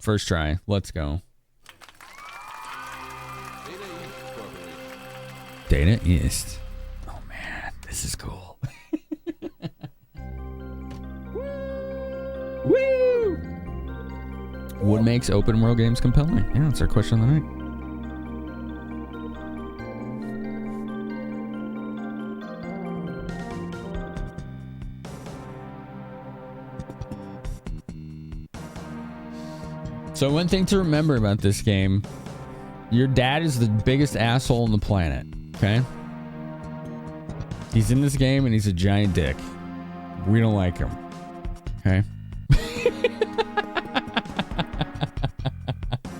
First try. Let's go. Data East. Oh man, this is cool. Woo! What makes open world games compelling? Yeah, that's our question of the night. So one thing to remember about this game, your dad is the biggest asshole on the planet, okay? He's in this game and he's a giant dick. We don't like him, okay?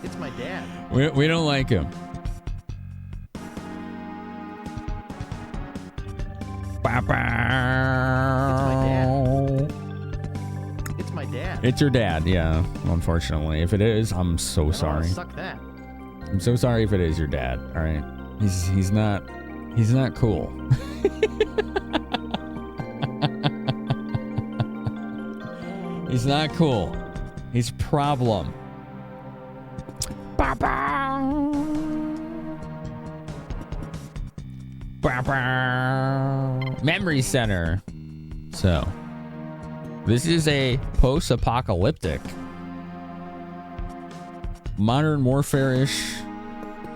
It's my dad. We don't like him. It's my dad. It's your dad, yeah, unfortunately. If it is, I'm so sorry. Suck that. I'm so sorry if it is your dad, all right? He's not cool. He's not cool. He's problem. Memory Center. So, this is a post-apocalyptic, modern warfare-ish,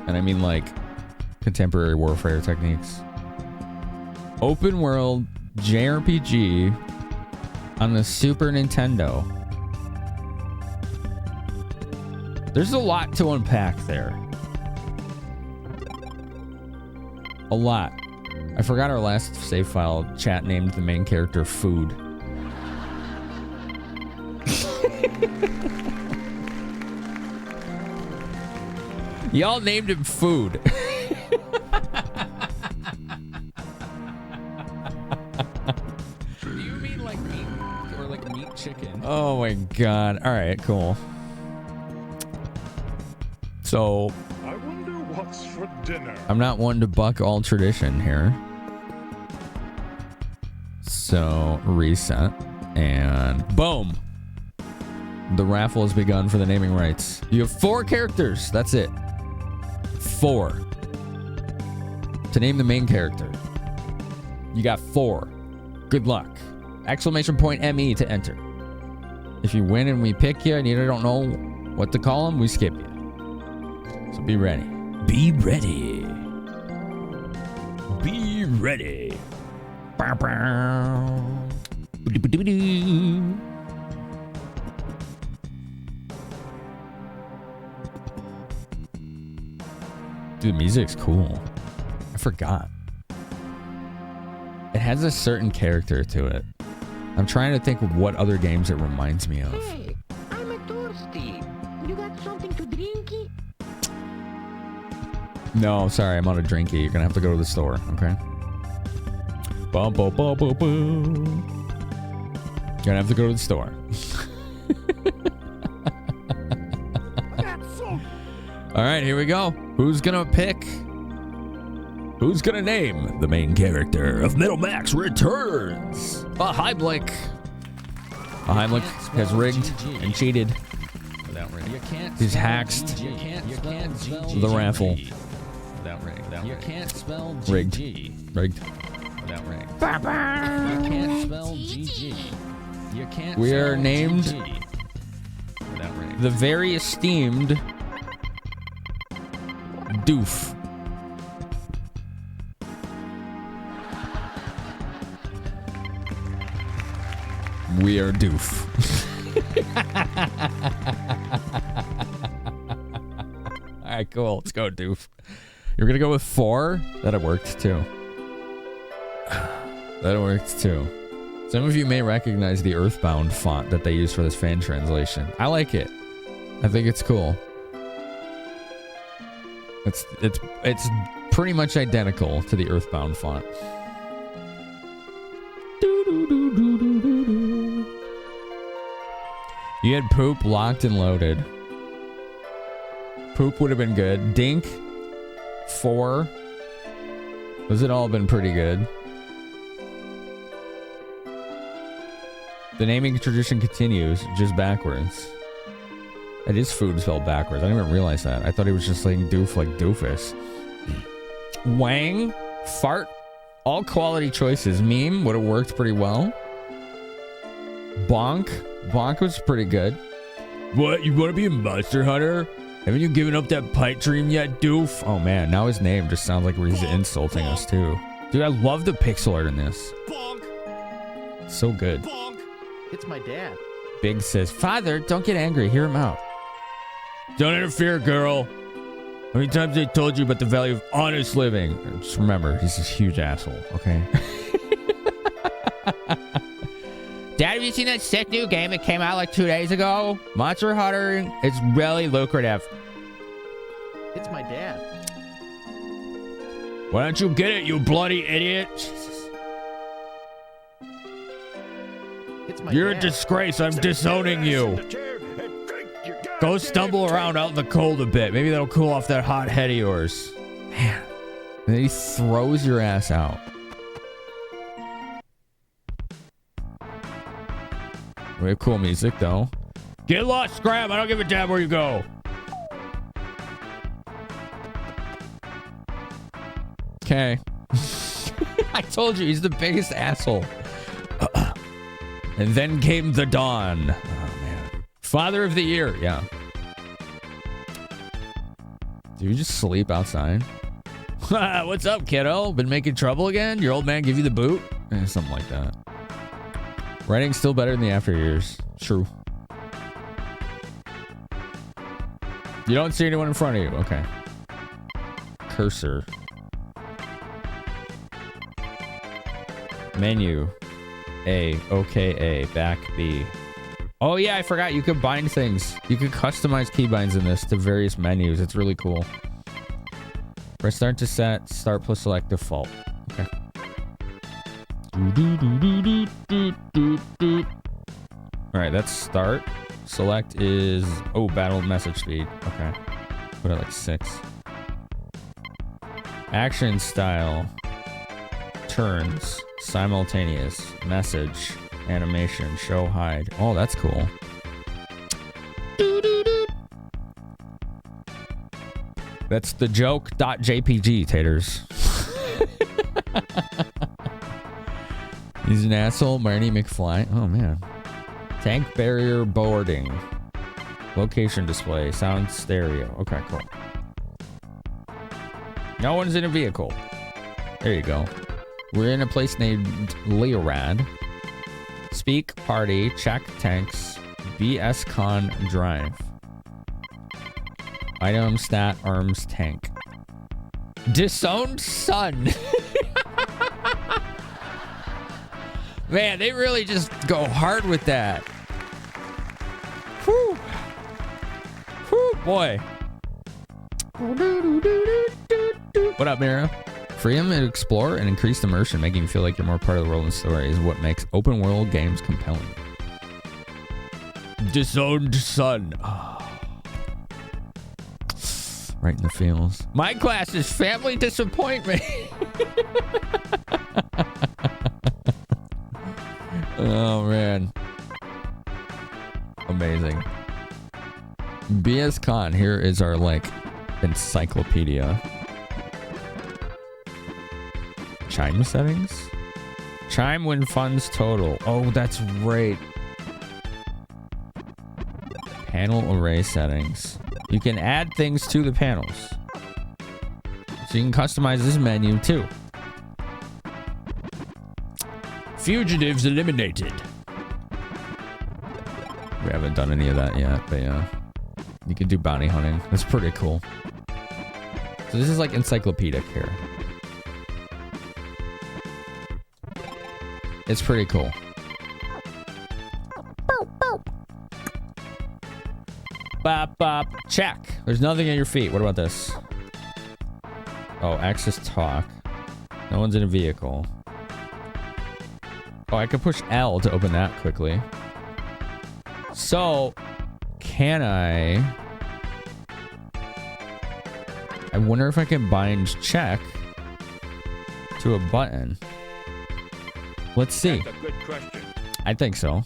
and I mean like contemporary warfare techniques, open world JRPG on the Super Nintendo. There's a lot to unpack there. A lot. I forgot our last save file. Chat named the main character Food. Y'all named him Food. Do you mean like meat or like meat chicken? Oh my god. All right, cool. So I wonder what's for dinner. I'm not one to buck all tradition here. So reset and boom. The raffle has begun for the naming rights. You have 4 characters. That's it. 4. To name the main character. You got 4. Good luck. Exclamation point ME to enter. If you win and we pick you and you don't know what to call them, we skip you. So be ready. Be ready. Be ready. Bow, bow. Ba-do-ba-do-ba-do. Dude, the music's cool. I forgot. It has a certain character to it. I'm trying to think of what other games it reminds me of. Hey, I'm thirsty. You got something to drinky? No, sorry, I'm on a drinky. You're gonna have to go to the store, okay? Bum, bum, bum, bum, bum. You're gonna have to go to the store. All right, here we go. Who's gonna pick? Who's gonna name the main character of Metal Max Returns? Heimlich. Heimlich has rigged and cheated. He's hacked the raffle. You can't spell Rigged. GG Rigged. without rig. You can't spell GG. You can't. We are spell named GG without rig. the very esteemed Doof. We are Doof. All right, cool. Let's go, Doof. You're gonna go with 4? That worked too. That worked too. Some of you may recognize the Earthbound font that they use for this fan translation. I like it. I think it's cool. It's pretty much identical to the Earthbound font. You had Poop locked and loaded. Poop would have been good. Dink, 4. Those had all been pretty good. The naming tradition continues, just backwards. It is food spelled backwards. I didn't even realize that. I thought he was just saying doof like doofus. Wang, fart, all quality choices. Meme would have worked pretty well. Bonk. Bonk was pretty good. What? You want to be a monster hunter? Haven't you given up that pipe dream yet, doof? Oh man, now his name just sounds like he's insulting us too. Dude, I love the pixel art in this. Bonk. So good. Bonk. It's my dad. Big says, Father, don't get angry. Hear him out. Don't interfere, girl. How many times I told you about the value of honest living? Just remember, he's this huge asshole, okay? Dad, have you seen that sick new game that came out like 2 days ago? Monster Hunter, it's really lucrative. It's my dad. Why don't you get it, you bloody idiot? Jesus. It's my You're dad. a disgrace. I'm disowning you. Go stumble around out in the cold a bit. Maybe that'll cool off that hot head of yours. Man. And then he throws your ass out. We have cool music, though. Get lost, Scram. I don't give a damn where you go. Okay. I told you, he's the biggest asshole. And then came the dawn. Oh, man. Father of the year. Yeah. Do you just sleep outside? What's up, kiddo? Been making trouble again? Your old man give you the boot? Something like that. Writing's still better than the after years. True. You don't see anyone in front of you. Okay. Cursor. Menu. A. Okay, A. Back B. Oh yeah, I forgot. You could bind things. You could customize keybinds in this to various menus. It's really cool. Press start to set. Start plus select default. Okay. Alright, that's start. Select is... Oh, battle message speed. Okay. Put it like 6. Action style. Turns. Simultaneous. Message. Animation. Show hide. Oh, that's cool. That's the joke.jpg, taters. He's an asshole, Marty McFly. Oh, man. Tank barrier boarding. Location display. Sound stereo. Okay, cool. No one's in a vehicle. There you go. We're in a place named Leorad. Speak, party, check, tanks, BS Con drive. Item, stat, arms, tank. Disowned son. Man, they really just go hard with that. Whew. Whew, boy. What up, Mira? Freedom to explore and increased immersion, making you feel like you're more part of the world and story, is what makes open world games compelling. Disowned son. Oh. Right in the feels. My class is family disappointment. Oh, man. Amazing. BS Con, here is our, like, encyclopedia. Chime settings? Chime when funds total. Oh, that's right. Panel array settings. You can add things to the panels. So you can customize this menu too. Fugitives eliminated. We haven't done any of that yet, but yeah. You can do bounty hunting. That's pretty cool. So this is like encyclopedic here. It's pretty cool. Bop, bop, check. There's nothing at your feet. What about this? Oh, access talk. No one's in a vehicle. Oh, I could push L to open that quickly. So, can I wonder if I can bind check to a button. Let's see. That's a good question. I think so.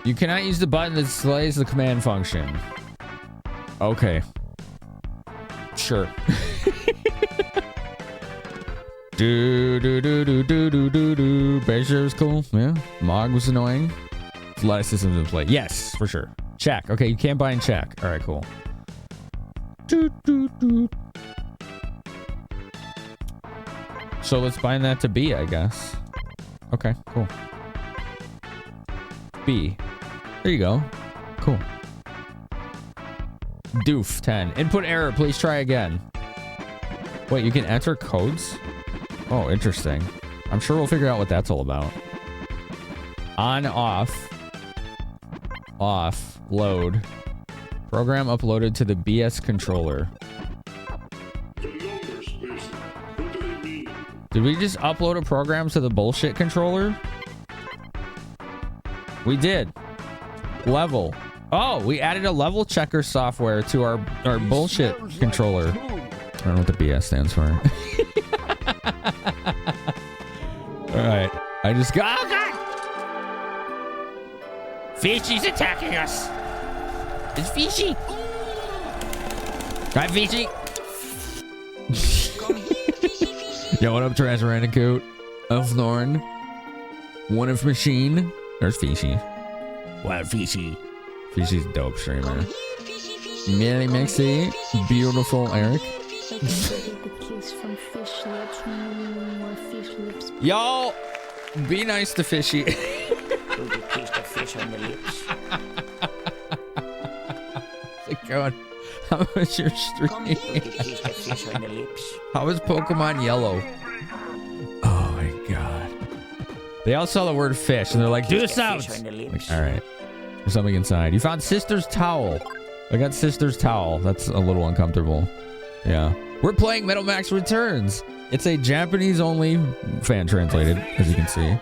You cannot use the button that displays the command function. Okay. Sure. Bear was cool. Yeah. Mog was annoying. There's a lot of systems in play. Yes, for sure. Check. Okay, you can't buy and check. All right, cool. So let's bind that to B, I guess. Okay, cool. B. There you go. Cool. Doof 10. Input error. Please try again. Wait, you can enter codes? Oh, interesting. I'm sure we'll figure out what that's all about. On, off. Off. Load. Program uploaded to the BS controller. Did we just upload a program to the bullshit controller? We did. Level. Oh, we added a level checker software to our bullshit controller. I don't know what the BS stands for. Alright. I just got... Oh, God! Fishy's attacking us! It's Fishy! Hi, Fishy! Yo, what up, Trash Randicoot? Elfnorn. One of Machine. There's Fishy. Wow, Fishy. Fishy's a dope streamer. Mary Mixie. Beautiful Eric. Y'all, be nice to Fishy. How's it going? How was your stream? How was Pokemon Yellow? Oh my god. They all saw the word fish and they're like, do the sounds! Like, alright. There's something inside. You found Sister's Towel. I got Sister's Towel. That's a little uncomfortable. Yeah. We're playing Metal Max Returns. It's a Japanese-only, fan-translated, as you can see.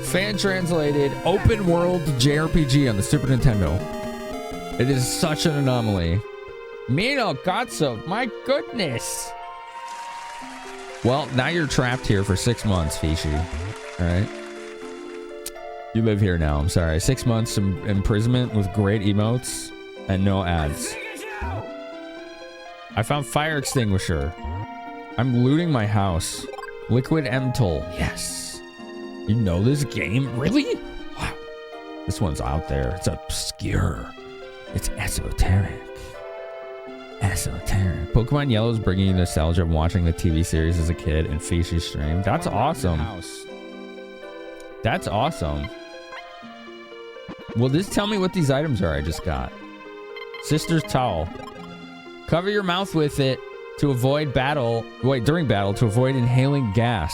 Fan-translated, open-world JRPG on the Super Nintendo. It is such an anomaly. Mino Gatso, my goodness. Well, now you're trapped here for 6 months, Fishy. Alright? You live here now, I'm sorry. 6 months imprisonment with great emotes and no ads. I found fire extinguisher. I'm looting my house. Liquid Emtol. Yes. You know this game? Really? Wow. This one's out there. It's obscure. It's esoteric. Esoteric. Pokemon Yellow is bringing you nostalgia of watching the TV series as a kid and Fishy's stream. That's awesome. That's awesome. Well, just tell me what these items are I just got. Sister's Towel. Cover your mouth with it to avoid battle. Wait, during battle to avoid inhaling gas.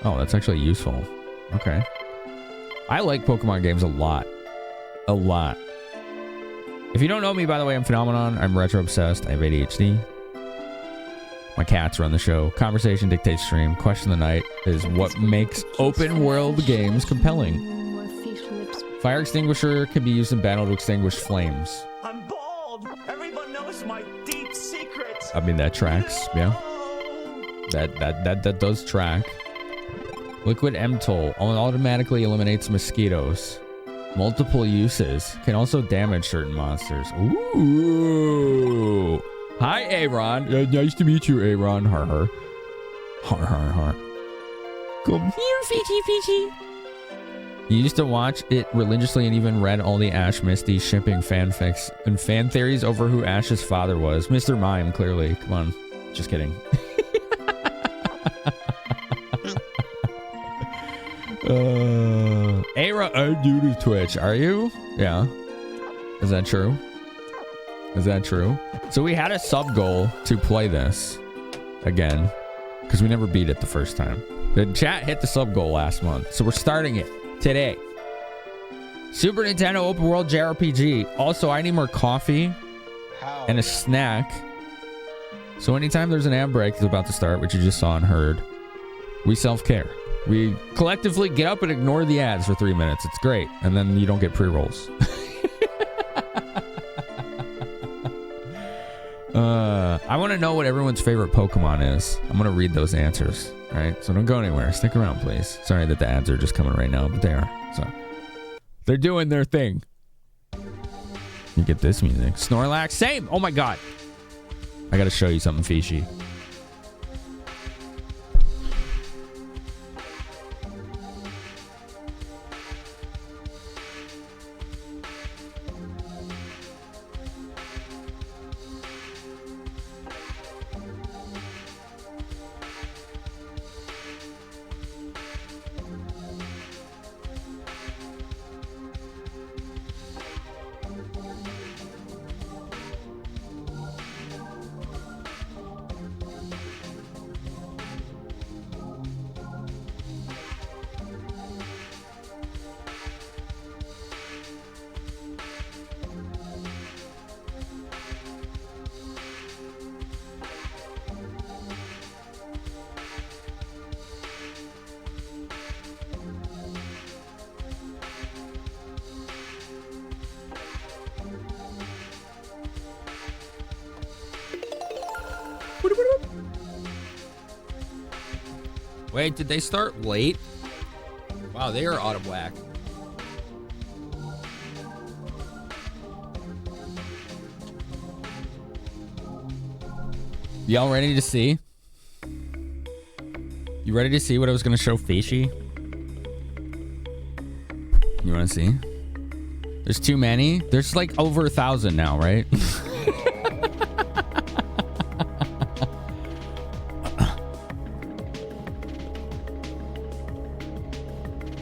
Oh, that's actually useful. Okay. I like Pokemon games a lot. A lot. If you don't know me, by the way, I'm Finamenon. I'm retro obsessed. I have ADHD. My cats run the show. Conversation dictates stream. Question of the night is what makes open world games compelling. Fire extinguisher can be used in battle to extinguish flames. I'm bald. Everyone knows my deep secrets. I mean, that tracks. Yeah. That does track. Liquid Emtol automatically eliminates mosquitoes. Multiple uses. Can also damage certain monsters. Ooh. Hi, Aaron. Nice to meet you, Aaron. Har har. Har har har. Come here, Fishy Fishy. You used to watch it religiously and even read all the Ash Misty shipping fanfics and fan theories over who Ash's father was. Mr. Mime, clearly. Come on. Just kidding. Ara, I'm new to Twitch. Are you? Yeah. Is that true? Is that true? So we had a sub goal to play this again because we never beat it the first time. The chat hit the sub goal last month, so we're starting it today. Super Nintendo Open World JRPG. Also, I need more coffee and a snack. So anytime there's an ad break that's about to start, which you just saw and heard, we self-care. We collectively get up and ignore the ads for 3 minutes. It's great. And then you don't get pre-rolls. I want to know what everyone's favorite Pokemon is. I'm going to read those answers. All right? So don't go anywhere. Stick around, please. Sorry that the ads are just coming right now, but they are. So They're doing their thing. You get this music. Snorlax, same. Oh my god. I gotta show you something fishy. Wait, did they start late? Wow, they are out of whack. Y'all ready to see? You ready to see what I was gonna show Fishy? You wanna see? There's too many? There's like over 1,000 now, right?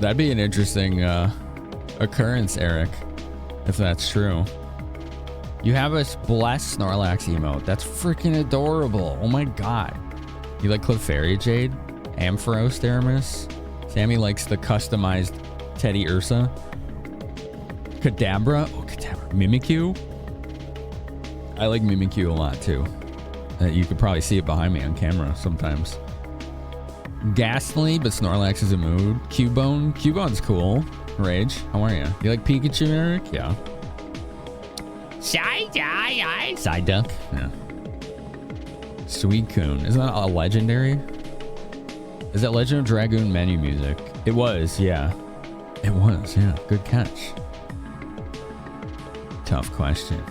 That'd be an interesting occurrence, Eric, if that's true. You have a blessed Snorlax emote. That's freaking adorable. Oh my god. You like Clefairy Jade? Ampharos Theramus? Sammy likes the customized Teddy Ursa. Kadabra? Oh, Kadabra. Mimikyu? I like Mimikyu a lot too. You could probably see it behind me on camera sometimes. Ghastly, but Snorlax is a mood. Cubone. Cubone's cool. Rage, how are you? You like Pikachu, Eric? Yeah. Psyduck. Yeah. Suicune. Isn't that a legendary? Is that Legend of Dragoon menu music? It was, yeah. It was, yeah. Good catch. Tough question.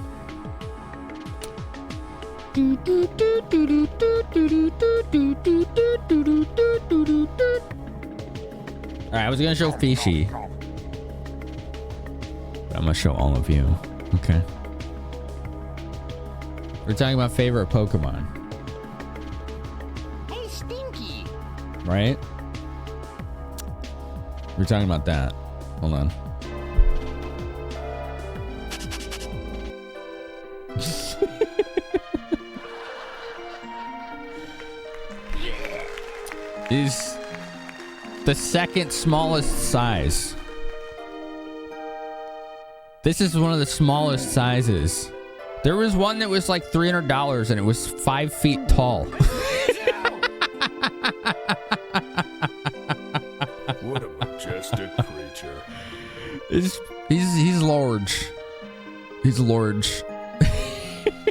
Alright, I was gonna show Fishy. But I'm gonna show all of you. Okay. We're talking about favorite Pokemon. Hey, Stinky. Right? We're talking about that. Hold on. Is the second smallest size. This is one of the smallest sizes. There was one that was like $300 and it was 5 feet tall. What a majestic creature. He's large. He's large.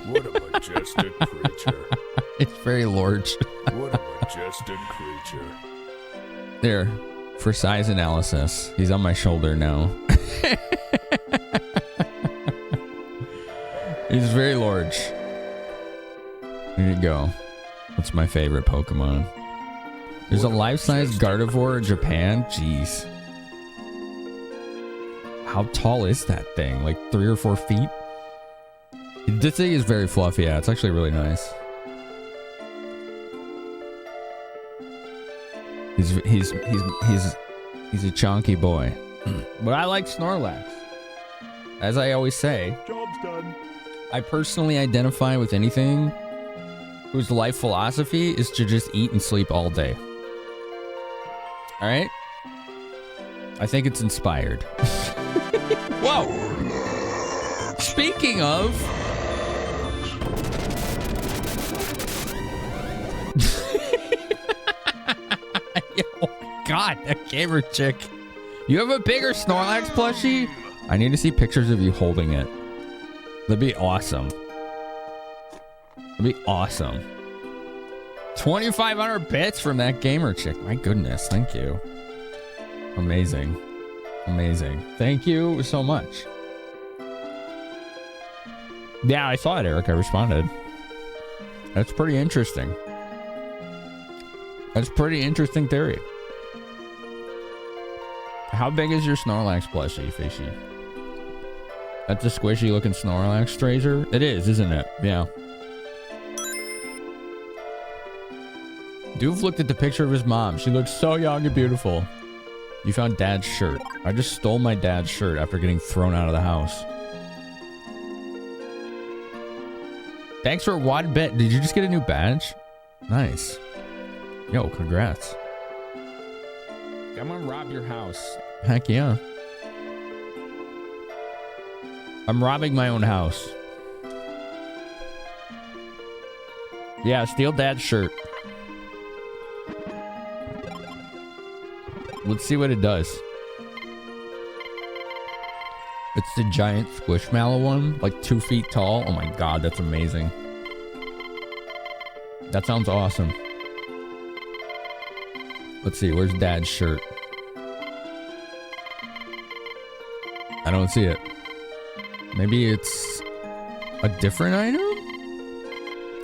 What a majestic creature. It's very large. What a majestic creature. There, for size analysis. He's on my shoulder now. He's very large. There you go. What's my favorite Pokemon? There's a life-size Gardevoir in Japan? Jeez. How tall is that thing? Like 3 or 4 feet? This thing is very fluffy. Yeah, it's actually really nice. He's a chunky boy. But I like Snorlax. As I always say, Job's done. I personally identify with anything whose life philosophy is to just eat and sleep all day. All right? I think it's inspired. Whoa! Speaking of... Oh my god, that gamer chick. You have a bigger Snorlax plushie? I need to see pictures of you holding it. That'd be awesome. That'd be awesome. 2,500 bits from that gamer chick. My goodness, thank you. Amazing. Amazing. Thank you so much. Yeah, I saw it, Eric. I responded. That's pretty interesting. That's pretty interesting theory. How big is your Snorlax plushie, Fishy? That's a squishy looking Snorlax Tracer? It is, isn't it? Yeah. Doof looked at the picture of his mom. She looks so young and beautiful. You found Dad's shirt. I just stole my dad's shirt after getting thrown out of the house. Thanks for Wad Bet. Did you just get a new badge? Nice. Yo, congrats. I'm gonna rob your house. Heck yeah. I'm robbing my own house. Yeah, steal Dad's shirt. Let's see what it does. It's the giant Squishmallow one, like 2 feet tall. Oh my god, that's amazing. That sounds awesome. Let's see, where's Dad's shirt? I don't see it. Maybe it's a different item?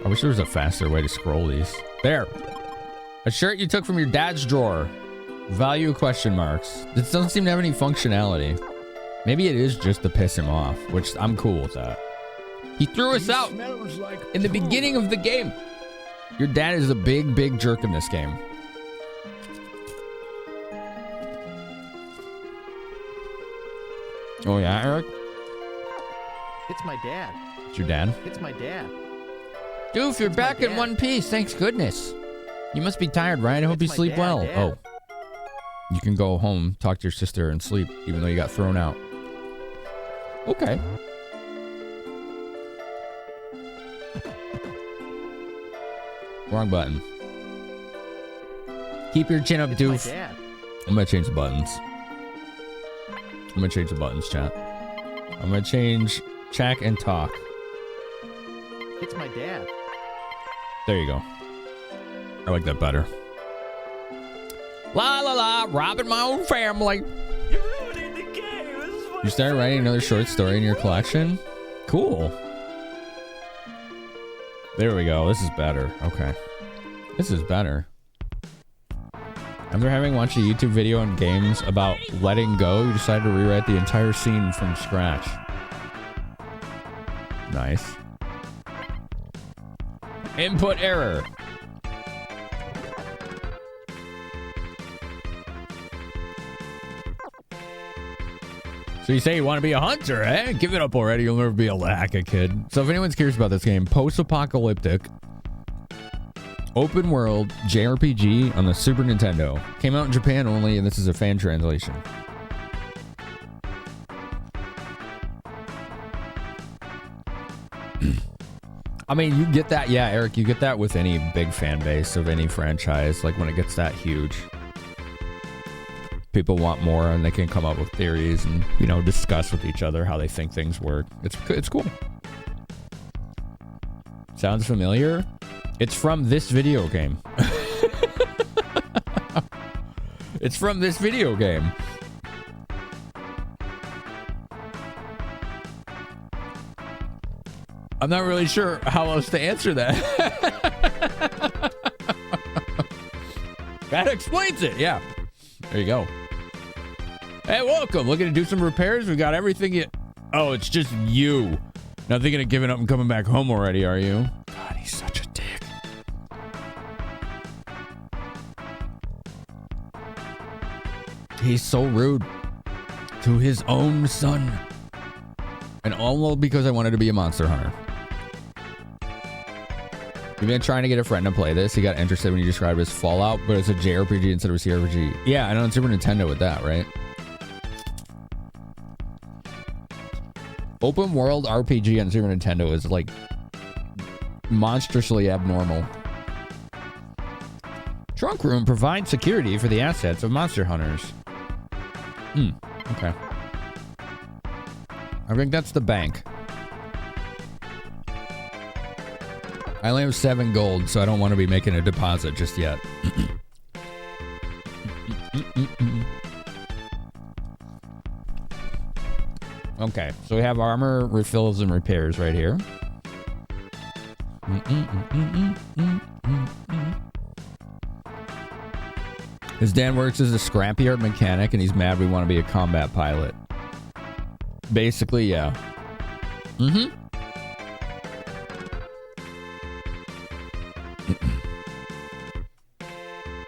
I wish there was a faster way to scroll these. There. A shirt you took from your dad's drawer. Value question marks. This doesn't seem to have any functionality. Maybe it is just to piss him off, which I'm cool with that. He threw us out in the beginning of the game. Your dad is a big, big jerk in this game. Oh yeah, Eric? It's my dad. It's your dad? It's my dad. Doof, you're It's my back in dad. one piece. Thanks goodness. You must be tired, right? I hope It's you my sleep dad, well. Dad. Oh. You can go home, talk to your sister, and sleep, even though you got thrown out. Okay. Wrong button. Keep your chin up, It's my Doof. dad. I'm gonna change the buttons. I'm gonna change the buttons, chat. I'm gonna change chat and talk. It's my dad. There you go. I like that better. La la la, robbing my own family. You're ruining the game. This is what You started writing another short story in your collection? Cool. There we go. This is better. Okay. This is better. After having watched a YouTube video on games about letting go, you decided to rewrite the entire scene from scratch. Nice. Input error. So you say you want to be a hunter, eh? Give it up already. You'll never be able to hack a kid. So if anyone's curious about this game, post-apocalyptic, open world JRPG on the Super Nintendo. Came out in Japan only, and this is a fan translation. I mean, you get that, yeah, Eric, you get that with any big fan base of any franchise, like when it gets that huge. People want more, and they can come up with theories and, you know, discuss with each other how they think things work. It's cool. Sounds familiar? It's from this video game. It's from this video game. I'm not really sure how else to answer that. That explains it, yeah. There you go. Hey, welcome. Looking to do some repairs? We got everything you... Oh, it's just you. Not thinking of giving up and coming back home already, are you? God, he's such a dick. He's so rude to his own son. And all because I wanted to be a monster hunter. You've been trying to get a friend to play this. He got interested when you described it as Fallout, but it's a JRPG instead of a CRPG. Yeah, I know it's Super Nintendo with that, right? Open world RPG on Super Nintendo is like monstrously abnormal. Trunk room provides security for the assets of monster hunters. Okay. I think that's the bank. I only have 7 gold, so I don't want to be making a deposit just yet. Okay, so we have armor refills and repairs right here. His dad works as a scrapyard mechanic, and he's mad we want to be a combat pilot. Basically, yeah.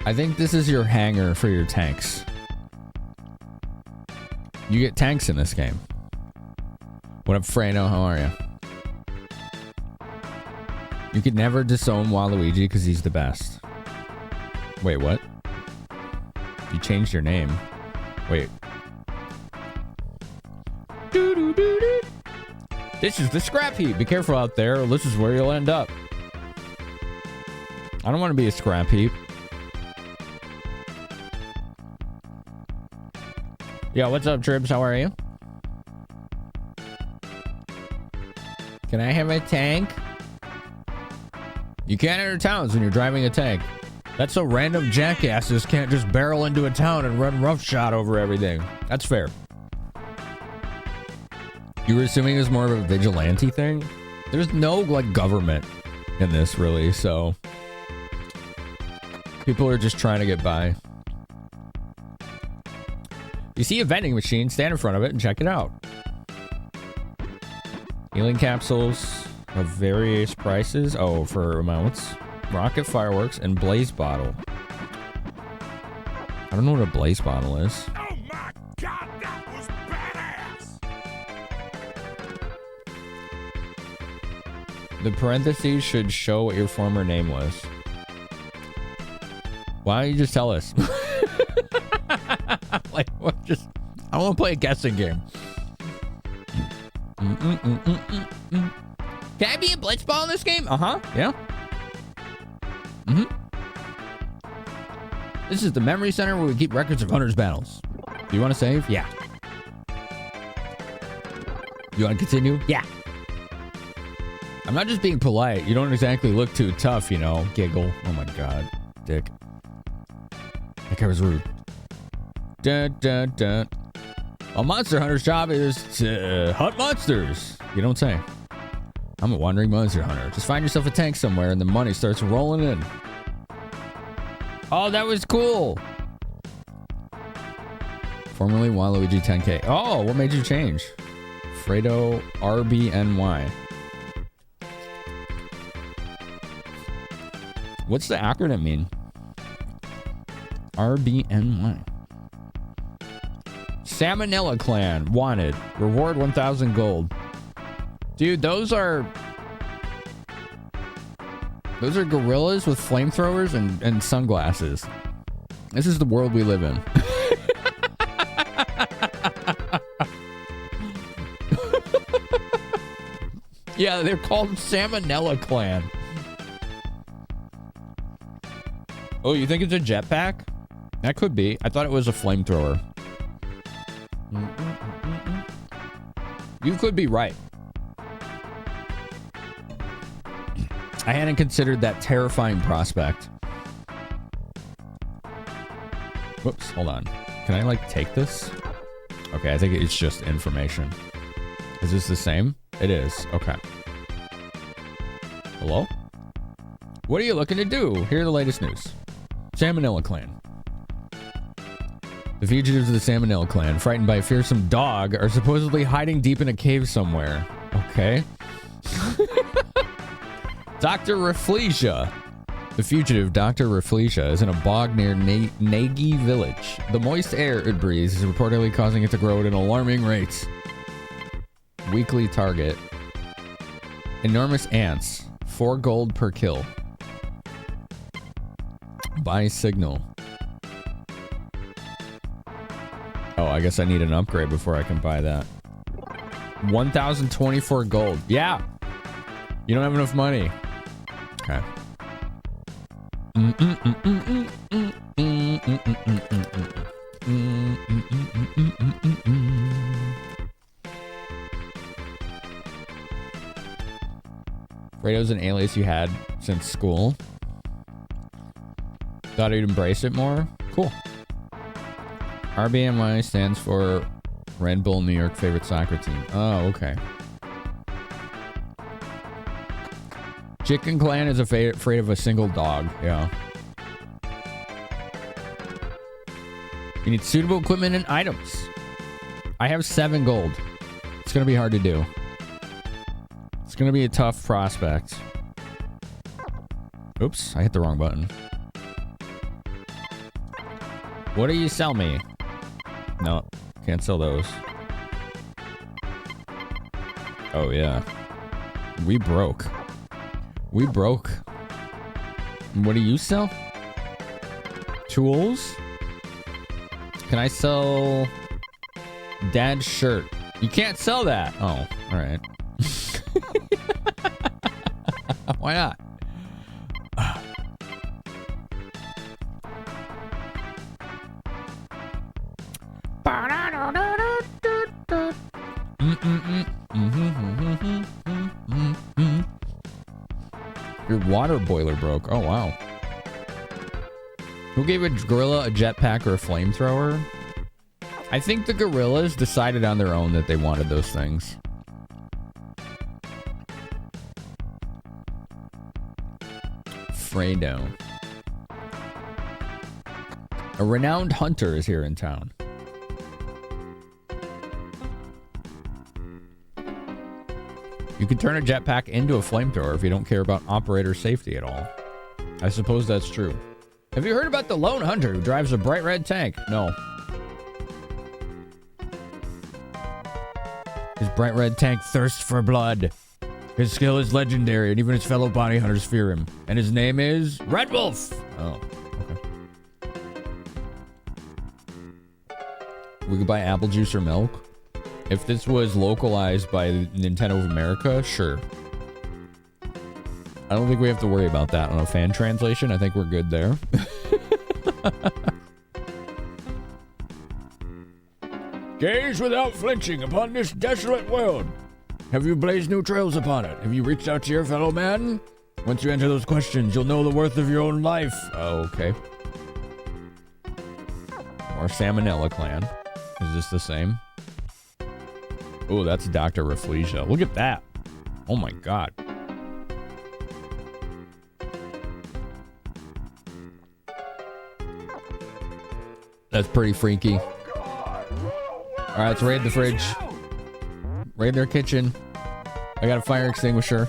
I think this is your hangar for your tanks. You get tanks in this game. What up, Frano? How are you? You could never disown Waluigi because he's the best. Wait, what? You changed your name. Wait. Doo-doo-doo-doo. This is the scrap heap. Be careful out there, or this is where you'll end up. I don't want to be a scrap heap. Yo, what's up, Tribs? How are you? Can I have a tank? You can't enter towns when you're driving a tank. That's so random jackasses can't just barrel into a town and run roughshod over everything. That's fair. You were assuming it was more of a vigilante thing? There's no, like, government in this, really, so... people are just trying to get by. You see a vending machine, stand in front of it and check it out. Healing capsules of various prices. Oh, for amounts. Rocket fireworks and blaze bottle. I don't know what a blaze bottle is. Oh my god, that was badass! The parentheses should show what your former name was. Why don't you just tell us? Like, what? Just, I want to play a guessing game. Can I be a blitzball in this game? Yeah. This is the memory center where we keep records of hunters' battles. Do you want to save? Yeah. You want to continue? Yeah. I'm not just being polite. You don't exactly look too tough, you know. Giggle. Oh my god. Dick. That guy was rude. Dun, dun, dun. A monster hunter's job is to hunt monsters. You don't say. I'm a wandering monster hunter. Just find yourself a tank somewhere and the money starts rolling in. Oh, that was cool. Formerly Waluigi 10K. Oh, what made you change? Fredo RBNY. What's the acronym mean? RBNY. Salmonella Clan. Wanted. Reward 1,000 gold. Dude, those are gorillas with flamethrowers and sunglasses. This is the world we live in. Yeah, they're called Salmonella Clan. Oh, you think it's a jetpack? That could be. I thought it was a flamethrower. You could be right. I hadn't considered that terrifying prospect. Whoops, hold on. Can I, like, take this? Okay, I think it's just information. Is this the same? It is. Okay. Hello? What are you looking to do? Here are the latest news. Salmonella Clan. The fugitives of the Salmonella Clan, frightened by a fearsome dog, are supposedly hiding deep in a cave somewhere. Okay. Dr. Rafflesia. The fugitive Dr. Rafflesia is in a bog near Nagy village. The moist air it breathes is reportedly causing it to grow at an alarming rate. Weekly target. Enormous ants. 4 gold per kill. Buy signal. Oh, I guess I need an upgrade before I can buy that. 1,024 gold. Yeah. You don't have enough money. Okay. Fredo's an alias you had since school. Thought you'd embrace it more? Cool. RBMY stands for Red Bull, New York, favorite soccer team. Oh, okay. Chicken Clan is afraid of a single dog. Yeah. You need suitable equipment and items. I have 7 gold. It's going to be hard to do. It's going to be a tough prospect. Oops, I hit the wrong button. What do you sell me? No, can't sell those. Oh, yeah. We broke. We broke. What do you sell? Tools? Can I sell Dad's shirt? You can't sell that. Oh, all right. Why not? Your water boiler broke. Oh, wow. Who gave a gorilla a jetpack or a flamethrower? I think the gorillas decided on their own that they wanted those things. Fredo. A renowned hunter is here in town. You can turn a jetpack into a flamethrower if you don't care about operator safety at all. I suppose that's true. Have you heard about the lone hunter who drives a bright red tank? No. His bright red tank thirsts for blood. His skill is legendary, and even his fellow bounty hunters fear him. And his name is Red Wolf. Oh, okay. We could buy apple juice or milk. If this was localized by Nintendo of America, sure. I don't think we have to worry about that on a fan translation. I think we're good there. Gaze without flinching upon this desolate world. Have you blazed new trails upon it? Have you reached out to your fellow man? Once you answer those questions, you'll know the worth of your own life. Oh, okay. Or Salmonella Clan. Is this the same? Oh, that's Dr. Rafflesia. Look at that. Oh my god. That's pretty freaky. Alright, let's raid the fridge. Raid their kitchen. I got a fire extinguisher.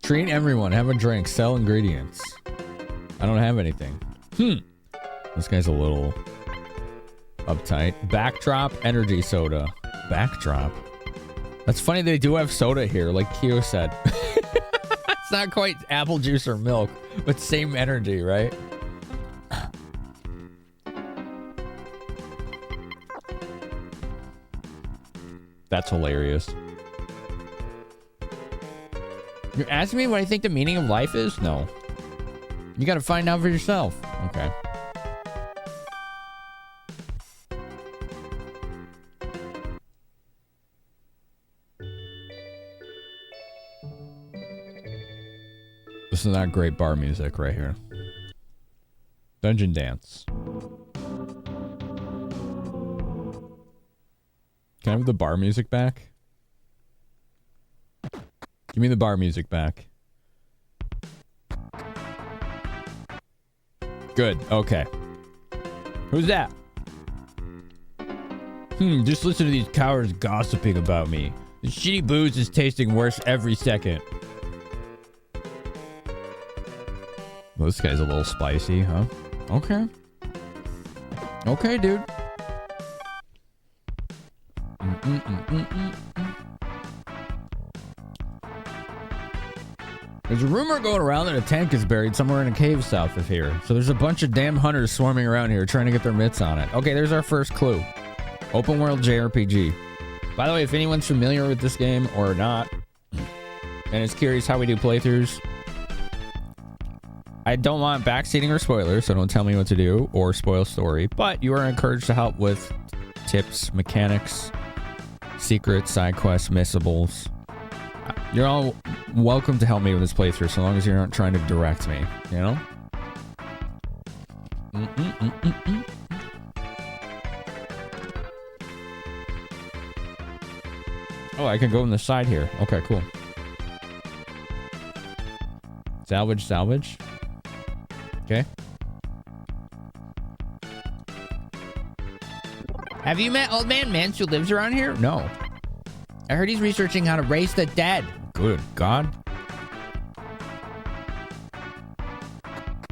Treat everyone. Have a drink. Sell ingredients. I don't have anything. This guy's a little uptight. Backdrop energy soda. Backdrop. That's funny they do have soda here, like Kyo said. It's not quite apple juice or milk, but same energy, right? That's hilarious. You're asking me what I think the meaning of life is? No. You gotta find out for yourself. Okay. This is not great bar music right here. Dungeon Dance. Can I have the bar music back? Give me the bar music back. Good. Okay. Who's that? Just listen to these cowards gossiping about me. The shitty booze is tasting worse every second. Well, this guy's a little spicy, huh? Okay. Okay, dude. There's a rumor going around that a tank is buried somewhere in a cave south of here. So there's a bunch of damn hunters swarming around here trying to get their mitts on it. Okay, there's our first clue. Open World JRPG. By the way, if anyone's familiar with this game or not, and is curious how we do playthroughs, I don't want backseating or spoilers, so don't tell me what to do or spoil story, but you are encouraged to help with tips, mechanics, secrets, side quests, missables. You're all welcome to help me with this playthrough, so long as you're not trying to direct me, you know? Oh, I can go on the side here. Okay, cool. Salvage, salvage. Okay. Have you met Old Man Minch who lives around here? No. I heard he's researching how to raise the dead. Good God.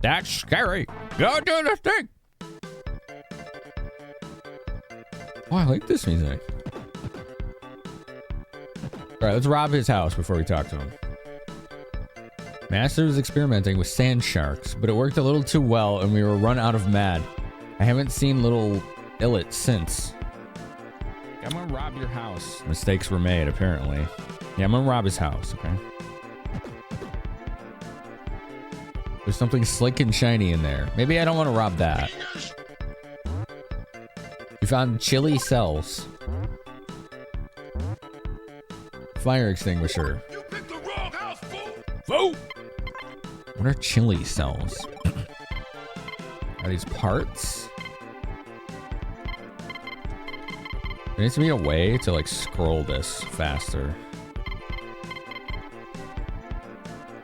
That's scary. Go do the thing. Oh, I like this music. All right, let's rob his house before we talk to him. Master was experimenting with sand sharks, but it worked a little too well and we were run out of mad. I haven't seen little Illet since. I'm gonna rob your house. Mistakes were made, apparently. Yeah, I'm gonna rob his house, okay? There's something slick and shiny in there. Maybe I don't want to rob that. You found chili cells. Fire extinguisher. You picked the wrong house, fool! Fool! What are chili cells? Are these parts? There needs to be a way to like scroll this faster.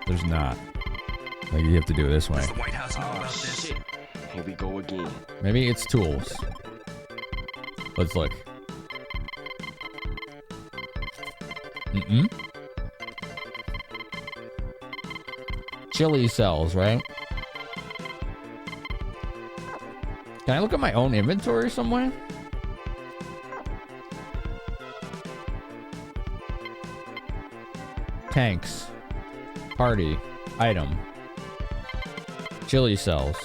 There's not. Like you have to do it this way. Does the White House know about this? Shit. Here we go again. Maybe it's tools. Let's look. Chili cells, right? Can I look at my own inventory somewhere? Tanks. Party. Item. Chili cells.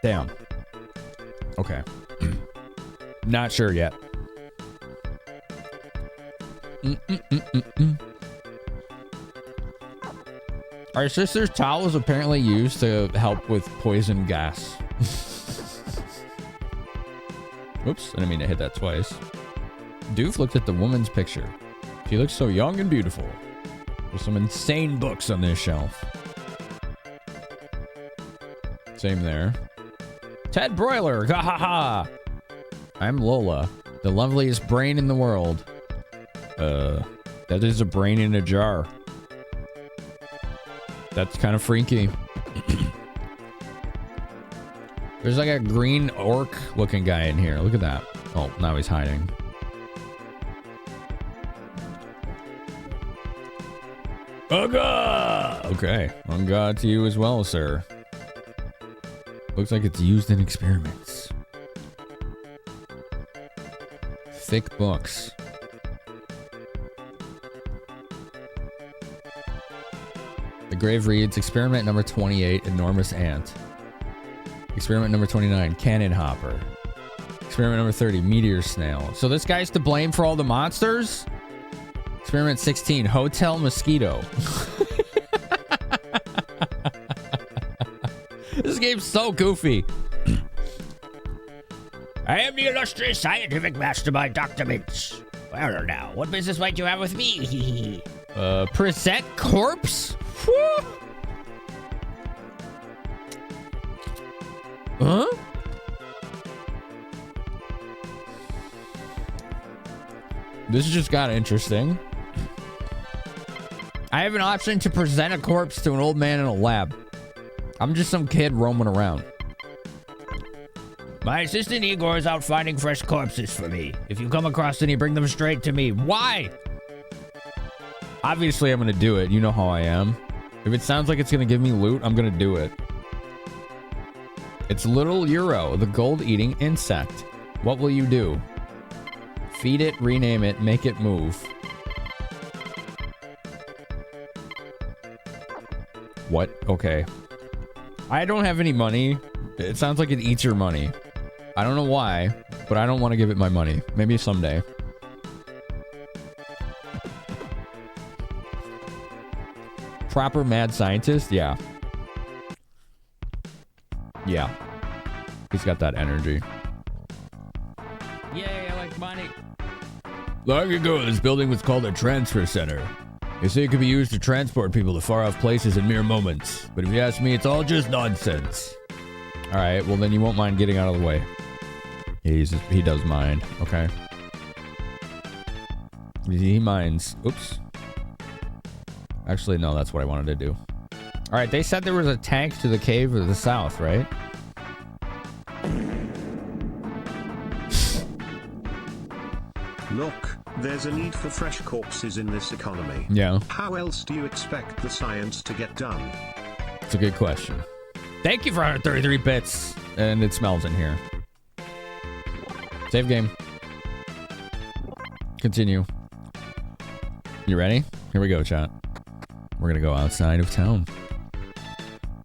Damn. Okay. Not sure yet. Our sister's towel was apparently used to help with poison gas. Oops, I didn't mean to hit that twice. Doof looked at the woman's picture. She looks so young and beautiful. There's some insane books on this shelf. Same there. Ted Broiler, ha ha ha! I'm Lola, the loveliest brain in the world. That is a brain in a jar. That's kind of freaky. There's like a green orc looking guy in here. Look at that. Oh, now he's hiding. Ugga! Okay. On God to you as well, sir. Looks like it's used in experiments. Thick books. The grave reads, experiment number 28, enormous ant. Experiment number 29, cannon hopper. Experiment number 30, meteor snail. So this guy's to blame for all the monsters? Experiment 16, hotel mosquito. This game's so goofy. I am the illustrious scientific mastermind, Dr. Minch. Well, now, what business might you have with me? Present corpse? Whew. Huh? This just got interesting. I have an option to present a corpse to an old man in a lab. I'm just some kid roaming around. My assistant Igor is out finding fresh corpses for me. If you come across any, bring them straight to me. Why? Obviously, I'm going to do it. You know how I am. If it sounds like it's going to give me loot, I'm going to do it. It's Little Euro, the gold-eating insect. What will you do? Feed it, rename it, make it move. What? Okay. I don't have any money. It sounds like it eats your money. I don't know why, but I don't want to give it my money. Maybe someday. Proper mad scientist? Yeah. Yeah. He's got that energy. Yay, I like money. Long ago, this building was called a transfer center. They say it could be used to transport people to far-off places in mere moments. But if you ask me, it's all just nonsense. All right, well then you won't mind getting out of the way. He does mind. Okay. He minds. Oops. Actually, no, that's what I wanted to do. All right, they said there was a tank to the cave to the south, right? Look, there's a need for fresh corpses in this economy. Yeah. How else do you expect the science to get done? It's a good question. Thank you for 133 bits. And it smells in here. Save game. Continue. You ready? Here we go, chat. We're gonna go outside of town.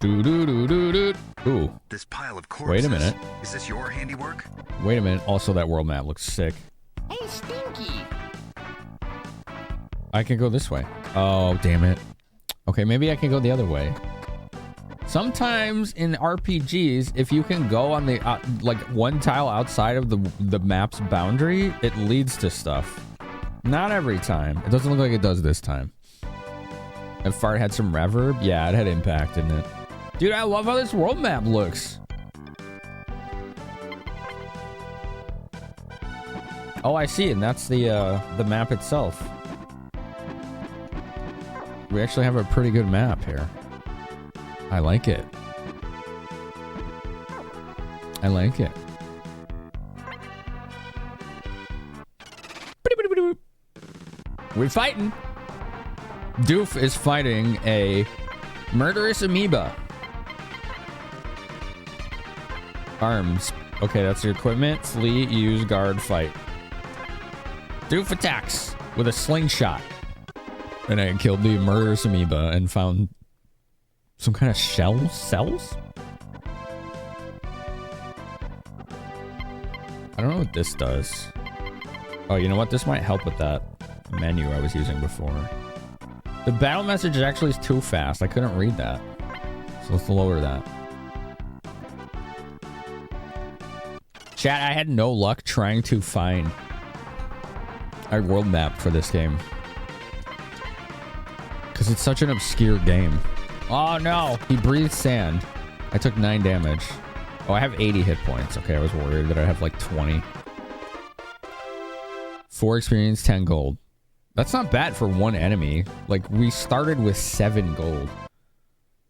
Ooh. This pile of corpses. Wait a minute. Is this your handiwork? Wait a minute. Also, that world map looks sick. Hey, Stinky! I can go this way. Oh, damn it. Okay, maybe I can go the other way. Sometimes in RPGs, if you can go on the like one tile outside of the map's boundary, it leads to stuff. Not every time. It doesn't look like it does this time. And Fart had some reverb. Yeah, it had impact, didn't it? Dude, I love how this world map looks. Oh, I see, and that's the map itself. We actually have a pretty good map here. I like it. I like it. We're fighting. Doof is fighting a murderous amoeba. Arms. Okay, that's your equipment. Flee, use, guard, fight. Doof attacks with a slingshot. And I killed the murderous amoeba and found some kind of cells? I don't know what this does. Oh, you know what? This might help with that menu I was using before. The battle message actually is too fast. I couldn't read that. So let's lower that. Chat, I had no luck trying to find a world map for this game. Because it's such an obscure game. Oh no! He breathed sand. I took 9 damage. Oh, I have 80 hit points. Okay, I was worried that I have like 20. 4 experience, 10 gold. That's not bad for one enemy. Like, we started with 7 gold.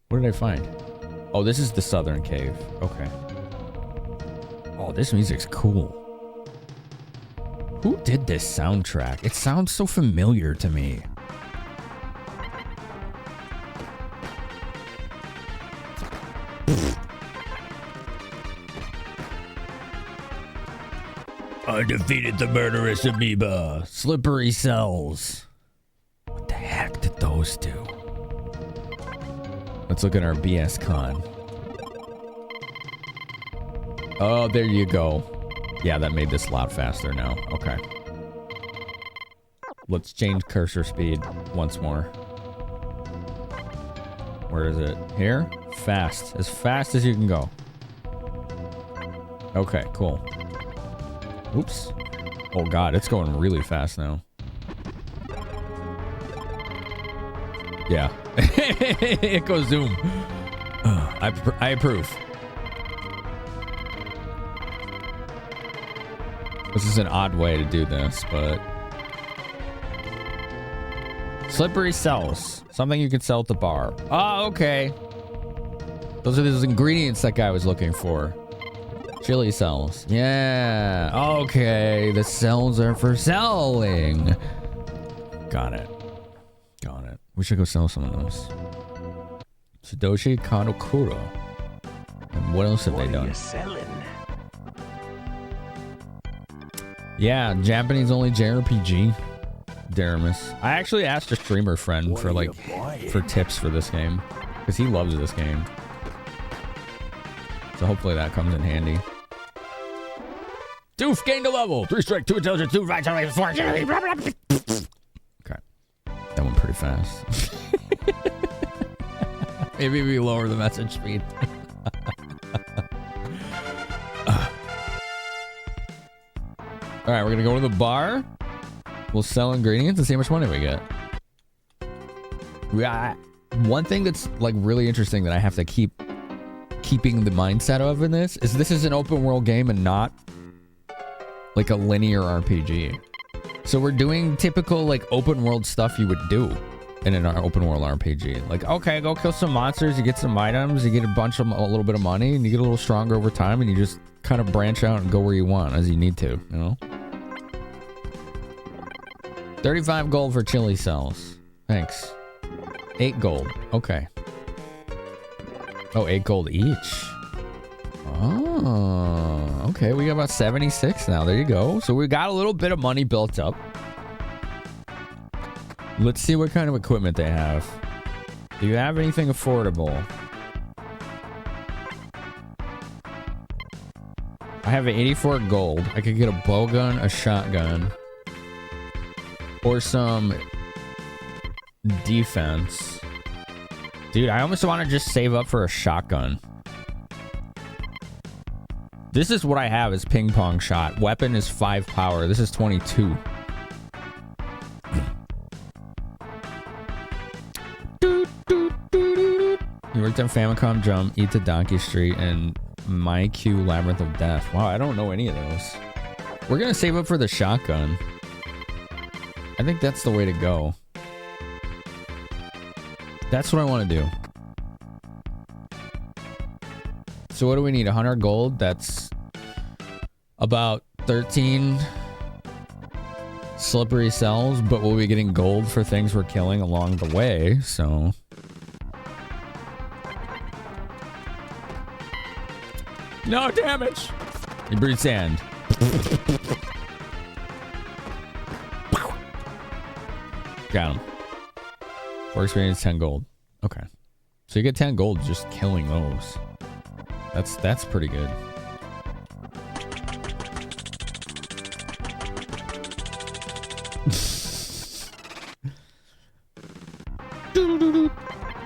What did I find? Oh, this is the southern cave. Okay. Oh, this music's cool. Who did this soundtrack? It sounds so familiar to me. I defeated the murderous amoeba. Slippery cells. What the heck did those do? Let's look at our BS Con. Oh, there you go. Yeah, that made this a lot faster now. Okay. Let's change cursor speed once more. Where is it? Here? Fast. As fast as you can go. Okay, cool. Oops. Oh god, it's going really fast now. Yeah. It goes zoom. I approve. This is an odd way to do this, but... Slippery cells. Something you can sell at the bar. Oh, okay. Those are those ingredients that guy was looking for. Chili cells. Yeah. Okay. The cells are for selling. Got it. Got it. We should go sell some of those. Satoshi Kanokuro. And what else have they done? What are you selling? Yeah, Japanese only JRPG. Daramus. I actually asked a streamer friend for like for tips for this game because he loves this game. So hopefully that comes in handy. Doof gained a level. 3 strength, 2 intelligence, 2 vitality, 4 agility. Okay. That went pretty fast. Maybe we lower the message speed. All right, we're gonna go to the bar. We'll sell ingredients and see how much money we get. One thing that's like really interesting that I have to keep keeping the mindset of in this is an open world game and not like a linear RPG. So we're doing typical like open world stuff you would do in an open world RPG. Like, okay, go kill some monsters, you get some items, you get a little bit of money, and you get a little stronger over time, and you just kind of branch out and go where you want as you need to, you know? 35 gold for chili cells. Thanks. 8 gold. Okay. Oh, 8 gold each. Oh, okay. We got about 76 now. There you go. So we got a little bit of money built up. Let's see what kind of equipment they have. Do you have anything affordable? I have 84 gold. I could get a bow gun, a shotgun, or some defense. Dude, I almost want to just save up for a shotgun. This is what I have is ping pong shot. Weapon is 5 power. This is 22. You worked on Famicom Jump, Eat the Donkey Street, and My Q Labyrinth of Death. Wow, I don't know any of those. We're gonna save up for the shotgun. I think that's the way to go. That's what I want to do. So what do we need? 100 gold? That's about 13 slippery cells, but we'll be getting gold for things we're killing along the way, so... No damage! You breathe sand. Got him. For experience, 10 gold. Okay. So you get 10 gold just killing those. That's pretty good.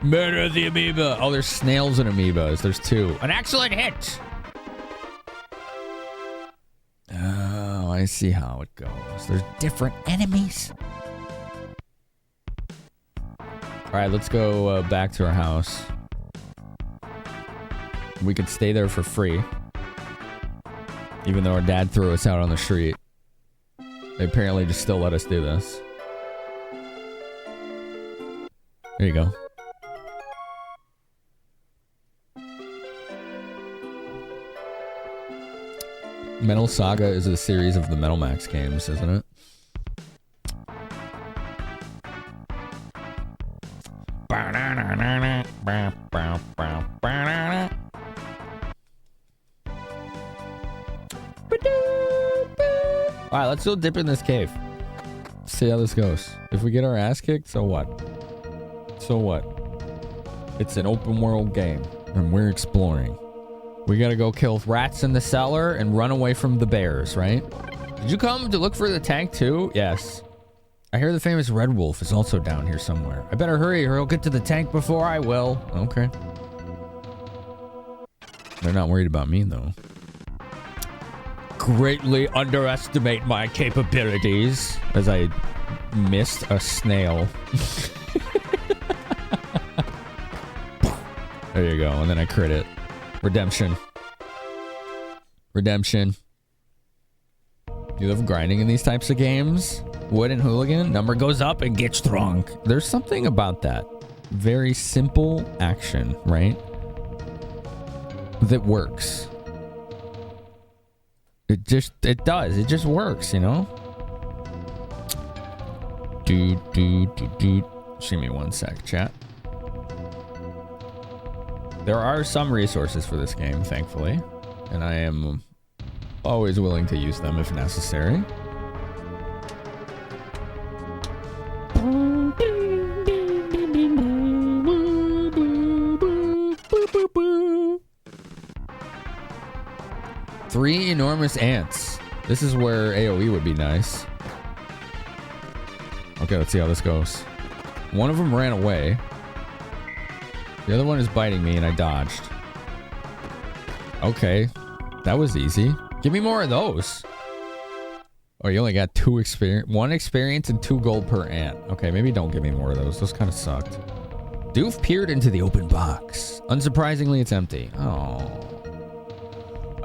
Murder the amoeba. Oh, there's snails and amoebas. There's 2. An excellent hit. Oh, I see how it goes. There's different enemies. All right, let's go back to our house. We could stay there for free. Even though our dad threw us out on the street. They apparently just still let us do this. There you go. Metal Saga is a series of the Metal Max games, isn't it? Alright, let's go dip in this cave. See how this goes. If we get our ass kicked, so what? So what? It's an open world game, and we're exploring. We gotta go kill rats in the cellar and run away from the bears, right? Did you come to look for the tank too? Yes. I hear the famous Red Wolf is also down here somewhere. I better hurry or he'll get to the tank before I will. Okay. They're not worried about me though. Greatly underestimate my capabilities as I missed a snail. There you go, and then I crit it. Redemption. Redemption. You love grinding in these types of games? Wooden Hooligan? Number goes up and gets drunk. There's something about that. Very simple action, right? That works. It does. It just works, you know? Just give me 1 sec, chat. There are some resources for this game, thankfully, and I am always willing to use them if necessary. Three enormous ants. This is where AoE would be nice. Okay, let's see how this goes. One of them ran away. The other one is biting me and I dodged. Okay, that was easy. Give me more of those. Oh, you only got 2 experience, 1 experience and 2 gold per ant. Okay, maybe don't give me more of those. Those kind of sucked. Doof peered into the open box. Unsurprisingly, it's empty.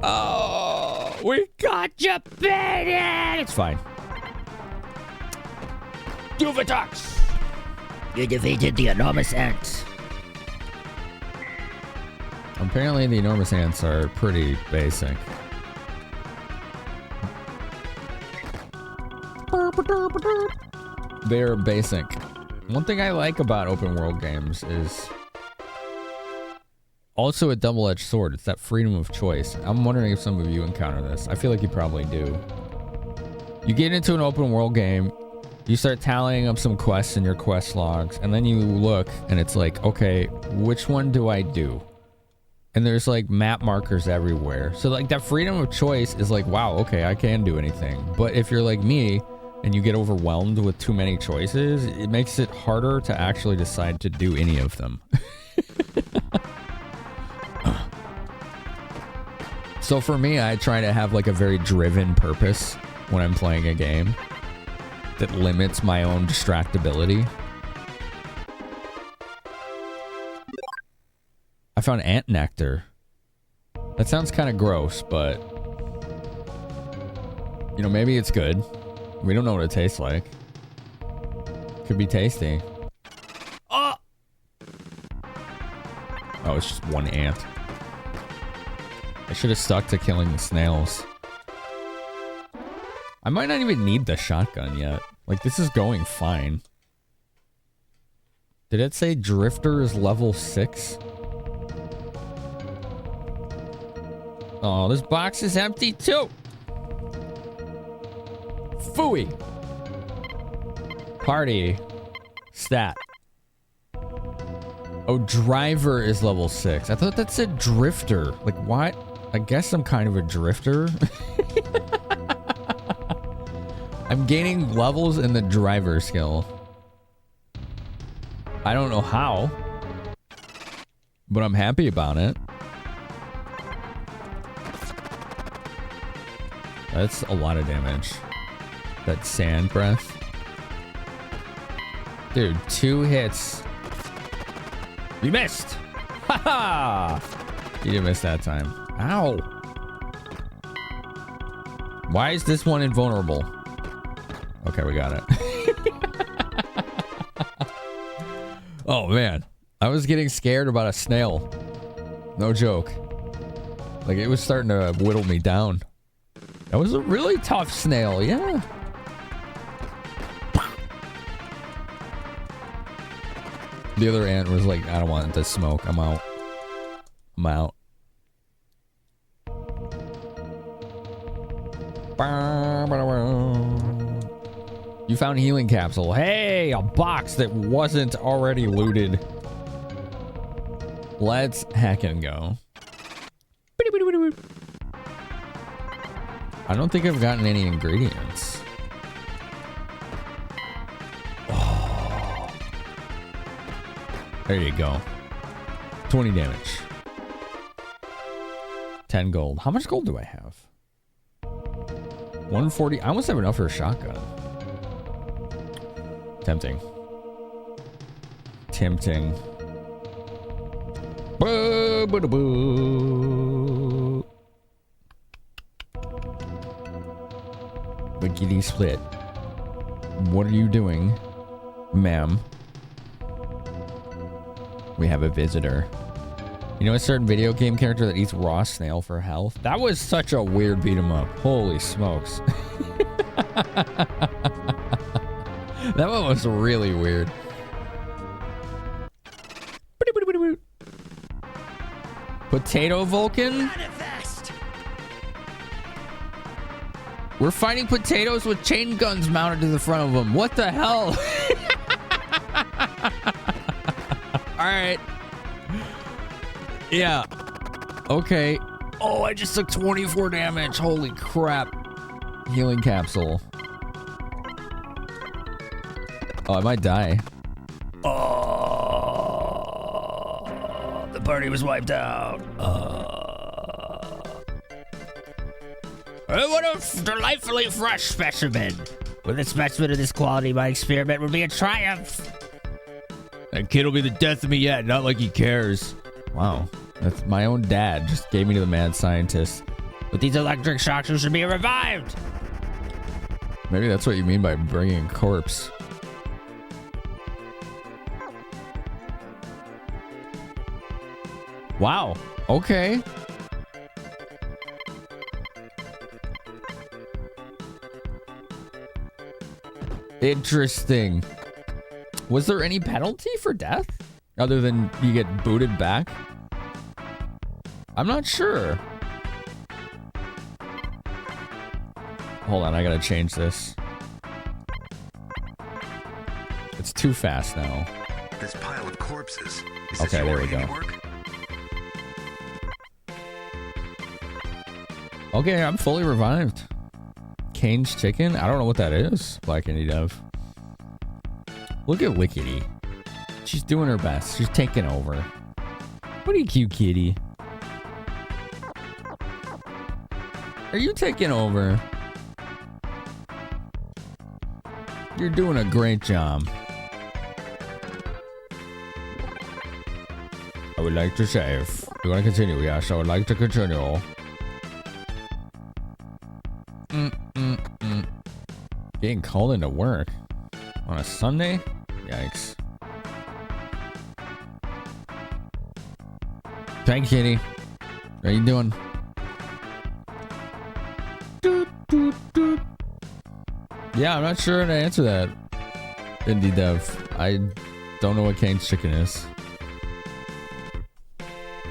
Oh, we got you, baby! It's fine. Doof attacks! You defeated the enormous ants. Apparently, the enormous ants are pretty basic. They're basic. One thing I like about open world games is also a double-edged sword. It's that freedom of choice. I'm wondering if some of you encounter this. I feel like you probably do. You get into an open world game, you start tallying up some quests in your quest logs, and then you look and it's like, okay, which one do I do? And there's like map markers everywhere. So like that freedom of choice is like, wow, okay, I can do anything. But if you're like me and you get overwhelmed with too many choices, it makes it harder to actually decide to do any of them. So for me, I try to have like a very driven purpose when I'm playing a game that limits my own distractibility. I found ant nectar. That sounds kind of gross, but you know, maybe it's good. We don't know what it tastes like. Could be tasty. Oh, it's just one ant. I should have stuck to killing the snails. I might not even need the shotgun yet. Like, this is going fine. Did it say Drifter is level 6? Oh, this box is empty too. Phooey. Party. Stat. Oh, Driver is level 6. I thought that said Drifter. Like, what? I guess I'm kind of a drifter. I'm gaining levels in the driver skill. I don't know how, but I'm happy about it. That's a lot of damage. That sand breath. Dude, 2 hits. You missed! Haha! You didn't miss that time. Ow! Why is this one invulnerable? Okay, we got it. Oh, man. I was getting scared about a snail. No joke. Like, it was starting to whittle me down. That was a really tough snail, yeah. The other ant was like, I don't want to smoke. I'm out. I'm out. You found a healing capsule. Hey, a box that wasn't already looted. Let's hack and go. I don't think I've gotten any ingredients. Oh. There you go. 20 damage. 10 gold. How much gold do I have? 140. I almost have enough for a shotgun. Tempting. Tempting. Boo, boo, boo, boo. Wiggity split. What are you doing, ma'am? We have a visitor. You know a certain video game character that eats raw snail for health? That was such a weird beat 'em up. Holy smokes. That one was really weird. Potato Vulcan? We're fighting potatoes with chain guns mounted to the front of them. What the hell? All right. Yeah. Okay. Oh, I just took 24 damage. Holy crap. Healing capsule. Oh, I might die. Oh, the party was wiped out. What a delightfully fresh specimen. With a specimen of this quality, my experiment would be a triumph. That kid will be the death of me yet. Not like he cares. Wow. That's my own dad just gave me to the mad scientist. With these electric shocks, you should be revived. Maybe that's what you mean by bringing a corpse. Wow. Okay. Interesting. Was there any penalty for death? Other than you get booted back? I'm not sure. Hold on, I gotta change this. It's too fast now. This pile of corpses. Is Okay, this there your we go. handiwork? Okay, I'm fully revived. Kane's chicken? I don't know what that is. Black Indie Dev. Look at Wickedy. She's doing her best. She's taking over. What are you, cute kitty? Are you taking over? You're doing a great job. I would like to save. You want to continue? Yes, I would like to continue. Getting called into work on a Sunday? Yikes. Thank you, kitty. How you doing? Yeah, I'm not sure how to answer that. Indie Dev. I don't know what Kane's chicken is.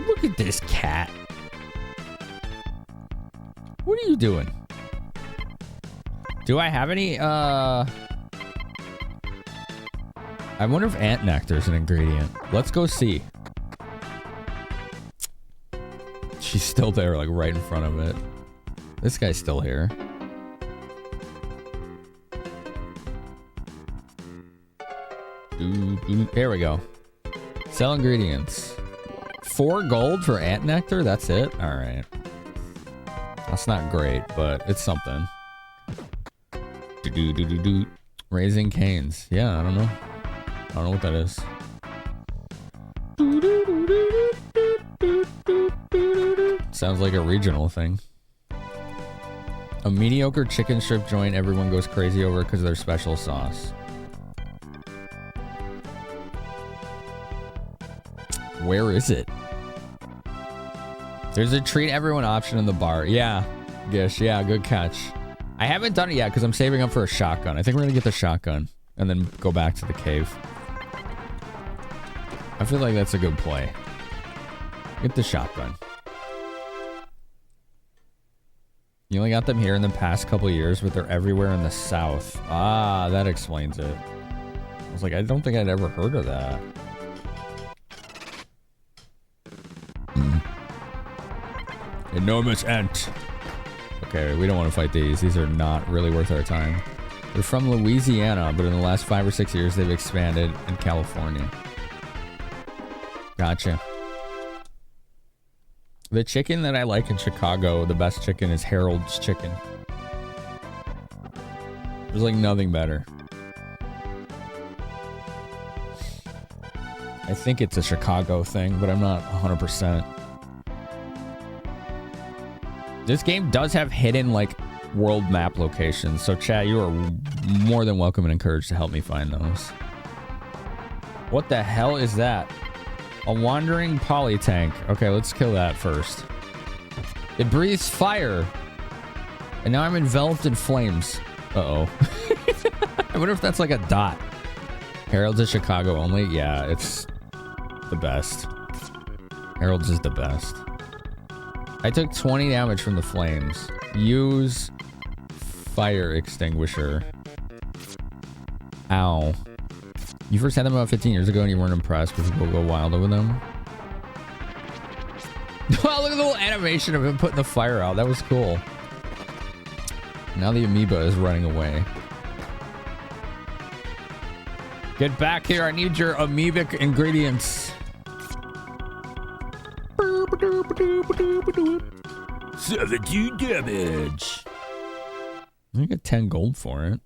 Look at this cat. What are you doing? Do I have any, I wonder if ant nectar is an ingredient. Let's go see. She's still there, like right in front of it. This guy's still here. There we go. Sell ingredients. 4 gold for ant nectar? That's it? Alright. That's not great, but it's something. Raising canes. Yeah, I don't know. I don't know what that is. Sounds like a regional thing. A mediocre chicken strip joint everyone goes crazy over because of their special sauce. Where is it? There's a treat everyone option in the bar. Yeah, Gish. Yeah, good catch. I haven't done it yet because I'm saving up for a shotgun. I think we're going to get the shotgun and then go back to the cave. I feel like that's a good play. Get the shotgun. You only got them here in the past couple of years, but they're everywhere in the south. Ah, that explains it. I was like, I don't think I'd ever heard of that. Enormous ant. Okay, we don't want to fight these. These are not really worth our time. They're from Louisiana, but in the last 5 or 6 years, they've expanded in California. Gotcha. The chicken that I like in Chicago, the best chicken, is Harold's Chicken. There's like nothing better. I think it's a Chicago thing, but I'm not 100%. This game does have hidden, like, world map locations. So, chat, you are more than welcome and encouraged to help me find those. What the hell is that? A wandering poly tank. Okay, let's kill that first. It breathes fire. And now I'm enveloped in flames. Uh-oh. I wonder if that's like a dot. Harold's is Chicago only? Yeah, it's the best. Harold's is the best. I took 20 damage from the flames. Use fire extinguisher. Ow. You first had them about 15 years ago and you weren't impressed because people go wild over them? Wow, look at the little animation of him putting the fire out. That was cool. Now the amoeba is running away. Get back here. I need your amoebic ingredients. 17 damage. I get 10 gold for it.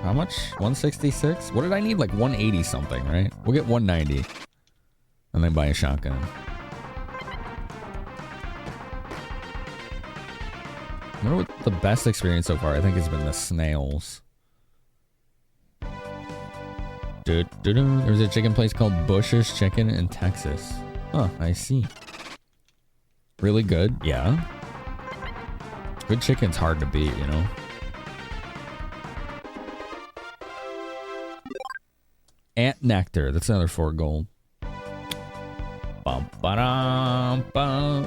How much? 166? What did I need? Like 180 something, right? We'll get 190. And then buy a shotgun. I wonder what the best experience so far I think has been the snails. There's a chicken place called Bush's Chicken in Texas. Huh, I see. Really good? Yeah. Good chicken's hard to beat, you know? Ant Nectar. That's another 4 gold. Bum, ba-dum, bum.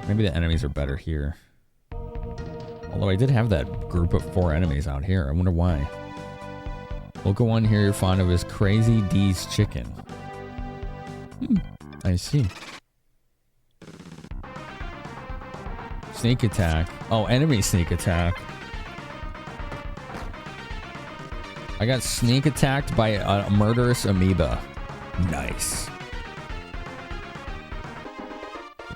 Maybe the enemies are better here. Although I did have that group of 4 enemies out here. I wonder why. Local one here you're fond of is Crazy D's Chicken. I see. Sneak attack. Oh, enemy sneak attack. I got sneak attacked by a murderous amoeba. Nice.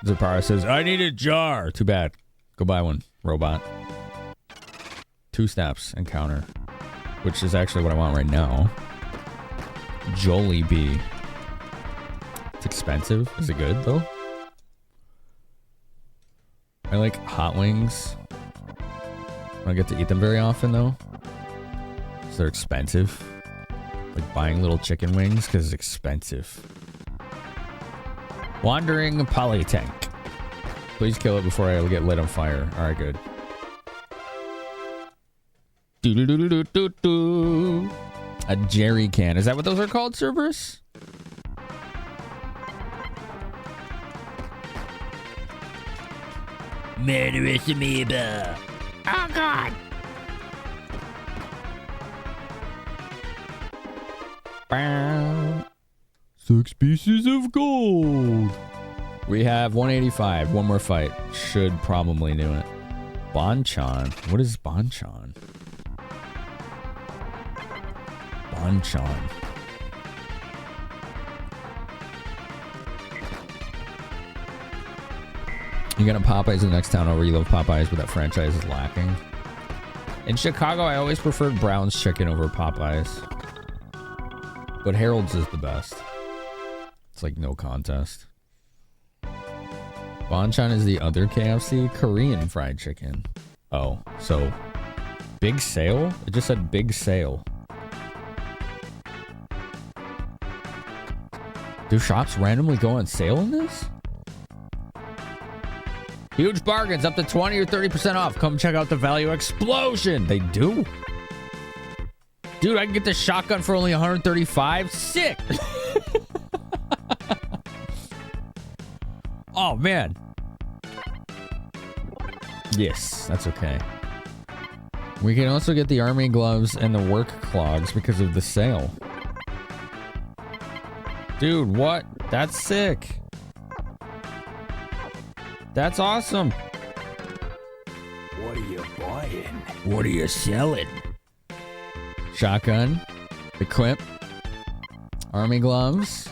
Zapara says, I need a jar. Too bad. Go buy one, robot. 2 steps encounter. Which is actually what I want right now. Jollibee. It's expensive. Is it good, though? I like hot wings. I don't get to eat them very often, though. So they're expensive. Like buying little chicken wings, because it's expensive. Wandering Polytank. Please kill it before I get lit on fire. Alright, good. A jerry can. Is that what those are called, Cerberus? Murderous amoeba. Oh, God. Bow. 6 pieces of gold. We have 185. One more fight. Should probably do it. Bonchon. What is Bonchon? Bonchon. You got a Popeyes in the next town over. You love Popeyes, but that franchise is lacking. In Chicago, I always preferred Brown's Chicken over Popeyes. But Harold's is the best. It's like no contest. Bonchon is the other KFC. Korean fried chicken. Oh, so big sale? It just said big sale. Do shops randomly go on sale in this? Huge bargains up to 20 or 30% off. Come check out the value explosion. They do. Dude, I can get the shotgun for only 135. Sick. Oh, man. Yes, that's okay. We can also get the army gloves and the work clogs because of the sale. Dude, what? That's sick. That's awesome. What are you buying? What are you selling? Shotgun, equip, army gloves,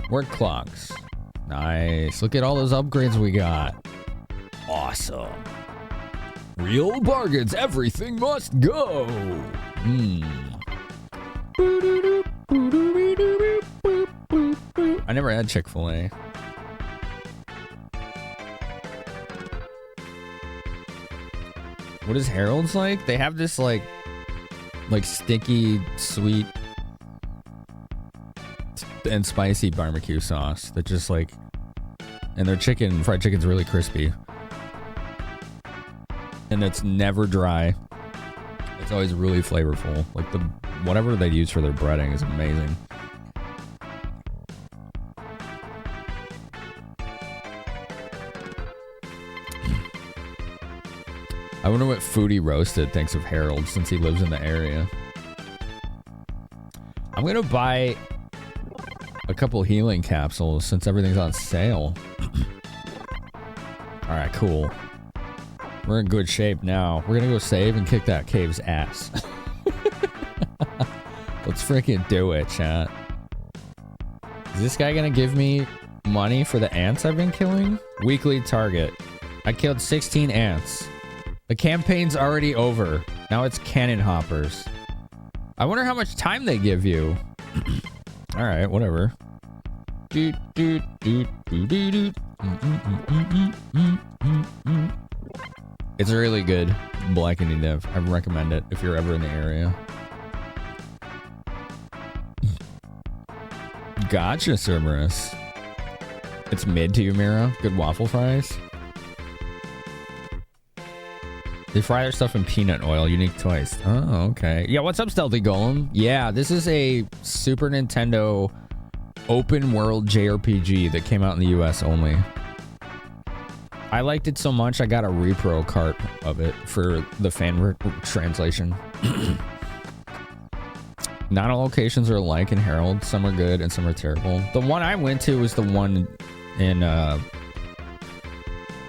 work clogs. Nice. Look at all those upgrades we got. Awesome. Real bargains. Everything must go. I never had Chick-fil-A. What is Harold's like? They have this like sticky, sweet, and spicy barbecue sauce that just like, and their fried chicken's really crispy. And it's never dry. It's always really flavorful. Like whatever they use for their breading is amazing. I wonder what Foodie Roasted thinks of Harold since he lives in the area. I'm gonna buy a couple healing capsules since everything's on sale. Alright, cool. We're in good shape now. We're gonna go save and kick that cave's ass. Let's freaking do it, chat. Is this guy gonna give me money for the ants I've been killing? Weekly target. I killed 16 ants. The campaign's already over. Now it's cannon hoppers. I wonder how much time they give you. All right, whatever. It's really good. Blackening Div. I recommend it if you're ever in the area. Gotcha, Cerberus. It's mid to you, Mira. Good waffle fries. They fry their stuff in peanut oil, unique twice. Oh, okay. Yeah, what's up, Stealthy Golem? Yeah, this is a Super Nintendo open world JRPG that came out in the US only. I liked it so much, I got a repro cart of it for the fan translation. Not all locations are alike in Herald. Some are good and some are terrible. The one I went to was the one in, I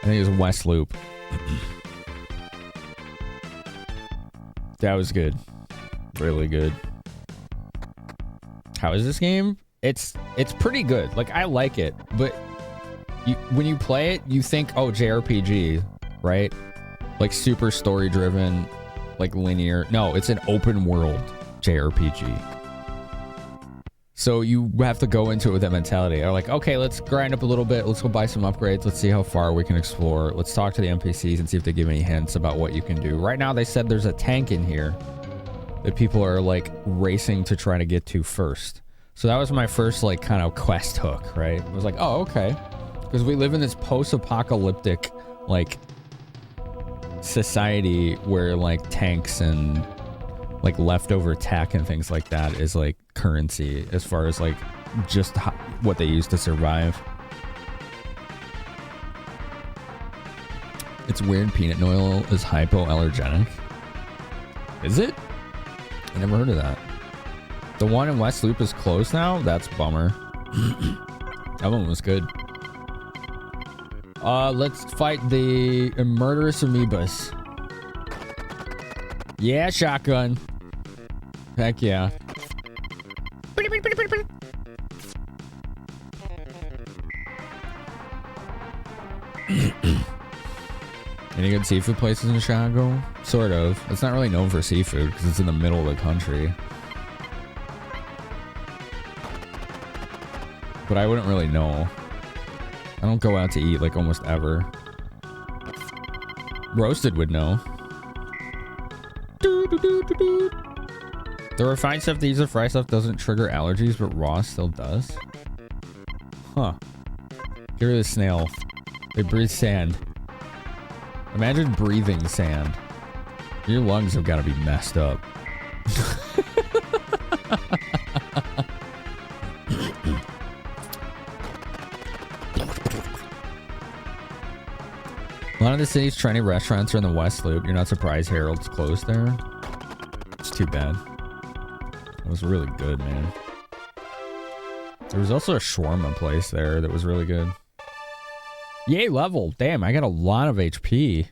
think it was West Loop. That was good. Really good. How is this game? It's pretty good. Like, I like it, but when you play it, you think, oh, JRPG, right? Like super story driven, like linear. No, it's an open world JRPG. So you have to go into it with that mentality. Or like, okay, let's grind up a little bit. Let's go buy some upgrades. Let's see how far we can explore. Let's talk to the NPCs and see if they give any hints about what you can do. Right now, they said there's a tank in here that people are like racing to try to get to first. So that was my first like kind of quest hook, right? I was like, oh, okay. Because we live in this post-apocalyptic like society where like tanks and like leftover tech and things like that is like currency as far as like just what they use to survive. It's weird peanut oil is hypoallergenic. Is it? I never heard of that. The one in West Loop is closed now? That's a bummer. That one was good. Let's fight the murderous amoebas. Yeah, shotgun. Heck yeah. Any good seafood places in Chicago? Sort of. It's not really known for seafood because it's in the middle of the country. But I wouldn't really know. I don't go out to eat like almost ever. Roasted would know. The refined stuff that uses fry stuff doesn't trigger allergies, but raw still does. Huh. Get rid of the snail. They breathe sand. Imagine breathing sand. Your lungs have got to be messed up. A lot of the city's trendy restaurants are in the West Loop. You're not surprised Harold's closed there? It's too bad. It was really good, man. There was also a shawarma place there that was really good. Yay, level. Damn, I got a lot of HP.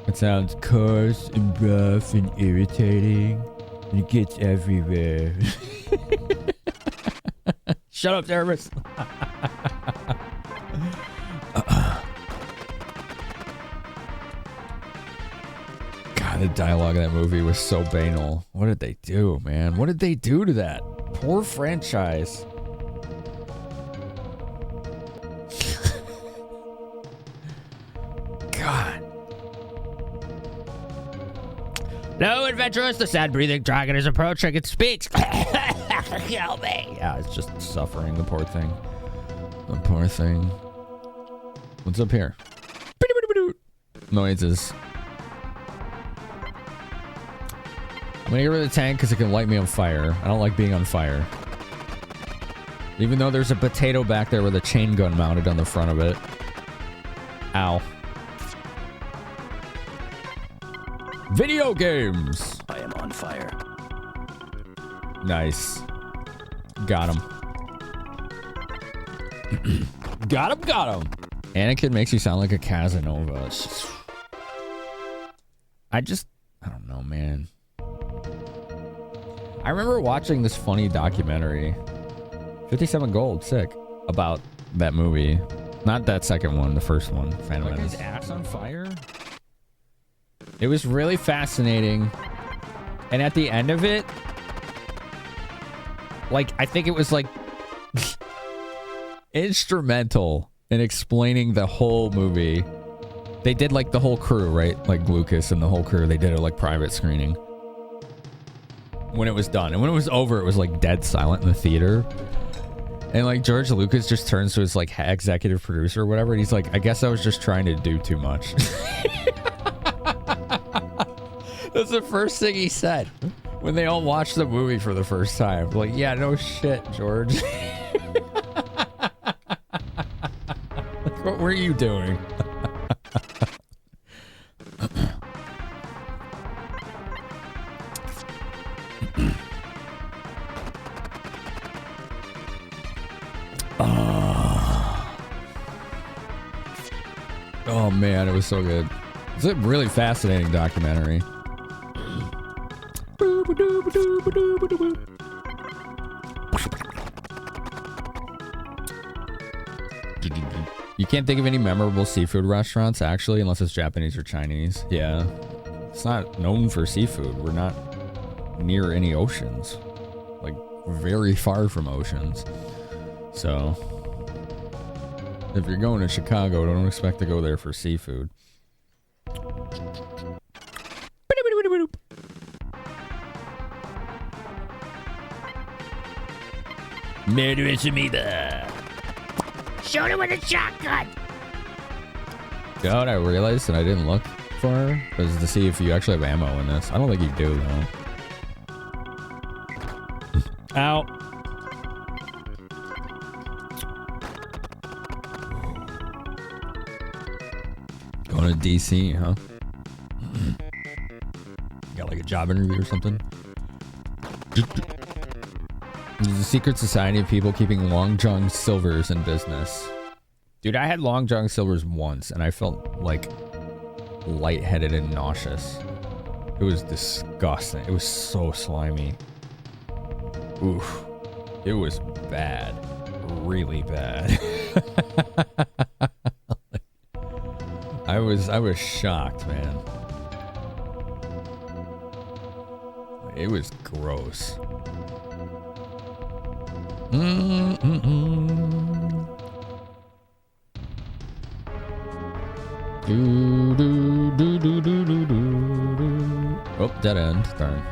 It sounds coarse and rough and irritating. And it gets everywhere. Shut up, Jarvis. God, the dialogue in that movie was so banal. What did they do, man? What did they do to that? Poor franchise. God. No, adventurers, the sad-breathing dragon is approaching. It speaks. Help me. Yeah, it's just suffering, the poor thing. The poor thing. What's up here? Noises. I'm gonna get rid of the tank because it can light me on fire. I don't like being on fire. Even though there's a potato back there with a chain gun mounted on the front of it. Ow. Video games! I am on fire. Nice. Got him. Got him, got him! Anakin makes you sound like a Casanova. I don't know, man. I remember watching this funny documentary, 57 Gold, sick, about that movie. Not that second one, the first one, Finamenon. That guy's ass on fire? It was really fascinating. And at the end of it, like, I think it was like instrumental in explaining the whole movie. They did like the whole crew, right? Like Lucas and the whole crew, they did a like private screening when it was done. And when it was over, it was like dead silent in the theater. And like George Lucas just turns to his like executive producer or whatever, and he's like, I guess I was just trying to do too much. That's the first thing he said when they all watched the movie for the first time. Like, yeah, no shit, George. Like, what were you doing? Oh man, it was so good. It's a really fascinating documentary. You can't think of any memorable seafood restaurants, actually, unless it's Japanese or Chinese. Yeah. It's not known for seafood. We're not near any oceans. Like, very far from oceans. So, if you're going to Chicago, don't expect to go there for seafood. Murderous amoeba. Shoot her with a shotgun. You know what I realized that I didn't look for was to see if you actually have ammo in this. I don't think you do, though. Ow. Going to DC, huh? Got like a job interview or something? There's a secret society of people keeping Long John Silvers in business. Dude, I had Long John Silvers once, and I felt like lightheaded and nauseous. It was disgusting. It was so slimy. Oof. It was bad. Really bad. I was shocked, man. It was gross. Oh, dead end. Darn.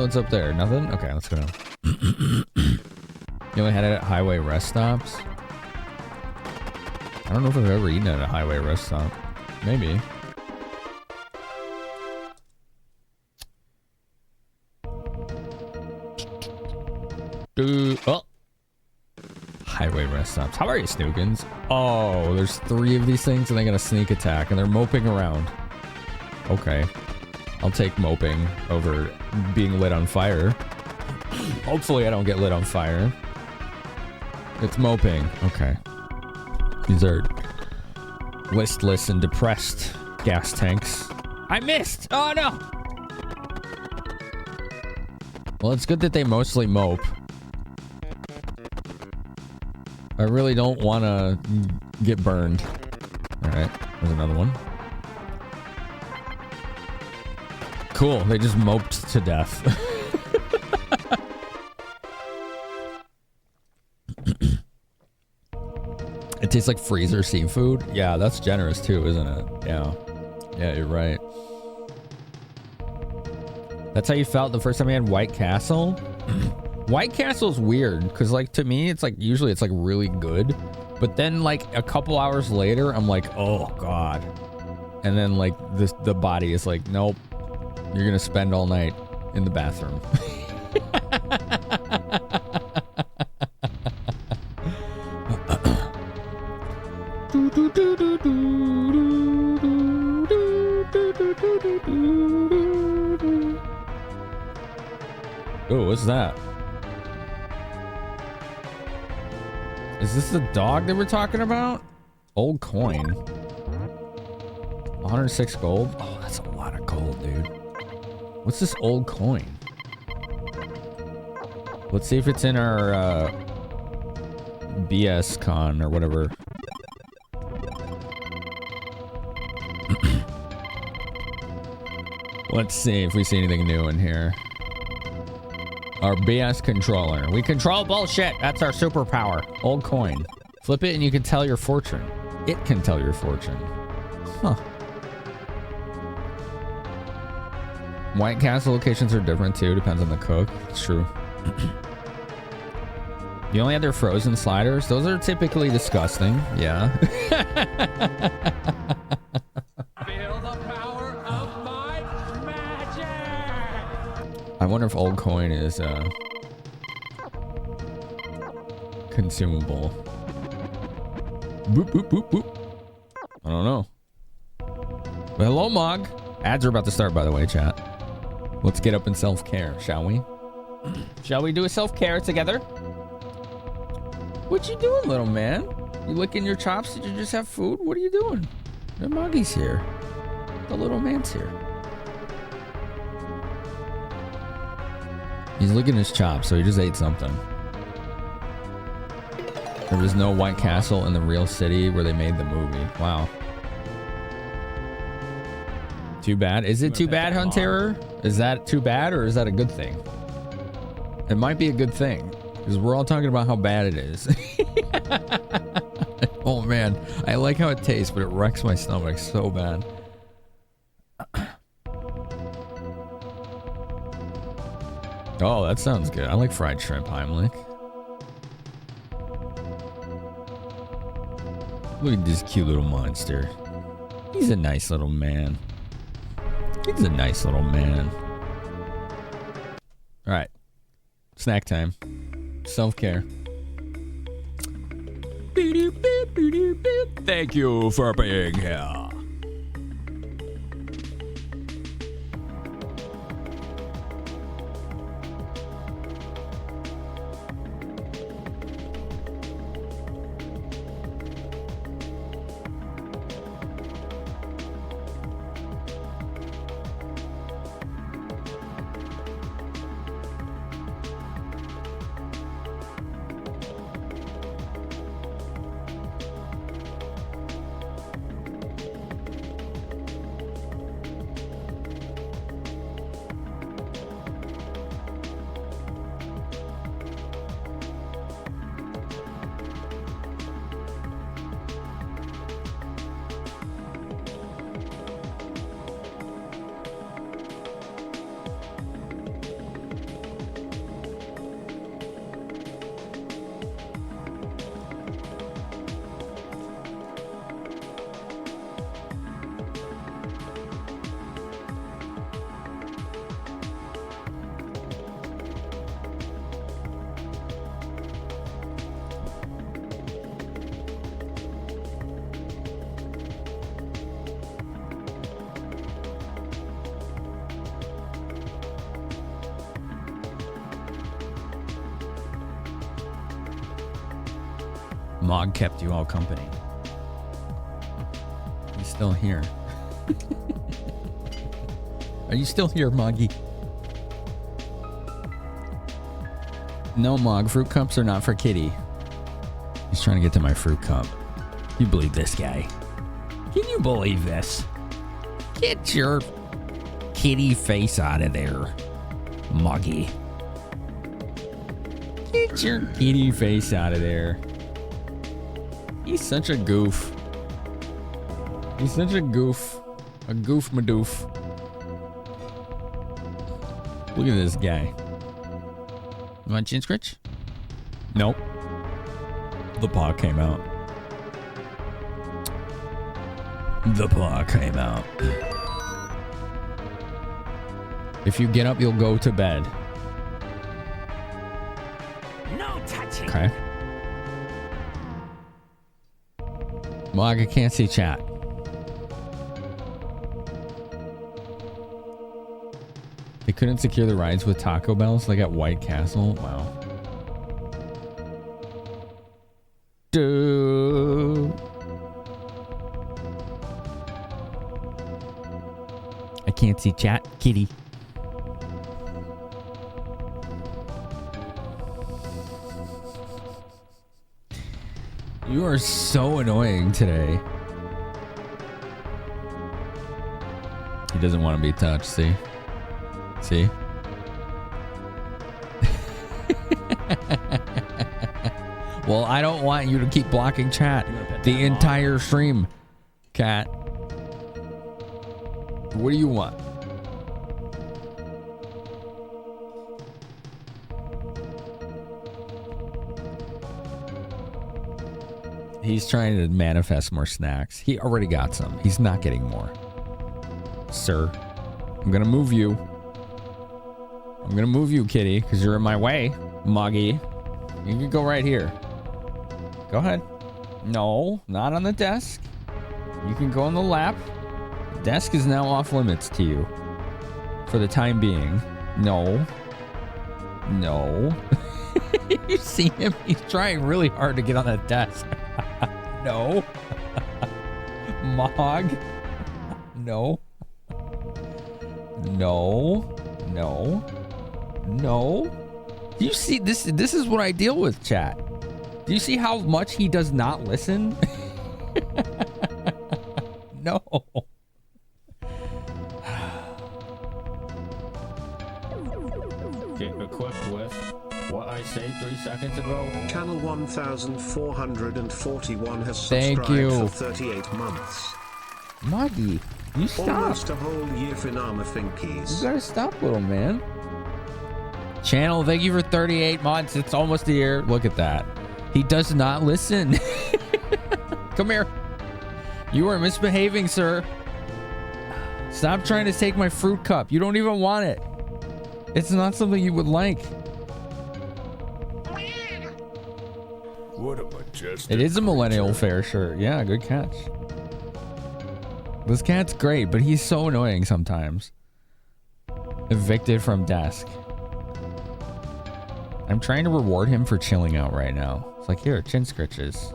What's up there? Nothing? Okay, let's go. You only had it at highway rest stops? I don't know if I've ever eaten at a highway rest stop. Maybe. Oh. Highway rest stops. How are you, Snookins? Oh, there's 3 of these things and they got a sneak attack and they're moping around. Okay. I'll take moping over being lit on fire. Hopefully I don't get lit on fire. It's moping. Okay. These are listless and depressed gas tanks. I missed! Oh no! Well, it's good that they mostly mope. I really don't want to get burned. Alright, there's another one. Cool, they just moped to death. It tastes like freezer seafood. Yeah, that's generous too, isn't it? Yeah. Yeah, you're right. That's how you felt the first time you had White Castle? White Castle's weird, because like to me, it's like usually it's like really good. But then like a couple hours later, I'm like, oh God. And then like the body is like, nope. You're gonna spend all night in the bathroom. Oh, what's that? Is this the dog that we're talking about? Old coin. 106 gold? Oh, that's a lot of gold, dude. What's this old coin? Let's see if it's in our BS Con or whatever. Let's see if we see anything new in here. Our BS controller. We control bullshit. That's our superpower. Old coin. Flip it and you can tell your fortune. It can tell your fortune. Huh. White Castle locations are different too. Depends on the cook. It's true. You only have their frozen sliders? Those are typically disgusting. Yeah. Feel the power of my magic. I wonder if old coin is consumable. Boop, boop, boop, boop. I don't know. But hello, Mog. Ads are about to start, by the way, chat. Let's get up in self-care, shall we? Shall we do a self-care together? What you doing, little man? You licking your chops? Did you just have food? What are you doing? The Moggy's here. The little man's here. He's licking his chops, so he just ate something. There was no White Castle in the real city where they made the movie. Wow. Too bad. Is it too bad, Hunter? Is that too bad, or is that a good thing? It might be a good thing, because we're all talking about how bad it is. Oh man, I like how it tastes, but it wrecks my stomach so bad. Oh, that sounds good. I like fried shrimp, Heimlich. Look at this cute little monster. He's a nice little man. He's a nice little man. All right. Snack time. Self-care. Thank you for being here. Mog kept you all company. He's still here. Are you still here, Moggy? No, Mog. Fruit cups are not for Kitty. He's trying to get to my fruit cup. You believe this guy? Can you believe this? Get your kitty face out of there, Moggy. Get your kitty face out of there. He's such a goof. He's such a goof. A goof madoof. Look at this guy. You want chin scratch? Nope. The paw came out. The paw came out. If you get up, you'll go to bed. No touching. Okay. Mog, I can't see chat. They couldn't secure the rides with Taco Bells like at White Castle? Wow. Dude. I can't see chat. Kitty. You are so annoying today. He doesn't want to be touched, see? See? Well, I don't want you to keep blocking chat the entire stream, cat. What do you want? He's trying to manifest more snacks. He already got some. He's not getting more. Sir, I'm gonna move you. I'm gonna move you, kitty, because you're in my way, Muggy. You can go right here. Go ahead. No, not on the desk. You can go on the lap. The desk is now off limits to you. For the time being. No. No. You see him? He's trying really hard to get on that desk. No. Mog. No. No. No. No. Do you see this? This is what I deal with, chat. Do you see how much he does not listen? No. Get equipped with what I said 3 seconds ago. Channel 1441 has Thank subscribed you. for 38 months. Muggy, you stop. Almost a whole year for Nama Finkies. You gotta stop, little man. Channel, thank you for 38 months. It's almost a year. Look at that. He does not listen. Come here. You are misbehaving, sir. Stop trying to take my fruit cup. You don't even want it. It's not something you would like. What a majestic. It is a millennial fair shirt. Yeah, good catch. This cat's great, but he's so annoying sometimes. Evicted from desk. I'm trying to reward him for chilling out right now. It's like, here, chin scritches.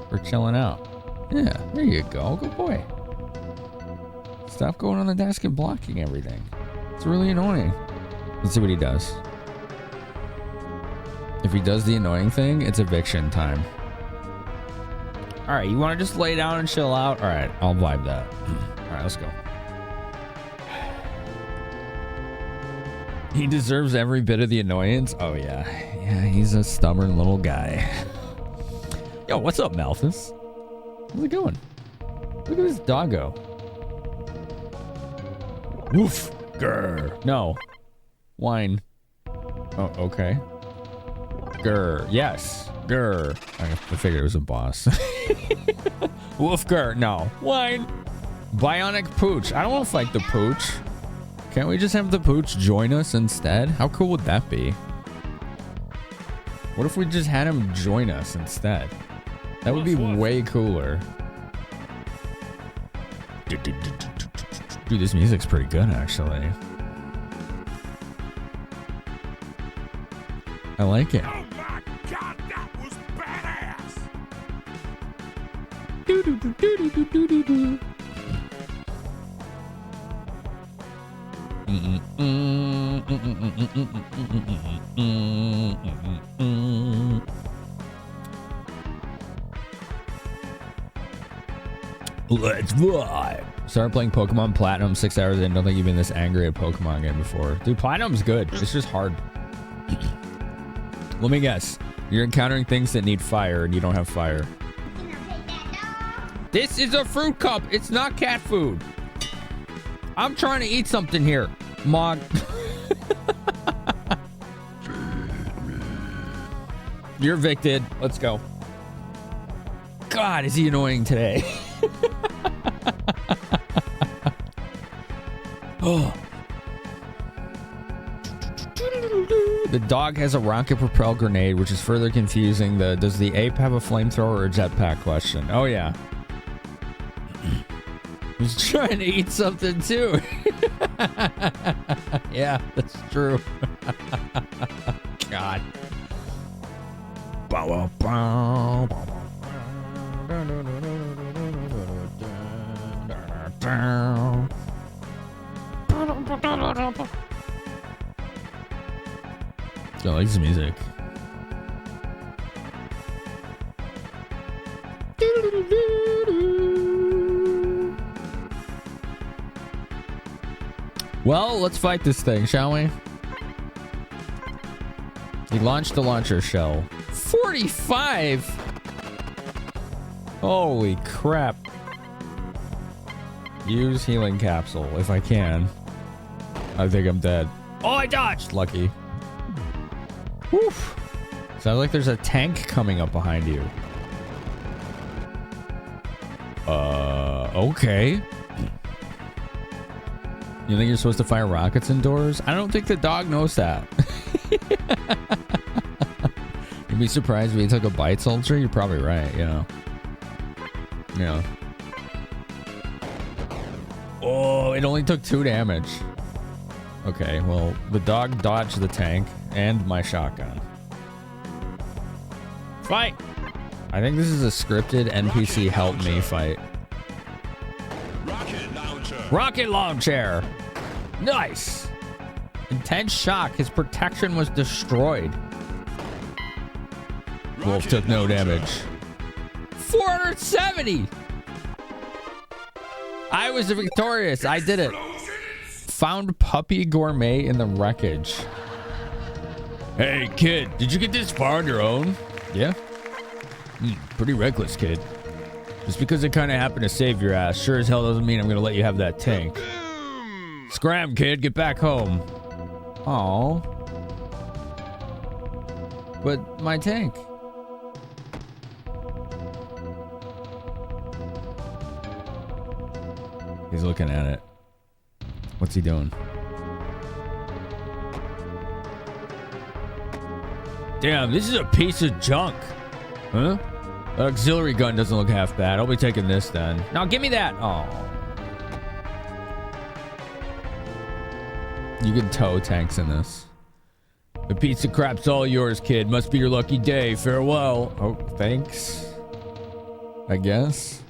For chilling out. Yeah, there you go. Good boy. Stop going on the desk and blocking everything. It's really annoying. Let's see what he does. If he does the annoying thing, it's eviction time. Alright, you want to just lay down and chill out? Alright, I'll vibe that. Alright, let's go. He deserves every bit of the annoyance. Oh, yeah. Yeah, he's a stubborn little guy. Yo, what's up, Malthus? How's it going? Look at this doggo. Woof. Grr. No. Whine. Oh, okay. Grr. Yes. Grr. I figured it was a boss. Woof. Grr. No. Whine. Bionic Pooch. I don't want to fight the Pooch. Can't we just have the Pooch join us instead? How cool would that be? What if we just had him join us instead? That would be way cooler. Dude, this music's pretty good, actually. I like it. Oh my god, that was badass! Let's vibe. Started playing Pokemon Platinum 6 hours in. Don't think you've been this angry at a Pokemon game before. Dude, Platinum's good. It's just hard. Let me guess. You're encountering things that need fire and you don't have fire. This is a fruit cup. It's not cat food. I'm trying to eat something here. Mog. You're evicted. Let's go. God, is he annoying today? Oh. The dog has a rocket propelled grenade, which is further confusing the does the ape have a flamethrower or a jetpack question. Oh yeah. He's trying to eat something too. Yeah, that's true. God. Bow, bow, bow. I like this music. Well, let's fight this thing, shall we? He launched the launcher shell. 45? Holy crap. Use healing capsule if I can. I think I'm dead. Oh, I dodged! Lucky. Woof. Sounds like there's a tank coming up behind you. Okay. You think you're supposed to fire rockets indoors? I don't think the dog knows that. You'd be surprised if he took a bite soldier? You're probably right, yeah. Yeah. Oh, it only took 2 damage. Okay, well, the dog dodged the tank and my shotgun. Fight! I think this is a scripted NPC help me fight. Rocket launcher! Nice! Intense shock. His protection was destroyed. Wolf took no damage. 470! I was victorious. I did it. Found puppy gourmet in the wreckage. Hey, kid, did you get this far on your own? Yeah. Pretty reckless, kid. Just because I kind of happened to save your ass, sure as hell doesn't mean I'm going to let you have that tank. Scram, kid, get back home. Aw. But my tank. He's looking at it. What's he doing? Damn, this is a piece of junk. Huh? That auxiliary gun doesn't look half bad. I'll be taking this then. Now give me that. Oh. You can tow tanks in this. The pizza crap's all yours, kid. Must be your lucky day. Farewell. Oh, thanks. I guess.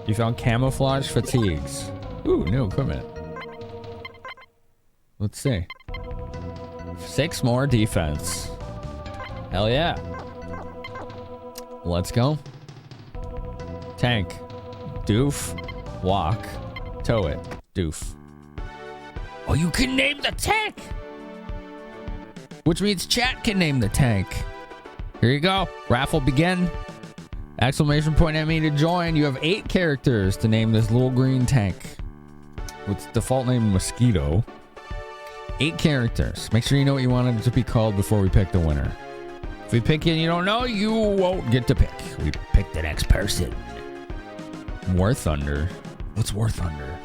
You found camouflage fatigues. Ooh, new equipment. Let's see. 6 more defense. Hell yeah. Let's go. Tank. Doof. Walk. Tow it. Doof. Oh, you can name the tank! Which means chat can name the tank. Here you go. Raffle begin. Exclamation point at me to join. You have 8 characters to name this little green tank. With default name Mosquito. 8 characters. Make sure you know what you wanted it to be called before we pick the winner. If we pick it and you don't know, you won't get to pick. We pick the next person. War Thunder. What's War Thunder?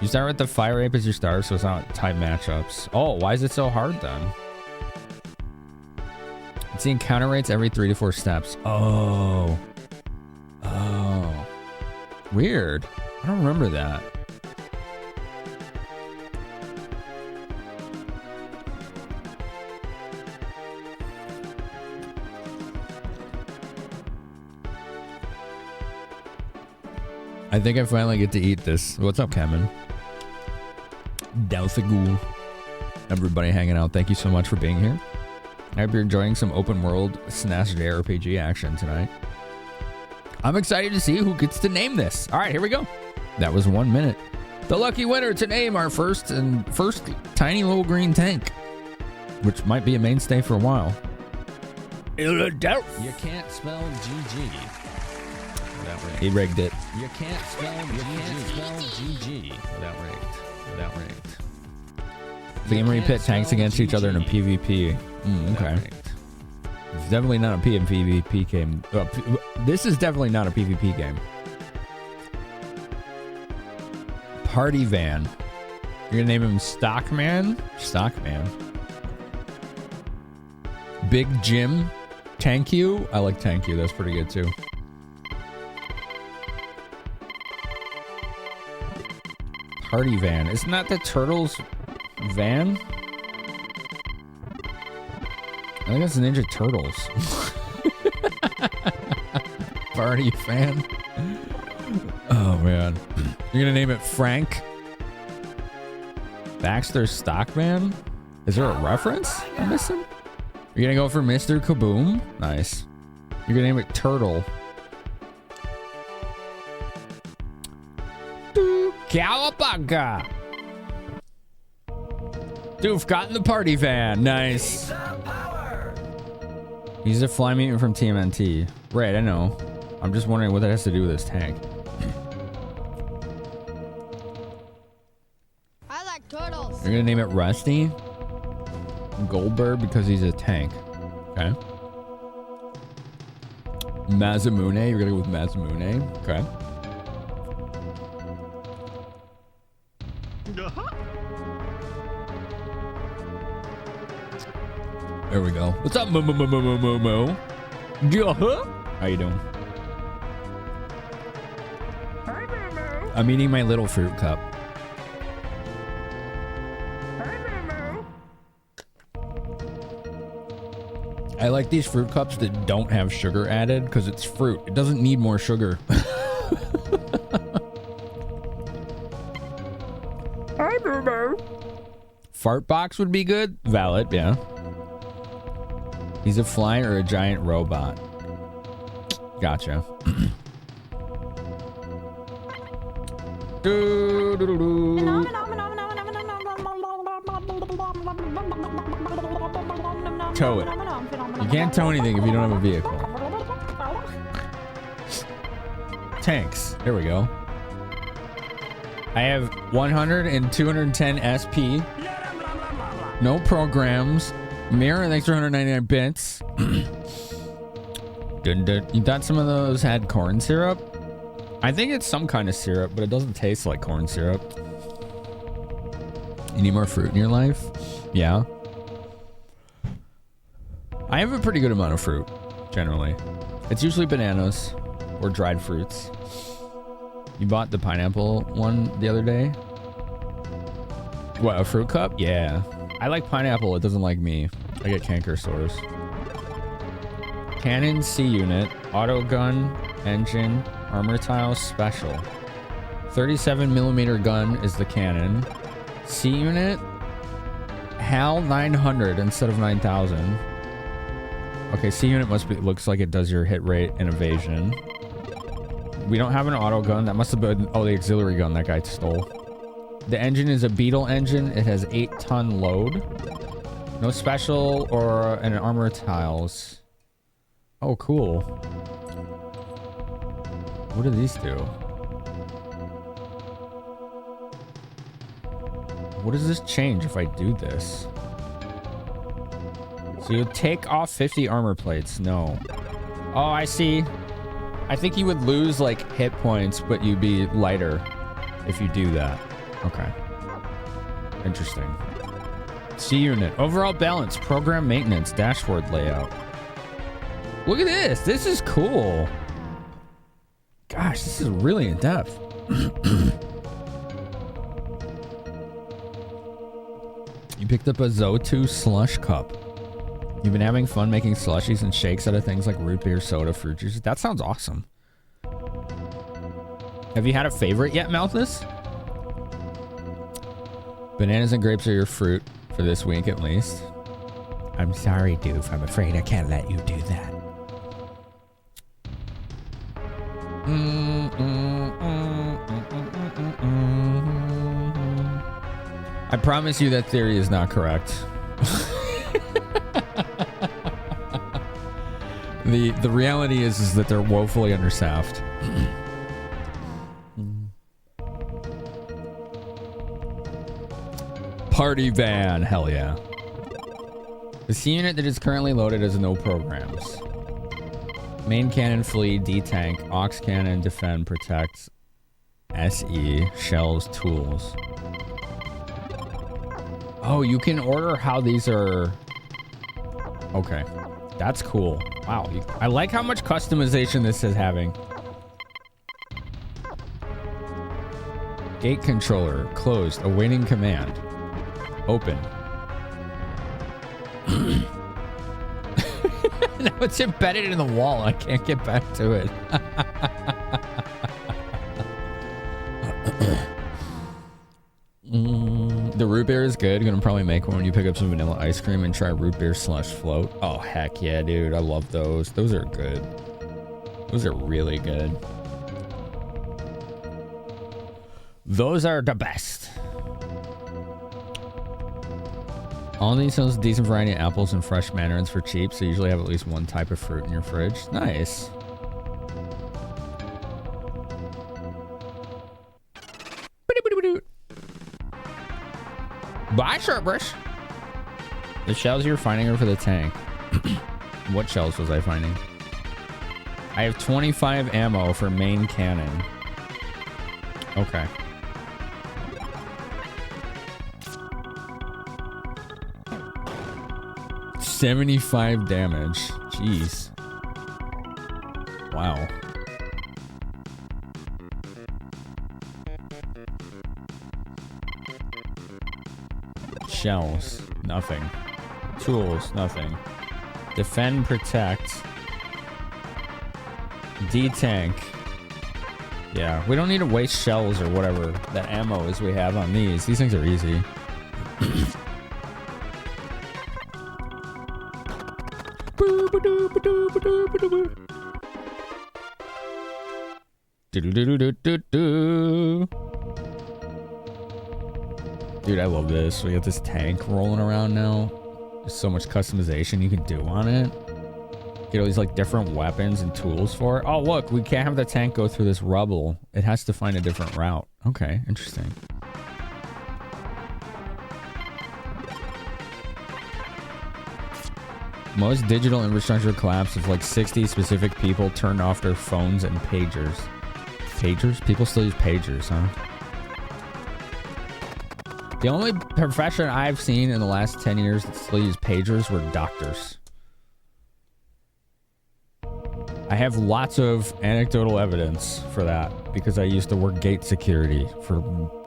You start with the fire ape as your starter, so it's not tied matchups. Oh, why is it so hard then? It's the encounter rates every 3 to 4 steps. Oh. Oh. Weird. I don't remember that. I think I finally get to eat this. What's up, Kevin? Douthagool. Everybody hanging out. Thank you so much for being here. I hope you're enjoying some open world SNES JRPG action tonight. I'm excited to see who gets to name this. All right, here we go. That was 1 minute. The lucky winner to name our first tiny little green tank, which might be a mainstay for a while. You can't spell GG. He rigged it. You can't spell GG without rigged. Thiemery pit tanks against each other in a PvP. Okay. It's definitely not a PvP game. This is definitely not a PvP game. Party Van. You're gonna name him Stockman? Stockman. Big Jim. Tank You. I like Tank You. That's pretty good too. Party Van. Isn't that the Turtles van? I think that's Ninja Turtles. Party Fan. Oh man. You're gonna name it Frank? Baxter Stockman? Is there a reference I'm missing? You're gonna go for Mr. Kaboom? Nice. You're gonna name it Turtle. Cowabunga! Doof got in the party van. Nice. He's a fly mutant from TMNT. Right, I know. I'm just wondering what that has to do with this tank. I like turtles. You're gonna name it Rusty? Goldberg because he's a tank. Okay. Mazamune. You're gonna go with Mazamune. Okay. There we go. What's up, Mo? How you doing? I'm eating my little fruit cup. I like these fruit cups that don't have sugar added because it's fruit. It doesn't need more sugar. Fart box would be good. Valid, yeah. He's a fly or a giant robot. Gotcha. Tow it. You can't tow anything if you don't have a vehicle. Tanks. There we go. I have 100 and 210 SP. No programs. Mirror and extra 199 bits. You thought some of those had corn syrup? I think it's some kind of syrup, but it doesn't taste like corn syrup. You need more fruit in your life? Yeah. I have a pretty good amount of fruit, generally. It's usually bananas or dried fruits. You bought the pineapple one the other day? What, a fruit cup? Yeah. I like pineapple. It doesn't like me. I get canker sores. Cannon C unit, auto gun, engine, armor tile, special. 37mm gun is the cannon. C unit, HAL 900 instead of 9000. Okay, C unit must be, looks like it does your hit rate and evasion. We don't have an auto gun. That must have been, oh, the auxiliary gun that guy stole. The engine is a Beetle engine. It has 8-ton load. No special or an armor tiles. Oh, cool. What do these do? What does this change if I do this? So you take off 50 armor plates. No. Oh, I see. I think you would lose like hit points, but you'd be lighter if you do that. Okay. Interesting. C unit. Overall balance. Program maintenance. Dashboard layout. Look at this. This is cool. Gosh, this is really in depth. You picked up a Zo2 slush cup. You've been having fun making slushies and shakes out of things like root beer, soda, fruit juices. That sounds awesome. Have you had a favorite yet, Malthus? Bananas and grapes are your fruit for this week at least. I'm sorry, Doof. I'm afraid I can't let you do that. I promise you that theory is not correct. The reality is that they're woefully understaffed. Party van, hell yeah. The C unit that is currently loaded has no programs. Main cannon, flee, D-tank, aux cannon, defend, protect, SE, shells, tools. Oh, you can order how these are... Okay, that's cool. Wow, I like how much customization this is having. Gate controller, closed, awaiting command. Open. Now it's embedded in the wall. I can't get back to it. The root beer is good. You're gonna probably make one when you pick up some vanilla ice cream and try root beer slush float. Oh, heck yeah, dude. I love those. Those are good. Those are really good. Those are the best. All these sells a decent variety of apples and fresh mandarins for cheap, so you usually have at least one type of fruit in your fridge. Nice. Bye, Cerberus. The shells you're finding are for the tank. What shells was I finding? I have 25 ammo for main cannon. Okay. $75 damage. Jeez. Wow. Shells. Nothing. Tools. Nothing. Defend, protect. D-tank. Yeah, we don't need to waste shells or whatever that ammo is we have on these. These things are easy. Dude, I love this. We got this tank rolling around now. There's so much customization you can do on it. Get all these like different weapons and tools for it. Oh, look, we can't have the tank go through this rubble. It has to find a different route. Okay, interesting. Most digital infrastructure collapsed if like 60 specific people turned off their phones and pagers. Pagers? People still use pagers, huh? The only profession I've seen in the last 10 years that still use pagers were doctors. I have lots of anecdotal evidence for that because I used to work gate security for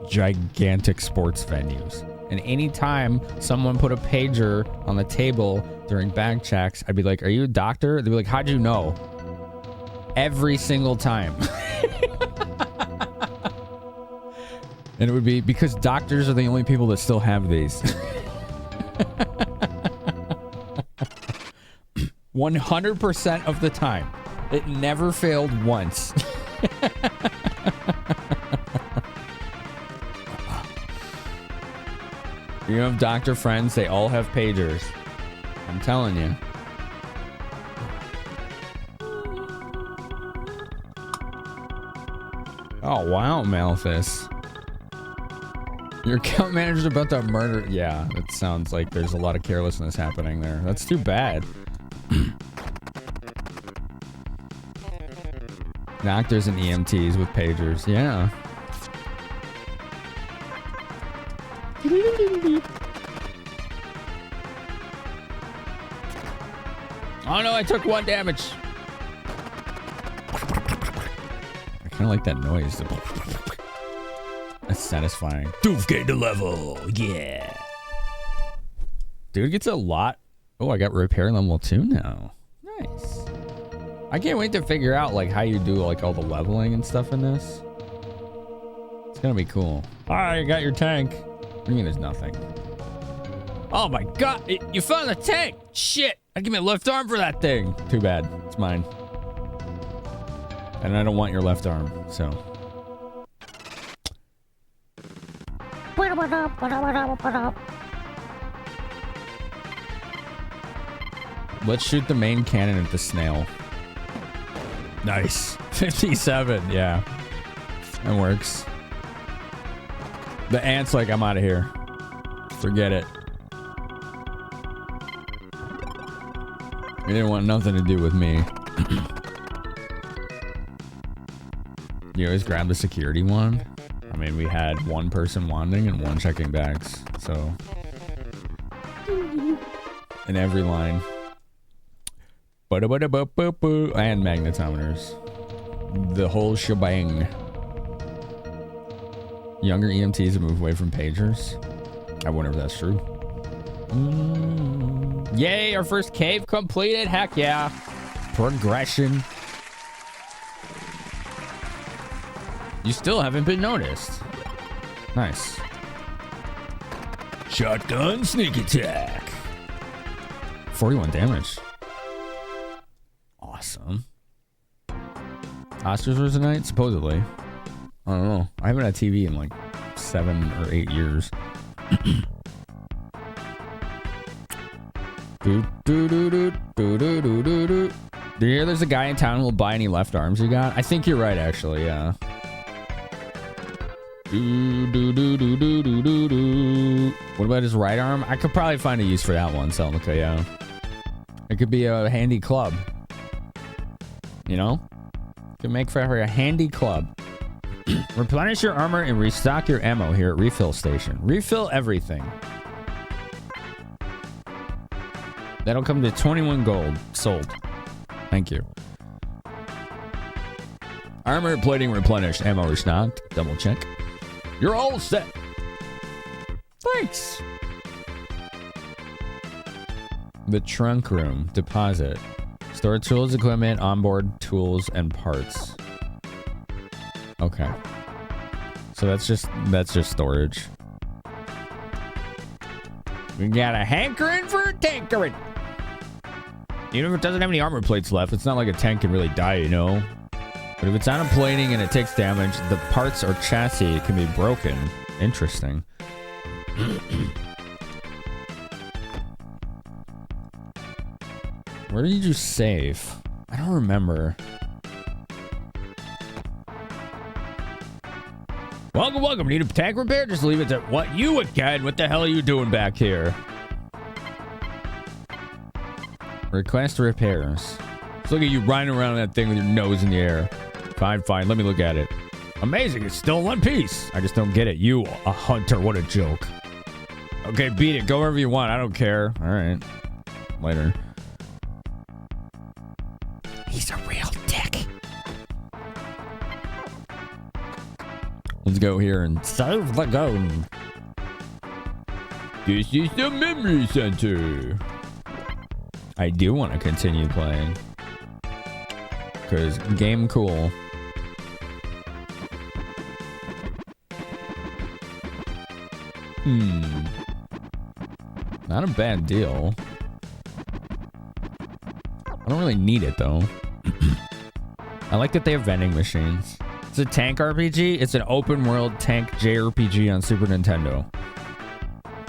gigantic sports venues. And anytime someone put a pager on the table during bag checks, I'd be like, "Are you a doctor?" They'd be like, "How'd you know?" Every single time. And it would be because doctors are the only people that still have these. 100% of the time. It never failed once. You have doctor friends, they all have pagers. I'm telling you. Oh, wow, Malthus. Your account manager's about to murder... Yeah, it sounds like there's a lot of carelessness happening there. That's too bad. Doctors and EMTs with pagers. Yeah. Oh no, I took 1 damage. I kind of like that noise. That's satisfying. Doof gained a level. Yeah. Dude gets a lot. Oh, I got repair level 2 now. Nice. I can't wait to figure out like how you do like all the leveling and stuff in this. It's gonna be cool. All right, you got your tank. What do you mean there's nothing? Oh my god, you found the tank! Shit! I'd give me a left arm for that thing. Too bad, it's mine. And I don't want your left arm, so. Let's shoot the main cannon at the snail. Nice. 57, yeah. That works. The ant's like, I'm out of here. Forget it. He didn't want nothing to do with me. You always grab the security wand? I mean, we had 1 person wanding and 1 checking bags, so. In every line. And magnetometers. The whole shebang. Younger EMTs have moved away from pagers. I wonder if that's true. Yay, our first cave completed. Heck yeah. Progression. You still haven't been noticed. Nice. Shotgun sneak attack. 41 damage. Awesome. Oscars was tonight, supposedly. I don't know. I haven't had TV in like 7 or 8 years. Do you hear there's a guy in town who'll buy any left arms you got? I think you're right, actually, yeah. What about his right arm? I could probably find a use for that one, Selmica, yeah. It could be a handy club. You know? Could make for a handy club. Replenish your armor and restock your ammo here at Refill Station. Refill everything. That'll come to 21 gold. Sold. Thank you. Armor plating replenished. Ammo restocked. Double check. You're all set. Thanks. The trunk room. Deposit. Store tools, equipment, onboard tools, and parts. Okay. So that's just storage. We got a hankering for a tankering. Even if it doesn't have any armor plates left, it's not like a tank can really die, you know? But if it's out of plating and it takes damage, the parts or chassis can be broken. Interesting. Where did you save? I don't remember. Welcome. Need a tank repair? Just leave it to what you again. What the hell are you doing back here? Request repairs. Let's look at you riding around that thing with your nose in the air. Fine. Let me look at it. Amazing. It's still in one piece. I just don't get it. You, a hunter. What a joke. Okay, beat it. Go wherever you want. I don't care. All right. Later. He's a real dick. Let's go here and save the game. This is the memory center. I do want to continue playing. Because game cool. Not a bad deal. I don't really need it though. I like that they have vending machines. It's a tank RPG. It's an open world tank JRPG on Super Nintendo.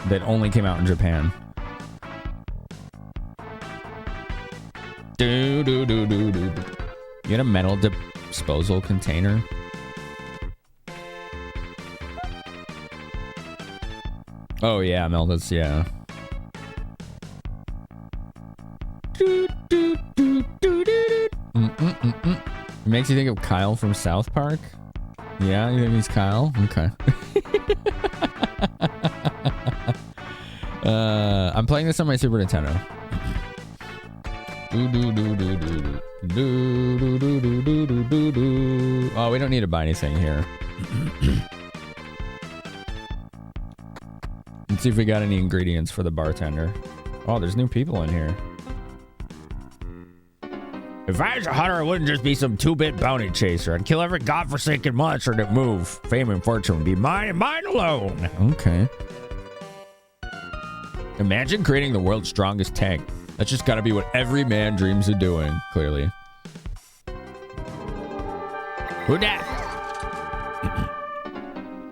That only came out in Japan. You get a metal disposal container. Oh yeah, Meldus, yeah. It makes you think of Kyle from South Park. Yeah, you think he's Kyle? Okay. I'm playing this on my Super Nintendo. Oh, we don't need to buy anything here. Let's see if we got any ingredients for the bartender. Oh, there's new people in here. If I was a hunter, I wouldn't just be some 2-bit bounty chaser. I'd kill every godforsaken monster that moved. Fame and fortune would be mine and mine alone. Okay. Imagine creating the world's strongest tank. That's just gotta be what every man dreams of doing, clearly. Who dat?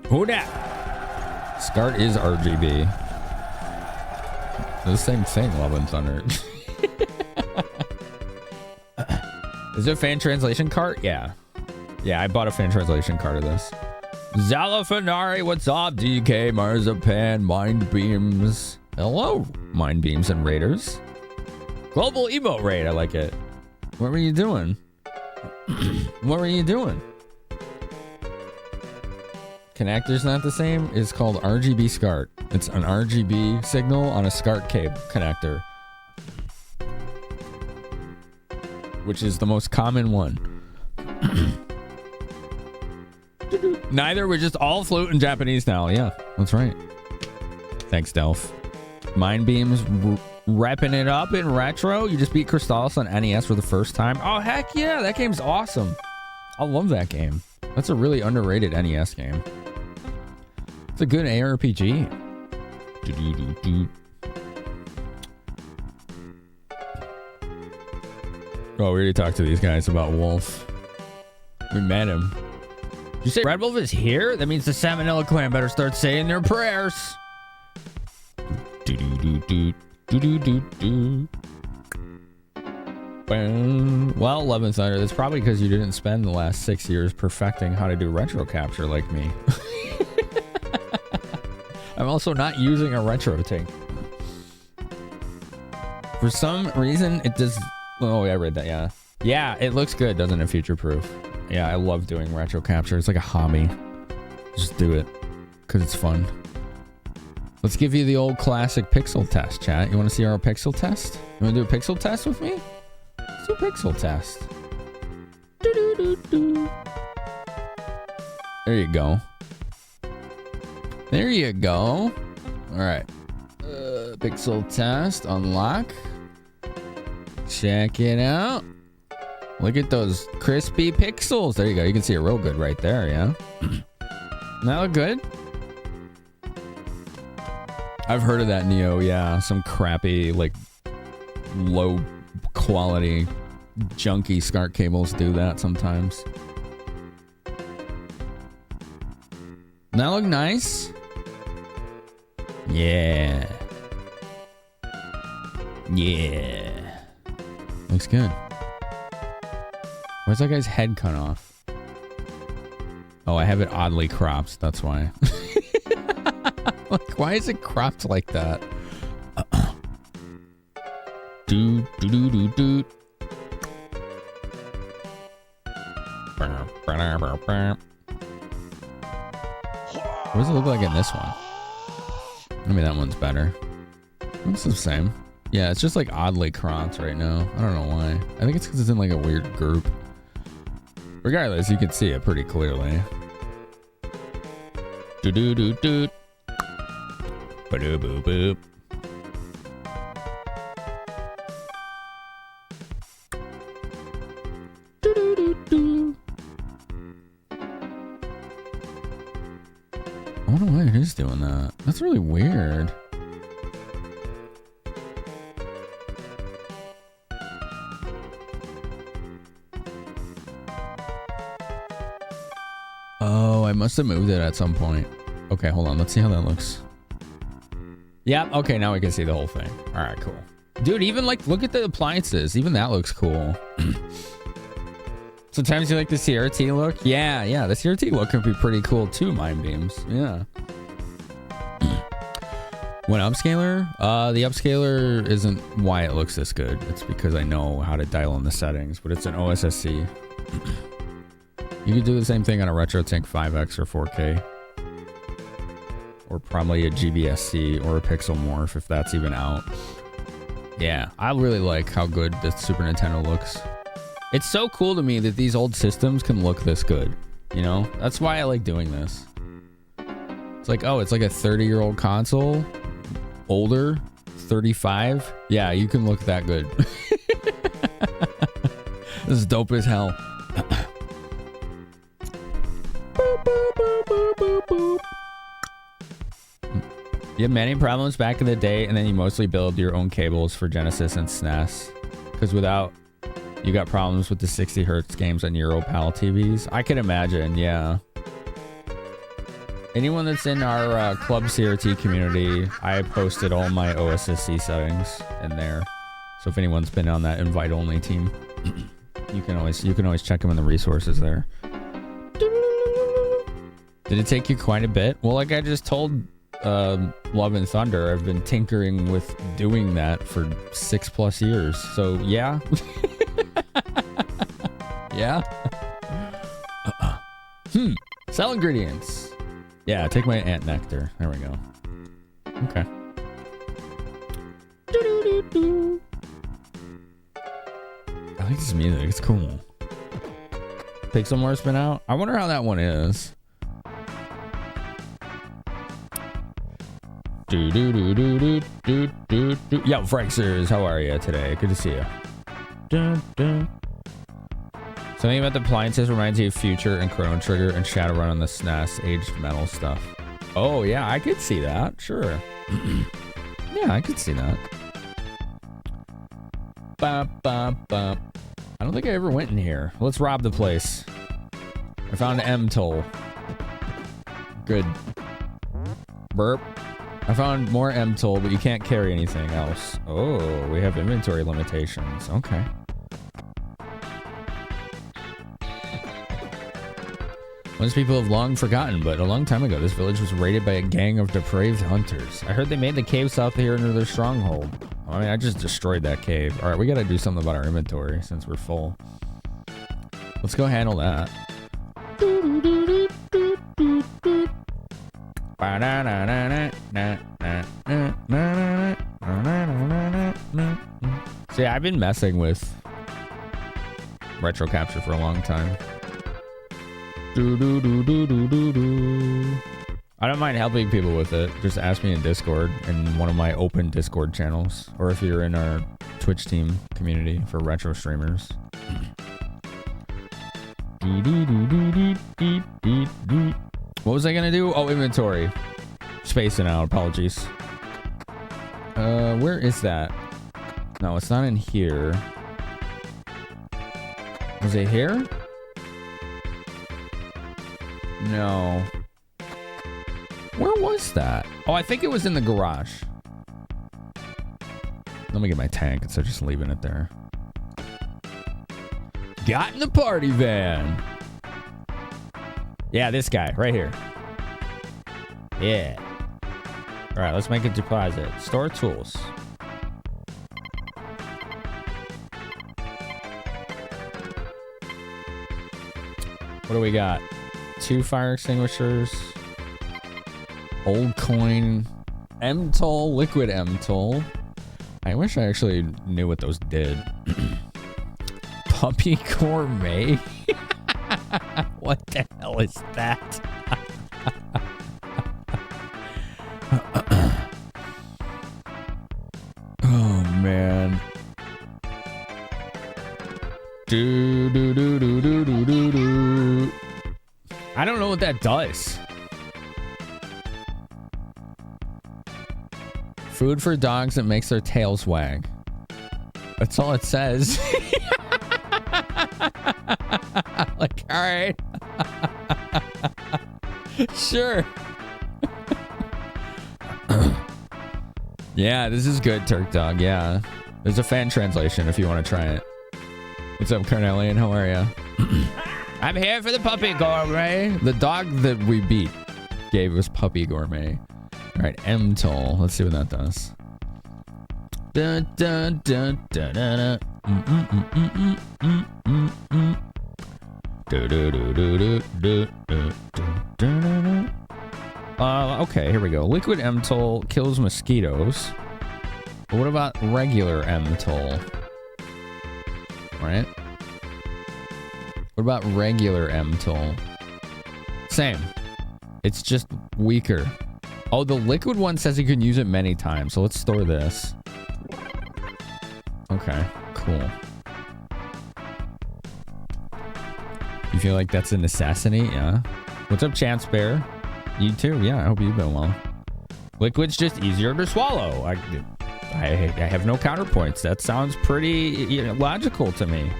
Who dat? SCART is RGB. The same thing, Love and Thunder. Is it a fan translation cart? Yeah. Yeah, I bought a fan translation cart of this. Zalafanari, what's up? DK, Marzipan, Mind Beams. Hello, Mind Beams and Raiders. Global emote raid, I like it. What were you doing? What were you doing? Connector's not the same. It's called RGB SCART. It's an RGB signal on a SCART cable connector. Which is the most common one. Neither, we're just all fluent in Japanese now. Yeah, that's right. Thanks, Delph. Mind Beams repping it up in retro. You just beat Crystalis on NES for the first time. Oh, heck yeah. That game's awesome. I love that game. That's a really underrated NES game. It's a good ARPG. Oh, we already talked to these guys about Wolf. We met him. You say Red Wolf is here? That means the Salmonella clan better start saying their prayers. Well, Love and Thunder, that's probably because you didn't spend the last 6 years perfecting how to do retro capture like me. I'm also not using a retro tank. For some reason, it does... Oh, yeah, I read that, yeah. Yeah, it looks good, doesn't it? Future-proof. Yeah, I love doing retro capture. It's like a hobby. Just do it. Because it's fun. Let's give you the old classic pixel test, chat. You want to see our pixel test? You want to do a pixel test with me? Let's do a pixel test. There you go. There you go. All right. Pixel test. Unlock. Check it out. Look at those crispy pixels. There you go. You can see it real good right there, yeah? That look good? I've heard of that Neo, yeah. Some crappy, like, low quality, junky SCART cables do that sometimes. That look nice? Yeah. Yeah. Looks good. Where's that guy's head cut off? Oh, I have it oddly cropped. That's why. Like, why is it cropped like that? Do do do do do. What does it look like in this one? Maybe that one's better. It's the same. Yeah, it's just like oddly cropped right now. I don't know why. I think it's because it's in like a weird group. Regardless, you can see it pretty clearly. Do do do do. Ba do boo boop. Do do do do. I wonder why it is doing that. That's really weird. Oh, I must have moved it at some point. Okay, hold on. Let's see how that looks. Yeah, okay, now we can see the whole thing. All right, cool. Dude, even like, look at the appliances. Even that looks cool. Sometimes you like the CRT look. Yeah, the CRT look can be pretty cool too, Mind Beams. Yeah. When upscaler? The upscaler isn't why it looks this good. It's because I know how to dial in the settings, but it's an OSSC. You could do the same thing on a RetroTink 5X or 4K. Or probably a GBSC or a Pixel Morph if that's even out. Yeah, I really like how good the Super Nintendo looks. It's so cool to me that these old systems can look this good. You know? That's why I like doing this. It's like, oh, it's like a 30-year-old console. Older. 35. Yeah, you can look that good. This is dope as hell. You had many problems back in the day, and then you mostly build your own cables for Genesis and SNES. Because without, you got problems with the 60 hertz games on Euro PAL TVs. I can imagine, yeah. Anyone that's in our Club CRT community, I posted all my OSSC settings in there. So if anyone's been on that invite-only team, you can always check them in the resources there. Did it take you quite a bit? Well, like I just told Love and Thunder, I've been tinkering with doing that for 6+ years. So yeah. Yeah. Cell ingredients. Yeah, take my ant nectar. There we go. Okay. I like this music. It's cool. Pixel Morph's been out. I wonder how that one is. Do do do do do do do do. Yo, Franksters, how are you today? Good to see you. Dun, dun. Something about the appliances reminds you of Future and Chrono Trigger and Shadowrun on the SNES aged metal stuff. Oh yeah, I could see that. Sure. Yeah, I could see that. Ba, ba, ba. I don't think I ever went in here. Let's rob the place. I found M toll. Good. Burp. I found more M toll, but you can't carry anything else. Oh, we have inventory limitations. Okay. Most people have long forgotten, but a long time ago, this village was raided by a gang of depraved hunters. I heard they made the cave south here into their stronghold. I mean, I just destroyed that cave. All right, we gotta do something about our inventory since we're full. Let's go handle that. See, I've been messing with retro capture for a long time. I don't mind helping people with it. Just ask me in Discord, in one of my open Discord channels, or if you're in our Twitch team community for retro streamers. What was I gonna do? Oh, inventory. Spacing out. Apologies. Where is that? No, it's not in here. Was it here? No. Where was that? Oh, I think it was in the garage. Let me get my tank instead of just leaving it there. Got in the party van. Yeah, this guy right here. Yeah. All right, let's make a deposit. Store tools. What do we got? 2 fire extinguishers. Old coin. M-toll, liquid M-toll. I wish I actually knew what those did. Puppy gourmet? What the hell is that? Oh, man. Do. I don't know what that does. Food for dogs that makes their tails wag. That's all it says. Like, all right. Sure. Yeah, this is good, Turk Dog. Yeah. There's a fan translation if you want to try it. What's up, Carnelian? How are you? I'm here for the puppy gourmet. The dog that we beat gave us puppy gourmet. All right, M-toll. Let's see what that does. Dun, dun, dun, dun, dun, dun. Okay, here we go. Liquid M-toll kills mosquitoes. But what about regular M-toll? Right? What about regular M-toll? Same. It's just weaker. Oh, the liquid one says you can use it many times. So let's store this. Okay, cool. You feel like that's a necessity? Yeah. What's up, Chance Bear? You too? Yeah, I hope you've been well. Liquid's just easier to swallow. I have no counterpoints. That sounds pretty logical to me.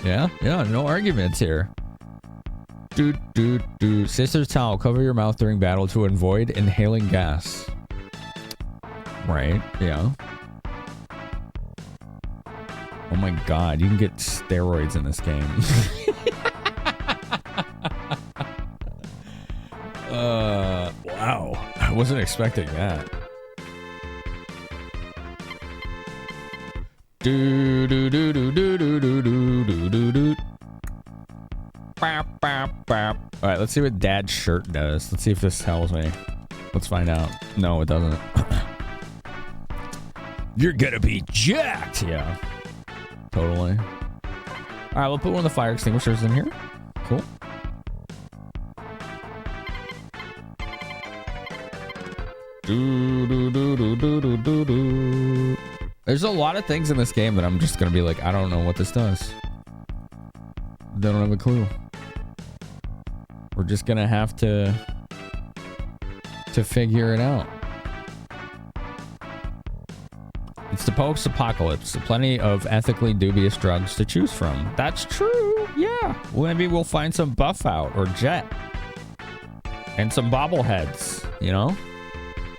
Yeah, no arguments here. Sister's towel. Cover your mouth during battle to avoid inhaling gas. Right, yeah. Oh my god, you can get steroids in this game. Wow. I wasn't expecting that. Alright, let's see what Dad's shirt does. Let's see if this tells me. Let's find out. No, it doesn't. You're gonna be jacked! Yeah. Totally. Alright, we'll put one of the fire extinguishers in here. Cool. There's a lot of things in this game that I'm just gonna be like, I don't know what this does. Don't have a clue. We're just gonna have to figure it out. It's the post-apocalypse, plenty of ethically dubious drugs to choose from. That's true. Yeah. Well, maybe we'll find some Buff Out or Jet. And some bobbleheads, you know?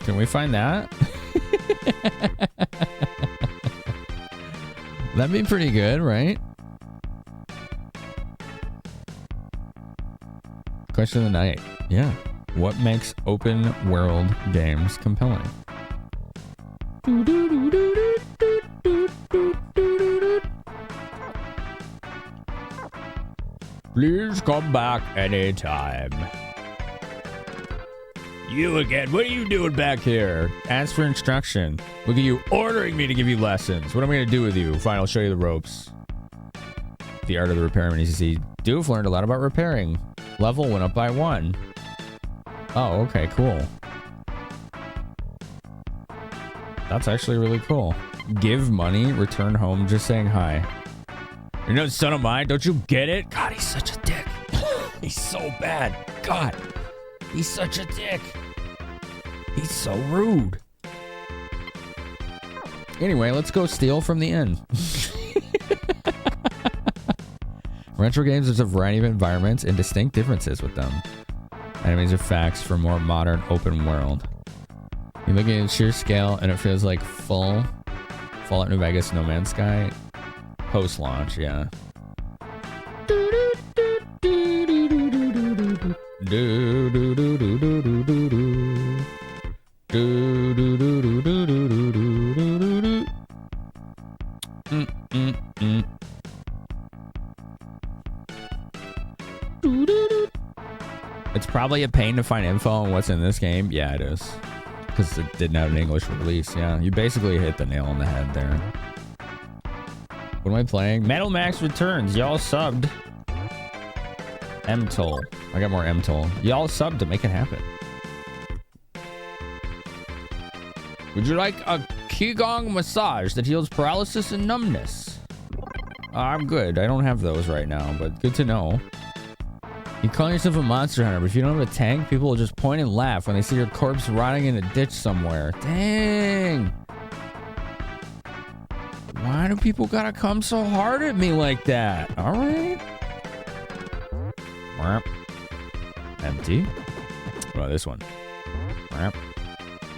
Can we find that? That'd be pretty good, right? Question of the night. Yeah. What makes open world games compelling? Please come back anytime. You again. What are you doing back here? Ask for instruction. Look at you ordering me to give you lessons. What am I going to do with you? Fine, I'll show you the ropes. The art of the repairman. You see, Doof learned a lot about repairing. Level went up by 1. Oh, okay, cool. That's actually really cool. Give money, return home, just saying hi. You know, son of mine, don't you get it? God, he's such a dick. He's so bad. God, he's such a dick. He's so rude. Anyway, let's go steal from the inn. Retro games, there's a variety of environments and distinct differences with them. Enemies are facts for more modern open world. You look at sheer scale and it feels like full Fallout New Vegas No Man's Sky post-launch, yeah. It's probably a pain to find info on what's in this game. Yeah, it is. Because it didn't have an English release. Yeah, you basically hit the nail on the head there. What am I playing? Metal Max Returns. Y'all subbed. M-Toll. I got more M-Toll. Y'all subbed to make it happen. Would you like a Qigong massage that heals paralysis and numbness? I'm good. I don't have those right now, but good to know. You call yourself a monster hunter, but if you don't have a tank, people will just point and laugh when they see your corpse rotting in a ditch somewhere. Dang. Why do people gotta come so hard at me like that? All right. Empty. What about this one?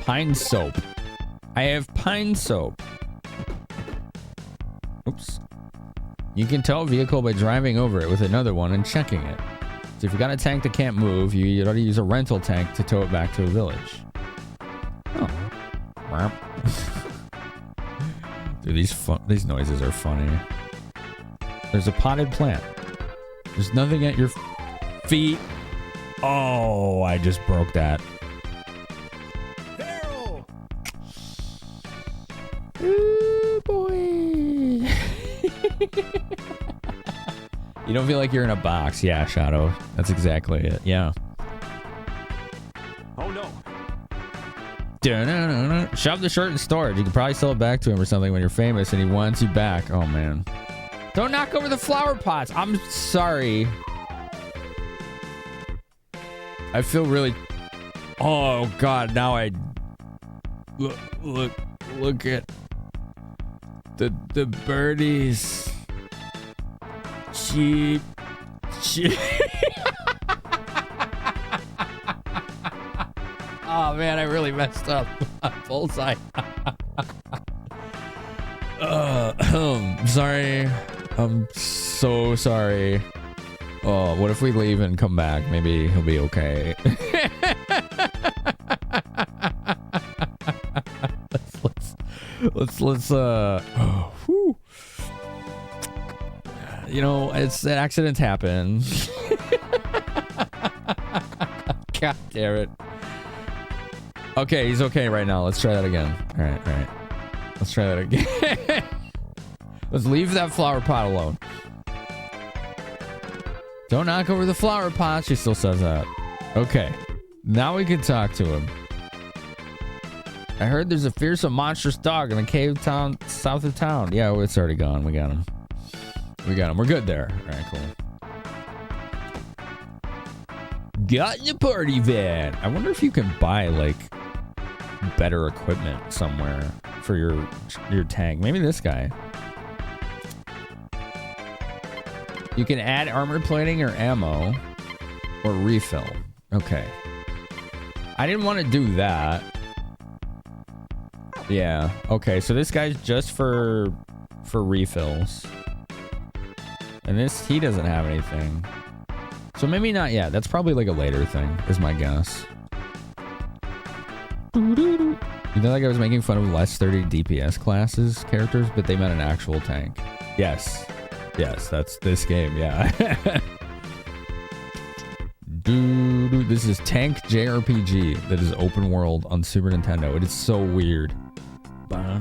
Pine soap. I have pine soap. Oops. You can tow a vehicle by driving over it with another one and checking it. So if you got a tank that can't move, you'd ought to use a rental tank to tow it back to a village. Oh. Dude, these noises are funny. There's a potted plant. There's nothing at your feet. Oh, I just broke that. Ooh, boy. You don't feel like you're in a box. Yeah, Shadow. That's exactly it. Yeah. Oh no. Shove the shirt in storage. You can probably sell it back to him or something when you're famous and he wants you back. Oh, man. Don't knock over the flower pots. I'm sorry. I feel really... Oh, God. Now I... Look at... The birdies. Cheap. Oh man, I really messed up. Bullseye. Sorry. I'm so sorry. Oh, what if we leave and come back? Maybe he'll be okay. let's whew. You know, accidents happen. God damn it. Okay, he's okay right now. Let's try that again. All right. Let's try that again. Let's leave that flower pot alone. Don't knock over the flower pot. She still says that. Okay. Now we can talk to him. I heard there's a fearsome monstrous dog in a cave town south of town. Yeah, well, it's already gone. We got him. We're good there. All right, cool. Got your party van. I wonder if you can buy, like, better equipment somewhere for your tank. Maybe this guy. You can add armor plating or ammo or refill. Okay. I didn't want to do that. Yeah. Okay, so this guy's just for refills. And he doesn't have anything. So maybe not yet. That's probably like a later thing, is my guess. You know, like I was making fun of less 30 DPS classes characters, but they meant an actual tank. Yes. Yes, that's this game, yeah. This is Tank JRPG that is open world on Super Nintendo. It is so weird. I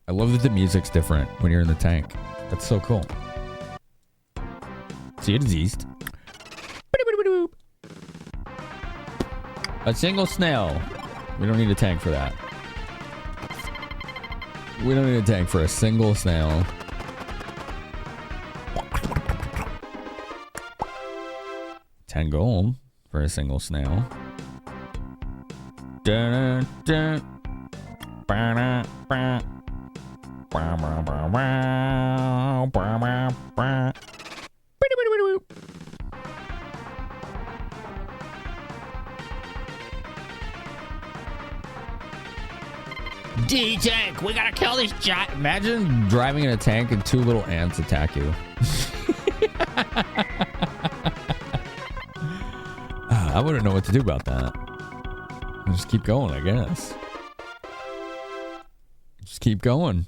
love that the music's different when you're in the tank. That's so cool. See, it is east. A single snail. We don't need a tank for that. We don't need a tank for a single snail. $10 gold for a single snail. Dun, dun, dun. D-Tank, we gotta kill this giant. Imagine driving in a tank and 2 little ants attack you. I wouldn't know what to do about that. I'll just keep going, I guess. Just keep going.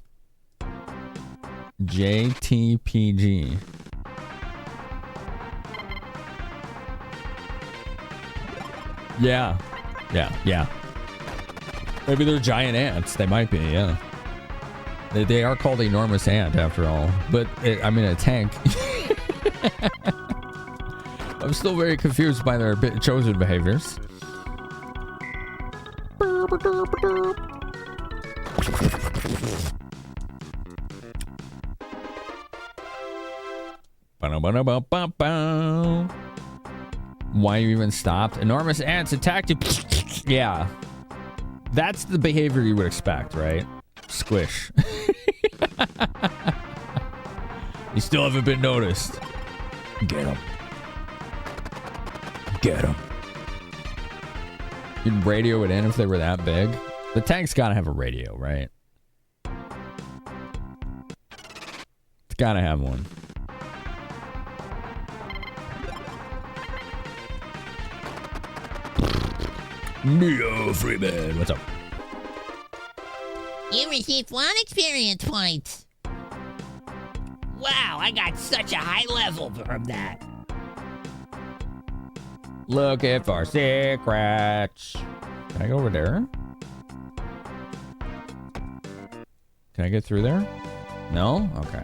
JTPG. Yeah. Yeah. Maybe they're giant ants. They might be, yeah. They are called enormous ant, after all. But, I mean, a tank. I'm still very confused by their chosen behaviors. Why you even stopped? Enormous ants attacked you. Yeah. That's the behavior you would expect, right? Squish. You still haven't been noticed. Get him. Get him. You'd radio it in if they were that big. The tank's gotta have a radio, right? It's gotta have one. Neo Freeman, what's up? You received 1 experience point. Wow, I got such a high level from that. Looking for secrets. Can I go over there? Can I get through there? No? Okay.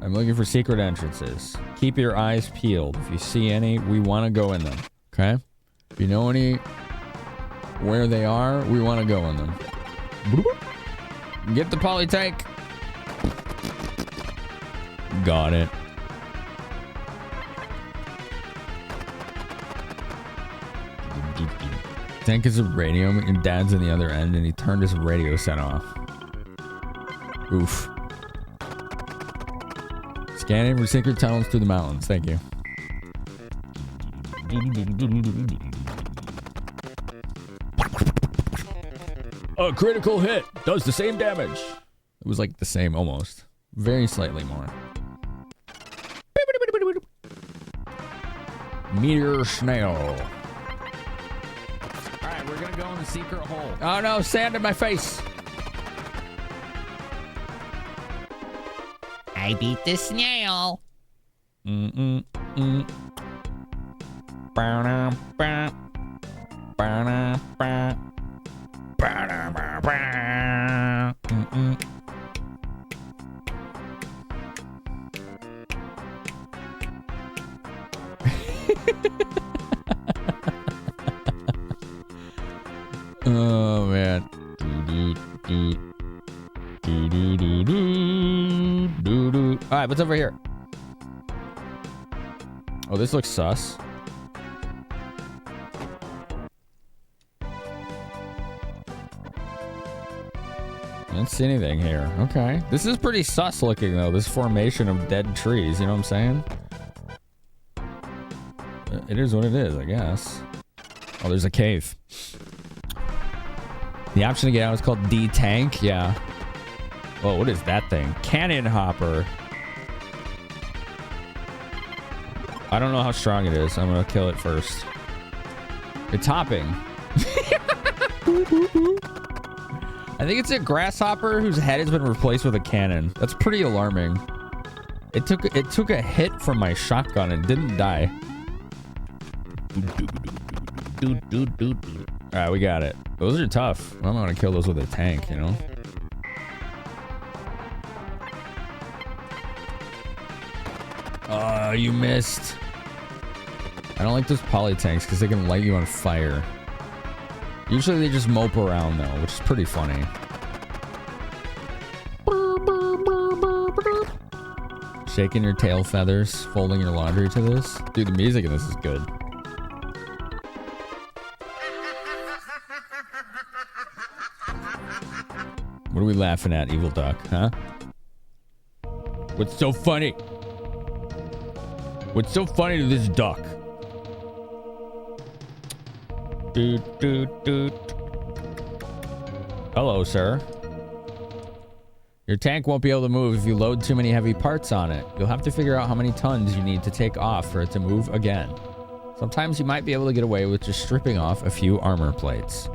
I'm looking for secret entrances. Keep your eyes peeled. If you see any, we want to go in them. Okay? If you know any where they are, we want to go in them. Get the poly tank. Got it. Tank is a radio and Dad's on the other end and he turned his radio set off. Oof. Scanning for secret tunnels through the mountains. Thank you. A critical hit does the same damage. It was like the same almost. Very slightly more. Meteor snail. Alright, we're gonna go in the secret hole. Oh no, sand in my face. I beat the snail. Oh man. Alright, what's over here? Oh, this looks sus. I don't see anything here. Okay. This is pretty sus looking, though. This formation of dead trees. You know what I'm saying? It is what it is, I guess. Oh, there's a cave. The option to get out is called D-Tank. Yeah. Whoa, what is that thing? Cannon hopper. I don't know how strong it is. I'm gonna kill it first. It's hopping. I think it's a grasshopper whose head has been replaced with a cannon. That's pretty alarming. It took a hit from my shotgun and didn't die. Alright, we got it. Those are tough. I'm not gonna kill those with a tank, you know? You missed. I don't like those poly tanks because they can light you on fire. Usually they just mope around though, which is pretty funny. Shaking your tail feathers, folding your laundry to this. Dude, the music in this is good. What are we laughing at, Evil Duck, huh? What's so funny? What's so funny to this duck? Doot, doot, doot. Hello, sir. Your tank won't be able to move if you load too many heavy parts on it. You'll have to figure out how many tons you need to take off for it to move again. Sometimes you might be able to get away with just stripping off a few armor plates.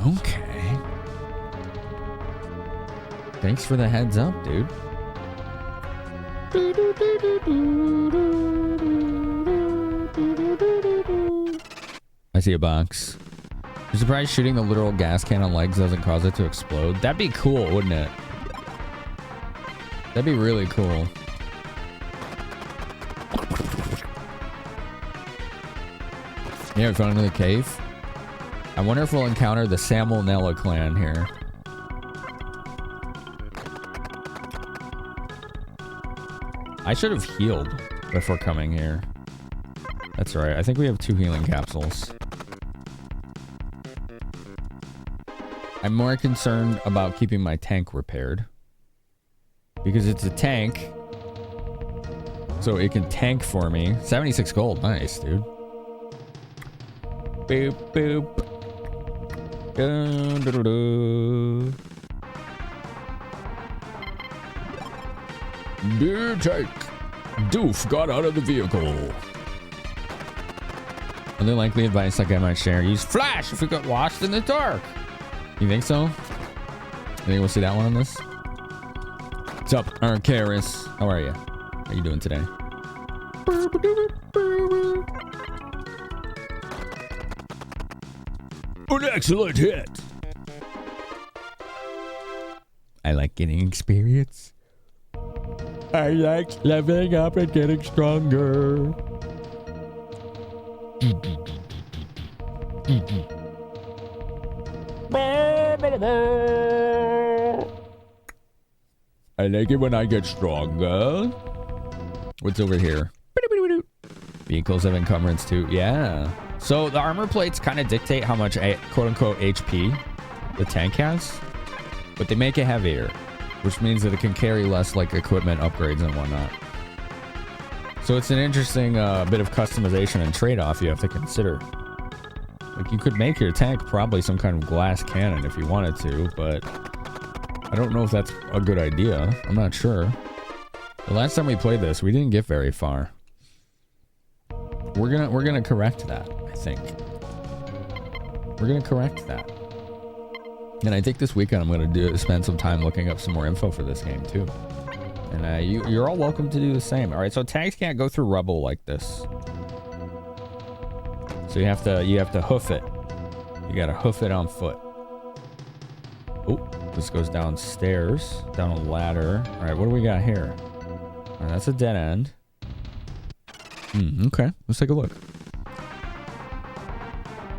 Okay. Thanks for the heads up, dude. I see a box. You're surprised shooting the literal gas can on legs doesn't cause it to explode? That'd be cool, wouldn't it? That'd be really cool. Yeah, we found another cave. I wonder if we'll encounter the Salmonella clan here. I should have healed before coming here. That's right. I think we have 2 healing capsules. I'm more concerned about keeping my tank repaired. Because it's a tank. So it can tank for me. 76 gold. Nice, dude. Boop, boop. Dun, dun, dun, dun. Dear tank, Doof got out of the vehicle. Other likely advice like I might share: use flash if you got lost in the dark. You think so? You think we'll see that one on this? What's up, Arcaris? How are you? How you doing today? An excellent hit. I like getting experience. I like leveling up and getting stronger. I like it when I get stronger. What's over here? Vehicles have encumbrance too. Yeah. So the armor plates kind of dictate how much quote-unquote HP the tank has, but they make it heavier, which means that it can carry less like equipment upgrades and whatnot. So it's an interesting bit of customization and trade-off you have to consider. Like, you could make your tank probably some kind of glass cannon if you wanted to, but I don't know if that's a good idea. I'm not sure. The last time we played this, we didn't get very far. We're gonna correct that, I think. We're gonna correct that. And I think this weekend I'm gonna spend some time looking up some more info for this game too. And you're all welcome to do the same. All right, so tanks can't go through rubble like this. So you have to hoof it. You gotta hoof it on foot. Oh, this goes downstairs, down a ladder. All right, what do we got here? All right, that's a dead end. Okay, let's take a look.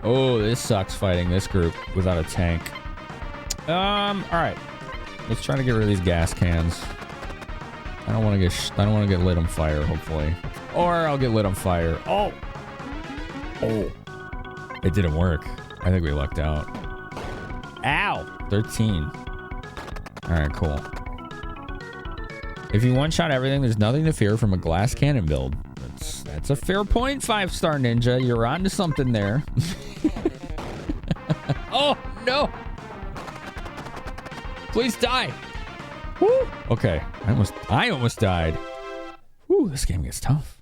Oh, this sucks fighting this group without a tank. All right. Let's try to get rid of these gas cans. I don't want to get lit on fire, hopefully. Or I'll get lit on fire. Oh! Oh. It didn't work. I think we lucked out. Ow! 13. Alright, cool. If you one-shot everything, there's nothing to fear from a glass cannon build. That's a fair point, 5-star ninja. You're onto something there. Oh, no! Please die! Woo! Okay, I almost died. Woo, this game gets tough.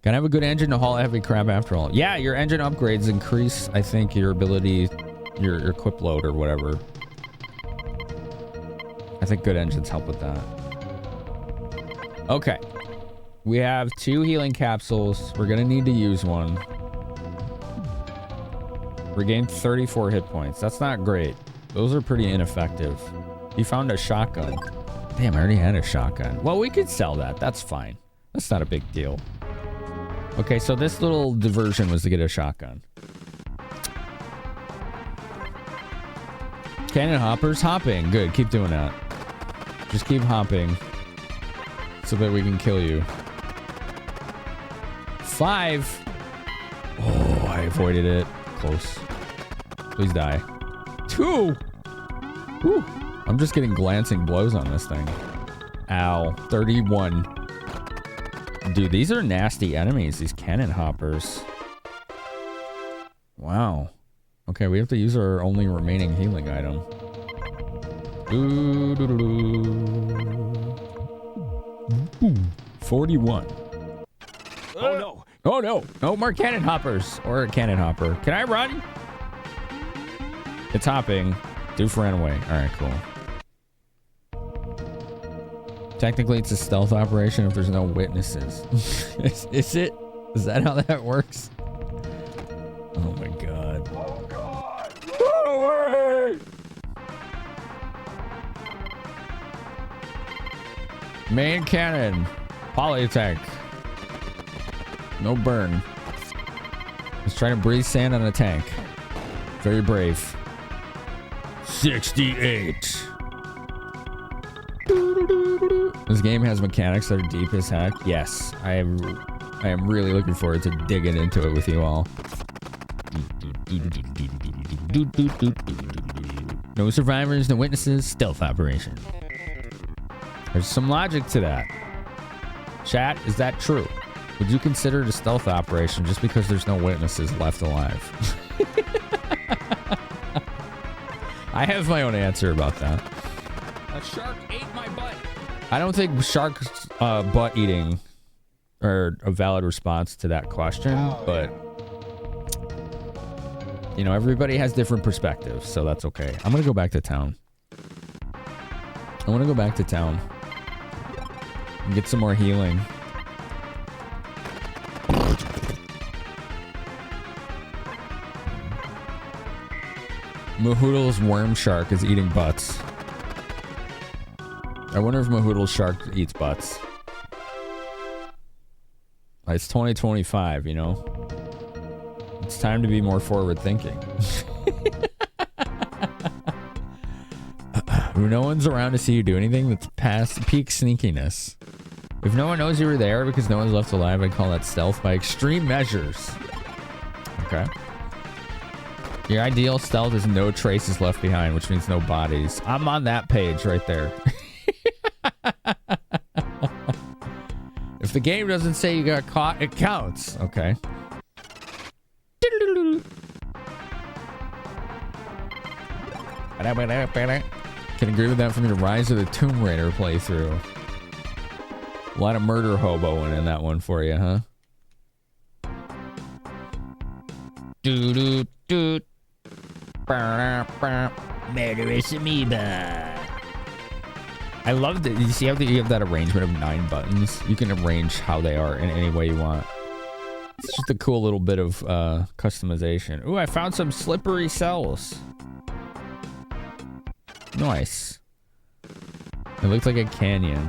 Gotta have a good engine to haul heavy crap after all. Yeah, your engine upgrades increase, I think, your ability, your equip load or whatever. I think good engines help with that. Okay. We have 2 healing capsules. We're gonna need to use one. Regain 34 hit points. That's not great. Those are pretty ineffective. He found a shotgun. Damn, I already had a shotgun. Well, we could sell that. That's fine. That's not a big deal. Okay, so this little diversion was to get a shotgun. Cannon hoppers hopping. Good, keep doing that. Just keep hopping so that we can kill you. 5. Oh, I avoided it. Close. Please die. 2. Whew. I'm just getting glancing blows on this thing. Ow. 31. Dude, these are nasty enemies, these cannon hoppers. Wow. Okay, we have to use our only remaining healing item. 41. Oh no. Oh no. No more cannon hoppers. Or a cannon hopper. Can I run? It's hopping. Doof ran away. Alright, cool. Technically, it's a stealth operation if there's no witnesses. Is it? Is that how that works? Oh my god. Oh god! Go away! Main cannon. Poly attack. No burn. He's trying to breathe sand on a tank. Very brave. 68. This game has mechanics that are deep as heck. Yes, I am really looking forward to digging into it with you all. No survivors, no witnesses, stealth operation. There's some logic to that. Chat, is that true? Would you consider it a stealth operation just because there's no witnesses left alive? I have my own answer about that. A shark ate my butt. I don't think shark butt eating are a valid response to that question, but you know, everybody has different perspectives, so that's okay. I'm gonna go back to town. I want to go back to town and get some more healing. Mahoodle's worm shark is eating butts. I wonder if Mahoodle's shark eats butts. It's 2025, you know? It's time to be more forward thinking. When no one's around to see you do anything, that's past peak sneakiness. If no one knows you were there because no one's left alive, I call that stealth by extreme measures. Okay. Your ideal stealth is no traces left behind, which means no bodies. I'm on that page right there. If the game doesn't say you got caught, it counts. Okay. Can agree with that from your Rise of the Tomb Raider playthrough. A lot of murder hoboing in that one for you, huh? Doo-doo-doo. Murderous amoeba. I love that. You see how you have that arrangement of 9 buttons? You can arrange how they are in any way you want. It's just a cool little bit of customization. Ooh, I found some slippery cells. Nice. It looks like a canyon.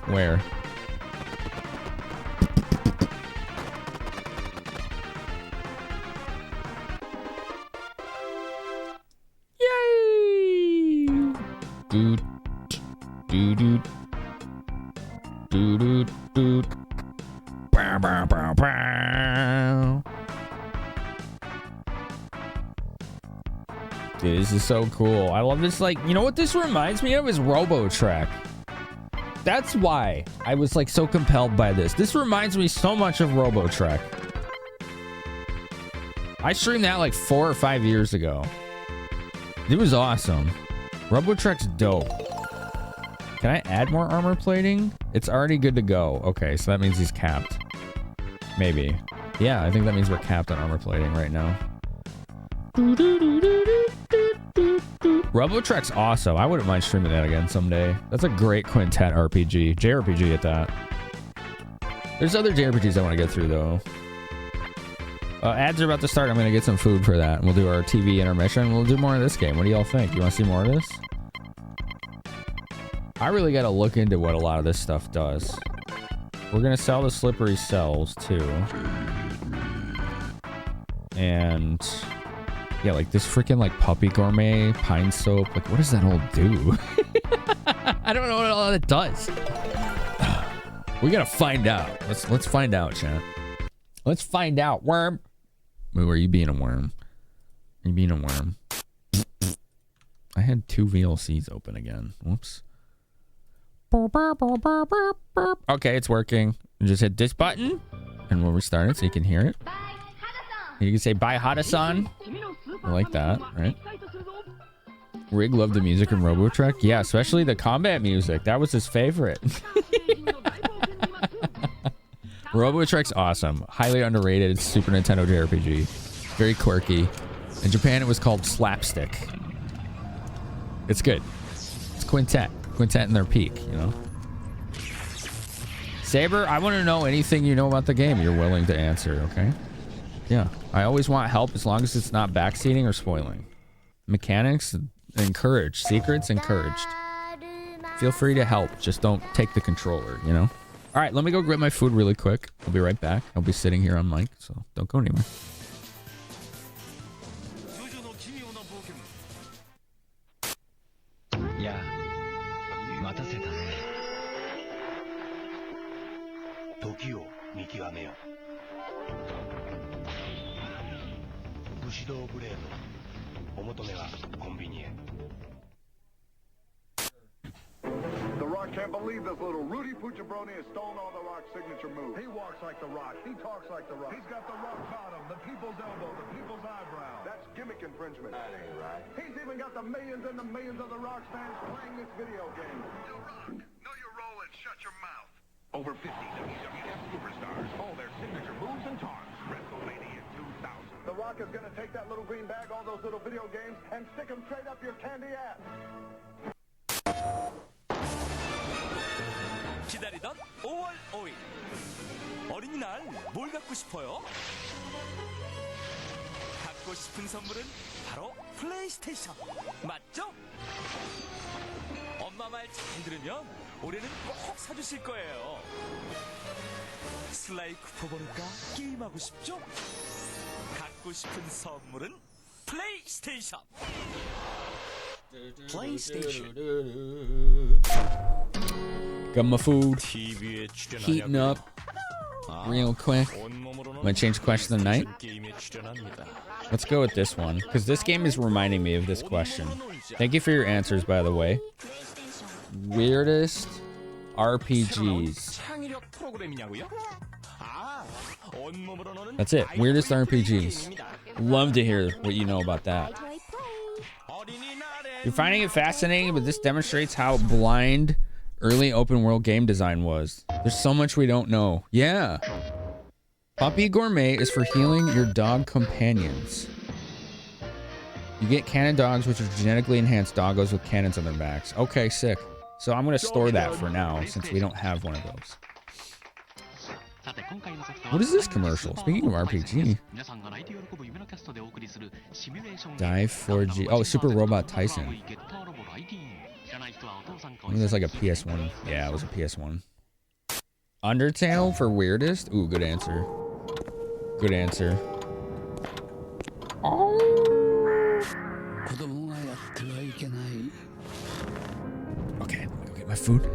Where? Yay! Doot, doot, doot, Bow, bow. Dude, this is so cool. I love this. Like, you know what this reminds me of is RoboTrek. That's why I was like so compelled by this. This reminds me so much of RoboTrek. I streamed that like 4 or 5 years ago. It was awesome. RoboTrek's dope. Can I add more armor plating? It's already good to go. Okay, so that means he's capped. Maybe. Yeah, I think that means we're capped on armor plating right now. RoboTrek's awesome. I wouldn't mind streaming that again someday. That's a great quintet RPG. JRPG at that. There's other JRPGs I want to get through, though. Ads are about to start. I'm going to get some food for that. And we'll do our TV intermission. We'll do more of this game. What do y'all think? You want to see more of this? I really got to look into what a lot of this stuff does. We're going to sell the slippery cells, too. And... yeah, like this freaking like puppy gourmet pine soap. Like, what does that all do? I don't know what all that does. We gotta find out. Let's find out, chat. Let's find out. Worm. Moo, are you being a worm? Are you being a worm? I had 2 VLCs open again. Whoops. Okay, it's working. Just hit this button, and we'll restart it so you can hear it. You can say bye Hada-san. I like that, right? Rig loved the music in RoboTrek. Yeah, especially the combat music. That was his favorite. RoboTrek's awesome. Highly underrated Super Nintendo JRPG. Very quirky. In Japan, it was called Slapstick. It's good. It's Quintet. Quintet in their peak, you know? Saber, I want to know anything you know about the game you're willing to answer, okay? Yeah, I always want help as long as it's not backseating or spoiling. Mechanics, encouraged. Secrets, encouraged. Feel free to help. Just don't take the controller, you know? All right, let me go grab my food really quick. I'll be right back. I'll be sitting here on mic, so don't go anywhere. Yeah. 時を見極めよ。武士道ブレード。お求めはコンビニへ。The Rock can't believe this little Rudy Pucciabroni has stolen all the Rock's signature moves. He walks like the Rock. He talks like the Rock. He's got the Rock bottom, the people's elbow, the people's eyebrow. That's gimmick infringement. That ain't right. He's even got the millions and the millions of the Rock fans playing this video game. Yo, Rock, know your role and shut your mouth. Over 50 WWF superstars, all their signature moves and taunts. WrestleMania 2000. The Rock is going to take that little green bag, all those little video games, and stick them straight up your candy ass. 기다리던 5월 5일 어린이날 뭘 갖고 싶어요? 갖고 싶은 선물은 바로 플레이스테이션 맞죠? 엄마 말 잘 들으면 올해는 꼭 사주실 거예요. 슬라이 쿠퍼 보니까 게임하고 싶죠? 갖고 싶은 선물은 플레이스테이션. PlayStation. Got my food heating up real quick. I'm gonna change question of the night. Let's go with this one because this game is reminding me of this question. Thank you for your answers, by the way. Weirdest RPGs. That's it. Weirdest RPGs. Love to hear what you know about that. You're finding it fascinating, but this demonstrates how blind early open world game design was. There's so much we don't know. Yeah. Puppy Gourmet is for healing your dog companions. You get cannon dogs, which are genetically enhanced doggos with cannons on their backs. Okay, sick. So I'm going to store that for now, since we don't have one of those. What is this commercial? Speaking of RPG. Dive 4G. Oh, Super Robot Tyson. Maybe there's like a PS1. Yeah, it was a PS1. Undertale for weirdest? Ooh, good answer. Good answer. Oh. Okay, let me go get my food.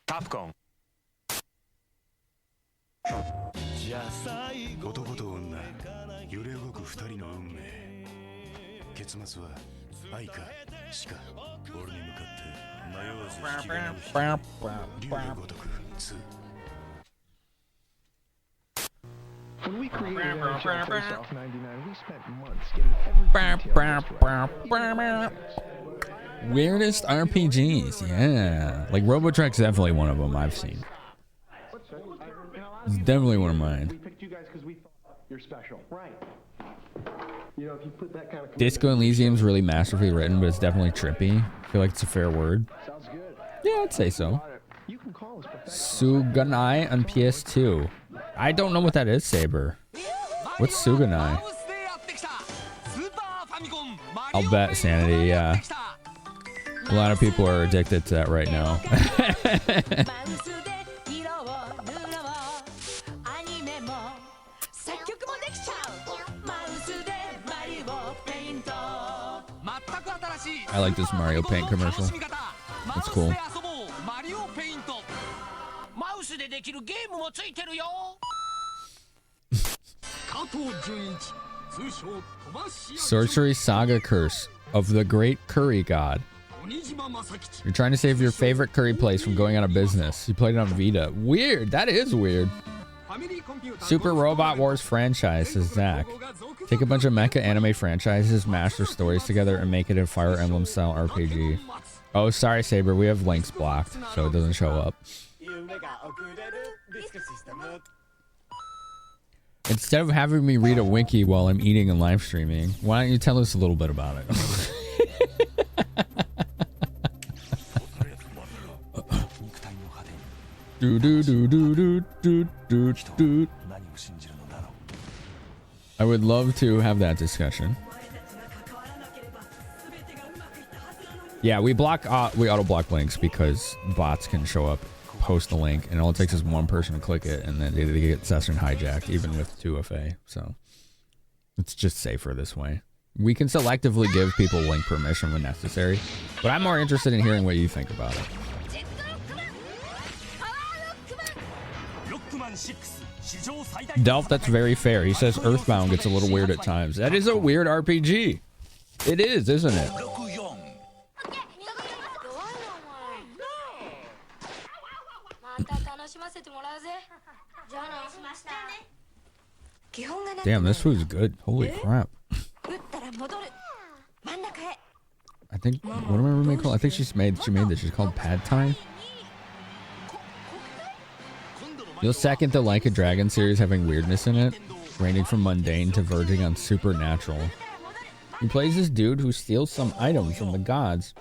カプコン。男と女、揺れ動く二人の運命。結末は愛か死か。俺に向かって迷わず引き金を引く。竜が如く2。When we created NHL Face-Off 99, we spent months getting every detail just right. Weirdest RPGs, yeah. Like Robotrek's definitely one of them I've seen. It's definitely one of mine. We picked you guys because we thought you're special. Right. You know, if you put that kind of Disco Elysium's really masterfully written, but it's definitely trippy. I feel like it's a fair word. Sounds good. Yeah, I'd say so. You can call us Suganai on PS2. I don't know what that is, Saber. What's Suganai? I'll bet Sanity, yeah. A lot of people are addicted to that right now. I like this Mario Paint commercial. It's cool. Sorcery Saga Curse of the Great Curry God. You're trying to save your favorite curry place from going out of business. You played it on Vita. Weird. That is weird. Super Robot Wars franchise, says Zach. Take a bunch of mecha anime franchises, mash their stories together, and make it a Fire Emblem style RPG. Oh, sorry, Saber. We have links blocked, so it doesn't show up. Instead of having me read a wiki while I'm eating and live streaming, why don't you tell us a little bit about it? I would love to have that discussion. Yeah, we auto block links because bots can show up, post the link, and all it takes is one person to click it, and then they get session hijacked, even with 2FA. So it's just safer this way. We can selectively give people link permission when necessary, but I'm more interested in hearing what you think about it. Delph, that's very fair. He says Earthbound gets a little weird at times. That is a weird RPG. It is, isn't it? Damn, this food's good. Holy crap. I think, what am I roommate called? I think she made this. She's called Pad Thai. You'll second the Like a Dragon series having weirdness in it, ranging from mundane to verging on supernatural. He plays this dude who steals some items from the gods,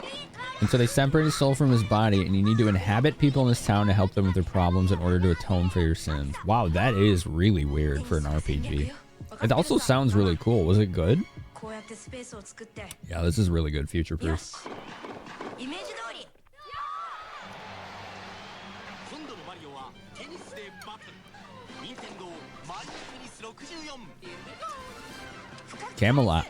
and so they separate his soul from his body, and you need to inhabit people in this town to help them with their problems in order to atone for your sins. Wow, that is really weird for an RPG. It also sounds really cool. Was it good? Yeah, this is really good. Future-proof. Camelot.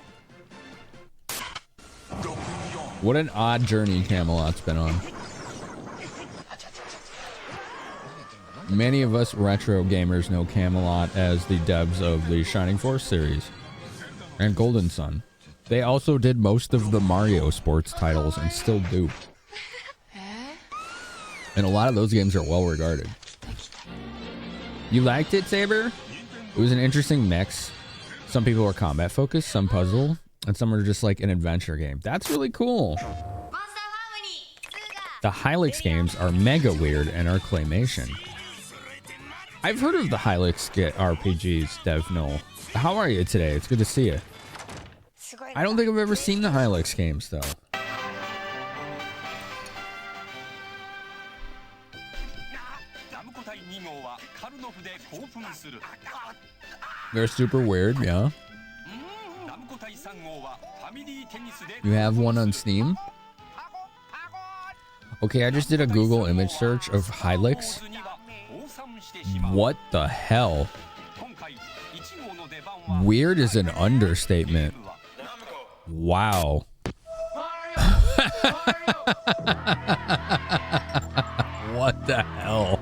What an odd journey Camelot's been on. Many of us retro gamers know Camelot as the devs of the Shining Force series and Golden Sun. They also did most of the Mario sports titles and still do. And a lot of those games are well regarded. You liked it, Saber? It was an interesting mix. Some people were combat focused, some puzzle, and some are just like an adventure game. That's really cool. The Hylix games are mega weird and are claymation. I've heard of the Hylix RPGs, Dev Null. How are you today? It's good to see you. I don't think I've ever seen the Hylix games, though. They're super weird, yeah. You have one on Steam? Okay, I just did a Google image search of Hylix. What the hell? Weird is an understatement. Wow. What the hell?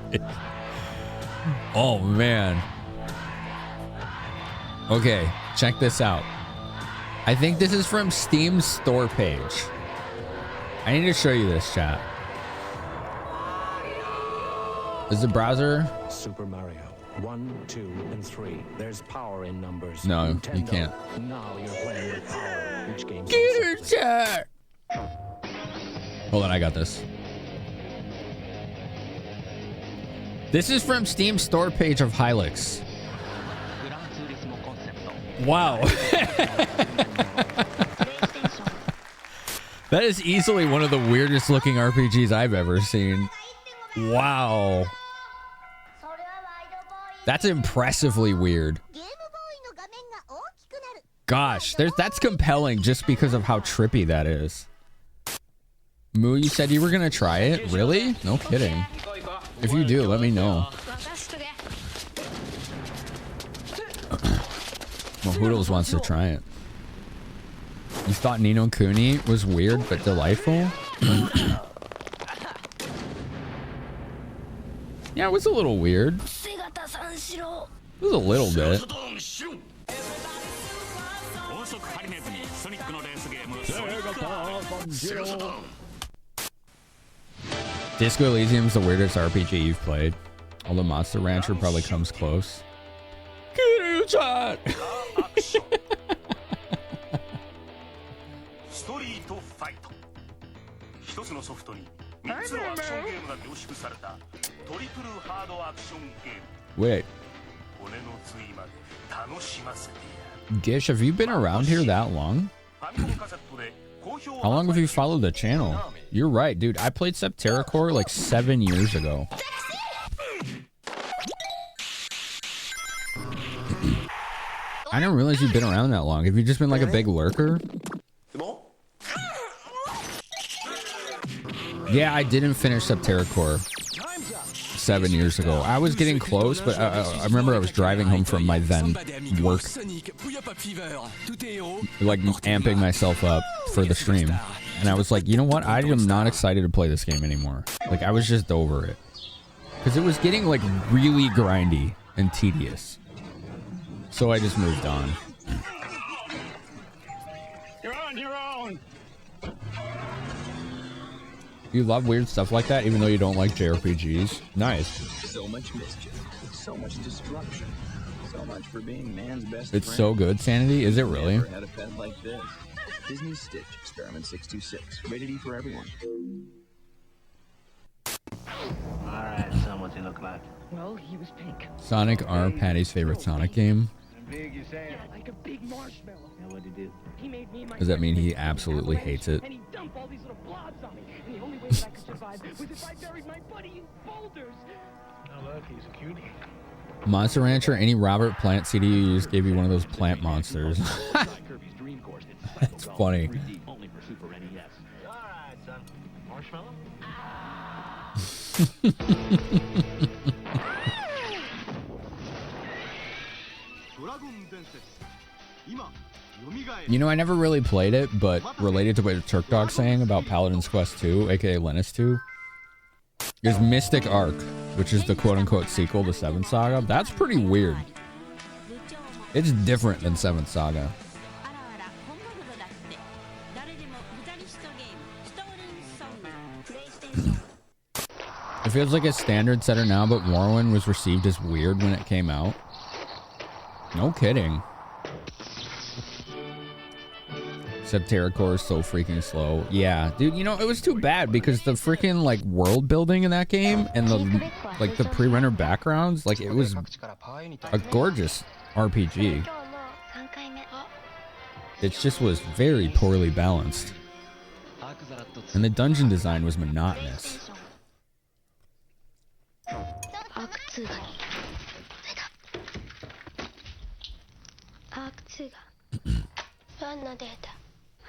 Oh, man. Okay, check this out. I think this is from Steam's store page. I need to show you this, chat. Is the browser? Super Mario 1, 2, and 3. There's power in numbers. No, Nintendo. you can't. Now you're playing with power. Which game's Get it, chat. Hold on, I got this. This is from Steam store page of Hylix. Wow. That is easily one of the weirdest looking RPGs I've ever seen. Wow. That's impressively weird. Gosh, that's compelling just because of how trippy that is. Moo, you said you were gonna try it? Really? No kidding. If you do, let me know. Well, Hoodles wants to try it. You thought Ni no Kuni was weird but delightful? Yeah, it was a little weird. It was a little bit. Disco Elysium's the weirdest RPG you've played. Although Monster Rancher probably comes close. Wait. Gish, have you been around here that long? How long have you followed the channel? You're right, dude. I played Septerracore like 7 years ago. I didn't realize you've been around that long. Have you just been like a big lurker? Yeah, I didn't finish Septerracore 7 years ago. I was getting close, but I remember I was driving home from my then work, like amping myself up for the stream. And I was like, you know what? I am not excited to play this game anymore. Like, I was just over it. Because it was getting like really grindy and tedious. So I just moved on. You're on your own. You love weird stuff like that, even though you don't like JRPGs. Nice. So much mischief, so much destruction, so much for being man's best It's friend. so good, Sanity. Is it really? Never had a pet like this. Disney Stitch Experiment 626. Rated E for everyone. Alright, son, what's he look like? Well, he was pink. Sonic are Patty's favorite Sonic game. Big, you say? Yeah, like a big marshmallow. And what'd he do? He made me my Does that mean he absolutely hates it? and he dumped all these little blobs on me. And the only way that I could survive was if I buried my buddy in boulders. Oh, look, he's a cutie. Monster Rancher, any Robert Plant CD you used gave you one of those plant monsters. That's funny. Only for Super NES. Alright, son. Marshmallow? You know, I never really played it, but related to what Turk Dog's saying about Paladin's Quest 2, aka Linus 2, is Mystic Arc, which is the quote-unquote sequel to 7th Saga. That's pretty weird. It's different than 7th Saga. It feels like a standard setter now, but Morrowind was received as weird when it came out. No kidding. Septerracore is so freaking slow. Yeah, dude, you know, it was too bad because the freaking, like, world building in that game and the, like, the pre-rendered backgrounds, like, it was a gorgeous RPG. It just was very poorly balanced. And the dungeon design was monotonous.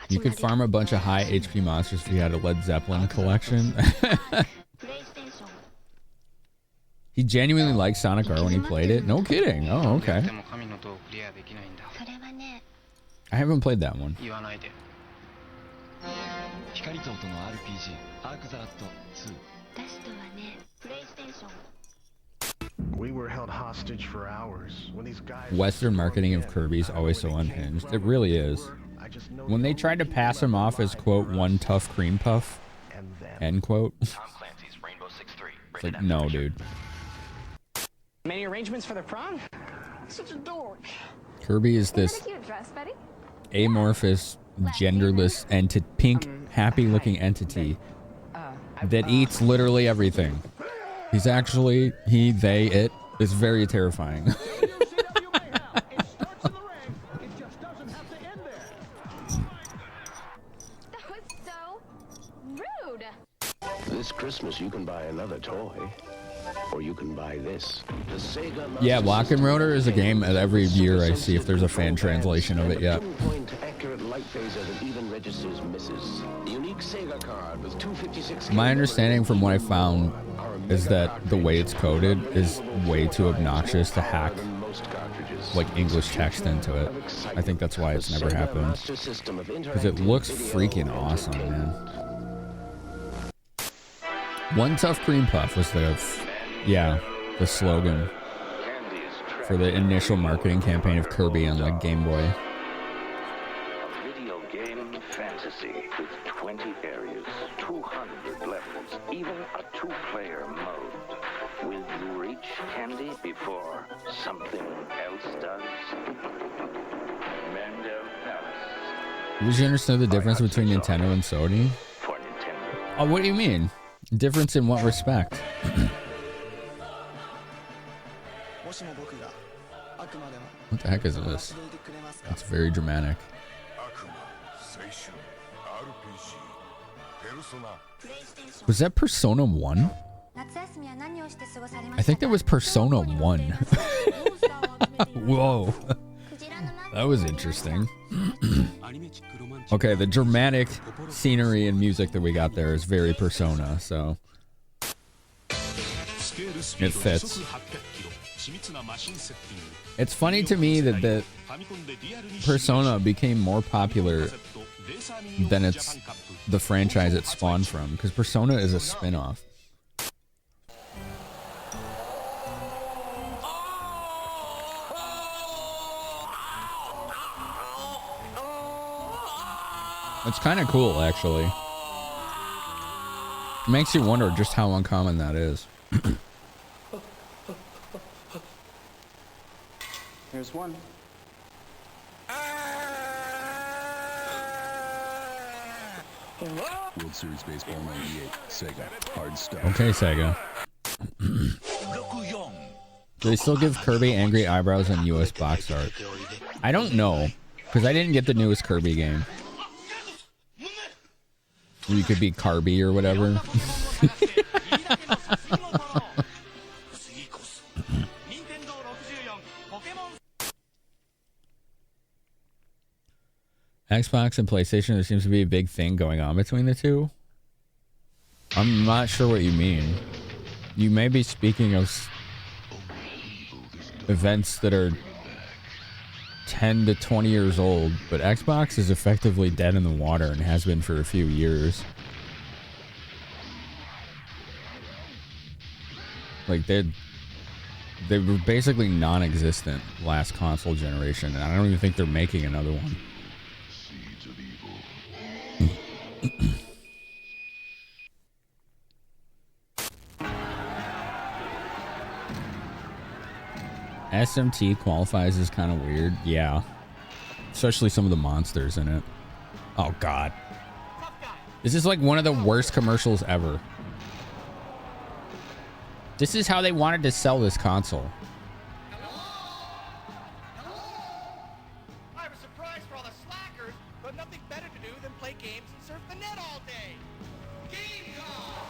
You could farm a bunch of high HP monsters if you had a Led Zeppelin collection. He genuinely liked Sonic R when he played it? No kidding. Oh, okay. I haven't played that one. We were held hostage for hours when these guys. Western marketing of Kirby's always so unhinged. It really is. When they tried to pass him off as, quote, one tough cream puff, end quote. It's like, no, dude. Many arrangements for the prom? Such a dork. Kirby is this amorphous, genderless, pink, happy-looking entity that eats literally everything. He's actually, they, it is very terrifying. This Christmas you can buy another toy, or you can buy this. The Sega Yeah, Lock and Rotor is a game that every year I see if there's a fan translation of it yet. Accurate light phaser that even registers misses. Unique Sega card with 256. My understanding from what I found is that the way it's coded is way too obnoxious to hack like English text into it. I think that's why it's never happened. Because it looks freaking awesome, man. One tough cream puff was the slogan for the initial marketing campaign of Kirby on like Game Boy. Video game fantasy with 20 areas, 200 levels, even a two-player mode. Will you reach Candy before something else does? Mendel Palace. Did you understand the difference between Nintendo and Sony? Oh, what do you mean? Difference in what respect? What the heck is this? It's very dramatic. Was that Persona 1? I think that was Persona 1. Whoa. That was interesting. Okay, the dramatic scenery and music that we got there is very Persona, so it fits. It's funny to me that the Persona became more popular than the franchise it spawned from, because Persona is a spin-off. It's kind of cool, actually. It makes you wonder just how uncommon that is. Here's one. World Series Baseball 98, Sega, hard stuff. Okay, Sega. Do they still give Kirby angry eyebrows in US box art? I don't know, because I didn't get the newest Kirby game. You could be Carby or whatever. Xbox and PlayStation, there seems to be a big thing going on between the two. I'm not sure what you mean. You may be speaking of events that are 10 to 20 years old, but Xbox is effectively dead in the water and has been for a few years. Like they were basically non-existent last console generation, and I don't even think they're making another one. SMT qualifies as kind of weird. Yeah. Especially some of the monsters in it. Oh, God. This is like one of the worst commercials ever. This is how they wanted to sell this console. I have a surprise for all the slackers, but nothing better to do than play games and surf the net all day.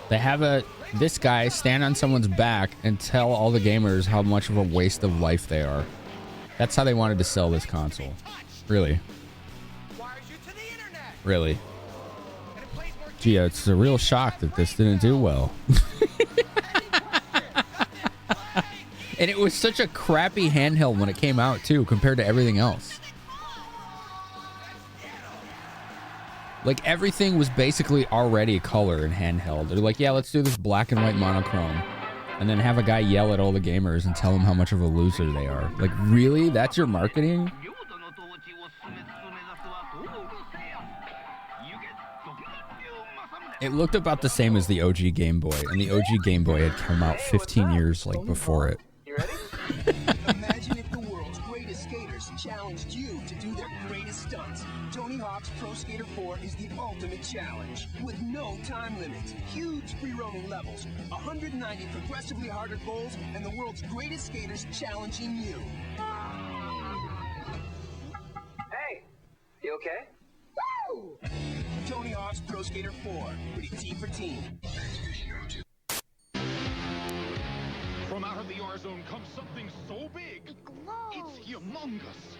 They have this guy stand on someone's back and tell all the gamers how much of a waste of life they are. That's how they wanted to sell this console. Really. Really. Gee, it's a real shock that this didn't do well. And it was such a crappy handheld when it came out, too, compared to everything else. Like, everything was basically already color in handheld. They're like, yeah, let's do this black and white monochrome. And then have a guy yell at all the gamers and tell them how much of a loser they are. Like, really? That's your marketing? It looked about the same as the OG Game Boy, and the OG Game Boy had come out 15 years like before it. You ready? Imagine if the world's greatest skaters challenged you to do their greatest stunts. Tony Hawk's Pro Skater 4 is the ultimate challenge with no time limit. Huge free-roaming levels, 190 progressively harder goals, and the world's greatest skaters challenging you. Hey, you okay? Woo! Tony Hawk's Pro Skater 4, rated T for teen. From out of the R-Zone comes something so big. It glows. It's humongous.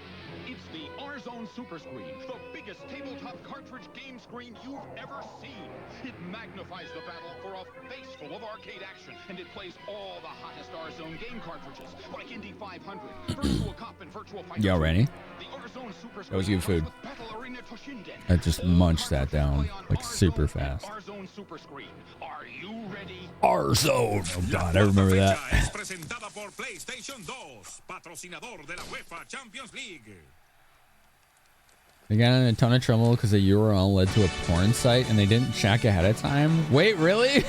It's the R-Zone Super Screen, the biggest tabletop cartridge game screen you've ever seen. It magnifies the battle for a face full of arcade action, and it plays all the hottest R-Zone game cartridges, like Indy 500, Virtual Cop, and Virtual Fighter. Y'all ready? The R-Zone Super That was good food. Battle Arena Toshinden. I just munched that down, like, super fast. R-Zone Super Screen. Are you ready? R-Zone! Oh god, I remember that. Es presentada por PlayStation 2, patrocinador de la UEFA Champions League. They got in a ton of trouble because the URL led to a porn site and they didn't check ahead of time. Wait, really?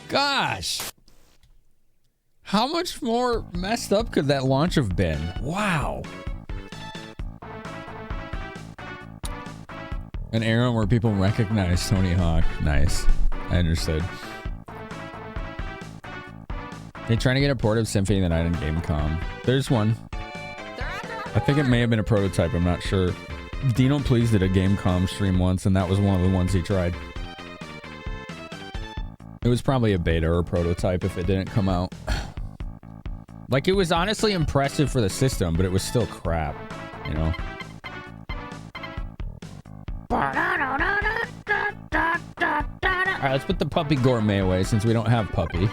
Gosh. How much more messed up could that launch have been? Wow. An era where people recognize Tony Hawk. Nice. I understood. They trying to get a port of Symphony of the Night on Gamecom. There's one. I think it may have been a prototype. I'm not sure. Dino Please did a Gamecom stream once, and that was one of the ones he tried. It was probably a beta or a prototype if it didn't come out. Like, it was honestly impressive for the system, but it was still crap, you know? Alright, let's put the Puppy Gourmet away since we don't have Puppy.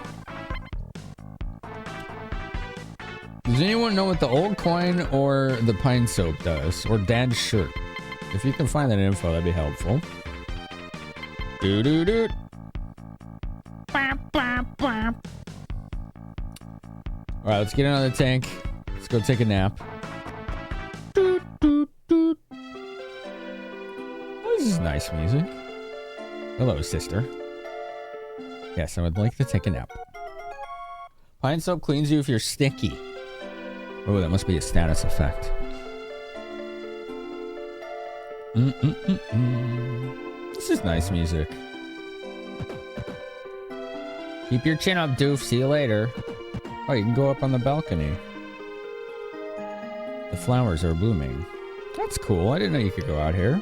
Does anyone know what the old coin or the pine soap does? Or Dad's shirt? If you can find that info, that'd be helpful. Doo-doo-doo. Alright, let's get another tank. Let's go take a nap. This is nice music. Hello, sister. Yes, I would like to take a nap. Pine soap cleans you if you're sticky. Oh, that must be a status effect. This is nice music. Keep your chin up, doof. See you later. Oh, you can go up on the balcony. The flowers are blooming. That's cool. I didn't know you could go out here.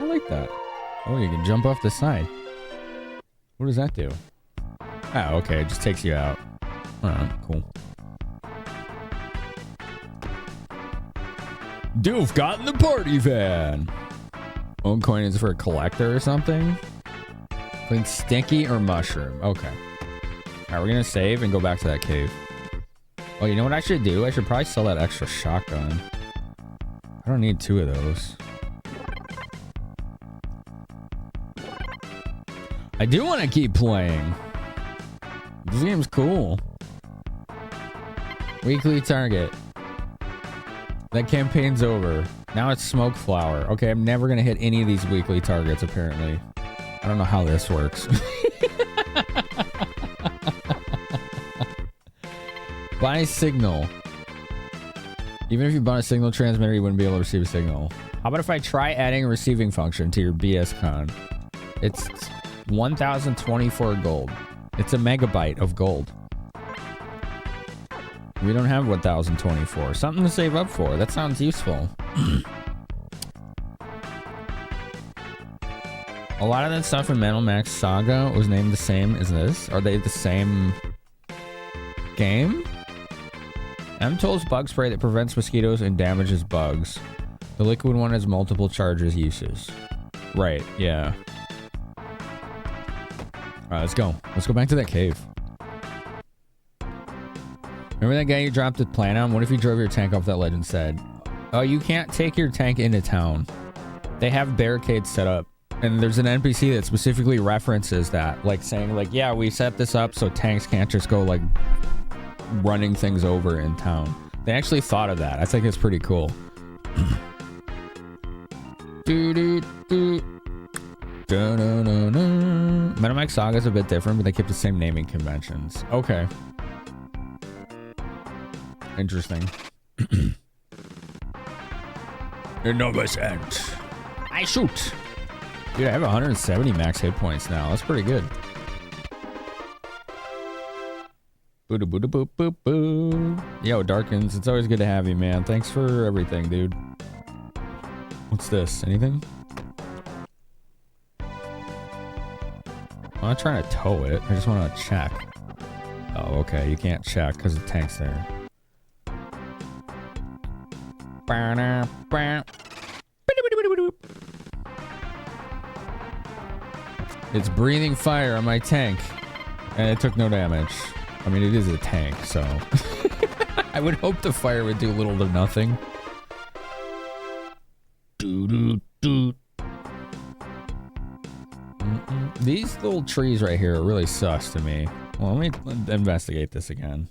I like that. Oh, you can jump off the side. What does that do? Oh, okay. It just takes you out. Alright, cool. Doof got in the party van. Own coin is for a collector or something? Clean stinky or mushroom? Okay. Alright, we're gonna save and go back to that cave. Oh, you know what I should do? I should probably sell that extra shotgun. I don't need two of those. I do want to keep playing. This game's cool. Weekly target. That campaign's over. Now it's smoke flower. Okay, I'm never gonna hit any of these weekly targets, apparently. I don't know how this works. Buy signal. Even if you bought a signal transmitter, you wouldn't be able to receive a signal. How about if I try adding a receiving function to your BSCon? It's 1,024 gold. It's a megabyte of gold. We don't have 1,024. Something to save up for. That sounds useful. A lot of that stuff in Metal Max Saga was named the same as this. Are they the same game? M-Toll's bug spray that prevents mosquitoes and damages bugs. The liquid one has multiple charges uses. Right, yeah. Alright, let's go. Let's go back to that cave. Remember that guy you dropped the plan on? What if you drove your tank off that legend said, oh, you can't take your tank into town. They have barricades set up. And there's an NPC that specifically references that. Like saying like, yeah, we set this up so tanks can't just go like running things over in town. They actually thought of that. I think it's pretty cool. Metal Max Saga is a bit different, but they kept the same naming conventions. Okay. Interesting. Innocent. I shoot. Dude, I have 170 max hit points now. That's pretty good. Boo boo boo boo boo. Yo, Darkins, it's always good to have you, man. Thanks for everything, dude. What's this? Anything? I'm not trying to tow it. I just want to check. Oh, okay. You can't check because the tank's there. It's breathing fire on my tank. And it took no damage. I mean, it is a tank, so... I would hope the fire would do little to nothing. These little trees right here are really sus to me. Well, let me investigate this again.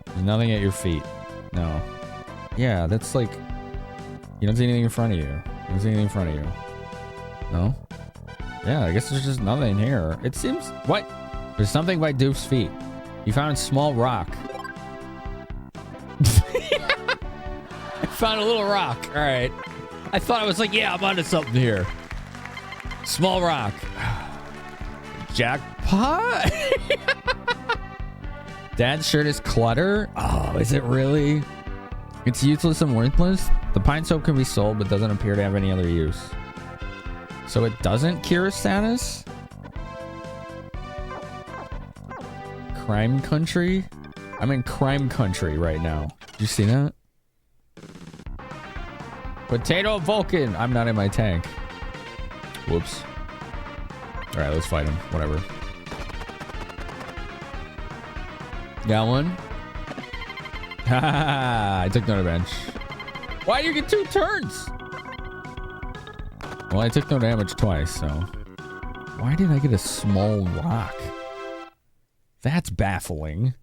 There's nothing at your feet. No. Yeah, that's like... You don't see anything in front of you. You don't see anything in front of you. No? Yeah, I guess there's just nothing here. It seems... What? There's something by Doof's feet. You found a small rock. I found a little rock. All right. I thought I was like, yeah, I'm onto something here. Small rock. Jackpot? Dad's shirt is clutter? Oh, is it really? It's useless and worthless? The pine soap can be sold, but doesn't appear to have any other use. So it doesn't cure status? Crime country? I'm in crime country right now. Did you see that? Potato Vulcan! I'm not in my tank. Whoops. Alright, let's fight him. Whatever. Got one? Ha! I took no damage. Why do you get 2 turns? Well, I took no damage twice, so... Why did I get a small rock? That's baffling.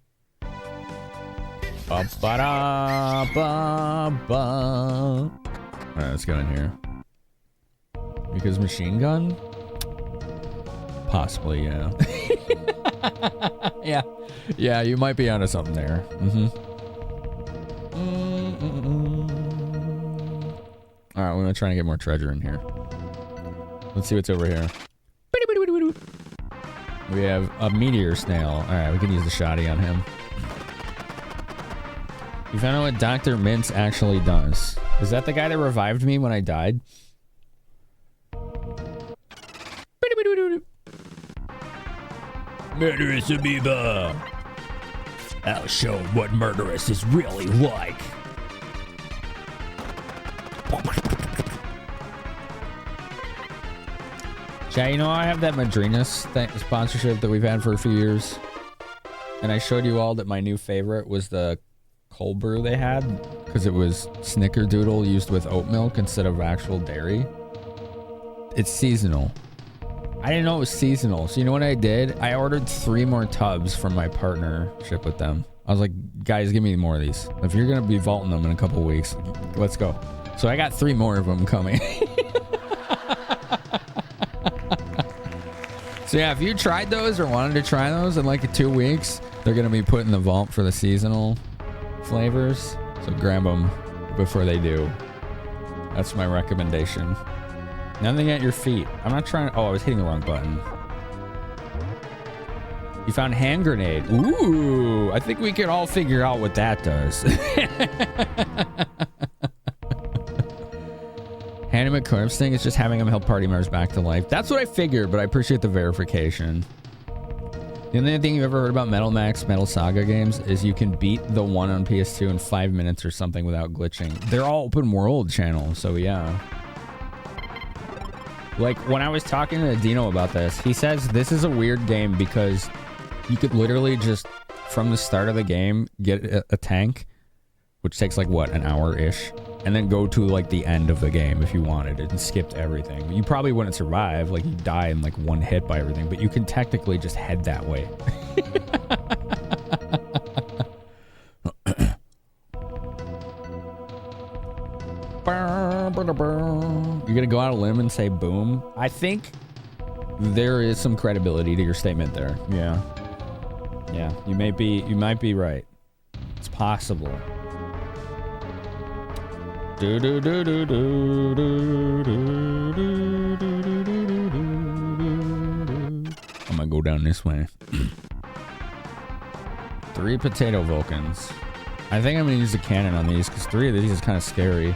Ba-ba-da-ba-ba. Alright, let's go in here. Because machine gun? Possibly, yeah. Yeah. Yeah, you might be onto something there. Alright, we're gonna try and get more treasure in here. Let's see what's over here. We have a meteor snail. Alright, we can use the shoddy on him. You found out what Dr. Mintz actually does. Is that the guy that revived me when I died? Murderous amoeba. I'll show him what murderous is really like. Chat, you know I have that Madrinas sponsorship that we've had for a few years. And I showed you all that my new favorite was the cold brew they had. Because it was snickerdoodle used with oat milk instead of actual dairy. It's seasonal. I didn't know it was seasonal. So you know what I did? I ordered 3 more tubs from my partnership with them. I was like, guys, give me more of these. If you're going to be vaulting them in a couple weeks, let's go. So I got 3 more of them coming. So yeah, if you tried those or wanted to try those in like 2 weeks, they're going to be put in the vault for the seasonal flavors. So grab them before they do. That's my recommendation. Nothing at your feet. I'm not trying to... Oh, I was hitting the wrong button. You found hand grenade. Ooh, I think we can all figure out what that does. Hannah McCormick's thing is just having him help party members back to life. That's what I figured, but I appreciate the verification. The only thing you've ever heard about Metal Max, Metal Saga games is you can beat the one on PS2 in 5 minutes or something without glitching. They're all open world channels, so yeah. Like, when I was talking to Dino about this, he says this is a weird game because you could literally just from the start of the game, get a tank, which takes like what, an hour-ish, and then go to like the end of the game if you wanted it and skipped everything. You probably wouldn't survive, like you die in like one hit by everything, but you can technically just head that way. You're gonna go out on a limb and say boom? I think there is some credibility to your statement there. Yeah. Yeah, you might be right. It's possible. I'm gonna go down this way. 3 potato Vulcans. I think I'm gonna use the cannon on these because 3 of these is kind of scary.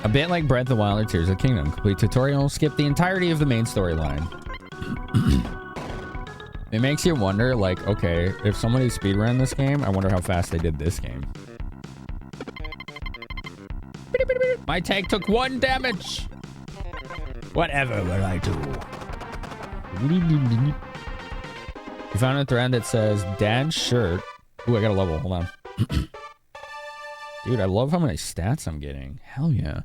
A bit like Breath of the Wild or Tears of the Kingdom. Complete tutorial, skip the entirety of the main storyline. It makes you wonder, like, okay, if somebody speedrun this game, I wonder how fast they did this game. My tank took 1 damage! Whatever will I do? You found a thread that says, Dad's shirt. Ooh, I got a level. Hold on. Dude, I love how many stats I'm getting. Hell yeah.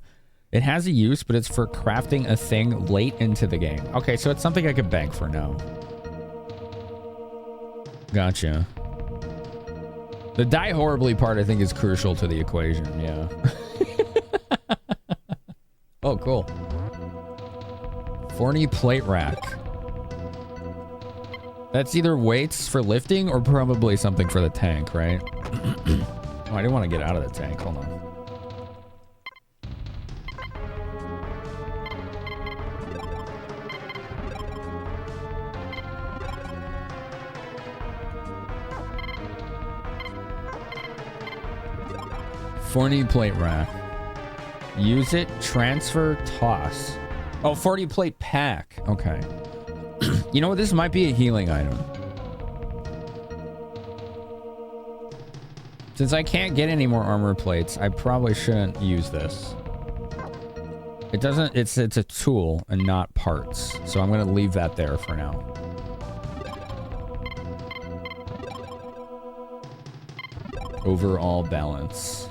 It has a use, but it's for crafting a thing late into the game. Okay, so it's something I could bank for now. Gotcha. The die horribly part, I think, is crucial to the equation. Yeah. Oh, cool. 40 plate rack. That's either weights for lifting or probably something for the tank, right? Oh, I didn't want to get out of the tank. Hold on. $40 plate rack. Use it, transfer, toss. Oh, 40 plate pack. Okay. You know what? This might be a healing item. Since I can't get any more armor plates, I probably shouldn't use this. It doesn't, it's a tool and not parts. So I'm going to leave that there for now. Overall balance.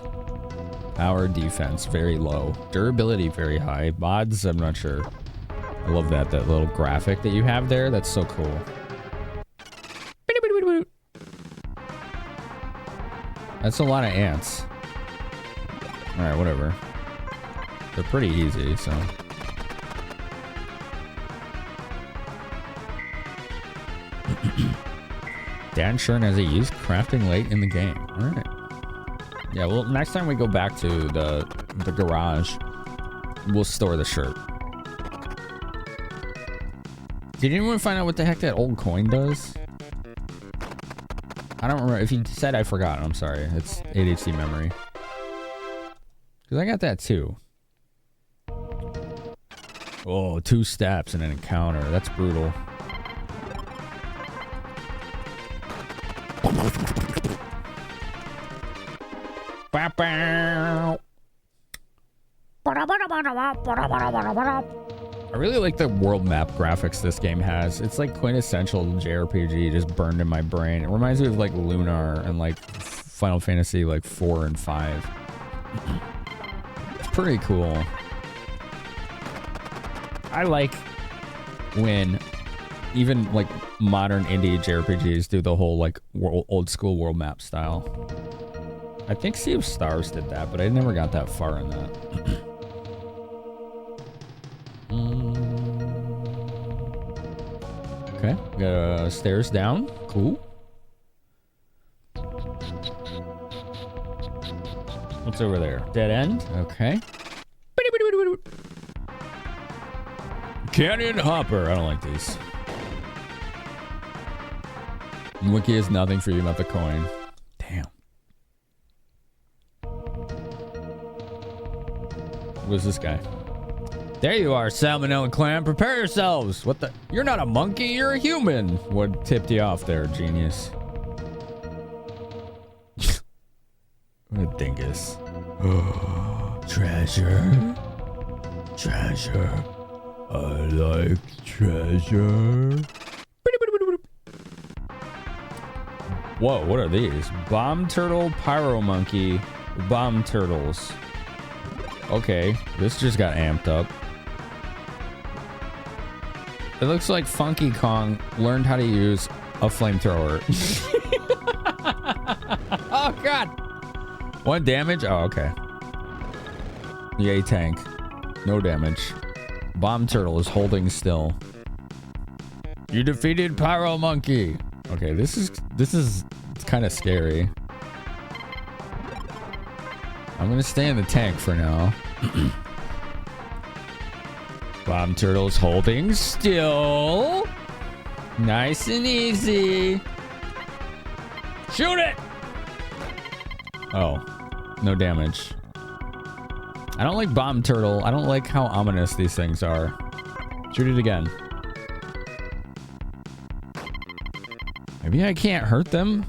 Power, defense, very low. Durability, very high. Mods, I'm not sure. I love that little graphic that you have there. That's so cool. That's a lot of ants. Alright, whatever. They're pretty easy, so. Dan Shern has a used crafting late in the game. Alright. Yeah, well, next time we go back to the garage, we'll store the shirt. Did anyone find out what the heck that old coin does? I don't remember. If you said, I forgot. I'm sorry. It's ADHD memory. Because I got that too. Oh, 2 steps and an encounter. That's brutal. I really like the world map graphics this game has. It's like quintessential JRPG, just burned in my brain. It reminds me of like Lunar and like Final Fantasy like 4 and 5. It's pretty cool. I like when even like modern indie JRPGs do the whole like old school world map style. I think Sea of Stars did that, but I never got that far in that. Okay, got stairs down. Cool. What's over there? Dead end? Okay. Canyon Hopper. I don't like these. Wiki is nothing for you about the coin. Damn. Who's this guy? There you are, Salmonella Clan. Prepare yourselves. What the? You're not a monkey. You're a human. What tipped you off there, genius? What a dingus. Treasure. Treasure. I like treasure. Whoa, what are these? Bomb turtle, pyro monkey, bomb turtles. Okay, this just got amped up. It looks like Funky Kong learned how to use a flamethrower. Oh, God. 1 damage? Oh, okay. Yay, tank. No damage. Bomb turtle is holding still. You defeated Pyro Monkey. Okay, this is kind of scary. I'm gonna stay in the tank for now. Bomb turtle's holding still. Nice and easy. Shoot it! Oh, no damage. I don't like bomb turtle. I don't like how ominous these things are. Shoot it again. Maybe I can't hurt them.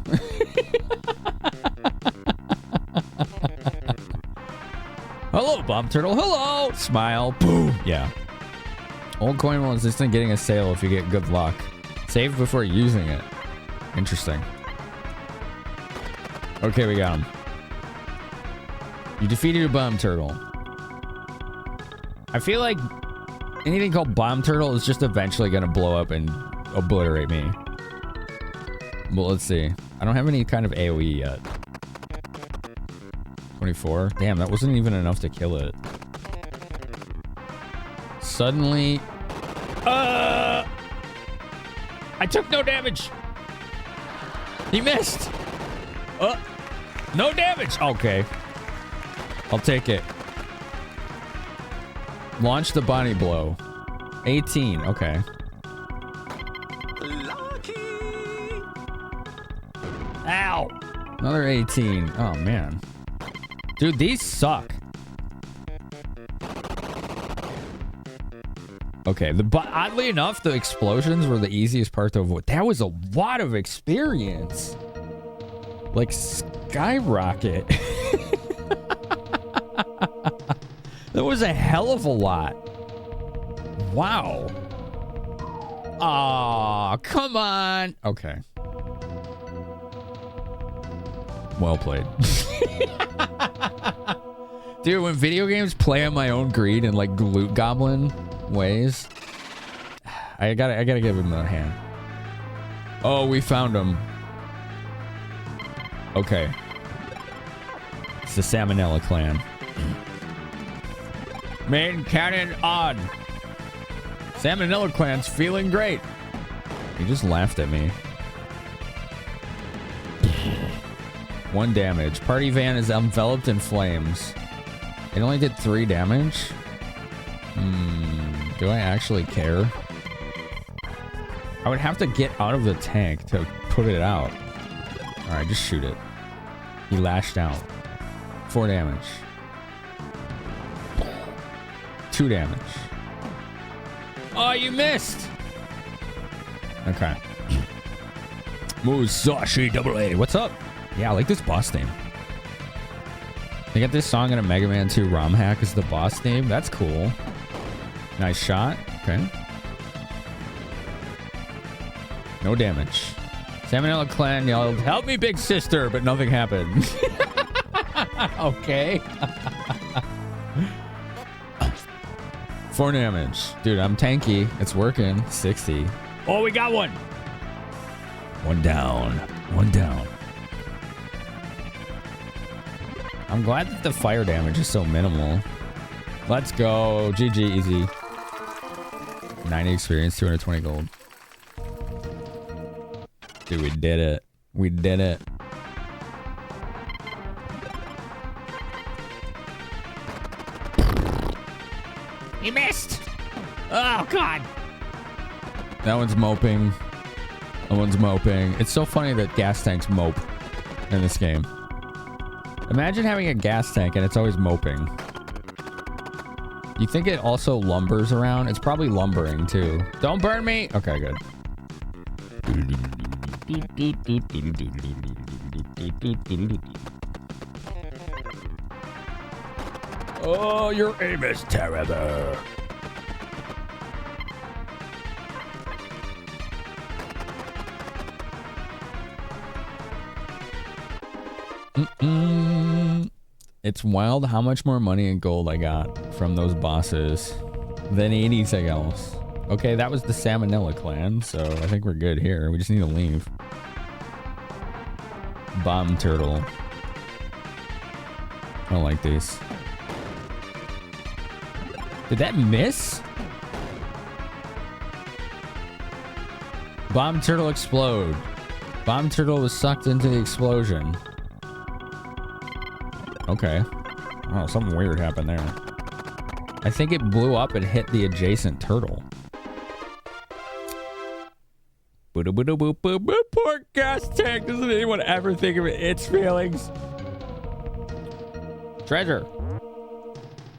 Hello, bomb turtle. Hello. Smile. Boom. Yeah. Old coin will insist on getting a sale if you get good luck. Save before using it. Interesting. Okay, we got him. You defeated a bomb turtle. I feel like anything called bomb turtle is just eventually going to blow up and obliterate me. Well, let's see. I don't have any kind of AoE yet. 24. Damn, that wasn't even enough to kill it. Suddenly... I took no damage. He missed. No damage. Okay. I'll take it. Launch the Bonnie Blow. 18. Okay. Ow. Another 18. Oh, man. Dude, these suck. Okay, oddly enough, the explosions were the easiest part to avoid. That was a lot of experience. Like, skyrocket. That was a hell of a lot. Wow. Aw, come on. Okay. Well played. Dude, when video games play on my own greed and like loot goblin ways, I gotta give him a hand. Oh, we found him. Okay. It's the Salmonella clan. Main cannon on. Salmonella clan's feeling great. He just laughed at me. 1 damage. Party van is enveloped in flames. It only did 3 damage. Do I actually care? I would have to get out of the tank to put it out. Alright, just shoot it. He lashed out. 4 damage. 2 damage. Oh, you missed! Okay. Musashi AA. What's up? Yeah, I like this boss theme. They got this song in a Mega Man 2 ROM hack as the boss theme. That's cool. Nice shot. Okay. No damage. Salmonella clan yelled, "Help me, big sister," but nothing happened. Okay. 4 damage. Dude, I'm tanky. It's working. 60. Oh, we got one. 1 down. 1 down. I'm glad that the fire damage is so minimal. Let's go. GG, easy. 90 experience, 220 gold. Dude, we did it. We did it. He missed. Oh, God. That one's moping. That one's moping. It's so funny that gas tanks mope in this game. Imagine having a gas tank and it's always moping. You think it also lumbers around? It's probably lumbering too. Don't burn me! Okay, good. Oh, your aim is terrible. It's wild how much more money and gold I got from those bosses than anything else. Okay, that was the Salmonella clan, so I think we're good here. We just need to leave. Bomb turtle. I don't like these. Did that miss? Bomb turtle explode. Bomb turtle was sucked into the explosion. Okay. Oh, something weird happened there. I think it blew up and hit the adjacent turtle. Poor gas tank. Doesn't anyone ever think of its feelings? Treasure.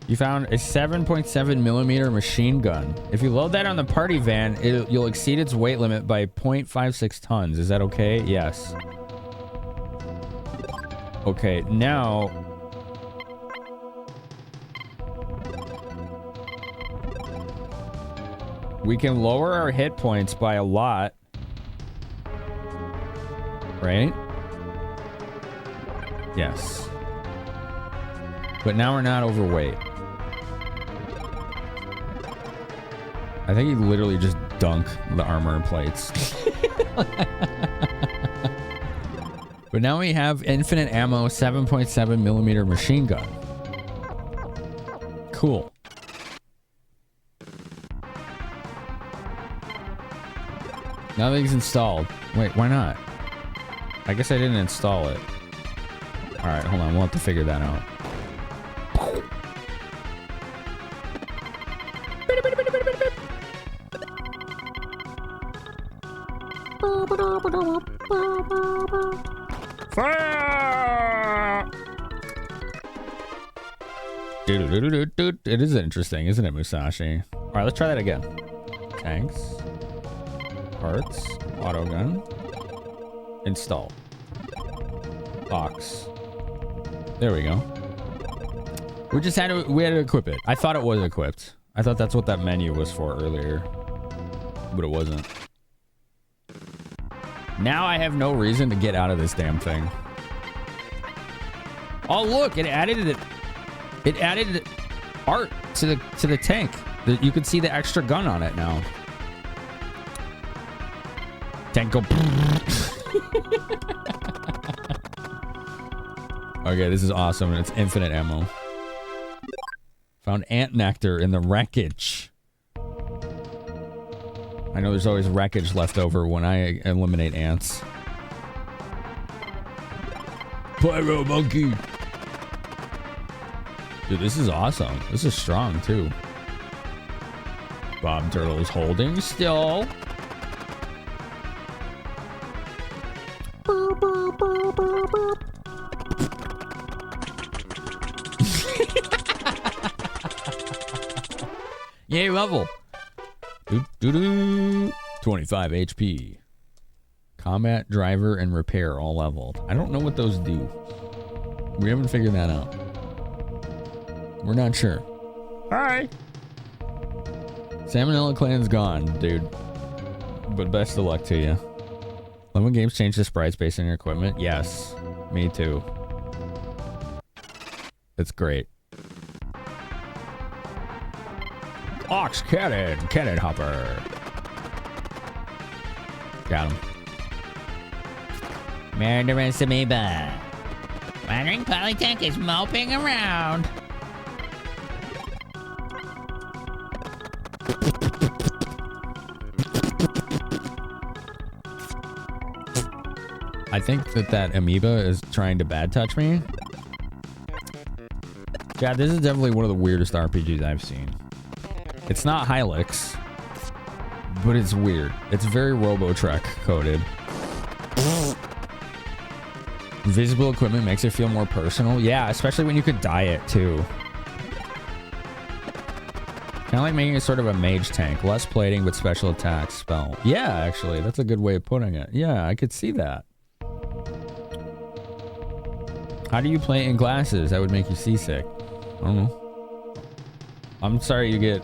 You found a 7.7 millimeter machine gun. If you load that on the party van, you'll exceed its weight limit by 0.56 tons. Is that okay? Yes. Okay, now... we can lower our hit points by a lot. Right? Yes. But now we're not overweight. I think he literally just dunked the armor plates. But now we have infinite ammo, 7.7 millimeter machine gun. Cool. Nothing's installed. Wait, why not? I guess I didn't install it. Alright, hold on. We'll have to figure that out. Fire! It is interesting, isn't it, Musashi? Alright, let's try that again. Tanks. Parts. Auto gun. Install. Box. There we go. We had to equip it. I thought it was equipped. I thought that's what that menu was for earlier. But it wasn't. Now I have no reason to get out of this damn thing. Oh look, it added art to the tank. You could see the extra gun on it now. Tank go. Okay, this is awesome, and it's infinite ammo. Found ant nectar in the wreckage. I know there's always wreckage left over when I eliminate ants. Pyro monkey. Dude, this is awesome. This is strong, too. Bomb turtle is holding still. Yay, level. 25 HP. Combat, driver, and repair all leveled. I don't know what those do. We haven't figured that out. We're not sure. Hi. Salmonella clan's gone, dude. But best of luck to you. Love when games change the sprites based on your equipment. Yes, me too. It's great. Ox cannon hopper. Got him. Murderous amoeba. Wandering polytank is moping around. I think that amoeba is trying to bad touch me. Yeah, this is definitely one of the weirdest RPGs I've seen. It's not Hylix, but it's weird. It's very Robotrek coded. Visible equipment makes it feel more personal. Yeah, especially when you could dye it too. Kind of like making it sort of a mage tank. Less plating, but special attacks spell. Yeah, actually, that's a good way of putting it. Yeah, I could see that. How do you play in glasses? That would make you seasick. I don't know. I'm sorry, do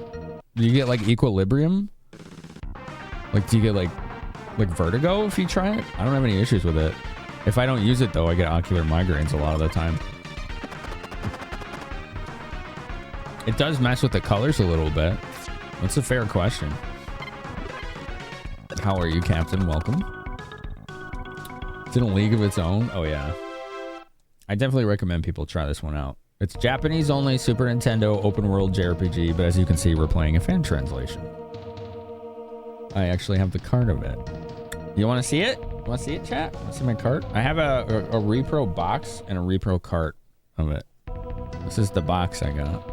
you get like equilibrium? Like, do you get like vertigo if you try it? I don't have any issues with it. If I don't use it though, I get ocular migraines a lot of the time. It does mess with the colors a little bit. That's a fair question. How are you, Captain? Welcome. It's in a league of its own. Oh yeah. I definitely recommend people try this one out. It's Japanese only Super Nintendo open world JRPG, but as you can see, we're playing a fan translation. I actually have the card of it. You want to see it? Want to see it, chat? Want to see my cart? I have a repro box and a repro cart of it. This is the box I got.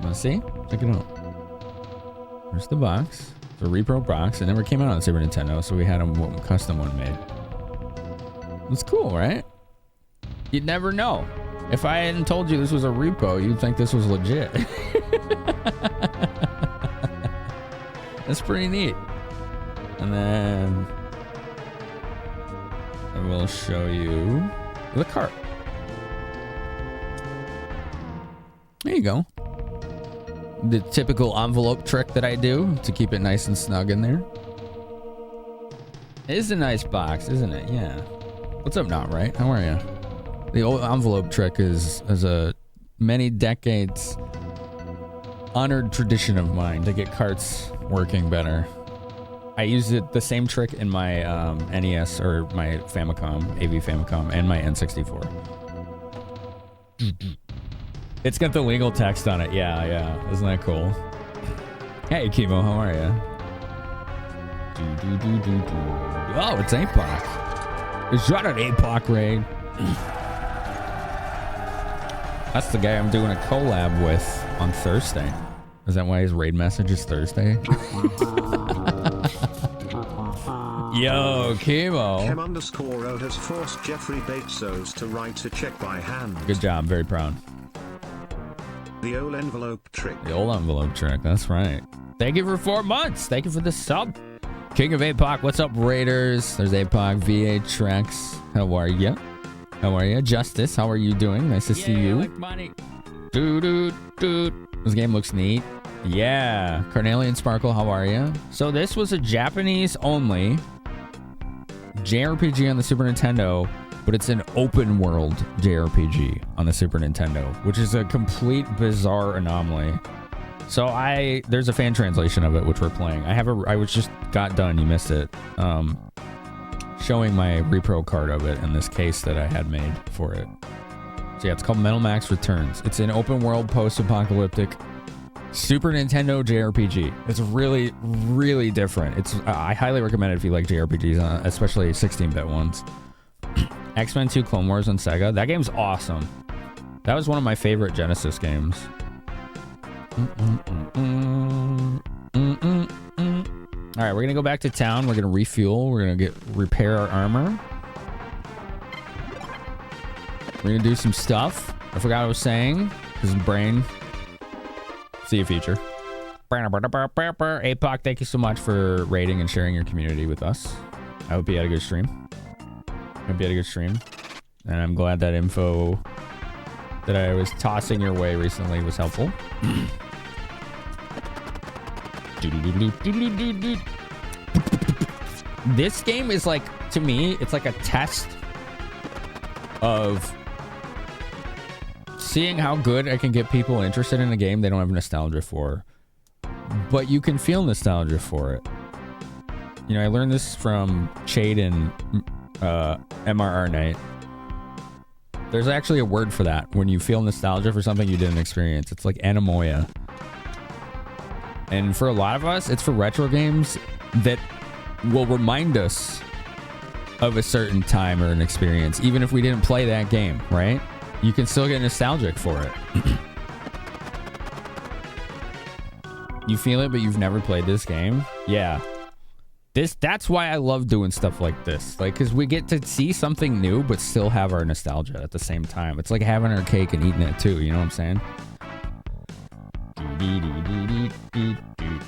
Want to see? Check it out. There's the box. It's a repro box. It never came out on Super Nintendo, so we had a custom one made. It's cool, right? You'd never know. If I hadn't told you this was a repo, you'd think this was legit. That's pretty neat. And then I will show you the cart. There you go. The typical envelope trick that I do to keep it nice and snug in there. It is a nice box, isn't it? Yeah. What's up, Not Right? How are you? The old envelope trick is a many decades honored tradition of mine to get carts working better. I used the same trick in my NES or my Famicom, AV Famicom, and my N64. It's got the legal text on it. Yeah. Isn't that cool? Hey, Kimo, how are you? Oh, it's APOC. Is that an APOC raid? That's the guy I'm doing a collab with on Thursday. Is that why his raid message is Thursday? Yo, Kimo. Chem_O has forced Jeffrey Bezos to write a check by hand. Good job. Very proud. The old envelope trick. The old envelope trick. That's right. Thank you for 4 months. Thank you for the sub. King of APOC. What's up, Raiders? There's APOC. VA Trex. How are you? How are you? Justice, how are you doing? Nice to see you. Like money. This game looks neat. Yeah. Carnelian Sparkle, how are you? So this was a Japanese only JRPG on the Super Nintendo, but it's an open world JRPG on the Super Nintendo, which is a complete bizarre anomaly. So there's a fan translation of it, which we're playing. I was just got done. You missed it. Showing my repro card of it in this case that I had made for it. So yeah, it's called Metal Max Returns. It's an open world post-apocalyptic Super Nintendo JRPG. It's really, really different. I highly recommend it if you like JRPGs, especially 16-bit ones. X-Men 2 Clone Wars on Sega. That game's awesome. That was one of my favorite Genesis games. All right, we're gonna go back to town. We're gonna refuel. We're gonna repair our armor. We're gonna do some stuff. I forgot what I was saying. His brain. See you, future. APOC, thank you so much for rating and sharing your community with us. I hope you had a good stream. And I'm glad that info that I was tossing your way recently was helpful. This game is like, to me, it's like a test of seeing how good I can get people interested in a game they don't have nostalgia for. But you can feel nostalgia for it. You know, I learned this from Chade and MRR Night. There's actually a word for that when you feel nostalgia for something you didn't experience. It's like anemoia. And for a lot of us, it's for retro games that will remind us of a certain time or an experience, even if we didn't play that game, right? You can still get nostalgic for it. You feel it, but you've never played this game? Yeah. That's why I love doing stuff like this. Like, because we get to see something new, but still have our nostalgia at the same time. It's like having our cake and eating it too, you know what I'm saying?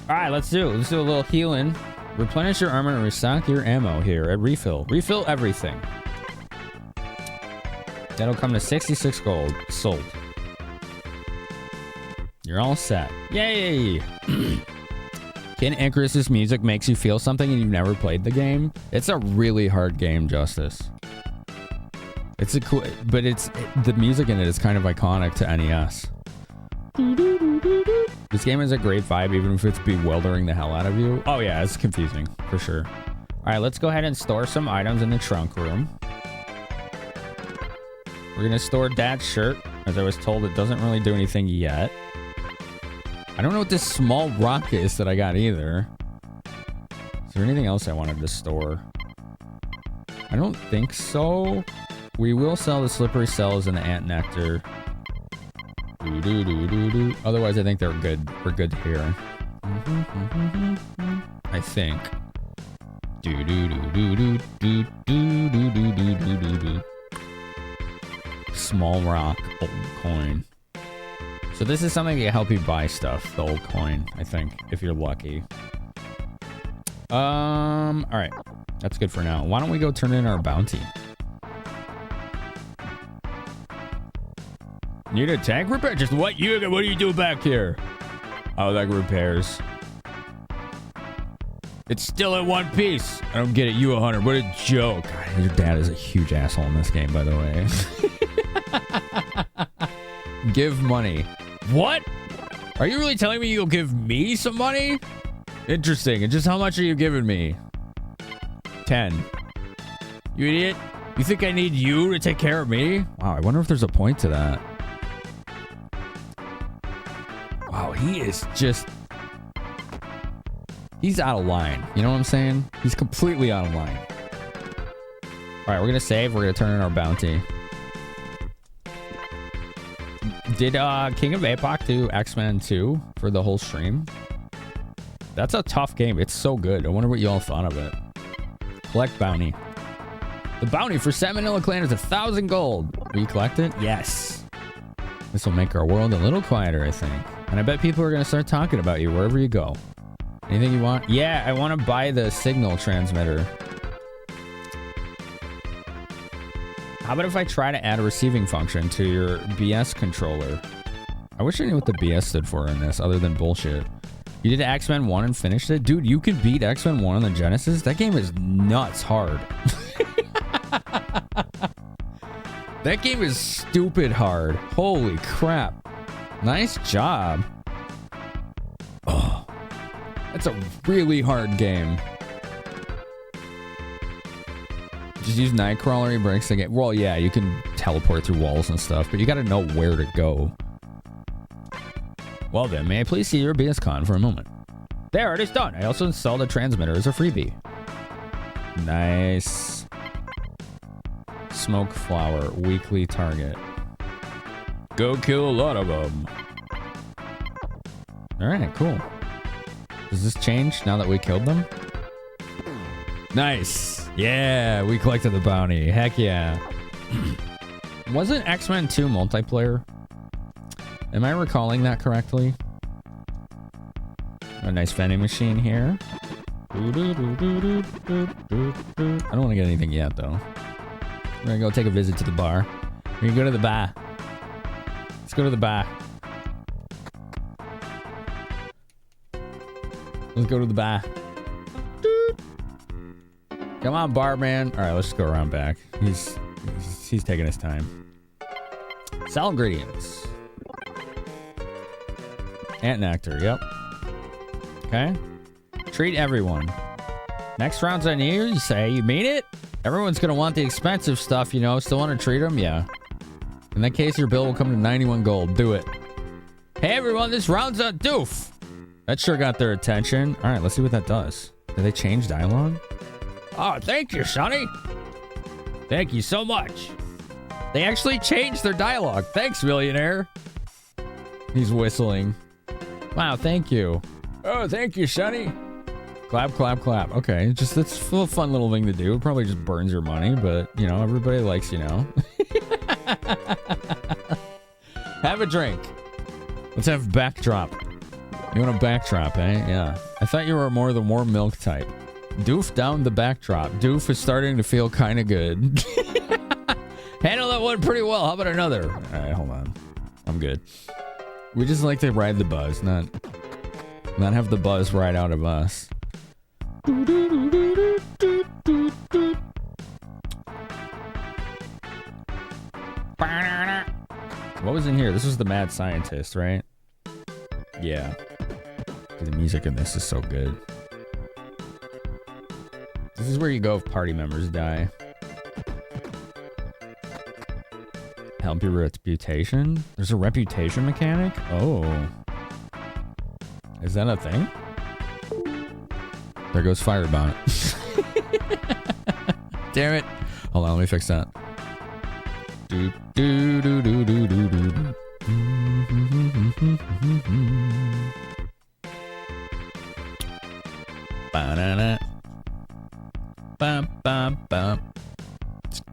Alright, let's do a little healing. Replenish your armor and restock your ammo here at Refill. Refill everything. That'll come to 66 gold. Sold. You're all set. Yay! Ken Icarus's music makes you feel something and you've never played the game? It's a really hard game, Justice. It's a cool, but the music in it is kind of iconic to NES. This game has a great vibe, even if it's bewildering the hell out of you. Oh yeah, it's confusing, for sure. All right, let's go ahead and store some items in the trunk room. We're gonna store Dad's shirt. As I was told, it doesn't really do anything yet. I don't know what this small rock is that I got either. Is there anything else I wanted to store? I don't think so. We will sell the slippery cells and the ant nectar. Otherwise, I think they're good. We're good here. I think. Small rock, old coin. So this is something that help you buy stuff, the old coin, I think, if you're lucky. All right. That's good for now. Why don't we go turn in our bounty? Need a tank repair? Just what do you do back here? Oh, like repairs. It's still in one piece. I don't get it. You 100. What a joke. God, your dad is a huge asshole in this game, by the way. Give money. What? Are you really telling me you'll give me some money? Interesting. And just how much are you giving me? 10. You idiot. You think I need you to take care of me? Wow, I wonder if there's a point to that. Wow, he is just... He's out of line. You know what I'm saying? He's completely out of line. All right, we're going to save. We're going to turn in our bounty. Did King of Apoc do X-Men 2 for the whole stream? That's a tough game. It's so good. I wonder what y'all thought of it. Collect bounty. The bounty for San Manila Clan is 1,000 gold. Will you collect it? Yes. This will make our world a little quieter, I think. And I bet people are going to start talking about you wherever you go. Anything you want? Yeah, I want to buy the signal transmitter. How about if I try to add a receiving function to your BS controller? I wish I knew what the BS stood for in this, other than bullshit. You did X-Men 1 and finished it? Dude, you can beat X-Men 1 on the Genesis? That game is nuts hard. That game is stupid hard. Holy crap. Nice job. Oh, that's a really hard game. Just use Nightcrawler, he breaks the game. Well, yeah, you can teleport through walls and stuff, but you gotta know where to go. Well then, may I please see your BSCon for a moment? There, it is done. I also installed a transmitter as a freebie. Nice. Smoke flower, weekly target. Go kill a lot of them. Alright, cool. Does this change now that we killed them? Nice. Yeah, we collected the bounty. Heck yeah. Wasn't X-Men 2 multiplayer? Am I recalling that correctly? A nice vending machine here. I don't want to get anything yet, though. We're going to go take a visit to the bar. We're going to go to the bar. Let's go to the bar. Let's go to the bar. Come on, barman. All right, let's just go around back. He's taking his time. Sell ingredients. Ant nectar, yep. Okay. Treat everyone. Next round's on you say. You mean it? Everyone's going to want the expensive stuff, you know. Still want to treat them? Yeah. In that case, your bill will come to 91 gold. Do it. Hey, everyone, this round's on Doof. That sure got their attention. All right, let's see what that does. Did they change dialogue? Oh, thank you, Sonny. Thank you so much. They actually changed their dialogue. Thanks, millionaire. He's whistling. Wow, thank you. Oh, thank you, Sonny. Clap, clap, clap. Okay, just that's a fun little thing to do. It probably just burns your money, but, you know, everybody likes, you know. Have a drink. Let's have backdrop. You want a backdrop, eh? Yeah. I thought you were more the warm milk type. Doof down the backdrop. Doof is starting to feel kind of good. Handle that one pretty well. How about another? All right, hold on. I'm good. We just like to ride the buzz, not have the buzz ride out of us. What was in here? This was the mad scientist, right? Yeah. The music in this is so good. This is where you go if party members die. Help your reputation? There's a reputation mechanic? Oh. Is that a thing? There goes Firebot. Damn it. Hold on, let me fix that. Do do do do do do do. Ba-da-da. Bum, bum, bum.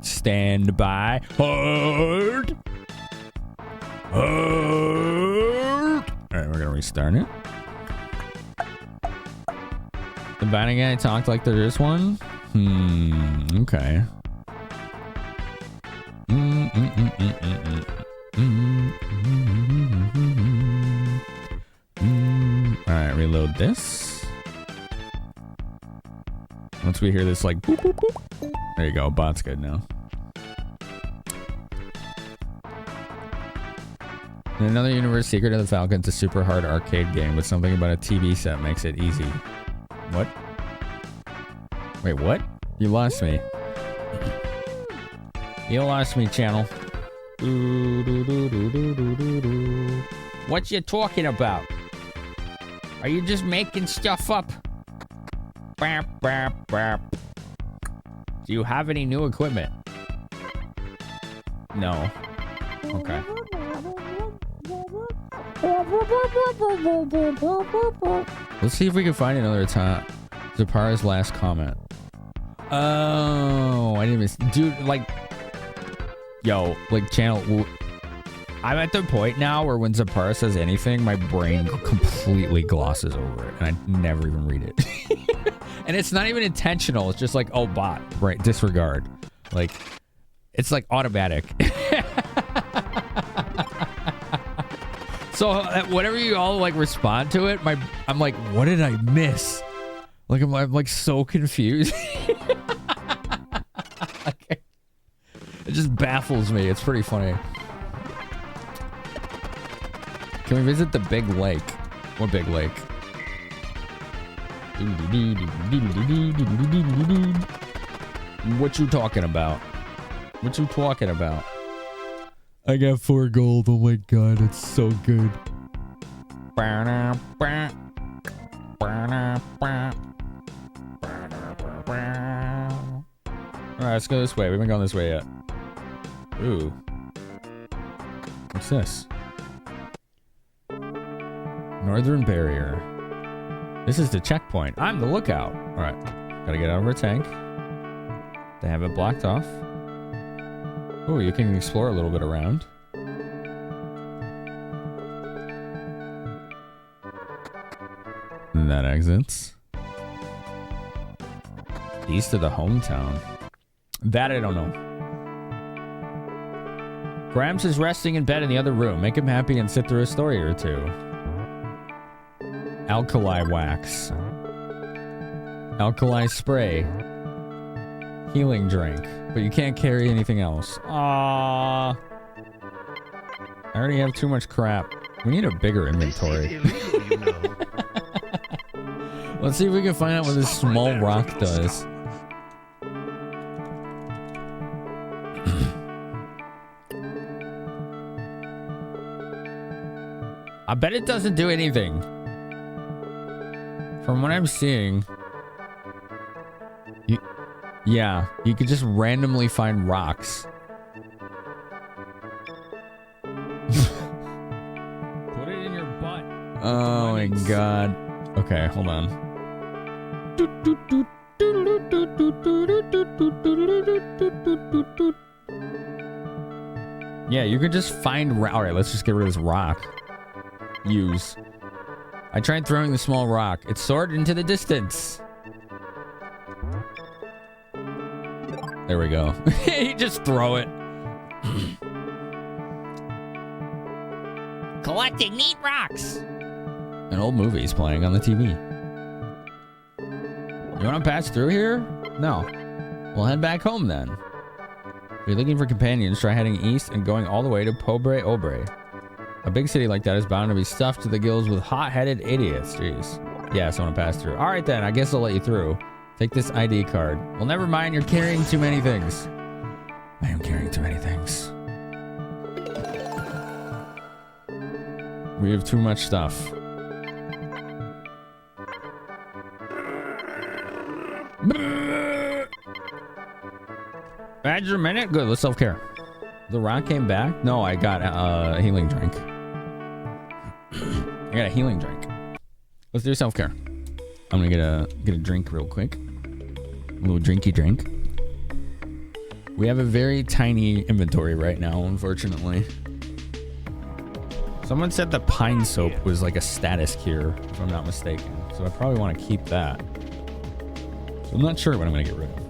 Stand by. Hold. Hold. Alright, we're gonna restart it. The batting guy talked like there is one? Okay. Alright, reload this. Once we hear this, like, boop, boop, boop. There you go, bot's good now. In another universe, Secret of the Falcon's a super hard arcade game, but something about a TV set makes it easy. What? Wait, what? You lost me. You lost me, channel. What you talking about? Are you just making stuff up? Bap, bap, bap. Do you have any new equipment? No. Okay. Let's see if we can find another time. Zapara's last comment. Oh, I didn't miss. Dude, like, yo, like, channel. I'm at the point now where when Zapara says anything, my brain completely glosses over it, and I never even read it. And it's not even intentional. It's just like, oh, bot, right? Disregard. Like, it's like automatic. So whenever you all like respond to it, I'm like, what did I miss? Like I'm like so confused. It just baffles me. It's pretty funny. Can we visit the big lake? What big lake? What you talking about? What you talking about? I got 4 gold. Oh my god, it's so good. Alright, let's go this way. We haven't gone this way yet. Ooh. What's this? Northern Barrier. This is the checkpoint. I'm the lookout. Alright. Gotta get out of our tank. They have it blocked off. Oh, you can explore a little bit around. And that exits. East of the hometown. That I don't know. Grams is resting in bed in the other room. Make him happy and sit through a story or two. Alkali wax. Alkali spray. Healing drink. But you can't carry anything else. Aww. I already have too much crap. We need a bigger inventory. Let's see if we can find out what this small rock does. I bet it doesn't do anything. From what I'm seeing... Yeah, you could just randomly find rocks. Put it in your butt. Oh my god. Okay, hold on. Yeah, you could just find... Alright, let's just get rid of this rock. Use. I tried throwing the small rock. It soared into the distance. There we go. You just throw it. collecting neat rocks. An old movie's playing on the TV. You want to pass through here? No. We'll head back home then. If you're looking for companions, try heading east and going all the way to Pobre Obre. A big city like that is bound to be stuffed to the gills with hot-headed idiots. Jeez. Yes, I want to pass through. All right then, I guess I'll let you through. Take this ID card. Well, never mind, you're carrying too many things. I am carrying too many things. We have too much stuff. Add your minute? Good, let's self-care. The rock came back? No, I got a healing drink. I got a healing drink. Let's do self-care. I'm gonna get a drink real quick. A little drinky drink. We have a very tiny inventory right now, unfortunately. Someone said the pine soap was like a status cure, if I'm not mistaken. So I probably want to keep that. So I'm not sure what I'm gonna get rid of.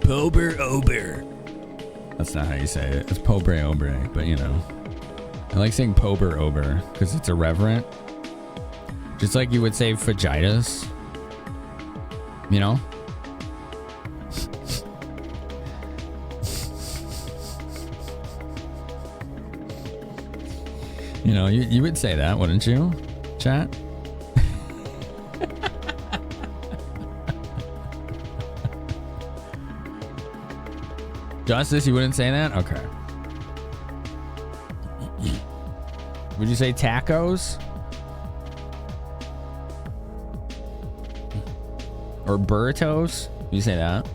Pobre Ober. That's not how you say it. It's Pobre Obre, but you know. I like saying Pobre Ober because it's irreverent. Just like you would say fajitas. You know? You know, you would say that, wouldn't you, chat? Justice, you wouldn't say that? Okay. Would you say tacos? Or burritos? You say that?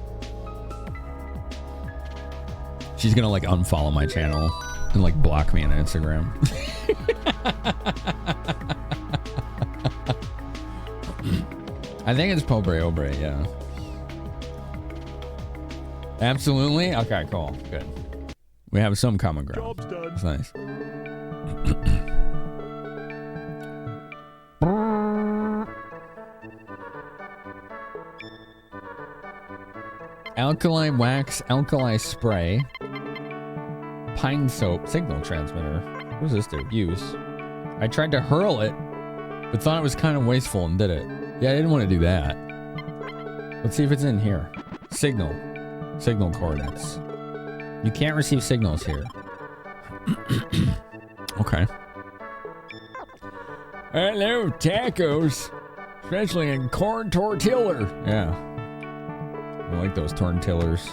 She's gonna like unfollow my channel and like block me on Instagram. I think it's Pobre Obre, yeah. Absolutely? Okay, cool. Good. We have some common ground. Job's done. That's nice. Alkali wax, alkali spray, pine soap, signal transmitter. What does this do? Use. I tried to hurl it, but thought it was kind of wasteful and did it. Yeah, I didn't want to do that. Let's see if it's in here. Signal. Signal coordinates. You can't receive signals here. Okay. Hello, tacos. Especially in corn tortilla. Yeah. I like those tortillers.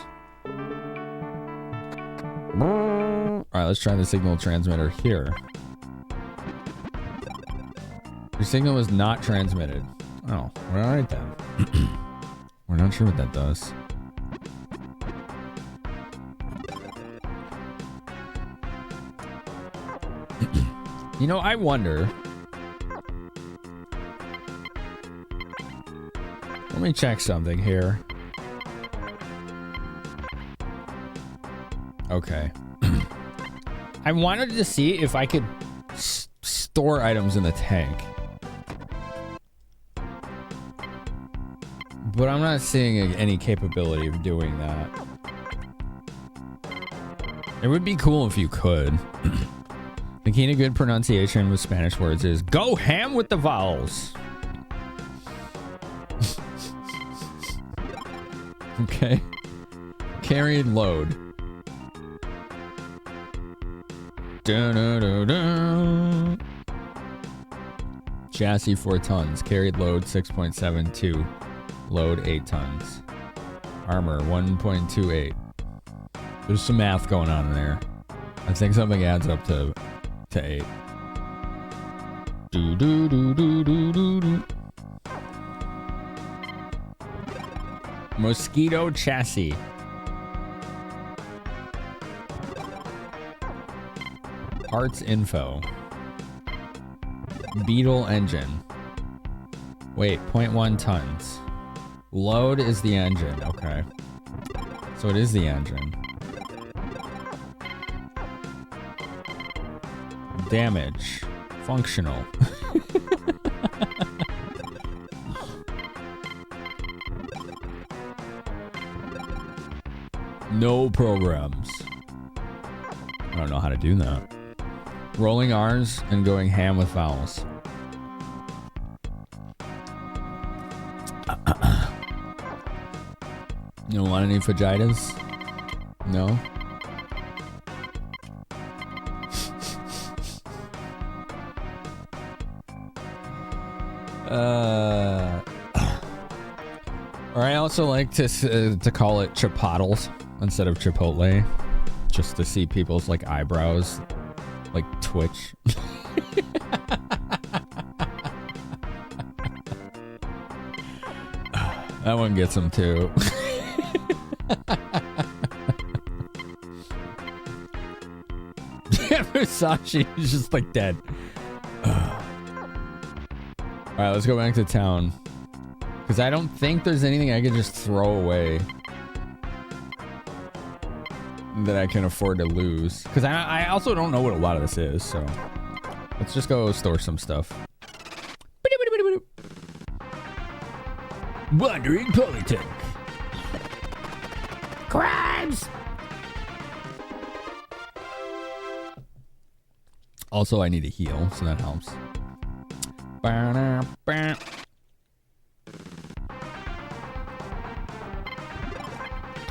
Alright, let's try the signal transmitter here. Your signal was not transmitted. Oh, alright then. We're not sure what that does. You know, I wonder. Let me check something here. Okay. I wanted to see if I could store items in the tank. But I'm not seeing any capability of doing that. It would be cool if you could. The key to good pronunciation with Spanish words is go ham with the vowels. Okay. Carry and load. Dun-dun-dun-dun. Chassis 4 tons. Carried load 6.72. Load 8 tons. Armor 1.28. There's some math going on in there. I think something adds up to 8. Do do do do do do do. Mosquito chassis. Parts info. Beetle engine. Wait, 0.1 tons. Load is the engine. Okay. So it is the engine. Damage. Functional. No programs. I don't know how to do that. Rolling R's and going ham with vowels. You don't want any fajitas? No? Or I also like to call it chipotles instead of Chipotle, just to see people's like eyebrows like twitch. That one gets them too. Versace is just like dead. Alright, let's go back to town. Because I don't think there's anything I could just throw away that I can afford to lose. Because I also don't know what a lot of this is, so let's just go store some stuff. Wandering Polytech. Crimes! Also, I need to heal, so that helps.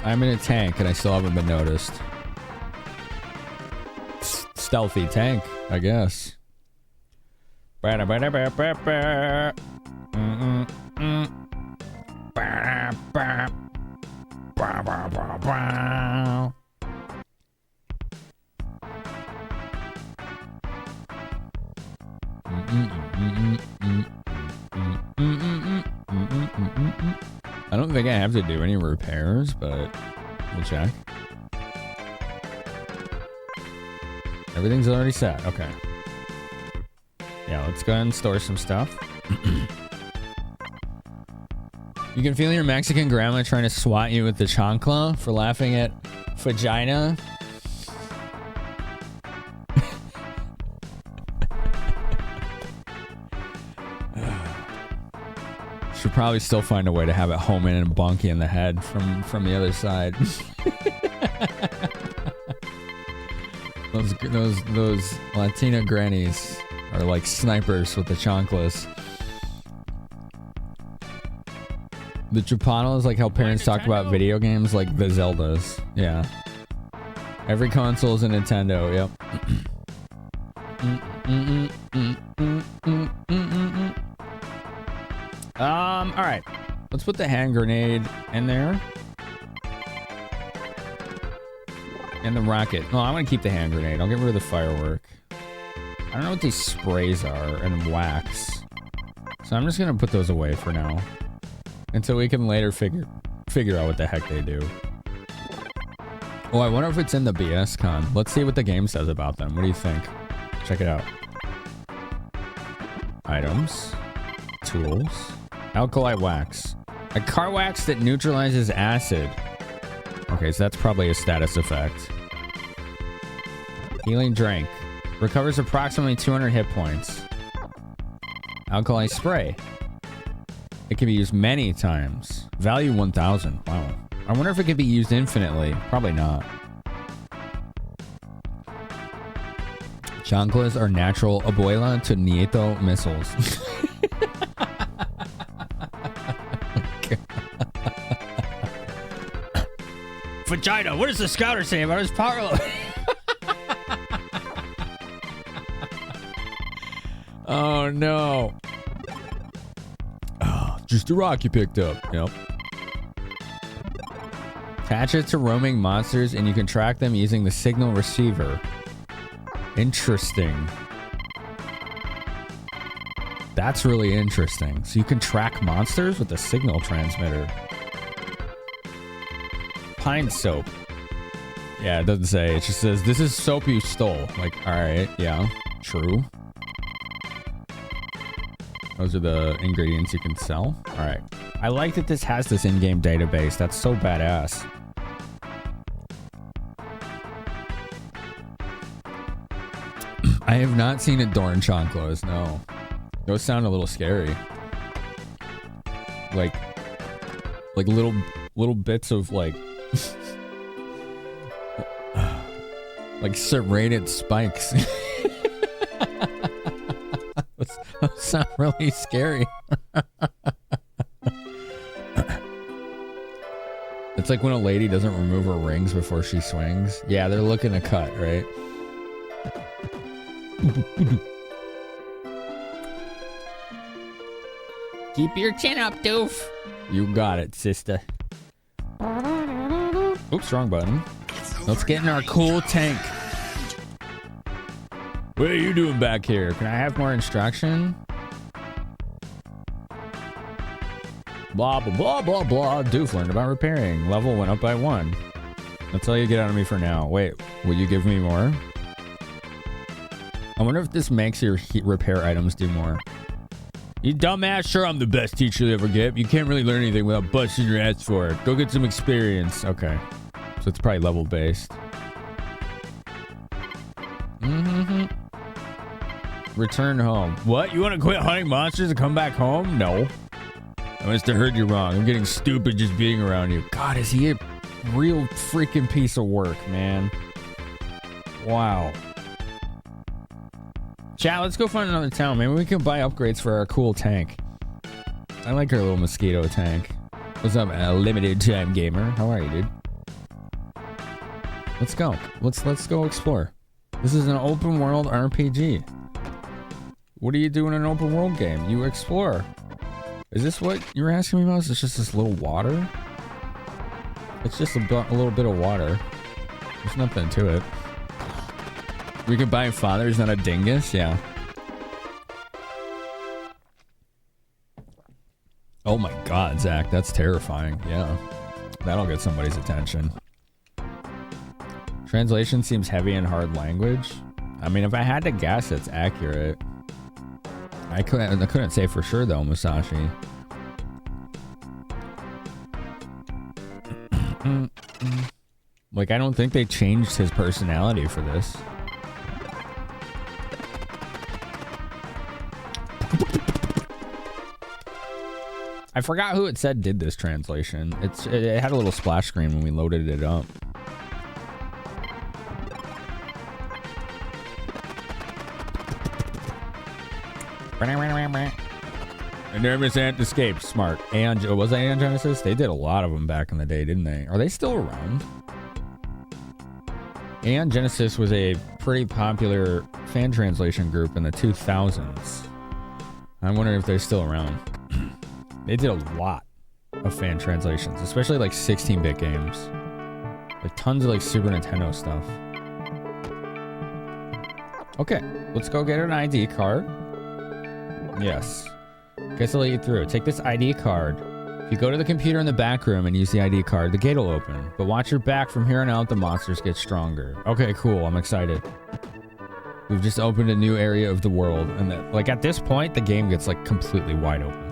I'm in a tank and I still haven't been noticed. Stealthy tank, I guess. I don't think I have to do any repairs, but we'll check. Everything's already set. Okay. Yeah, let's go ahead and store some stuff. You can feel your Mexican grandma trying to swat you with the chancla for laughing at vagina. Should probably still find a way to have it home in and bonk you in the head from the other side. those Latina grannies are like snipers with the chanclas. The Chupano is like how parents talk about video games like the Zeldas. Yeah. Every console is a Nintendo. Yep. All right. Let's put the hand grenade in there. And the rocket. No, I'm gonna keep the hand grenade. I'll get rid of the firework. I don't know what these sprays are and wax. So I'm just gonna put those away for now. Until we can later figure out what the heck they do. Oh, I wonder if it's in the BS Con. Let's see what the game says about them. What do you think? Check it out. Items. Tools. Alkali wax. A car wax that neutralizes acid. Okay, so that's probably a status effect. Healing drink. Recovers approximately 200 hit points. Alkali spray. It can be used many times. Value 1,000. Wow. I wonder if it could be used infinitely. Probably not. Chanclas are natural abuela to Nieto missiles. Vagina, what does the scouter say about his power level? Oh, no. Oh, just a rock you picked up. Yep. Attach it to roaming monsters and you can track them using the signal receiver. Interesting. That's really interesting. So you can track monsters with the signal transmitter. Pine soap. Yeah, it doesn't say. It just says, this is soap you stole. Like, alright, yeah, true. Those are the ingredients you can sell. Alright. I like that this has this in-game database. That's so badass. I have not seen Adorn Chanclas, no. Those sound a little scary. Like little bits of like like serrated spikes. Those sound really scary. It's like when a lady doesn't remove her rings before she swings. Yeah, they're looking to cut, right? Keep your chin up, doof. You got it, sister. Oops, wrong button. Let's get in our cool tank. What are you doing back here? Can I have more instruction? Blah, blah, blah, blah, blah. Doof learned about repairing. Level went up by 1. That's all you get out of me for now. Wait, will you give me more? I wonder if this makes your repair items do more. You dumbass, sure I'm the best teacher you ever get. You can't really learn anything without busting your ass for it. Go get some experience. Okay. So it's probably level based. Return home. What? You want to quit hunting monsters and come back home? No. I must have heard you wrong. I'm getting stupid just being around you. God, is he a real freaking piece of work, man? Wow. Chat, let's go find another town. Maybe we can buy upgrades for our cool tank. I like our little mosquito tank. What's up, limited time gamer? How are you, dude? Let's go. Let's go explore. This is an open world RPG. What do you do in an open world game? You explore. Is this what you're asking me about? It's just this little water? It's just a little bit of water. There's nothing to it. We can buy a father, he's not a dingus? Yeah. Oh my god, Zach, that's terrifying. Yeah. That'll get somebody's attention. Translation seems heavy in hard language. I mean, if I had to guess, it's accurate. I couldn't say for sure though, Musashi. Like, I don't think they changed his personality for this. I forgot who it said did this translation. It had a little splash screen when we loaded it up. Enormous ant escape. Smart. Aeon, was that Aeon Genesis? They did a lot of them back in the day, didn't they? Are they still around? Aeon Genesis was a pretty popular fan translation group in the 2000s. I'm wondering if they're still around. They did a lot of fan translations, especially like 16-bit games. Like tons of like Super Nintendo stuff. Okay, let's go get an ID card. Yes. Guess I'll let you through. Take this ID card. If you go to the computer in the back room and use the ID card, the gate will open. But watch your back. From here on out, the monsters get stronger. Okay, cool. I'm excited. We've just opened a new area of the world. And like at this point, the game gets like completely wide open.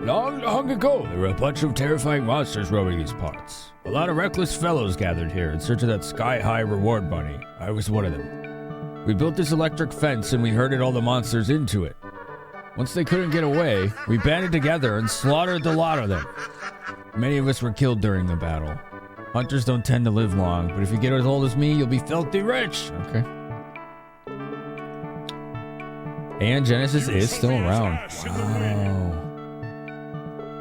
Long, long ago, there were a bunch of terrifying monsters roaming these parts. A lot of reckless fellows gathered here in search of that sky-high reward money. I was one of them. We built this electric fence and we herded all the monsters into it. Once they couldn't get away, we banded together and slaughtered the lot of them. Many of us were killed during the battle. Hunters don't tend to live long, but if you get as old as me, you'll be filthy rich. Okay. And Genesis is still around. Wow.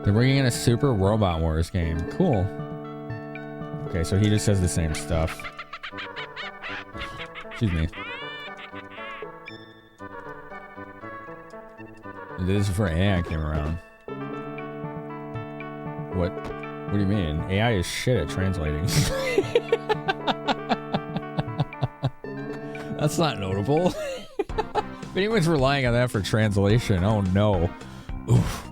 They're bringing in a Super Robot Wars game. Cool. Okay, so he just says the same stuff. Excuse me. This is before AI came around. What do you mean? AI is shit at translating. That's not notable. If anyone's relying on that for translation, oh no. Oof.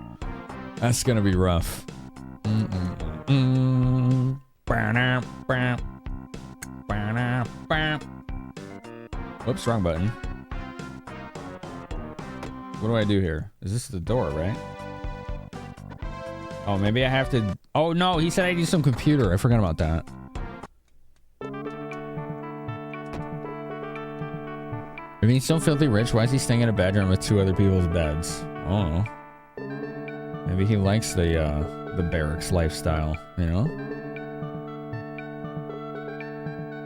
That's gonna be rough. Whoops, wrong button. What do I do here? Is this the door, right? Oh, maybe I have to... Oh, no, he said I need some computer. I forgot about that. If he's so filthy rich, why is he staying in a bedroom with 2 other people's beds? I don't know. Maybe he likes the barracks lifestyle, you know?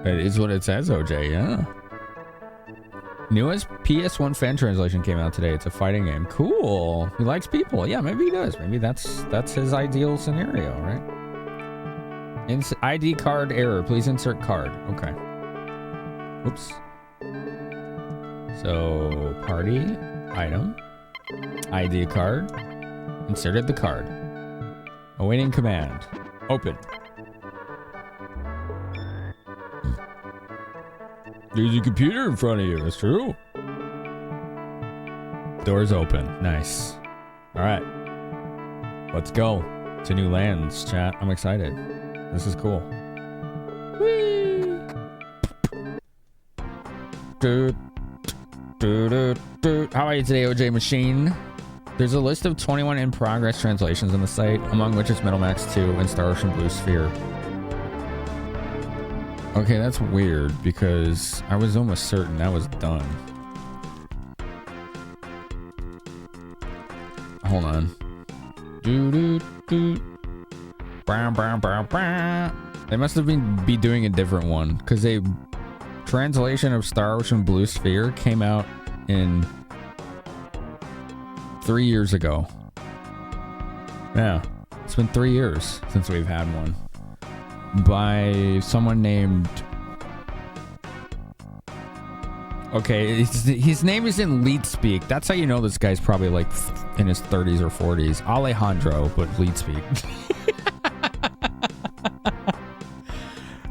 That is what it says, OJ, yeah. Newest PS1 fan translation came out today. It's a fighting game. Cool. He likes people. Yeah, maybe he does. Maybe that's his ideal scenario, right? ID card error. Please insert card. Okay. Oops. So, party, item, ID card, inserted the card. Awaiting command. Open. There's a computer in front of you. That's true. Doors open. Nice. All right. Let's go to new lands, chat. I'm excited. This is cool. Whee! How are you today, OJ Machine? There's a list of 21 in-progress translations on the site, among which is Metal Max 2 and Star Ocean Blue Sphere. Okay, that's weird because I was almost certain that was done. Hold on. They must have be doing a different one because a translation of Star Ocean Blue Sphere came out in 3 years ago. Yeah, it's been 3 years since we've had one. By someone named... Okay, his name is in lead speak. That's how you know this guy's probably like in his 30s or 40s. Alejandro, but lead speak.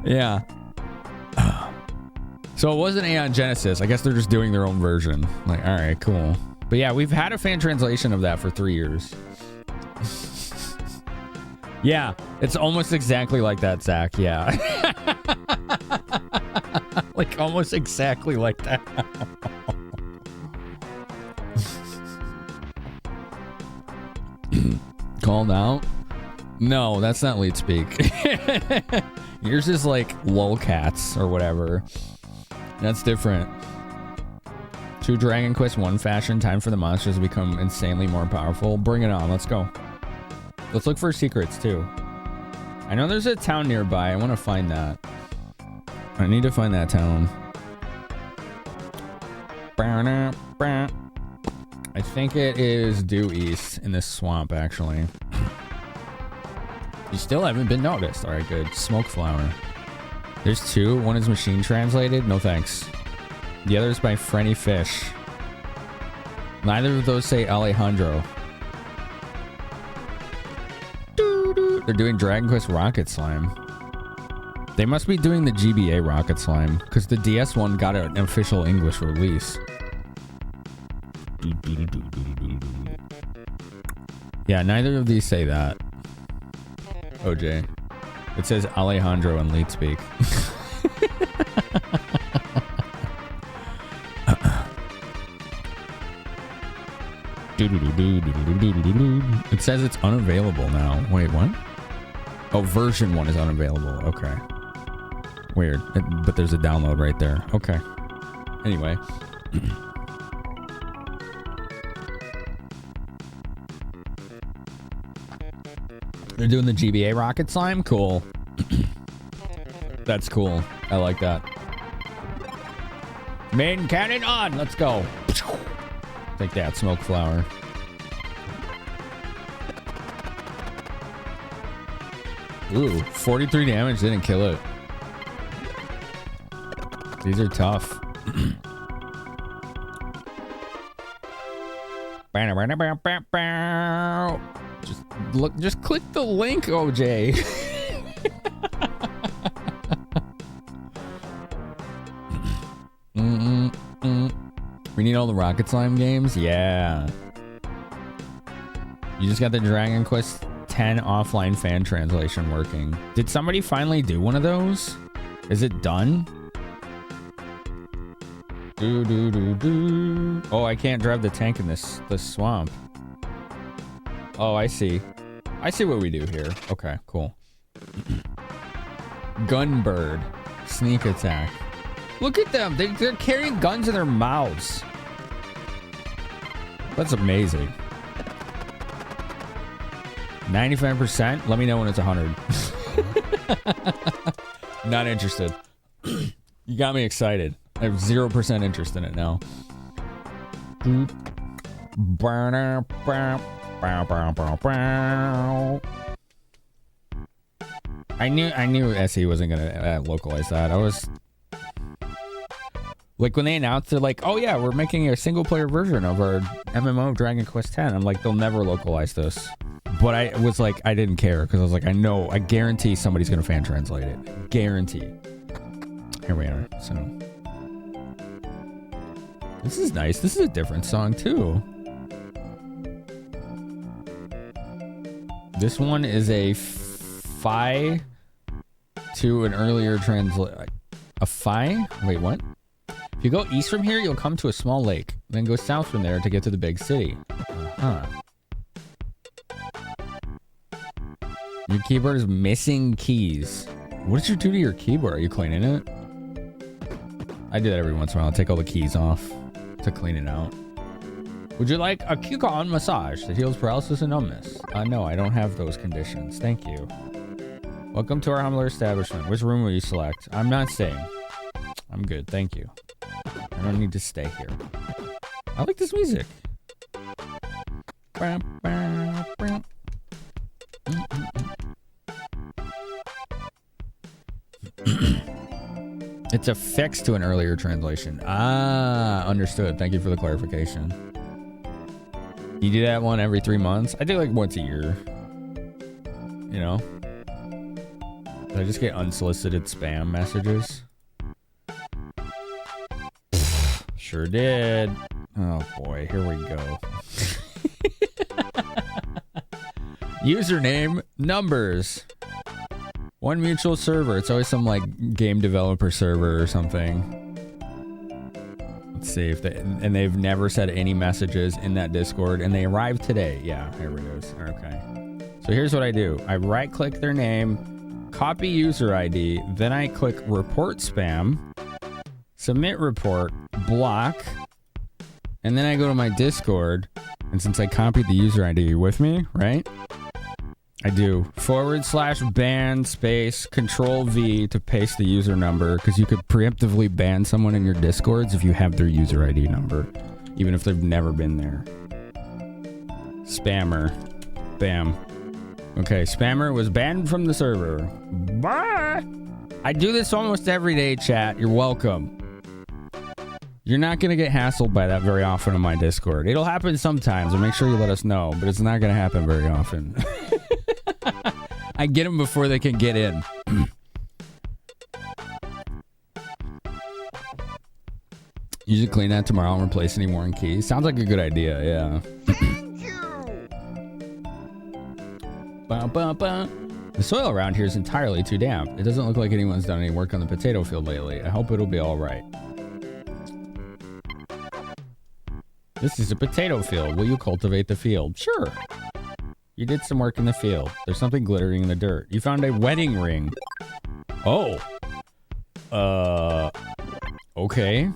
Yeah. So it wasn't Aeon Genesis. I guess they're just doing their own version. Like, all right, cool. But yeah, we've had a fan translation of that for 3 years. Yeah, it's almost exactly like that, Zach. Yeah. Like, almost exactly like that. Called out? No, that's not lead speak. Yours is like lolcats or whatever. That's different. True Dragon Quest 1 fashion, time for the monsters to become insanely more powerful. Bring it on, let's go. Let's look for secrets too. I know there's a town nearby. I want to find that. I need to find that town. I think it is due east in this swamp, actually. You still haven't been noticed. All right, good. Smoke flower. There's two. One is machine translated. No thanks. The other is by Frenny Fish. Neither of those say Alejandro. They're doing Dragon Quest Rocket Slime. They must be doing the GBA Rocket Slime, because the DS one got an official English release. Yeah, neither of these say that. OJ. It says Alejandro in lead speak. It says it's unavailable now. Wait, what? Oh, version 1 is unavailable. Okay. Weird. But there's a download right there. Okay. Anyway. They're doing the GBA Rocket Slime? Cool. That's cool. I like that. Main cannon on! Let's go. Take that, smoke flower. Ooh, 43 damage didn't kill it. These are tough. Just click the link, OJ. We need all the Rocket Slime games? Yeah. You just got the Dragon Quest 10 offline fan translation working. Did somebody finally do one of those? Is it done? Oh, I can't drive the tank in this swamp. Oh, I see. I see what we do here. Okay, cool. Gunbird. Sneak attack. Look at them. They're carrying guns in their mouths. That's amazing. 95%? Let me know when it's 100. Not interested. You got me excited. I have 0% interest in it now. I knew SE wasn't gonna localize that. I was like, when they announced, they're like, oh yeah, we're making a single player version of our MMO of Dragon Quest X. I'm like, they'll never localize this. But I was like, I didn't care, because I was like, I guarantee somebody's gonna fan translate it. Guarantee. Here we are. So this is nice. This is a different song too. This one is a Fi to an earlier translate. A Fi? Wait, what? If you go east from here, you'll come to a small lake. Then go south from there to get to the big city. Huh. Your keyboard is missing keys. What did you do to your keyboard? Are you cleaning it? I do that every once in a while. I'll take all the keys off to clean it out. Would you like a Q-Con massage that heals paralysis and numbness? No, I don't have those conditions. Thank you. Welcome to our humbler establishment. Which room will you select? I'm not staying. I'm good, thank you. I don't need to stay here. I like this music. It's a fix to an earlier translation. Ah, understood. Thank you for the clarification. You do that one every 3 months? I do like once a year. You know? I just get unsolicited spam messages. Sure did. Oh boy, here we go. Username, numbers. One mutual server. It's always some like game developer server or something. Let's see if they, and they've never said any messages in that Discord, and they arrived today. Yeah, here it goes. Okay. So here's what I do. I right click their name, copy user ID, then I click report spam, submit report, block, and then I go to my Discord, and since I copied the user ID, you with me, right? I do /ban space control V to paste the user number, because you could preemptively ban someone in your Discords if you have their user ID number, even if they've never been there. Spammer. Bam. Okay, spammer was banned from the server. Bye! I do this almost every day, chat. You're welcome. You're not going to get hassled by that very often on my Discord. It'll happen sometimes, and make sure you let us know, but it's not going to happen very often. I get them before they can get in. You should clean that tomorrow and replace any worn keys. Sounds like a good idea, yeah. Ba, ba, ba. The soil around here is entirely too damp. It doesn't look like anyone's done any work on the potato field lately. I hope it'll be all right. This is a potato field. Will you cultivate the field? Sure. You did some work in the field. There's something glittering in the dirt. You found a wedding ring. Oh. Okay.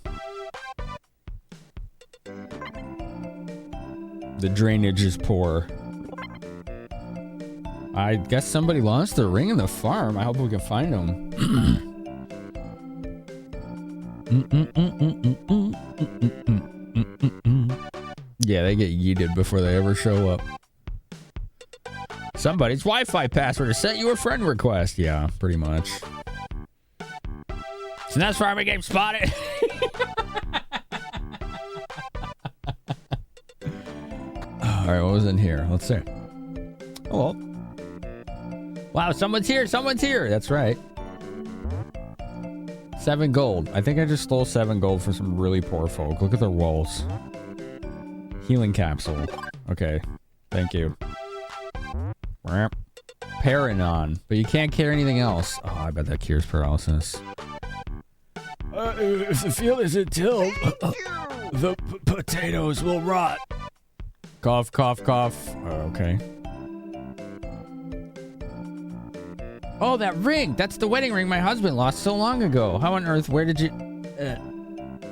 The drainage is poor. I guess somebody lost their ring in the farm. I hope we can find them. Yeah, they get yeeted before they ever show up. Somebody's Wi-Fi password has sent you a friend request. Yeah, pretty much. SNES farming game spotted. All right, what was in here? Let's see. Oh, well. Wow, someone's here. Someone's here. That's right. 7 gold. I think I just stole 7 gold from some really poor folk. Look at their walls. Healing capsule. Okay. Thank you. Finamenon. But you can't carry anything else. Oh, I bet that cures paralysis. If the field isn't tilled, the potatoes will rot. Cough, cough, cough. Okay. Oh, that ring! That's the wedding ring my husband lost so long ago. How on earth, where did you...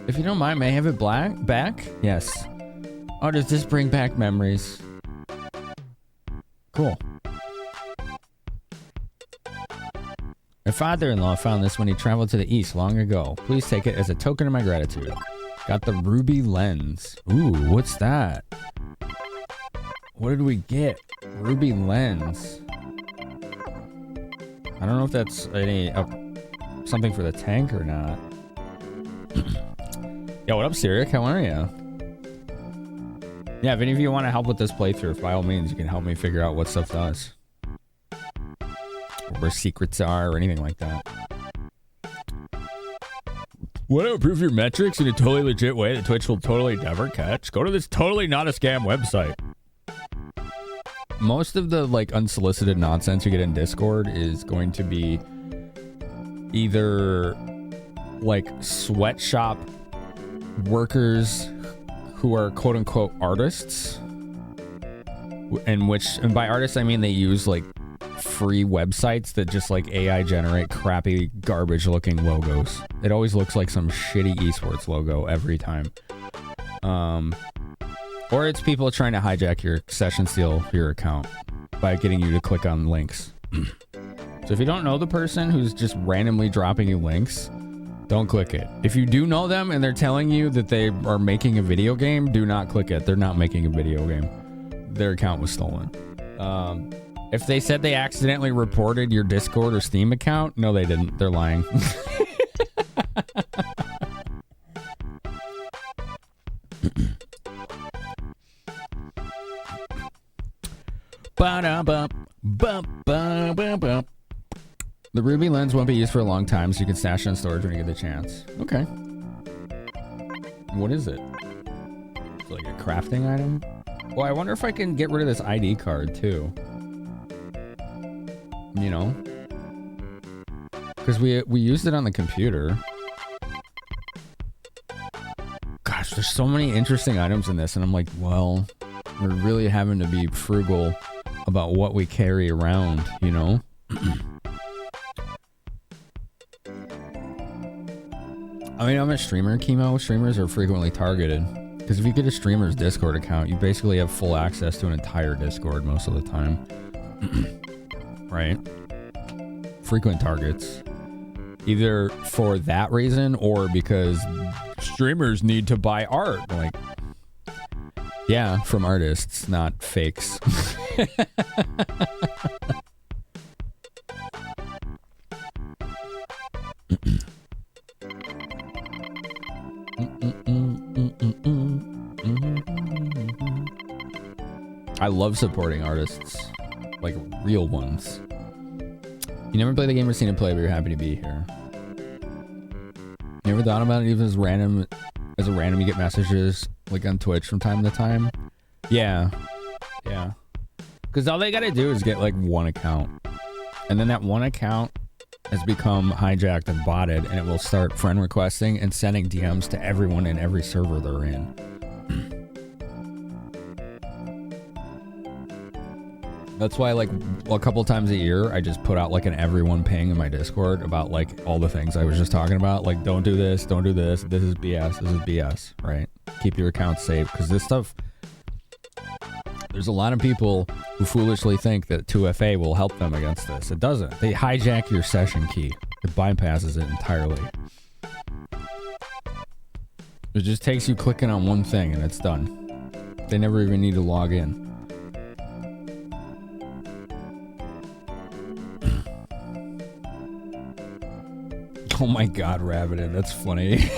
If you don't mind, may I have it back? Yes. Oh, does this bring back memories? Cool. My father-in-law found this when he traveled to the east long ago. Please take it as a token of my gratitude. Got the ruby lens. Ooh, what's that? What did we get? Ruby lens. I don't know if that's any something for the tank or not. Yo, what up, Syric? How are you? Yeah, if any of you want to help with this playthrough, by all means, you can help me figure out what stuff does. Or where secrets are, or anything like that. Want to improve your metrics in a totally legit way that Twitch will totally never catch? Go to this totally not a scam website. Most of the like unsolicited nonsense you get in Discord is going to be either like sweatshop workers who are quote unquote artists, and by artists I mean they use like free websites that just like AI generate crappy garbage looking logos. It always looks like some shitty esports logo every time. Or it's people trying to hijack your session steal your account by getting you to click on links. So if you don't know the person who's just randomly dropping you links, don't click it. If you do know them and they're telling you that they are making a video game, do not click it. They're not making a video game. Their account was stolen. If they said they accidentally reported your Discord or Steam account, no, they didn't. They're lying. The ruby lens won't be used for a long time, so you can stash it in storage when you get the chance. Okay. What is it? It's like a crafting item? Well, I wonder if I can get rid of this ID card, too. You know? Because we used it on the computer. Gosh, there's so many interesting items in this, and I'm like, well, we're really having to be frugal about what we carry around, you know? I mean, I'm a streamer, Chemo. Streamers are frequently targeted. Because if you get a streamer's Discord account, you basically have full access to an entire Discord most of the time. Right? Frequent targets. Either for that reason or because streamers need to buy art. Like, Yeah, from artists, not fakes. I love supporting artists, like real ones. You never played the game or seen it play, but you're happy to be here. You ever thought about it even as random, you get messages like on Twitch from time to time? Yeah. Yeah. Because all they gotta do is get like one account. And then that one account has become hijacked and botted, and it will start friend requesting and sending DMs to everyone in every server they're in. That's why, like, a couple times a year, I just put out like an everyone ping in my Discord about like all the things I was just talking about. Like, don't do this, don't do this. This is BS. This is BS. Right? Keep your account safe, because this stuff. There's a lot of people who foolishly think that 2FA will help them against this. It doesn't. They hijack your session key. It bypasses it entirely. It just takes you clicking on one thing and it's done. They never even need to log in. Oh my god, Rabbited, that's funny.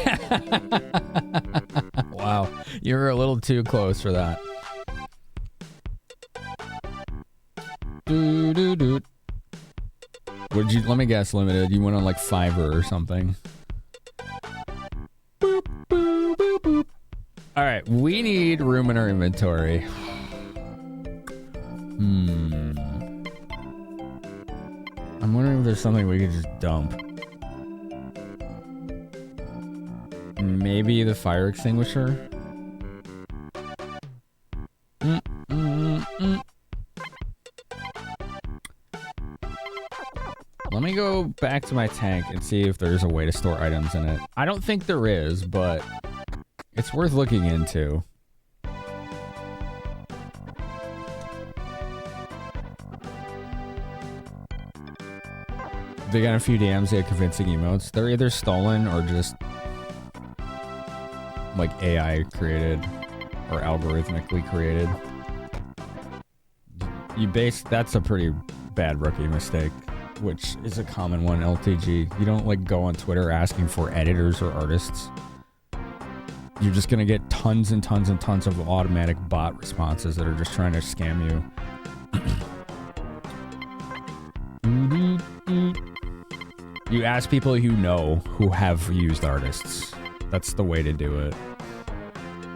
Wow, you were a little too close for that. What did you, let me guess, Limited, you went on like Fiverr or something. Boop, boop, boop, boop. All right, we need room in our inventory. I'm wondering if there's something we could just dump. Maybe the fire extinguisher? Let me go back to my tank and see if there's a way to store items in it. I don't think there is, but it's worth looking into. They got a few DMs, they had convincing emotes. They're either stolen or just like AI created or algorithmically created. That's a pretty bad rookie mistake, which is a common one, LTG. You don't like go on Twitter asking for editors or artists. You're just gonna get tons and tons and tons of automatic bot responses that are just trying to scam you. You ask people you know who have used artists. That's the way to do it.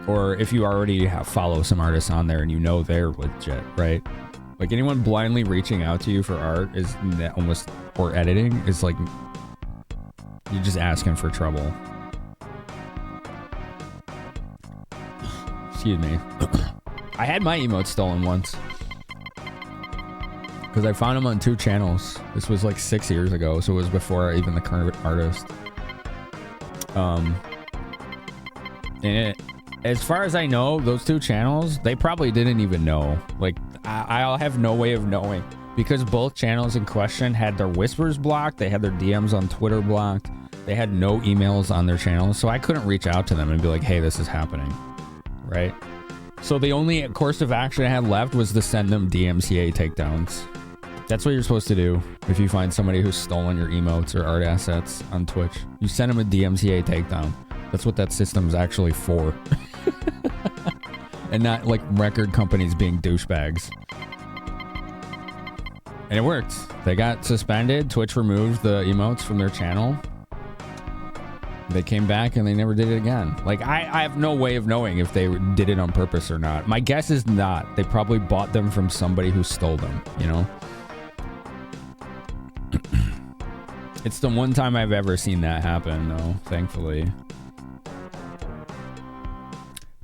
Or if you already follow some artists on there and you know they're legit, right? Like anyone blindly reaching out to you for art is almost, or editing, is like, you're just asking for trouble. Excuse me. I had my emotes stolen once. Because I found them on 2 channels. This was like 6 years ago, so it was before even the current artist. And as far as I know, those 2 channels, they probably didn't even know. Like, I'll have no way of knowing. Because both channels in question had their whispers blocked, they had their DMs on Twitter blocked, they had no emails on their channels, so I couldn't reach out to them and be like, hey, this is happening. Right? So the only course of action I had left was to send them DMCA takedowns. That's what you're supposed to do if you find somebody who's stolen your emotes or art assets on Twitch. You send them a DMCA takedown. That's what that system's actually for. And not like record companies being douchebags. And it worked. They got suspended. Twitch removed the emotes from their channel. They came back and they never did it again. Like, I have no way of knowing if they did it on purpose or not. My guess is not. They probably bought them from somebody who stole them, you know? It's the one time I've ever seen that happen, though, thankfully.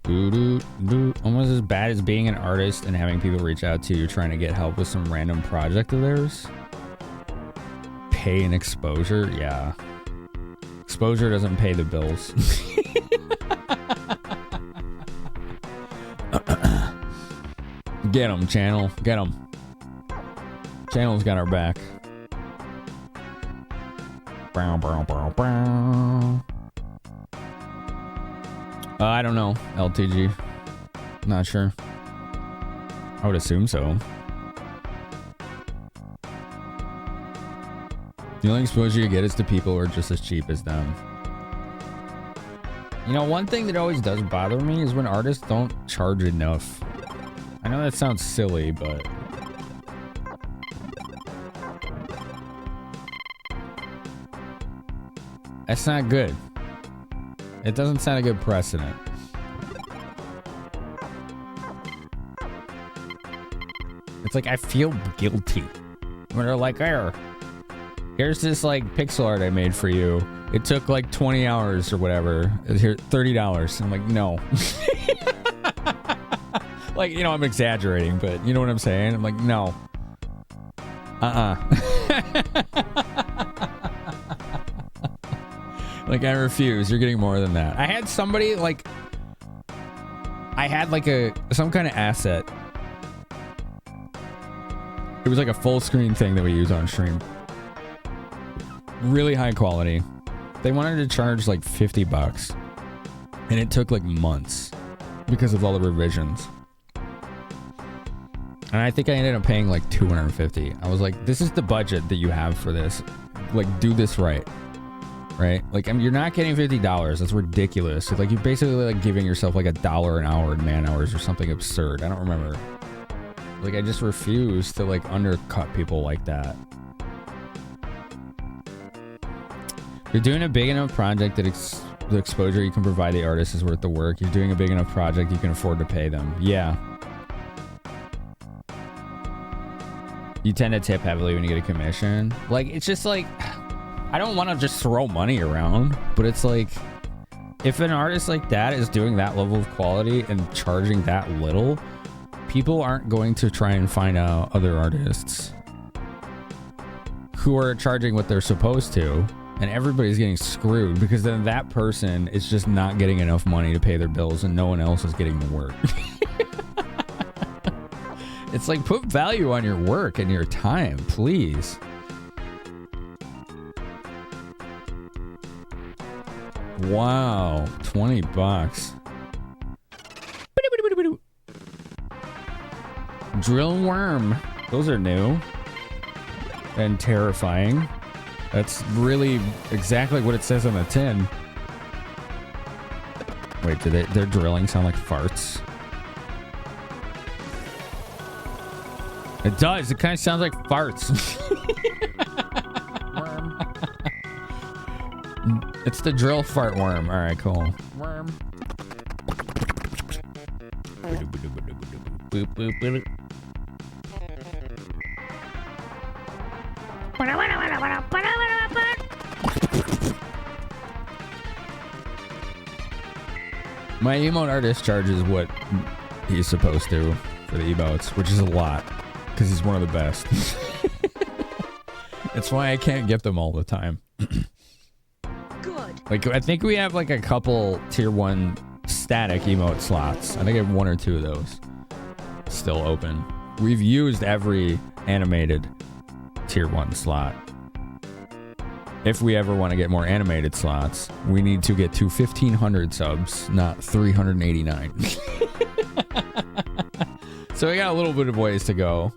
Almost as bad as being an artist and having people reach out to you trying to get help with some random project of theirs. Pay and exposure? Yeah. Exposure doesn't pay the bills. Get him, channel. Get him. Channel's got our back. I don't know, LTG. Not sure. I would assume so. The only exposure you get is to people who are just as cheap as them. You know, one thing that always does bother me is when artists don't charge enough. I know that sounds silly, but... that's not good. It doesn't set a good precedent. It's like I feel guilty when they're like, here's this like pixel art I made for you. It took like 20 hours or whatever. Here, $30. I'm like, no. Like, you know, I'm exaggerating, but you know what I'm saying? I'm like, no. Like, I refuse. You're getting more than that. I had somebody like, some kind of asset. It was like a full screen thing that we use on stream. Really high quality. They wanted to charge like $50, and it took like months because of all the revisions. And I think I ended up paying like $250. I was like, this is the budget that you have for this. Like, do this right. Right? Like, I mean, you're not getting $50. That's ridiculous. It's like you're basically like giving yourself like $1 an hour in man hours or something absurd. I don't remember. Like, I just refuse to like undercut people like that. You're doing a big enough project that the exposure you can provide the artist is worth the work. You're doing a big enough project you can afford to pay them. Yeah. You tend to tip heavily when you get a commission. Like, it's just like, I don't want to just throw money around, but it's like, if an artist like that is doing that level of quality and charging that little, people aren't going to try and find out other artists who are charging what they're supposed to, and everybody's getting screwed because then that person is just not getting enough money to pay their bills and no one else is getting the work. It's like, put value on your work and your time, please. Wow, $20. Drill worm. Those are new and terrifying. That's really exactly what it says on the tin. Wait, their drilling sound like farts? It does. It kind of sounds like farts. Worm. It's the drill fart worm. All right, cool. Worm. Boop, boop, boop. My emote artist charges what he's supposed to for the emotes, which is a lot, because he's one of the best. That's why I can't get them all the time. Good. Like, I think we have like a couple tier 1 static emote slots. I think I have 1 or 2 of those still open. We've used every animated tier 1 slot. If we ever want to get more animated slots, we need to get to 1,500 subs, not 389. So we got a little bit of ways to go.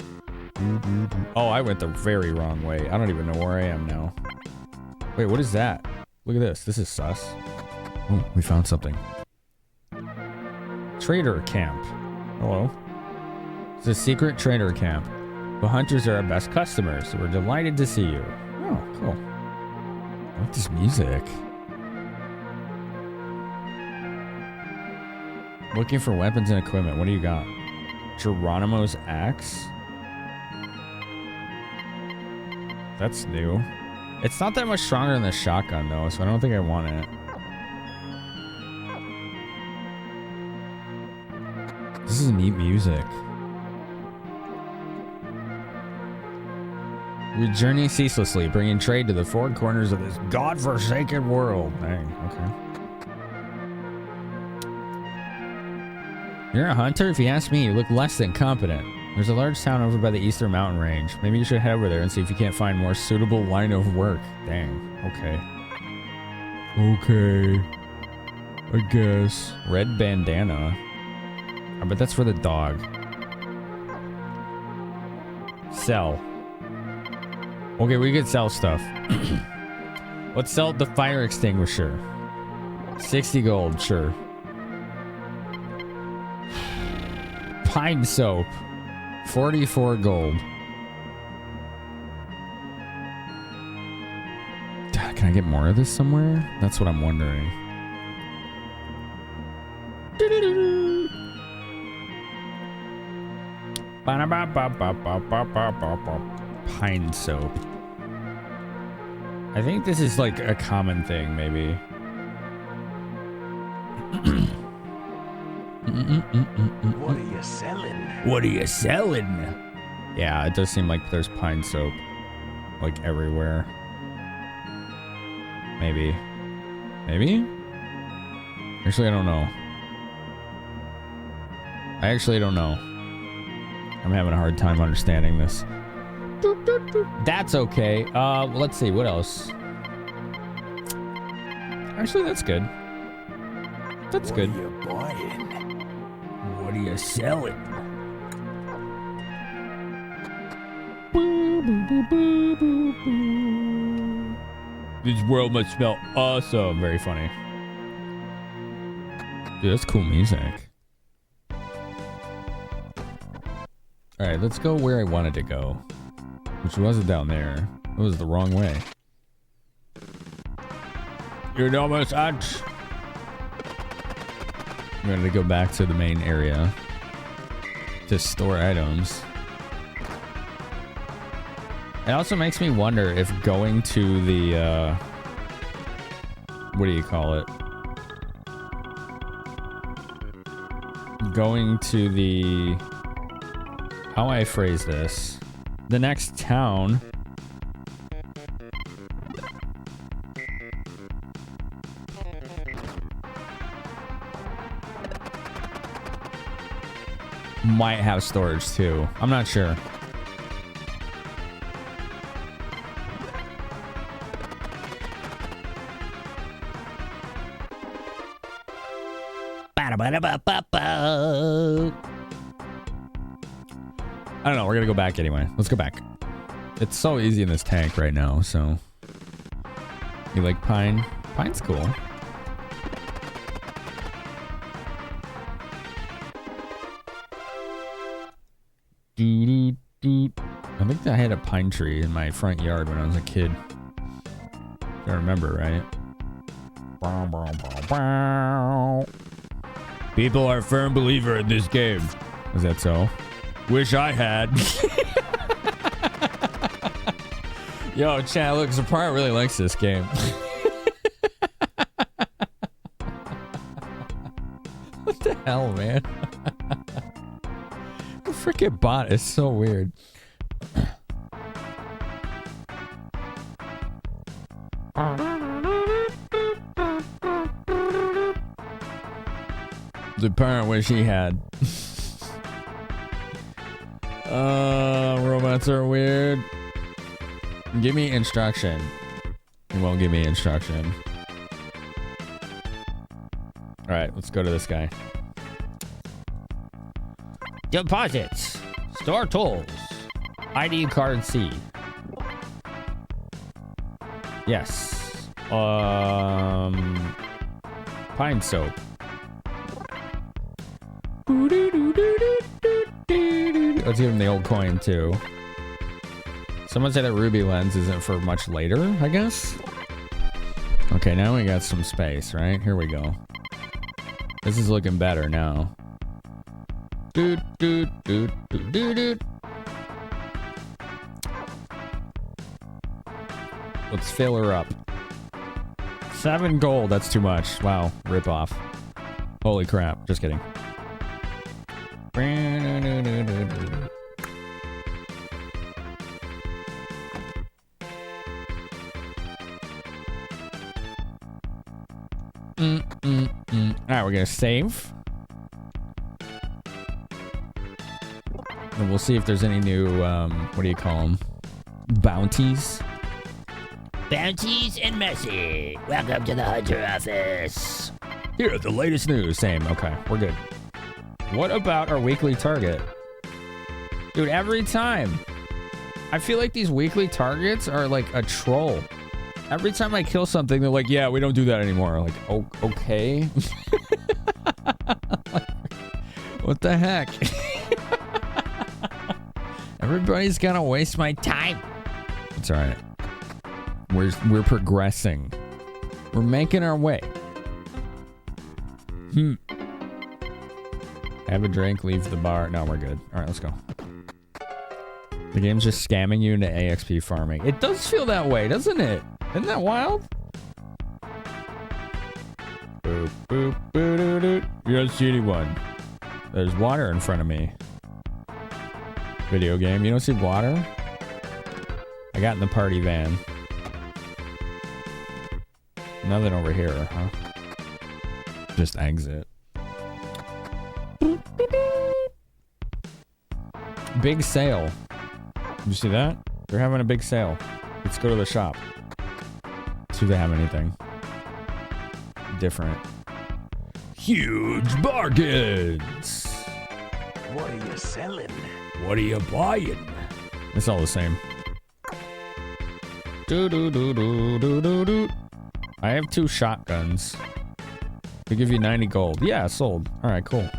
Oh, I went the very wrong way. I don't even know where I am now. Wait, what is that? Look at this. This is sus. Oh, we found something. Trader camp. Hello. It's a secret trader camp. The hunters are our best customers, so we're delighted to see you. Oh, cool. I like this music. Looking for weapons and equipment. What do you got? Geronimo's axe? That's new. It's not that much stronger than the shotgun, though, so I don't think I want it. This is neat music. We journey ceaselessly, bringing trade to the four corners of this godforsaken world. Dang, okay. You're a hunter? If you ask me, you look less than competent. There's a large town over by the eastern mountain range. Maybe you should head over there and see if you can't find more suitable line of work. Dang, okay. Okay. I guess. Red bandana. But that's for the dog. Sell. Okay, we could sell stuff. Let's sell the fire extinguisher. 60 gold, sure. Pine soap. 44 gold. Can I get more of this somewhere? That's what I'm wondering. Pine soap. I think this is like a common thing, maybe. What are you selling? What are you selling? Yeah, it does seem like there's pine soap like everywhere. Maybe. Maybe? Actually, I don't know. I actually don't know. I'm having a hard time understanding this. That's okay. Let's see. What else? Actually, that's good. That's good. What are you buying? What are you selling? This world must smell awesome. Very funny. Dude, that's cool music. Alright, let's go where I wanted to go. Which wasn't down there. It was the wrong way. You're almost out. I'm going to go back to the main area to store items. It also makes me wonder if going to the, what do you call it? Going to the, how I phrase this? The next town. Might have storage too. I'm not sure. I don't know. We're gonna go back anyway. Let's go back. It's so easy in this tank right now, so. You like pine? Pine's cool. I think I had a pine tree in my front yard when I was a kid. If I remember right. People are a firm believer in this game. Is that so? Wish I had. Yo, chat, look, Zapara really likes this game. What the hell, man? The freaking bot is so weird. The parent wish he had. Robots are weird. Give me instruction. He won't give me instruction. Alright, let's go to this guy. Deposits. Store tools. ID card C. Yes. Pine soap. Let's give him the old coin too. Someone said that ruby lens isn't for much later, I guess. Okay, now we got some space, right? Here we go. This is looking better now. Let's fill her up. 7 gold, that's too much. Wow, rip off. Holy crap, just kidding. Alright, we're gonna save. And we'll see if there's any new, what do you call them? Bounties? Bounties and Mercy. Welcome to the Hunter office. Here are the latest news. Same. Okay, we're good. What about our weekly target? Dude, every time. I feel like these weekly targets are like a troll. Every time I kill something, they're like, yeah, we don't do that anymore. Like, oh, okay. What the heck? Everybody's gonna waste my time. It's all right. We're progressing. We're making our way. Have a drink, leave the bar. No, we're good. All right, let's go. The game's just scamming you into AXP farming. It does feel that way, doesn't it? Isn't that wild? Boop, boop, boo, doo, doo. You don't see anyone. There's water in front of me. Video game. You don't see water? I got in the party van. Nothing over here, huh? Just exit. Big sale. You see that? They're having a big sale. Let's go to the shop. See if they have anything different. Huge bargains. What are you selling? What are you buying? It's all the same. Do do do do do do do. I have 2 shotguns. They give you 90 gold. Yeah, sold. All right, cool.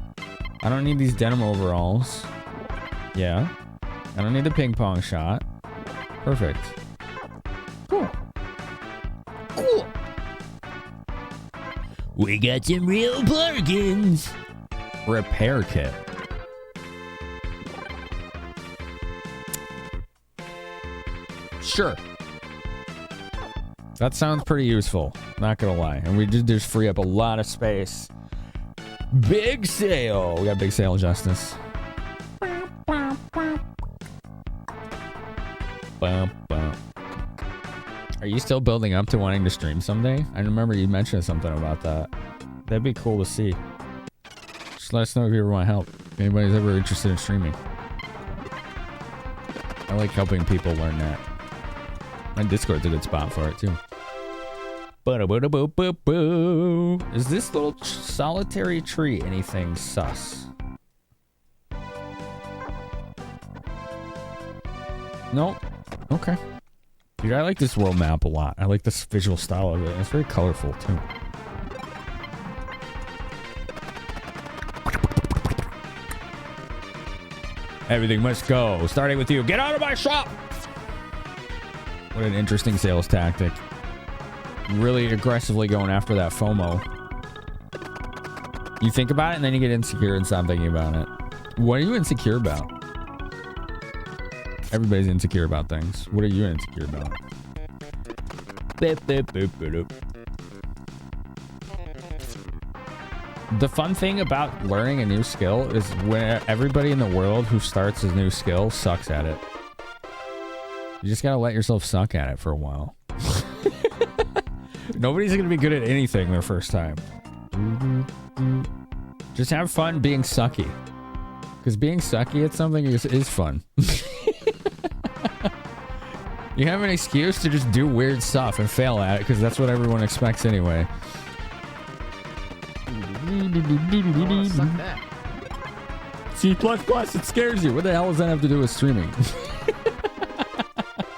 I don't need these denim overalls. Yeah. I don't need the ping pong shot. Perfect. Cool. Cool. We got some real bargains. Repair kit. Sure. That sounds pretty useful. Not gonna lie. And we did just free up a lot of space. Big sale. We got big sale justice. Are you still building up to wanting to stream someday? I remember you mentioned something about that. That'd be cool to see. Just let us know if you ever want help. If anybody's ever interested in streaming. I like helping people learn that. My Discord's a good spot for it too. Is this little solitary tree anything sus? Nope. Okay. Dude, I like this world map a lot. I like this visual style of it. It's very colorful too. Everything must go. Starting with you. Get out of my shop! What an interesting sales tactic. Really aggressively going after that FOMO. You think about it and then you get insecure and stop thinking about it. What are you insecure about? Everybody's insecure about things. What are you insecure about? The fun thing about learning a new skill is when everybody in the world who starts a new skill sucks at it. You just gotta let yourself suck at it for a while. Nobody's gonna be good at anything their first time. Just have fun being sucky. Because being sucky at something is fun. You have an excuse to just do weird stuff and fail at it because that's what everyone expects anyway. Suck that. C++, it scares you. What the hell does that have to do with streaming?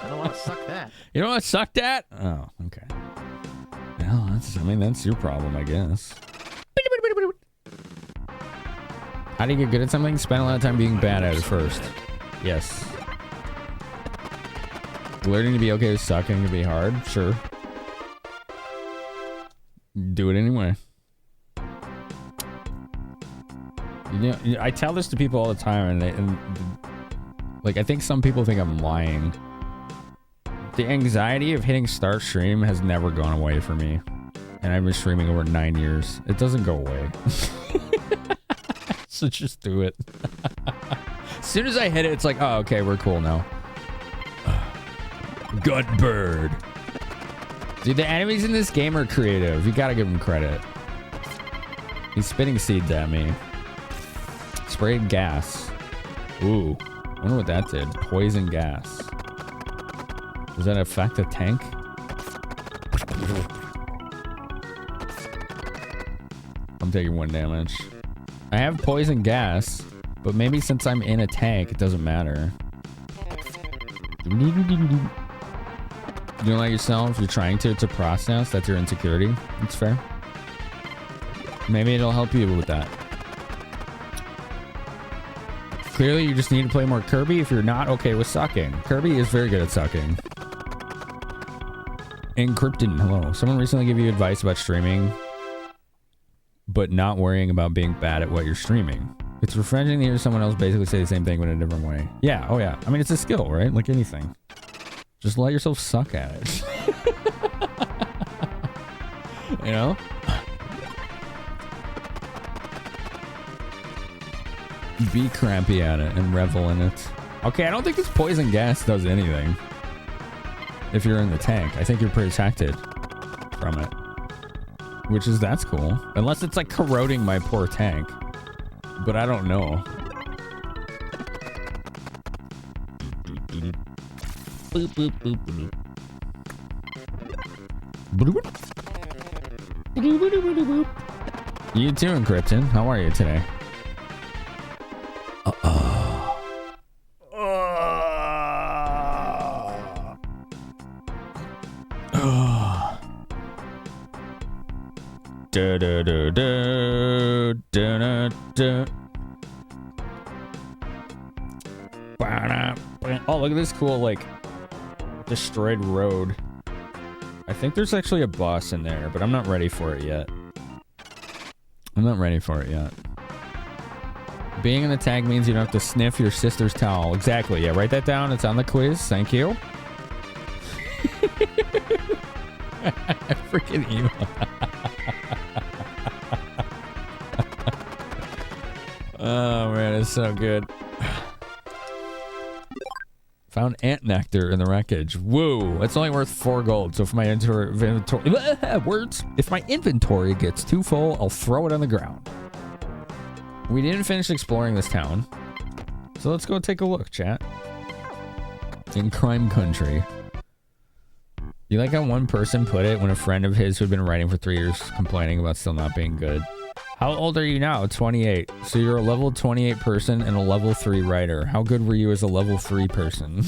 I don't want to suck that. You don't want to suck that? Oh, okay. Well, that's your problem, I guess. How do you get good at something? Spend a lot of time being bad at it first. Yes. Learning to be okay with sucking can be hard, sure. Do it anyway. You know, I tell this to people all the time, and like I think some people think I'm lying. The anxiety of hitting start stream has never gone away for me, and I've been streaming over 9 years. It doesn't go away. So just do it. As soon as I hit it, it's like, oh, okay, we're cool now. Gutbird. Dude, the enemies in this game are creative. You gotta give them credit. He's spitting seeds at me. Sprayed gas. Ooh. I wonder what that did. Poison gas. Does that affect the tank? I'm taking 1 damage. I have poison gas, but maybe since I'm in a tank, it doesn't matter. You don't like yourself? You're trying to. It's a process. That's your insecurity. It's fair. Maybe it'll help you with that. Clearly, you just need to play more Kirby if you're not okay with sucking. Kirby is very good at sucking. Encrypted, hello. Someone recently gave you advice about streaming, but not worrying about being bad at what you're streaming. It's refreshing to hear someone else basically say the same thing but in a different way. Yeah, oh yeah. I mean, it's a skill, right? Like anything. Just let yourself suck at it. You know? Be crappy at it and revel in it. Okay, I don't think this poison gas does anything. If you're in the tank, I think you're protected from it. Which is, that's cool. Unless it's like corroding my poor tank. But I don't know. Boop, boop, boop, boop. You too, Encryption. How are you today? Da, da, da, da, da, da, da. Oh, look at this cool, like, destroyed road. I think there's actually a boss in there, but I'm not ready for it yet. I'm not ready for it yet. Being in the tag means you don't have to sniff your sister's towel. Exactly, yeah, write that down. It's on the quiz. Thank you. Freaking evil. Oh man, it's so good. Found ant nectar in the wreckage. Woo! It's only worth 4 gold. So if my inventory words, if my inventory gets too full, I'll throw it on the ground. We didn't finish exploring this town, so let's go take a look, chat. In crime country. You like how one person put it when a friend of his who'd been writing for 3 years complaining about still not being good. How old are you now? 28. So you're a level 28 person and a level 3 writer. How good were you as a level 3 person?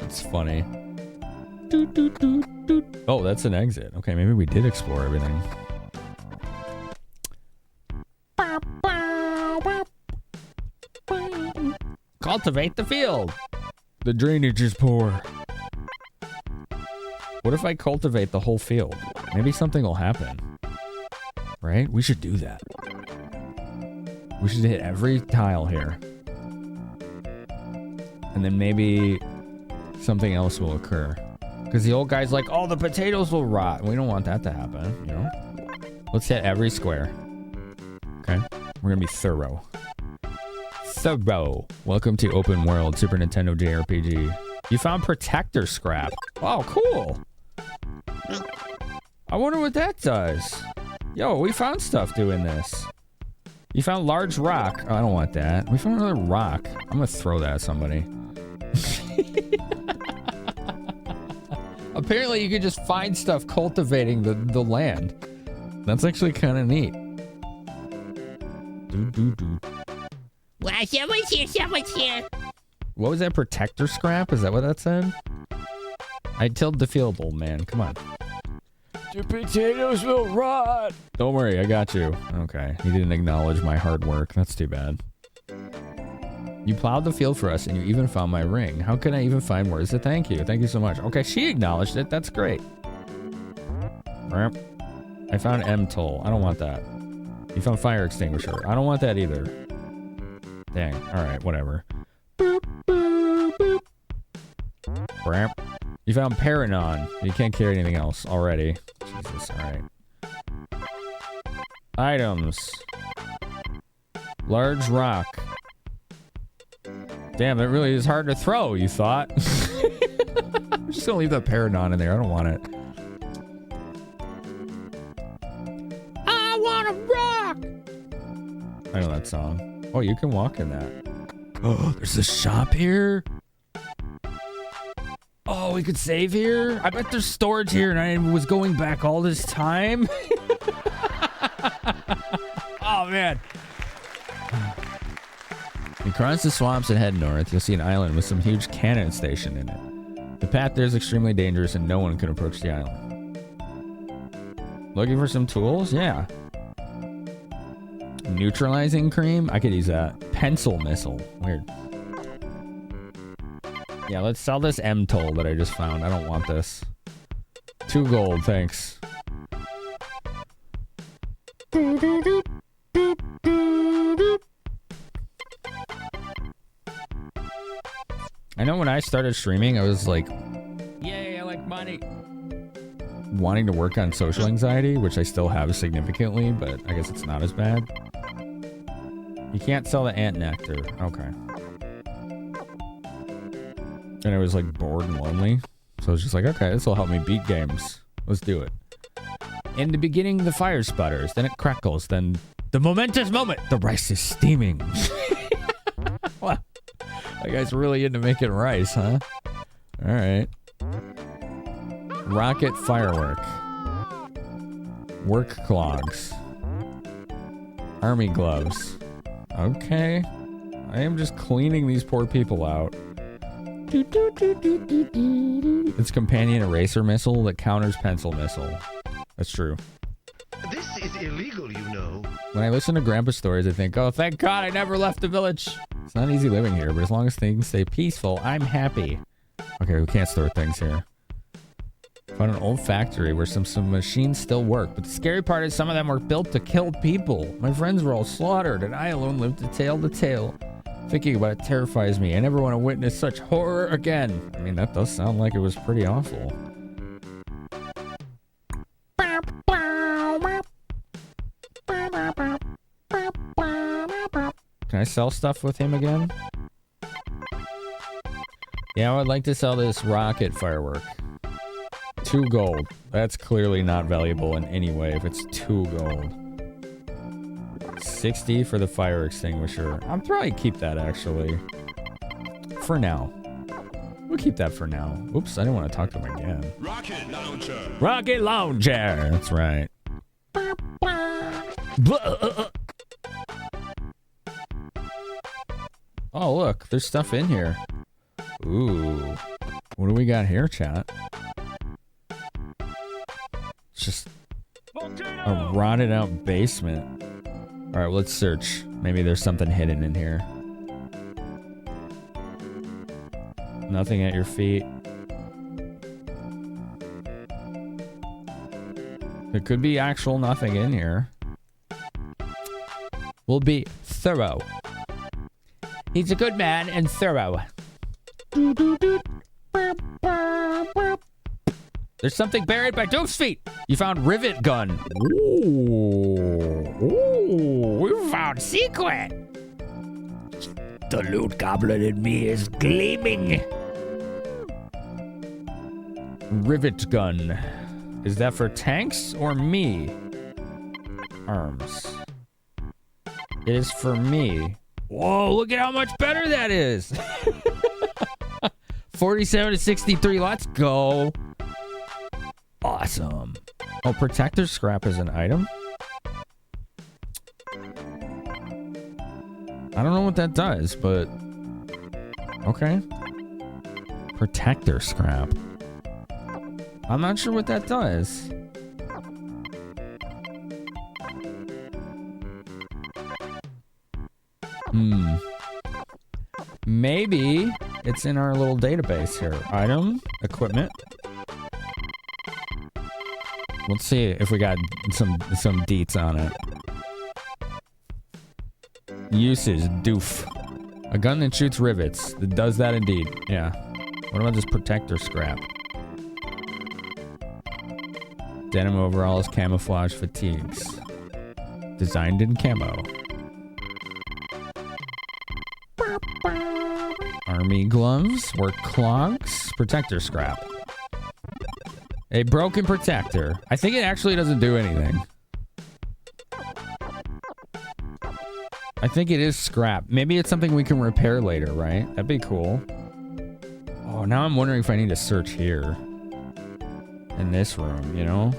It's funny. Oh, that's an exit. Okay, maybe we did explore everything. Cultivate the field. The drainage is poor. What if I cultivate the whole field? Maybe something will happen. Right? We should do that. We should hit every tile here. And then maybe something else will occur. Because the old guy's like, oh, the potatoes will rot. We don't want that to happen, you know? Let's hit every square. Okay? We're going to be thorough. Thorough. Welcome to Open World, Super Nintendo JRPG. You found protector scrap. Oh, cool. I wonder what that does. Yo, we found stuff doing this. You found large rock. Oh, I don't want that. We found another rock. I'm gonna throw that at somebody. Apparently you could just find stuff cultivating the land. That's actually kind of neat. Wow, someone's here, someone's here. What was that, protector scrap? Is that what that said? I tilled the field, old man. Come on. The potatoes will rot. Don't worry, I got you. Okay, he didn't acknowledge my hard work. That's too bad. You plowed the field for us, and you even found my ring. How can I even find words to thank you? Thank you so much. Okay, she acknowledged it. That's great. I found M-toll. I don't want that. You found fire extinguisher. I don't want that either. Dang. All right, whatever. Boop, boop, boop. You found Paranon. You can't carry anything else already. Jesus, all right. Items. Large rock. Damn, it really is hard to throw, you thought. I'm just gonna leave that Paranon in there. I don't want it. I want a rock! I know that song. Oh, you can walk in that. Oh, there's a shop here? Oh, we could save here? I bet there's storage here and I was going back all this time. Oh, man. You cross the swamps and head north, you'll see an island with some huge cannon station in it. The path there is extremely dangerous and no one can approach the island. Looking for some tools? Yeah. Neutralizing cream? I could use that. Pencil missile. Weird. Yeah, let's sell this M-toll that I just found. I don't want this. 2 gold, thanks. I know when I started streaming, I was like, Yay, I like money. wanting to work on social anxiety, which I still have significantly, but I guess it's not as bad. You can't sell the ant nectar. Okay. And I was like bored and lonely. So I was just like, okay, this will help me beat games. Let's do it. In the beginning, the fire sputters, then it crackles, then the momentous moment, the rice is steaming. Wow. That guy's really into making rice, huh? All right. Rocket firework. Work clogs. Army gloves. Okay. I am just cleaning these poor people out. It's companion eraser missile that counters pencil missile. That's true. This is illegal, you know. When I listen to Grandpa's stories, I think, oh, thank God I never left the village. It's not easy living here, but as long as things stay peaceful, I'm happy. Okay, we can't store things here. Found an old factory where some machines still work, but the scary part is some of them were built to kill people. My friends were all slaughtered, and I alone lived to tell the tale. Thinking about it terrifies me. I never want to witness such horror again. I mean, that does sound like it was pretty awful. Can I sell stuff with him again? Yeah, I would like to sell this rocket firework. 2 gold. That's clearly not valuable in any way if it's 2 gold. 60 for the fire extinguisher. I'll probably keep that, actually. For now. We'll keep that for now. Oops, I didn't want to talk to him again. Rocket launcher. Rocket launcher! That's right. Oh, look. There's stuff in here. Ooh. What do we got here, chat? It's just a rotted out basement. All right, well, let's search. Maybe there's something hidden in here. Nothing at your feet. There could be actual nothing in here. We'll be thorough. He's a good man and thorough. There's something buried by Doof's feet. You found rivet gun. Ooh. Ooh. We found secret. The loot goblin in me is gleaming. Rivet gun. Is that for tanks or me? Arms. It is for me. Whoa, look at how much better that is. 47 to 63. Let's go. Awesome. Oh, protector scrap is an item? I don't know what that does, but... Okay. Protector scrap. I'm not sure what that does. Maybe it's in our little database here. Item, equipment. Let's see if we got some deets on it. Uses, doof. A gun that shoots rivets. It does that indeed. Yeah. What about this protector scrap? Denim overalls, camouflage fatigues. Designed in camo. Army gloves, work clogs, protector scrap. A broken protector. I think it actually doesn't do anything. I think it is scrap. Maybe it's something we can repair later, right? That'd be cool. Oh, now I'm wondering if I need to search here. In this room, you know?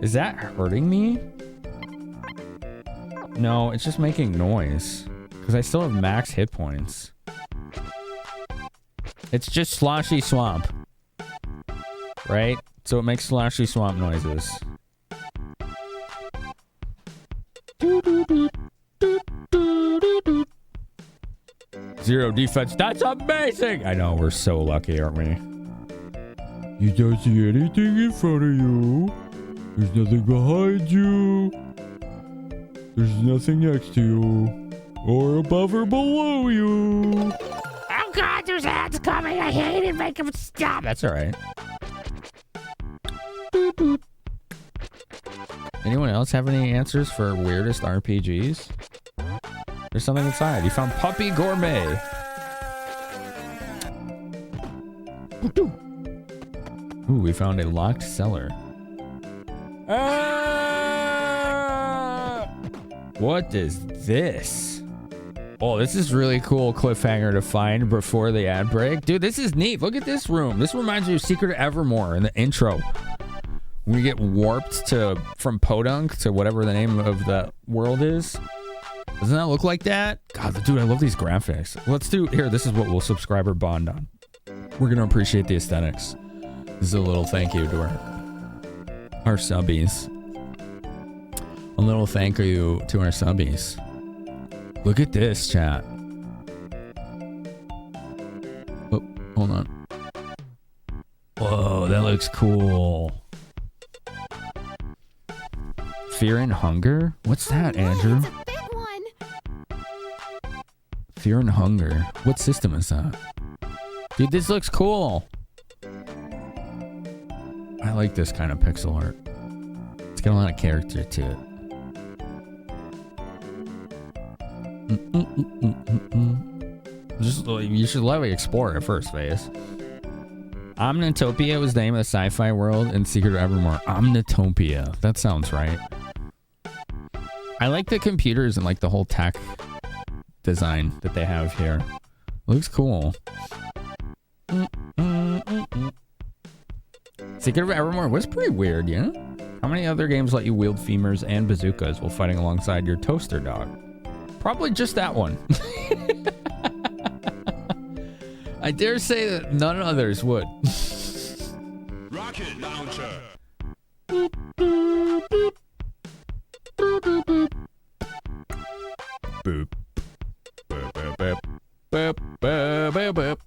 Is that hurting me? No, it's just making noise. Because I still have max hit points. It's just sloshy swamp. Right? So it makes sloshy swamp noises. Zero defense. That's amazing! I know, we're so lucky, aren't we? You don't see anything in front of you. There's nothing behind you. There's nothing next to you. Or above or below you. Oh God, there's ads coming. I hate it. Make them stop. That's alright. Anyone else have any answers for weirdest RPGs? There's something inside. You found Puppy Gourmet. Ooh, we found a locked cellar. What is this? Oh, this is really cool cliffhanger to find before the ad break. Dude, this is neat. Look at this room. This reminds me of Secret of Evermore in the intro. We get warped from Podunk to whatever the name of the world is. Doesn't that look like that? God, dude, I love these graphics. Let's do, here, this is what we'll subscriber bond on. We're going to appreciate the aesthetics. This is a little thank you to our subbies. A little thank you to our subbies. Look at this, chat. Oh, hold on. Whoa, that looks cool. Fear and Hunger? What's that, Andrew? Fear and Hunger. What system is that? Dude, this looks cool. I like this kind of pixel art. It's got a lot of character to it. Just, you should let me explore it first, Vegas. Omnitopia was the name of the sci-fi world in Secret of Evermore. Omnitopia. That sounds right. I like the computers and like the whole tech design that they have here. Looks cool. Secret of Evermore was pretty weird, yeah? How many other games let you wield femurs and bazookas while fighting alongside your toaster dog? Probably just that one. I dare say that none others would. Rocket launcher. Boop. Boop, boop, boop. Boop, boop, boop, boop.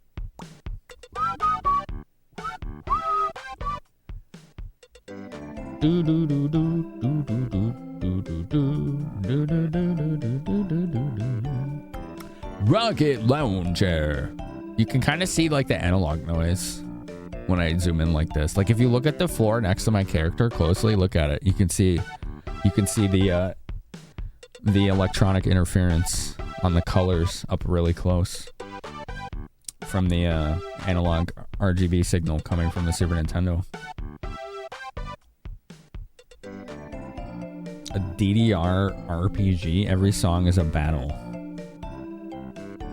Do do do do do do do do do do do do. Rocket launcher. You can kind of see like the analog noise when I zoom in like this. Like if you look at the floor next to my character closely, look at it. You can see the electronic interference on the colors up really close from the analog RGB signal coming from the Super Nintendo. A DDR RPG, every song is a battle.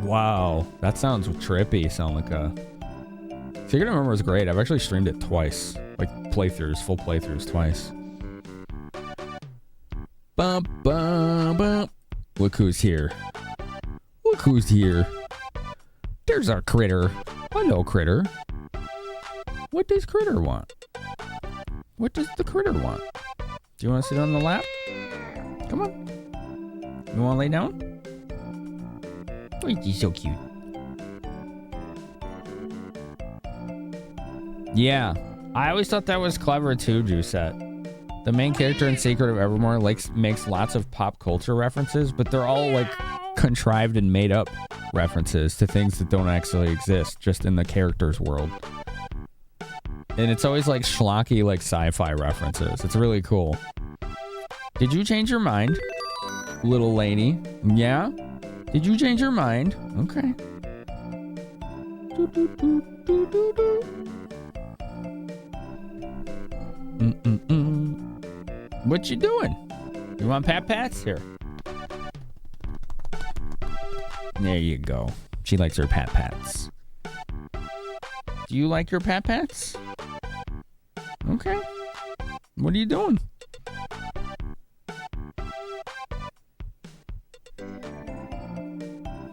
Wow, that sounds trippy. Sound like a... Secret of Evermore is great. I've actually streamed it twice. Like playthroughs, full playthroughs twice. Bum, bum, bum. Look who's here. Look who's here. There's our critter. Hello, critter. What does critter want? What does the critter want? Do you want to sit on the lap? Come on. You want to lay down? Oh, he's so cute. Yeah. I always thought that was clever too, Juicette. The main character in Secret of Evermore makes lots of pop culture references, but they're all like contrived and made up references to things that don't actually exist, just in the character's world. And it's always like schlocky, like sci-fi references. It's really cool. Did you change your mind, little lady? Yeah? Did you change your mind? Okay. What you doing? You want pat pats? Here. There you go. She likes her pat pats. Do you like your pat pats? Okay. What are you doing?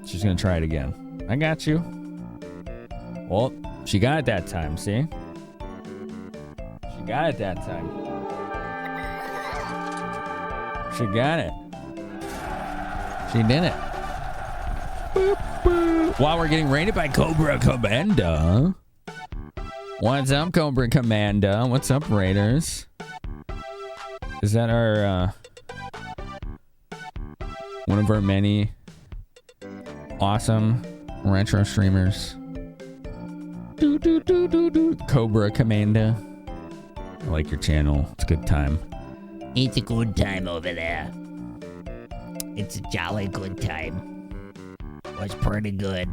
She's gonna try it again. I got you. Well, she got it that time, see? She got it that time. She got it. She did it. Boop, boop. While we're getting raided by Cobra Commander. What's up, Cobra Commander? What's up, Raiders? Is that our, one of our many awesome retro streamers? Do, do, do, do, do. Cobra Commander. I like your channel. It's a good time. It's a good time over there. It's a jolly good time. Was pretty good.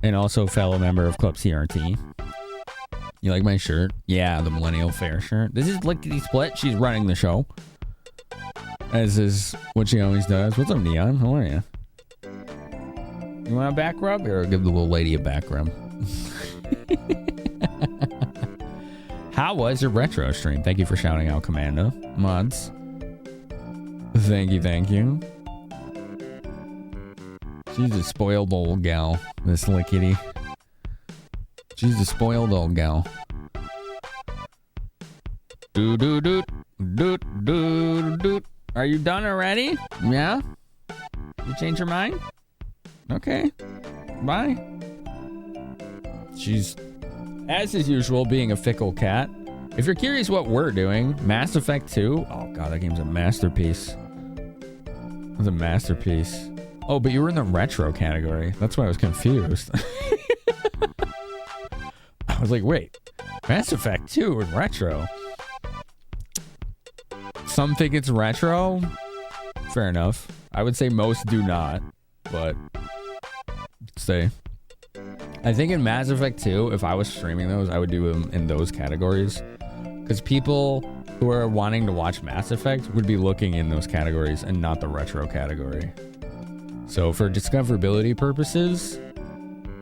And also fellow member of Club CRT. You like my shirt? Yeah, the Millennial Fair shirt. This is Lickety Split. She's running the show. As is what she always does. What's up, Neon? How are you? You want a back rub? Or give the little lady a back rub. How was your retro stream? Thank you for shouting out, Commando. Mods. Thank you, thank you. She's a spoiled old gal, Miss Lickety. She's a spoiled old gal. Doo doo doo doo doo doo. Are you done already? Yeah? You change your mind? Okay. Bye. She's, as is usual, being a fickle cat. If you're curious what we're doing, Mass Effect 2. Oh god, that game's a masterpiece. It was a masterpiece. Oh, but you were in the retro category. That's why I was confused. I was like, wait, Mass Effect 2 in retro. Some think it's retro. Fair enough. I would say most do not, but say. I think in Mass Effect 2, if I was streaming those, I would do them in those categories. Because people who are wanting to watch Mass Effect would be looking in those categories and not the retro category. So for discoverability purposes,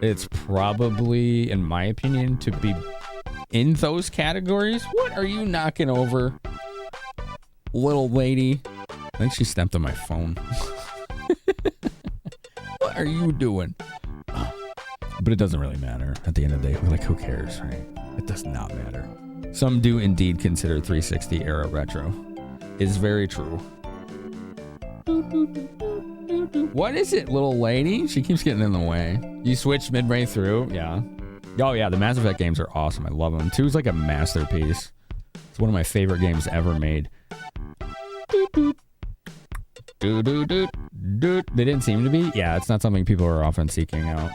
it's probably, in my opinion, to be in those categories. What are you knocking over, little lady? I think she stepped on my phone. What are you doing? But it doesn't really matter at the end of the day. We're like, who cares, right? It does not matter. Some do indeed consider 360 era retro. It's very true. What is it, little lady? She keeps getting in the way. You switched midway through? Yeah. Oh yeah, the Mass Effect games are awesome. I love them. 2 is like a masterpiece. It's one of my favorite games ever made. They didn't seem to be? Yeah, it's not something people are often seeking out.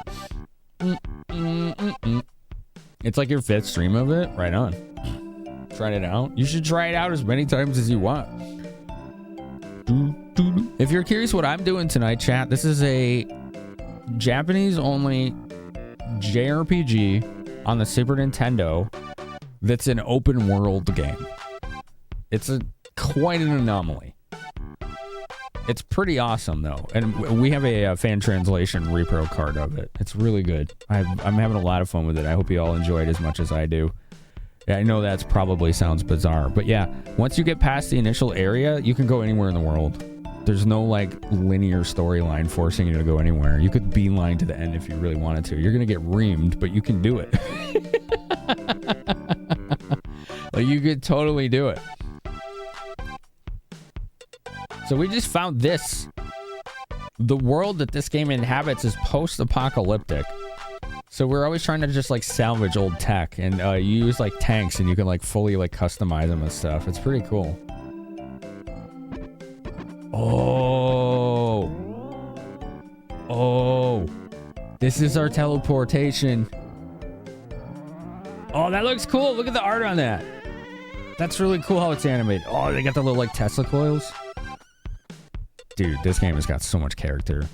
It's like your 5th stream of it. Right on. Tried it out. You should try it out as many times as you want. If you're curious what I'm doing tonight, chat, this is a Japanese-only JRPG on the Super Nintendo that's an open-world game. It's quite an anomaly. It's pretty awesome, though. And we have a fan translation repro card of it. It's really good. I'm having a lot of fun with it. I hope you all enjoy it as much as I do. I know that's probably sounds bizarre, but yeah, once you get past the initial area, you can go anywhere in the world. There's no like linear storyline forcing you to go anywhere. You could beeline to the end if you really wanted to. You're gonna get reamed, but you can do it. Like you could totally do it. So we just found this. The world that this game inhabits is post-apocalyptic. So we're always trying to just like salvage old tech, and you use like tanks, and you can like fully like customize them and stuff. It's pretty cool. Oh, this is our teleportation. Oh, that looks cool. Look at the art on that. That's really cool how it's animated. Oh, they got the little like Tesla coils. Dude, this game has got so much character.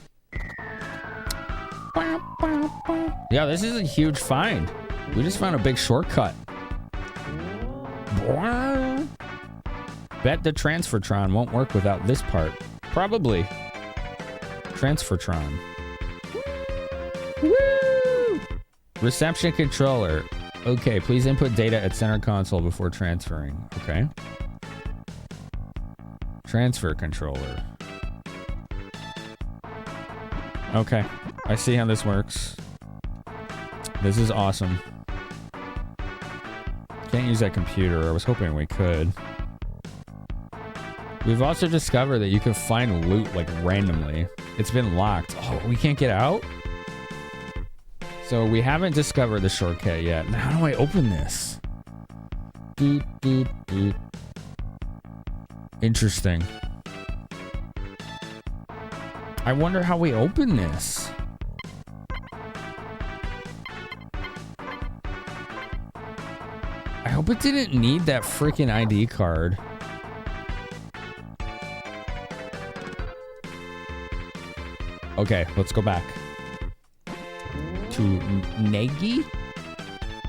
Yeah, this is a huge find. We just found a big shortcut. Bet the Transfertron won't work without this part. Probably. Transfertron. Woo! Reception controller. Okay, please input data at center console before transferring. Okay. Transfer controller. Okay. I see how this works. This is awesome. Can't use that computer. I was hoping we could. We've also discovered that you can find loot, like, randomly. It's been locked. Oh, we can't get out? So we haven't discovered the shortcut yet. Now, how do I open this? Doot, doot, doot. Interesting. I wonder how we open this. I hope it didn't need that freaking ID card. Okay, let's go back to Negi?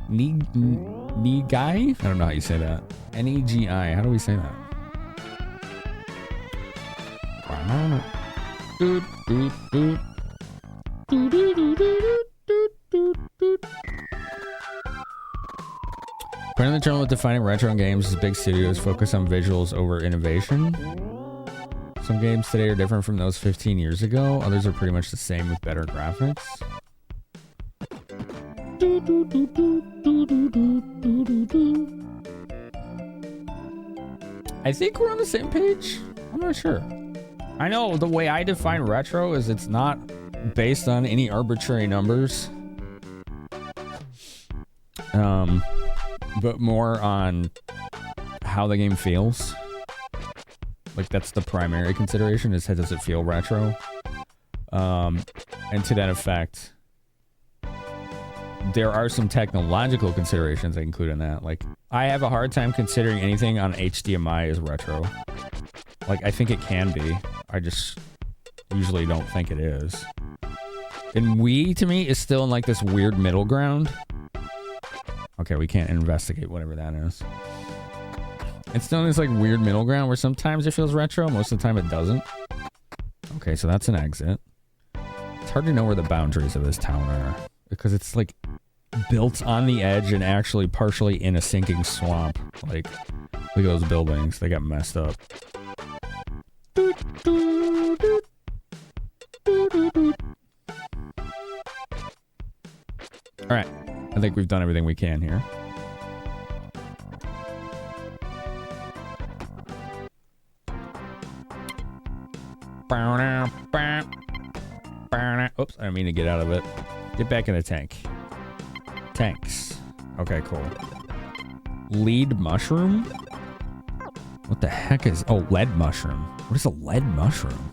Negai? I don't know how you say that. N-E-G-I. How do we say that? Doot, doot, doot. Doot, doot, doot, doot, doot, doot, doot. Part of the trouble with defining retro games is big studios focus on visuals over innovation. Some games today are different from those 15 years ago. Others are pretty much the same with better graphics. I think we're on the same page. I'm not sure. I know the way I define retro is it's not based on any arbitrary numbers. But more on how the game feels. Like, that's the primary consideration, is how does it feel retro? And to that effect, there are some technological considerations I include in that. Like, I have a hard time considering anything on HDMI as retro. Like, I think it can be. I just usually don't think it is. And Wii, to me, is still in, like, this weird middle ground. Okay, we can't investigate whatever that is. It's still in this, like, weird middle ground where sometimes it feels retro, most of the time it doesn't. Okay, so that's an exit. It's hard to know where the boundaries of this town are, because it's, like, built on the edge and actually partially in a sinking swamp. Like, look at those buildings. They got messed up. Alright, I think we've done everything we can here. Oops, I didn't mean to get out of it. Get back in the tank. Tanks. Okay, cool. Lead mushroom? What the heck is... Oh, lead mushroom. What is a lead mushroom?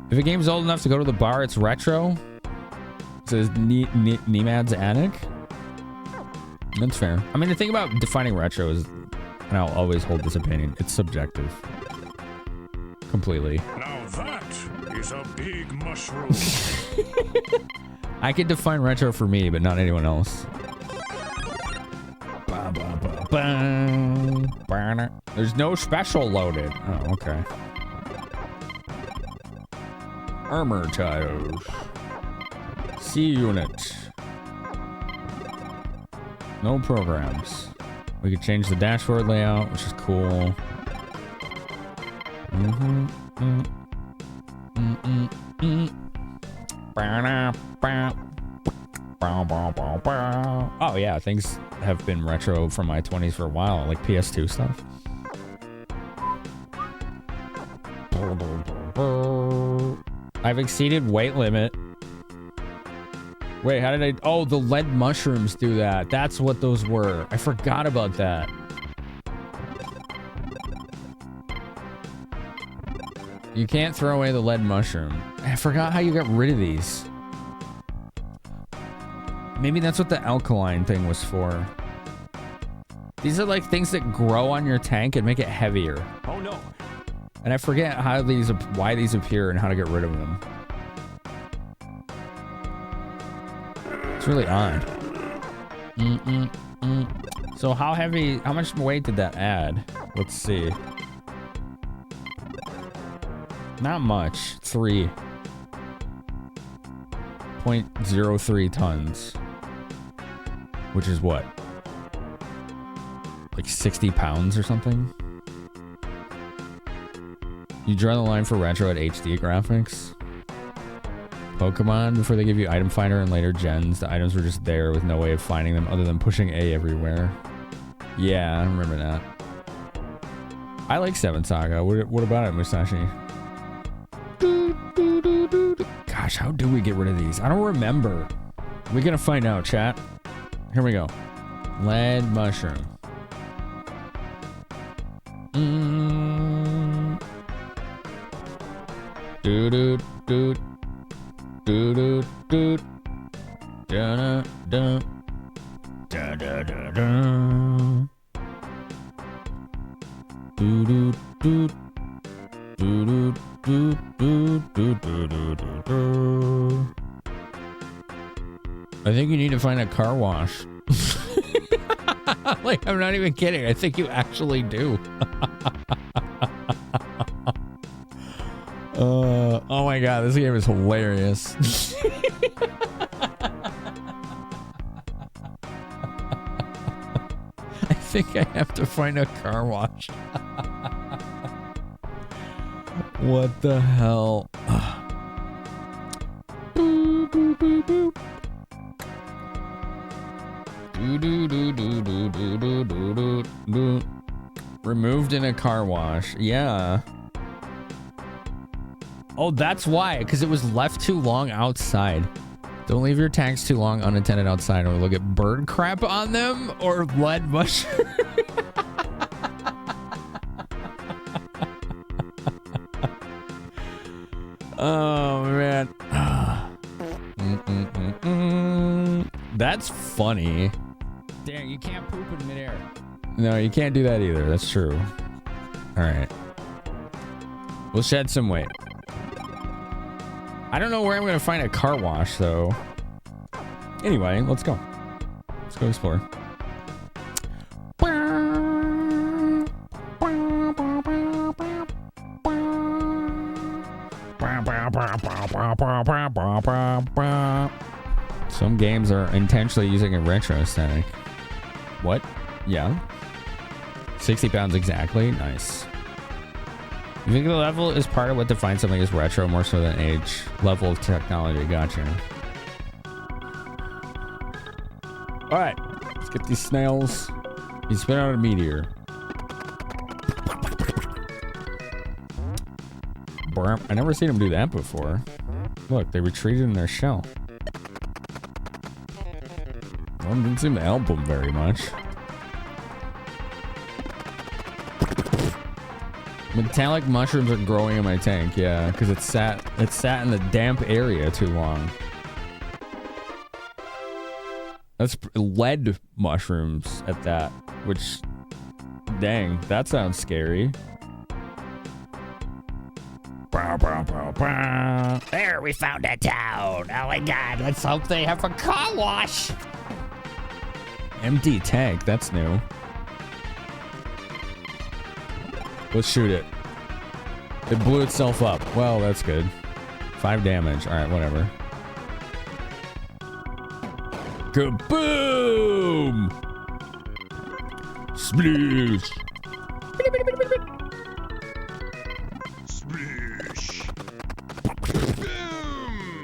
If a game's old enough to go to the bar, it's retro. It says Nemad's Attic. That's fair. I mean, the thing about defining retro is, and I'll always hold this opinion, it's subjective. Completely. Now that is a big mushroom. I can define retro for me, but not anyone else. There's no special loaded. Oh, okay. Armor titles. C unit. No programs. We could change the dashboard layout, which is cool. Oh yeah, things have been retro from my 20s for a while, like PS2 stuff. I've exceeded weight limit. Wait, how did I... Oh, the lead mushrooms do that. That's what those were. I forgot about that. You can't throw away the lead mushroom. I forgot how you got rid of these. Maybe that's what the alkaline thing was for. These are like things that grow on your tank and make it heavier. Oh no. And I forget how these, why these appear and how to get rid of them. It's really odd. So how heavy, how much weight did that add? Let's see. Not much. 3.03 tons. Which is what? Like 60 pounds or something? You draw the line for retro at HD graphics? Pokemon, before they give you Item Finder and later gens, the items were just there with no way of finding them other than pushing A everywhere. Yeah, I remember that. I like 7 Saga. What about it, Musashi? Gosh, how do we get rid of these? I don't remember. We're gonna find out, chat. Here we go. Lead mushroom. Do do do do do do da da da da da da. Do do do do do do do do do do do. I think you need to find a car wash. Like, I'm not even kidding. I think you actually do. Oh my god, this game is hilarious. I think I have to find a car wash. What the hell? Boop, boop, boop, boop. Do, do, do, do, do, do, do, do, do, do. Removed in a car wash. Yeah. Oh, that's why. Because it was left too long outside. Don't leave your tanks too long unattended outside or look at bird crap on them or lead mushroom. Oh, man. That's funny. Dang, you can't poop in midair. No, you can't do that either. That's true. All right. We'll shed some weight. I don't know where I'm going to find a car wash, though. Anyway, let's go. Let's go explore. Some games are intentionally using a retro aesthetic. What? Yeah. 60 pounds exactly? Nice. You think the level is part of what defines something as retro more so than age? Level of technology. Gotcha. Alright. Let's get these snails. You spit out a meteor. I never seen them do that before. Look, they retreated in their shell. Well, it didn't seem to help them very much. Metallic mushrooms are growing in my tank, yeah, because it sat in the damp area too long. That's lead mushrooms at that, which, dang, that sounds scary. There, we found a town. Oh my god, let's hope they have a car wash. Empty tank, that's new. Let's shoot it. It blew itself up. Well, that's good. 5 damage. Alright, whatever. Kaboom! Splish!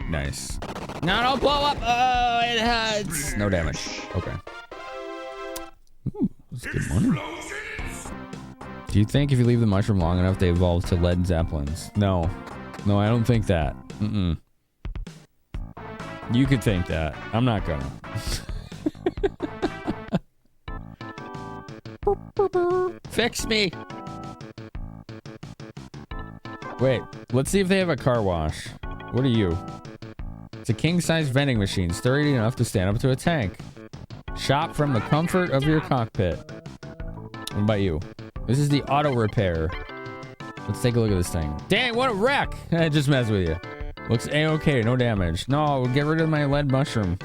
Nice. No, don't blow up. Oh, it hurts. No damage. Okay. Ooh, that's good money. Do you think if you leave the mushroom long enough, they evolve to lead zeppelins? No. No, I don't think that. Mm-mm. You could think that. I'm not gonna. Fix me. Wait, let's see if they have a car wash. What are you? It's a king-size vending machine, sturdy enough to stand up to a tank. Shop from the comfort of your cockpit. What about you? This is the auto repair. Let's take a look at this thing. Dang, what a wreck! I just messed with you. Looks a-okay, no damage. No, get rid of my lead mushroom.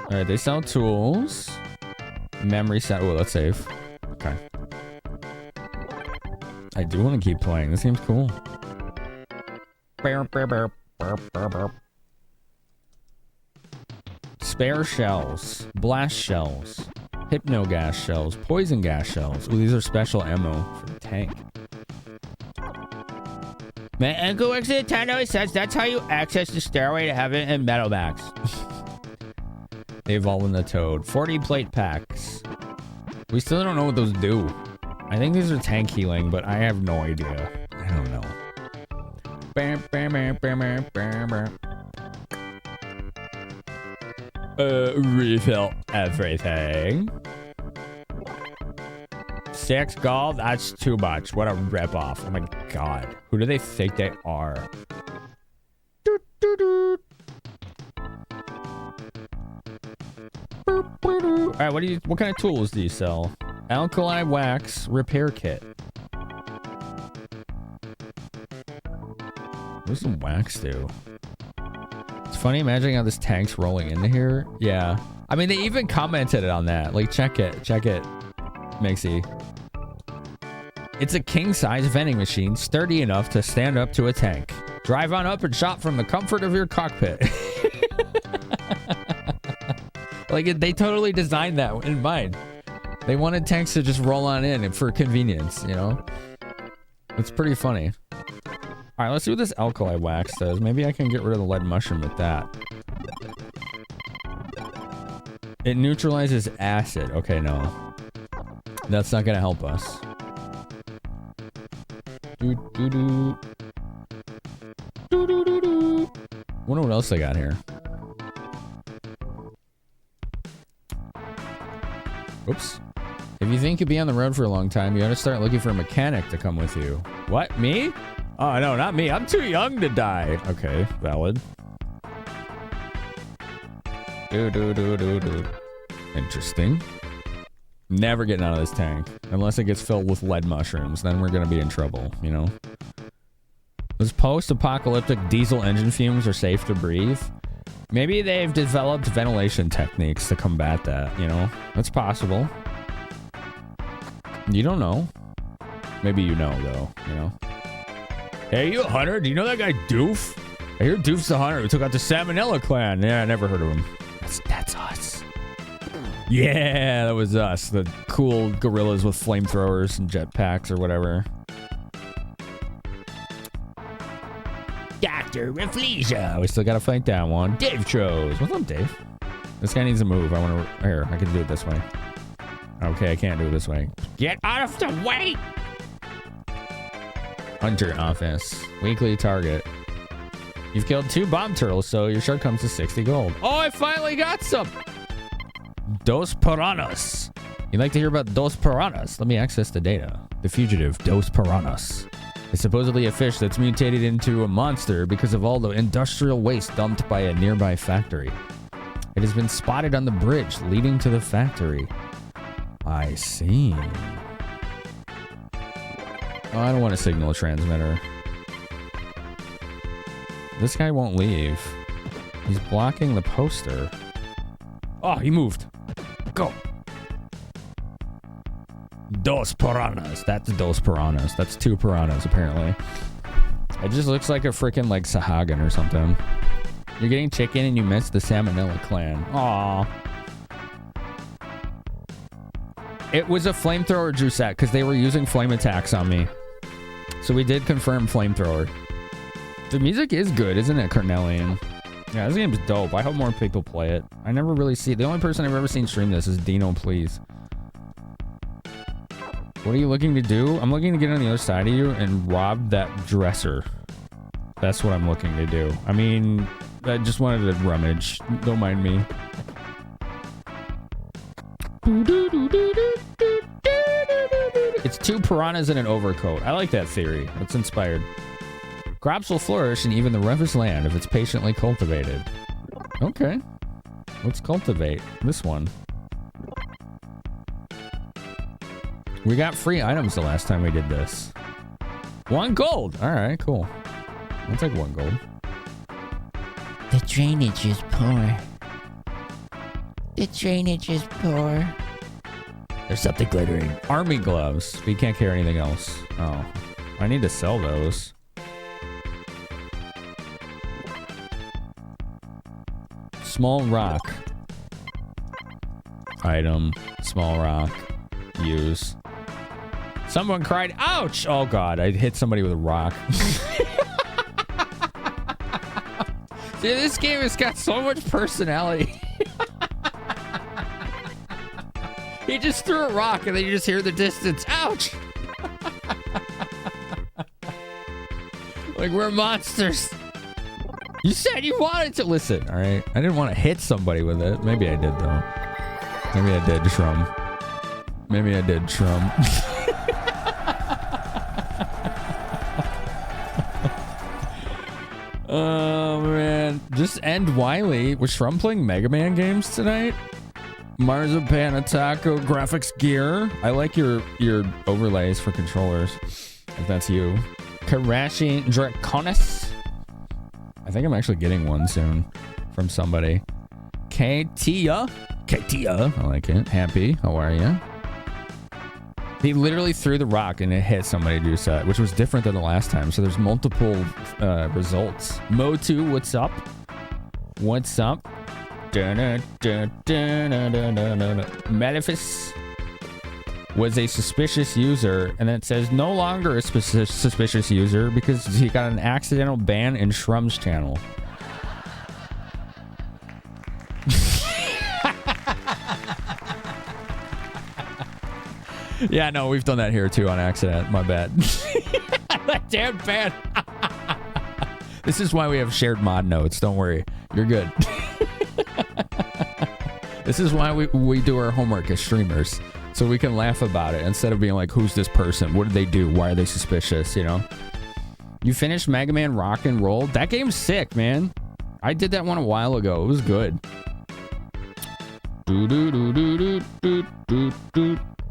Alright, they sell tools. Memory set. Oh, let's save. Okay. I do want to keep playing. This game's cool. Spare shells. Blast shells. Hypno gas shells. Poison gas shells. Ooh, these are special ammo for the tank. My uncle works at Nintendo. He says that's how you access the Stairway to Heaven and Metal Max. They evolve in the Toad. 40 plate packs. We still don't know what those do. I think these are tank healing, but I have no idea. I don't know. Refill everything. 6 gold? That's too much. What a ripoff. Oh my god. Who do they think they are? Alright, what kind of tools do you sell? Alkali wax repair kit. What does some wax do? It's funny imagining how this tank's rolling into here. Yeah. I mean, they even commented on that. Like, check it. Check it. Mixie. It's a king-size vending machine, sturdy enough to stand up to a tank. Drive on up and shop from the comfort of your cockpit. Like, they totally designed that in mind. They wanted tanks to just roll on in and for convenience, you know? It's pretty funny. All right, let's see what this alkali wax does. Maybe I can get rid of the lead mushroom with that. It neutralizes acid. Okay, no. That's not going to help us. Wonder what else they got here. Oops. If you think you'll be on the road for a long time, you ought to start looking for a mechanic to come with you. What? Me? Oh, no, not me. I'm too young to die. Okay, valid. Interesting. Never getting out of this tank. Unless it gets filled with lead mushrooms. Then we're going to be in trouble, you know? Those post-apocalyptic diesel engine fumes are safe to breathe. Maybe they've developed ventilation techniques to combat that, you know? That's possible. You don't know. Maybe you know, though, you know? Hey, you a hunter? Do you know that guy Doof? I hear Doof's the hunter who took out the Salmonella clan. Yeah, I never heard of him. That's us. Yeah, that was us. The cool gorillas with flamethrowers and jetpacks or whatever. Dr. Rafflesia. We still gotta fight that one. Dave chose. What's up, Dave? This guy needs to move. I want to... Here, I can do it this way. Okay, I can't do it this way. Get out of the way! Hunter office. Weekly target. You've killed 2 bomb turtles, so your shirt comes to 60 gold. Oh, I finally got some! Dos Piranhas. You'd like to hear about Dos Piranhas? Let me access the data. The fugitive, Dos Piranhas. Is supposedly a fish that's mutated into a monster because of all the industrial waste dumped by a nearby factory. It has been spotted on the bridge leading to the factory. I see. Oh, I don't want a signal transmitter. This guy won't leave. He's blocking the poster. Oh, he moved. Go. Dos piranhas. That's dos piranhas. That's 2 piranhas, apparently. It just looks like a freaking, like, Sahagin or something. You're getting chicken and you missed the Salmonella clan. Aww. It was a flamethrower juicette because they were using flame attacks on me. So we did confirm flamethrower. The music is good, isn't it, Carnelian? Yeah, this game's dope. I hope more people play it. I never really see it. The only person I've ever seen stream this is Dino Please. What are you looking to do? I'm looking to get on the other side of you and rob that dresser. That's what I'm looking to do. I mean, I just wanted to rummage. Don't mind me. It's 2 piranhas in an overcoat. I like that theory. That's inspired. Crops will flourish in even the roughest land if it's patiently cultivated. Okay. Let's cultivate this one. We got free items the last time we did this. 1 gold. All right, cool. I'll take 1 gold. The drainage is poor. The drainage is poor. There's something glittering. Army gloves. But you can't carry anything else. Oh. I need to sell those. Small rock. Item. Small rock. Use. Someone cried, ouch! Oh god, I hit somebody with a rock. See, this game has got so much personality. He just threw a rock and then you just hear the distance. Ouch! Like, we're monsters. You said you wanted to listen, all right? I didn't want to hit somebody with it. Maybe I did, though. Maybe I did, Shrum. Maybe I did, Shrum. Oh, man. Just end Wiley. Was Shrum playing Mega Man games tonight? Marzipan Attaco graphics gear. I like your overlays for controllers. If that's you. Karashi Draconis. I think I'm actually getting one soon from somebody. Katia. I like it. Happy. How are you? He literally threw the rock and it hit somebody to do set, which was different than the last time. So there's multiple results. Motu, what's up? What's up? Maleficus was a suspicious user, and then it says no longer a suspicious user because he got an accidental ban in Shrum's channel. Yeah, no, we've done that here too on accident. My bad. That damn ban. This is why we have shared mod notes. Don't worry. You're good. This is why we do our homework as streamers. So we can laugh about it instead of being like, who's this person? What did they do? Why are they suspicious? You know? You finished Mega Man Rock and Roll? That game's sick, man. I did that one a while ago. It was good.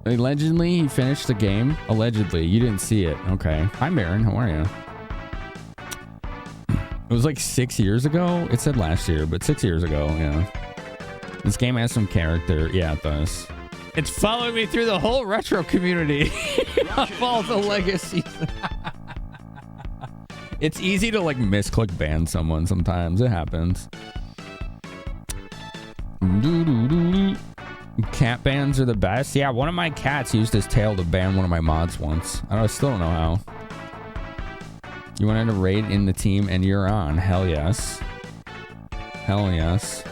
Allegedly, he finished the game. Allegedly. You didn't see it. Okay. Hi, Marin. How are you? It was like 6 years ago. It said last year, but 6 years ago, yeah. This game has some character. Yeah, it does. It's following me through the whole retro community of all the legacies. It's easy to like misclick ban someone sometimes. It happens. Cat bans are the best. Yeah, one of my cats used his tail to ban one of my mods once. I still don't know how. You wanted to raid in the team and you're on. Hell yes. Hell yes.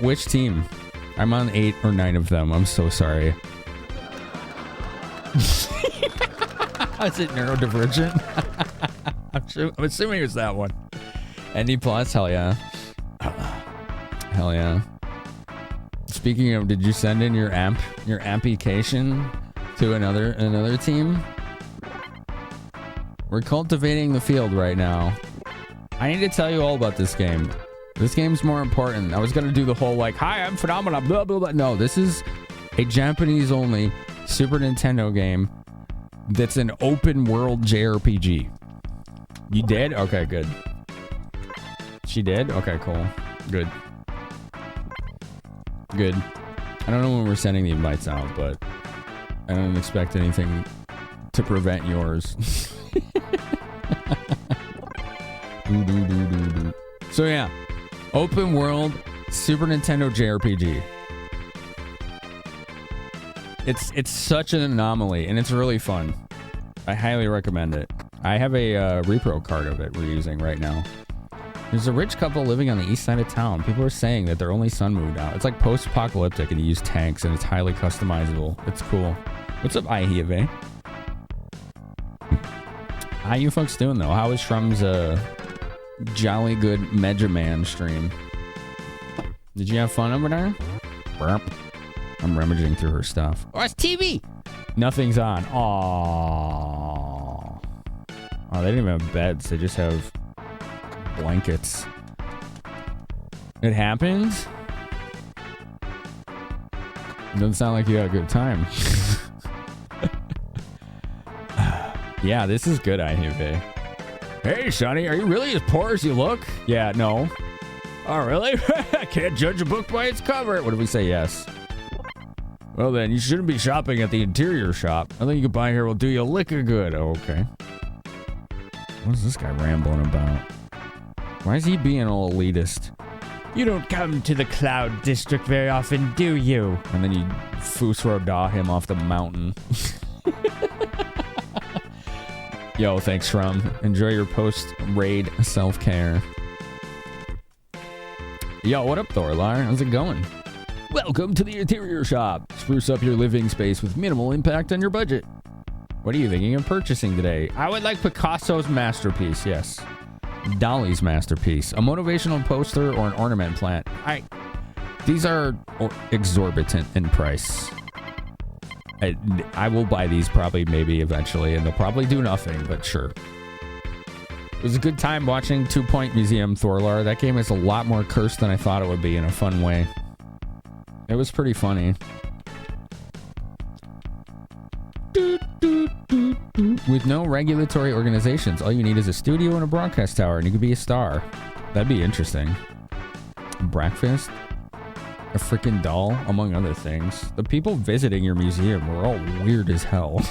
Which team? I'm on 8 or 9 of them. I'm so sorry. Is it neurodivergent? I'm assuming it's that one. ND Plus? Hell yeah. Hell yeah. Speaking of, did you send in your application to another team? We're cultivating the field right now. I need to tell you all about this game. This game's more important. I was gonna do the whole like, hi, I'm Finamenon, blah blah blah. No, this is a Japanese-only Super Nintendo game that's an open world JRPG. You did? Okay, good. She did? Okay, cool. Good. Good. I don't know when we're sending the invites out, but I don't expect anything to prevent yours. So yeah, open world Super Nintendo JRPG. It's such an anomaly, and it's really fun. I highly recommend it. I have a repro card of it we're using right now. There's a rich couple living on the east side of town. People are saying that their only son moved out. It's like post-apocalyptic, and you use tanks, and it's highly customizable. It's cool. What's up, Ihiave? How you folks doing, though? How is Shrum's jolly good Mega Man stream? Did you have fun over there? Burp. I'm rummaging through her stuff. Oh, it's TV! Nothing's on. Aww. Oh, they didn't even have beds. They just have blankets. It happens? It doesn't sound like you had a good time. Yeah, this is good, Ihive. Hey, Sonny, are you really as poor as you look? Yeah, no. Oh, really? I can't judge a book by its cover. What did we say? Yes. Well, then, you shouldn't be shopping at the interior shop. Nothing you can buy here will do you a lick of good. Oh, okay. What is this guy rambling about? Why is he being all elitist? You don't come to the Cloud District very often, do you? And then you Fusro Da him off the mountain. Yo, thanks, Shrum. Enjoy your post-raid self-care. Yo, what up, Thorlar? How's it going? Welcome to the interior shop. Spruce up your living space with minimal impact on your budget. What are you thinking of purchasing today? I would like Picasso's masterpiece, yes. Dolly's masterpiece. A motivational poster or an ornament plant. These are exorbitant in price. I will buy these probably maybe eventually, and they'll probably do nothing, but sure. It was a good time watching 2 Point Museum, Thorlar. That game is a lot more cursed than I thought it would be in a fun way. It was pretty funny. With no regulatory organizations, all you need is a studio and a broadcast tower, and you could be a star. That'd be interesting. Breakfast? A freaking doll, among other things. The people visiting your museum were all weird as hell.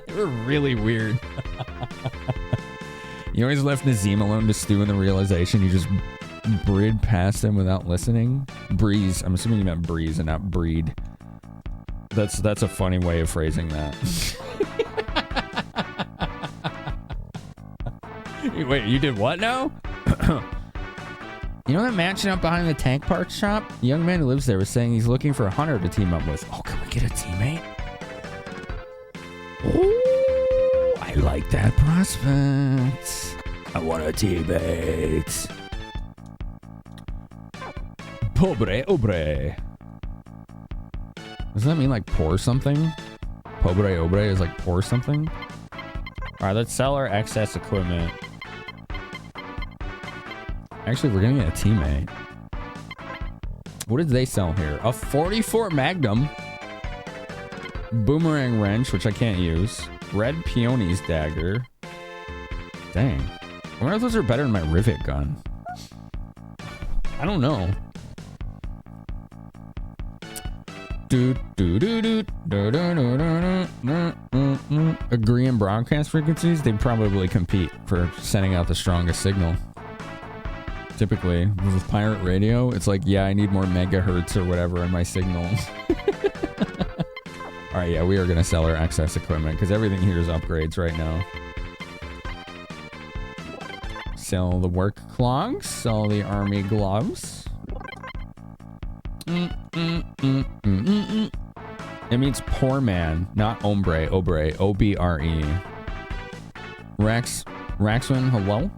They were really weird. You always left Nazim alone to stew in the realization you just breed past him without listening. Breeze. I'm assuming you meant breeze and not breed. That's a funny way of phrasing that. Wait, you did what now? You know that mansion up behind the tank parts shop? The young man who lives there was saying he's looking for a hunter to team up with. Oh, can we get a teammate? Oh, I like that prospect. I want a teammate. Pobre obre. Doesn't that mean like pour something? Pobre obre is like pour something? Alright, let's sell our excess equipment. Actually, we're gonna get a teammate. What did they sell here? A 44 Magnum. Boomerang wrench, which I can't use. Red Peony's dagger. Dang. I wonder if those are better than my rivet gun. I don't know. Agree in broadcast frequencies? They'd probably compete for sending out the strongest signal. Typically, with pirate radio, it's like, yeah, I need more megahertz or whatever in my signal. Alright, yeah, we are going to sell our excess equipment because everything here is upgrades right now. Sell the work clogs, sell the army gloves. It means poor man, not hombre, obre, O-B-R-E. Raxwin, hello?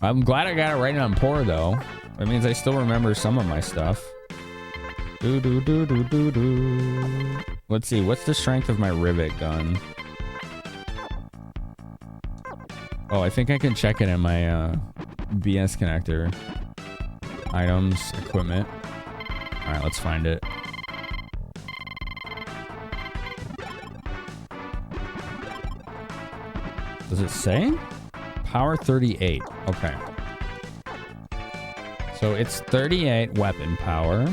I'm glad I got it right on poor, though. That means I still remember some of my stuff. Let's see, what's the strength of my rivet gun? Oh, I think I can check it in my BS connector. Items, equipment. Alright, let's find it. Does it say? Power 38. Okay. So it's 38 weapon power.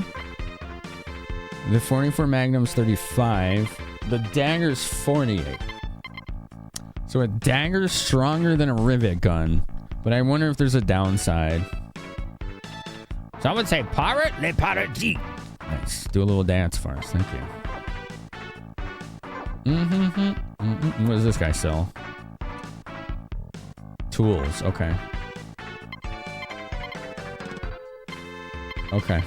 The 44 Magnum's 35. The dagger's 48. So a dagger's stronger than a rivet gun. But I wonder if there's a downside. So I would say pirate le paradis. Nice. Do a little dance for us. Thank you. What does this guy sell? Tools. Okay. Okay.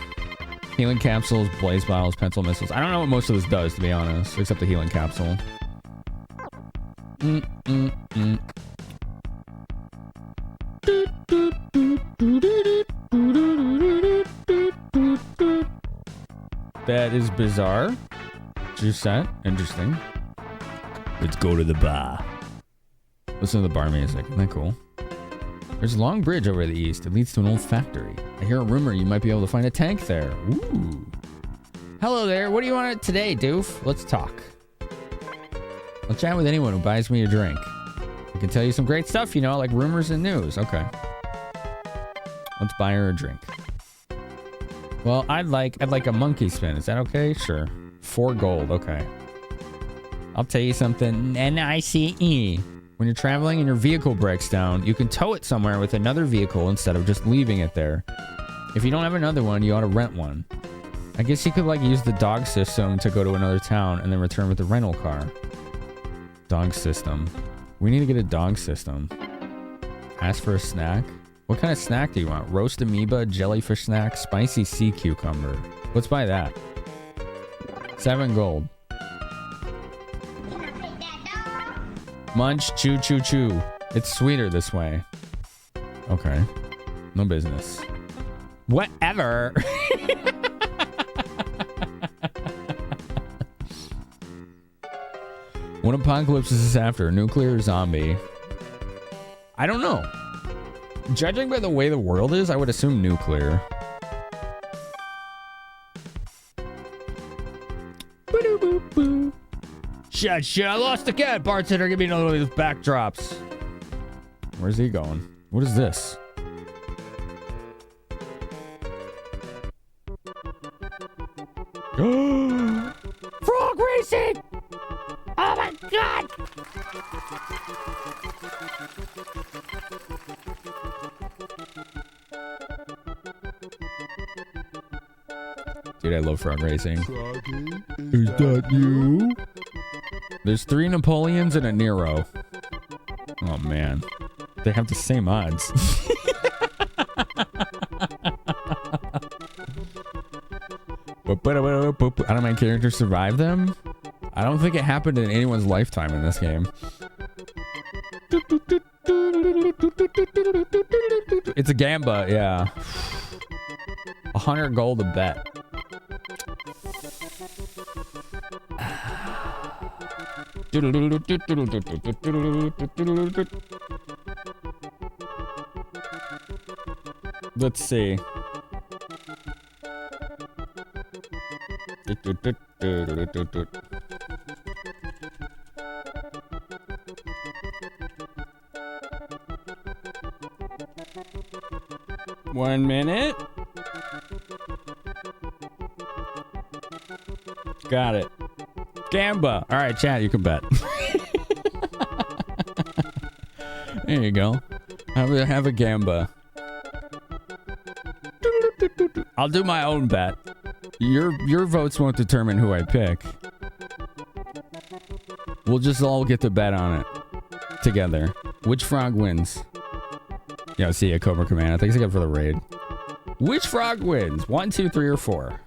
Healing capsules, blaze bottles, pencil missiles. I don't know what most of this does, to be honest, except the healing capsule. That is bizarre. Jusette. Interesting. Let's go to the bar. Listen to the bar music. Isn't that cool? There's a long bridge over the east. It leads to an old factory. I hear a rumor you might be able to find a tank there. Ooh. Hello there. What do you want today, doof? Let's talk. I'll chat with anyone who buys me a drink. I can tell you some great stuff, you know, like rumors and news. Okay. Let's buy her a drink. Well, I'd like a monkey spin. Is that okay? Sure. 4 gold. Okay. I'll tell you something. NICE. When you're traveling and your vehicle breaks down, you can tow it somewhere with another vehicle instead of just leaving it there. If you don't have another one, you ought to rent one. I guess you could like use the dog system to go to another town and then return with the rental car. Dog system. We need to get a dog system. Ask for a snack. What kind of snack do you want? Roast amoeba, jellyfish snack, spicy sea cucumber. Let's buy that. 7 gold. Munch, chew, chew, chew. It's sweeter this way. Okay. No business. Whatever. What apocalypse is this after? Nuclear or zombie? I don't know. Judging by the way the world is, I would assume nuclear. Shit, I lost the cat. Bartender, give me another one of these backdrops. Where's he going? What is this? Frog racing! Oh my god! Dude, I love frog racing. Is that you? There's 3 Napoleons and a Nero. Oh man. They have the same odds. How do my characters survive them? I don't think it happened in anyone's lifetime in this game. It's a gamba, yeah. 100 gold a bet. Let's see. One minute. Got it. Gamba. All right, chat, you can bet. There you go. Have a gamba. I'll do my own bet. Your votes won't determine who I pick. We'll just all get to bet on it together. Which frog wins? Yeah, see a Cobra Command. I think it's good for the raid. Which frog wins? 1, 2, 3, or 4?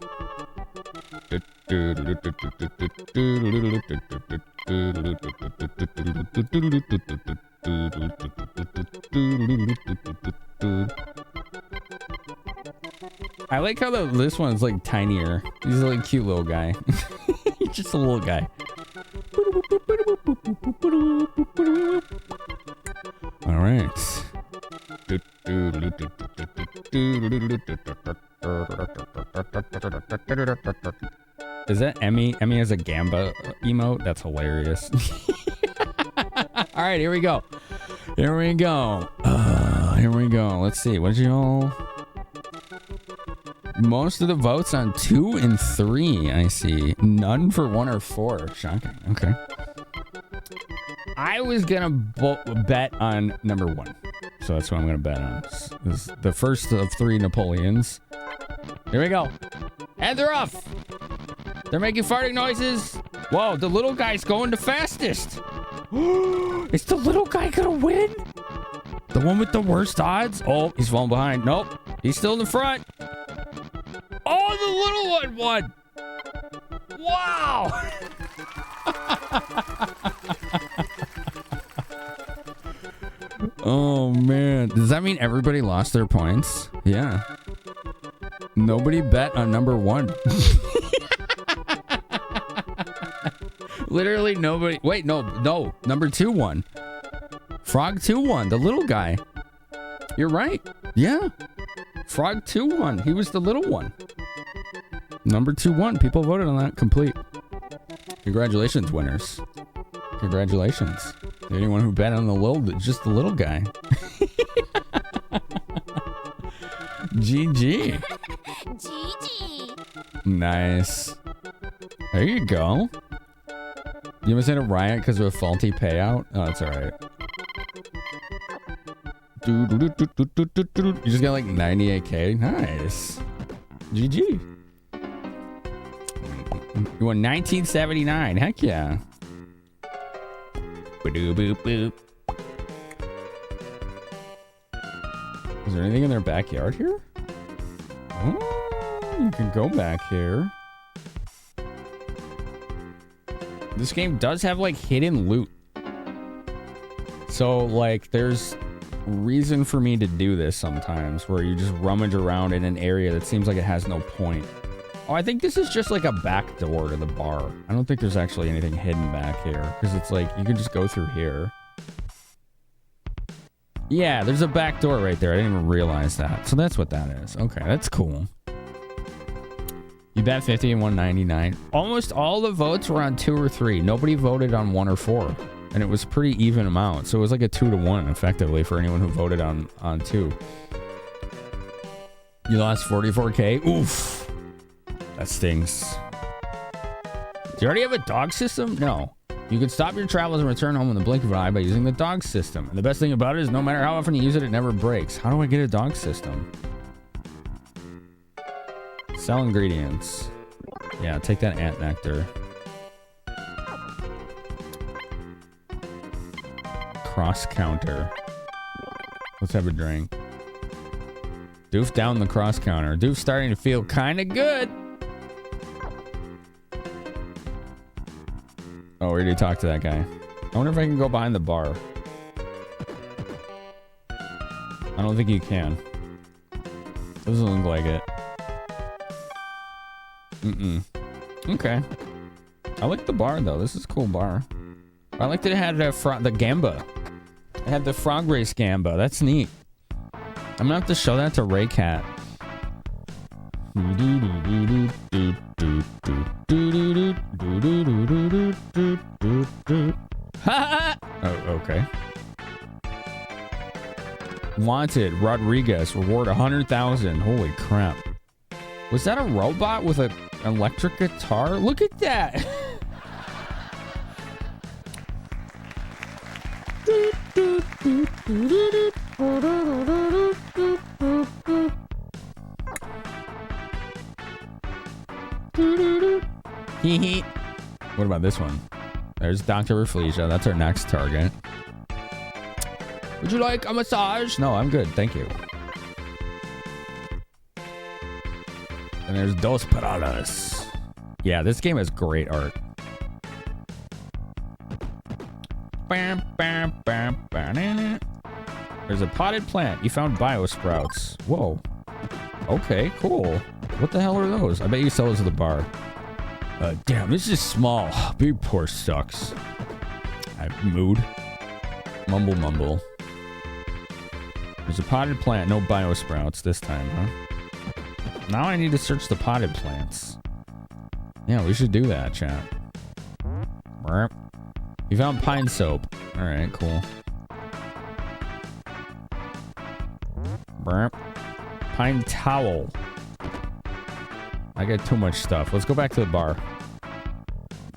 I like how this one's like tinier. He's a like cute little guy. He's just a little guy. All right. Is that Emmy? Emmy has a gamba emote? That's hilarious. All right, here we go. Here we go. Here we go. Let's see. What did y'all... Most of the votes on 2 and 3, I see. None for 1 or 4. Shocking. Okay. I was gonna bet on number 1. So that's what I'm gonna bet on. This is the first of 3 Napoleons. Here we go. And they're off. They're making farting noises. Whoa, the little guy's going the fastest. Is the little guy gonna win? The one with the worst odds? Oh, he's falling behind. Nope. He's still in the front. Oh, the little one won. Wow. Oh, man. Does that mean everybody lost their points? Yeah. Nobody bet on number 1. Literally nobody. Wait, no. Number 2 won. Frog 2 won. The little guy. You're right. Yeah. Frog 2 won. He was the little one. Number 2 won. People voted on that. Complete. Congratulations, winners. Congratulations. Anyone who bet on just the little guy. GG. GG. Nice. There you go. You must hit a riot because of a faulty payout? Oh, that's alright. You just got like 98k. Nice. GG. You won 1979. Heck yeah. Boop, boop, boop. Is there anything in their backyard here? Oh, you can go back here. This game does have like hidden loot. So like there's reason for me to do this sometimes where you just rummage around in an area that seems like it has no point. Oh, I think this is just like a back door to the bar. I don't think there's actually anything hidden back here because it's like you can just go through here. Yeah, there's a back door right there. I didn't even realize that. So that's what that is. Okay, that's cool. You bet 50 and 199. Almost all the votes were on 2 or 3. Nobody voted on 1 or 4. And it was a pretty even amount. So it was like a 2-to-1 effectively for anyone who voted on 2. You lost 44K? Oof. That stings. Do you already have a dog system? No. You can stop your travels and return home in the blink of an eye by using the dog system. And the best thing about it is no matter how often you use it, it never breaks. How do I get a dog system? Sell ingredients. Yeah, take that ant nectar. Cross counter. Let's have a drink. Doof down the cross counter. Doof's starting to feel kind of good. Oh, we already talked to that guy. I wonder if I can go behind the bar. I don't think you can. Doesn't look like it. Okay. I like the bar though. This is a cool bar. I liked it had the gamba. It had the frog race gamba. That's neat. I'm gonna have to show that to Raycat. Oh, okay. Wanted Rodriguez, reward 100,000. Holy crap. Was that a robot with an electric guitar? Look at that. What about this one? There's Dr. Reflesia. That's our next target. Would you like a massage? No, I'm good. Thank you. And there's Dos Paradas. Yeah, this game has great art. There's a potted plant. You found biosprouts. Whoa. Okay, cool. What the hell are those? I bet you sell those at the bar. Damn, this is small. Big pour sucks. Mood. Mumble mumble. There's a potted plant. No biosprouts this time, huh? Now I need to search the potted plants. Yeah, we should do that, chat. You found pine soap. Alright, cool. Pine towel. I got too much stuff. Let's go back to the bar.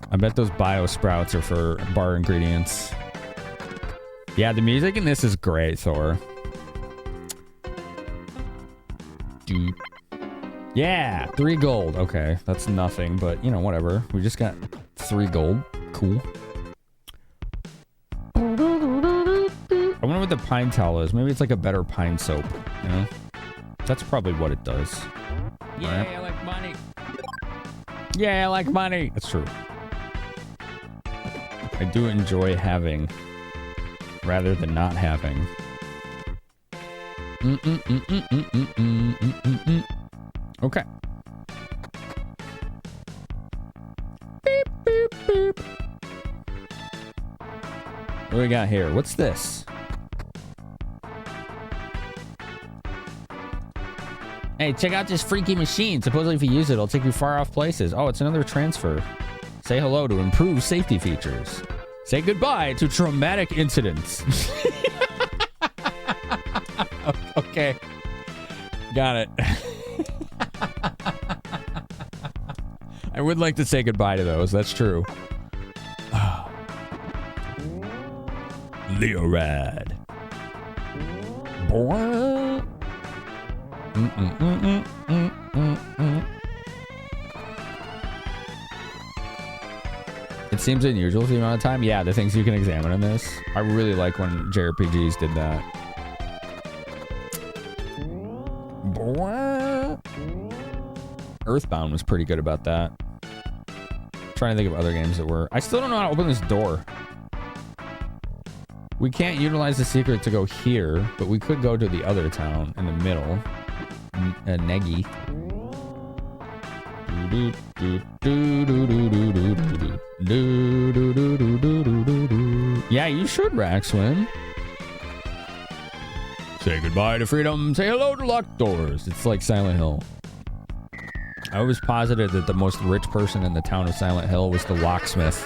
I bet those biosprouts are for bar ingredients. Yeah, the music in this is great, Thor. Yeah, 3 gold. Okay, that's nothing, but you know, whatever. We just got 3 gold. Cool. I wonder what the pine towel is. Maybe it's like a better pine soap, you know? That's probably what it does. Yeah, right. I like money. Yeah, I like money. That's true. I do enjoy having rather than not having. Okay. Beep, beep, beep. What do we got here? What's this? Hey, check out this freaky machine. Supposedly if you use it, it'll take you far off places. Oh, it's another transfer. Say hello to improved safety features. Say goodbye to traumatic incidents. Okay. Got it. I would like to say goodbye to those. That's true. Leorad. Boy. It seems unusual for the amount of time. Yeah, the things you can examine in this. I really like when JRPGs did that. Earthbound was pretty good about that. Trying to think of other games that were. I still don't know how to open this door. We can't utilize the secret to go here, but we could go to the other town in the middle. Negi. Yeah, you should, Raxwin. Say goodbye to freedom. Say hello to locked doors. It's like Silent Hill. I was positive that the most rich person in the town of Silent Hill was the locksmith.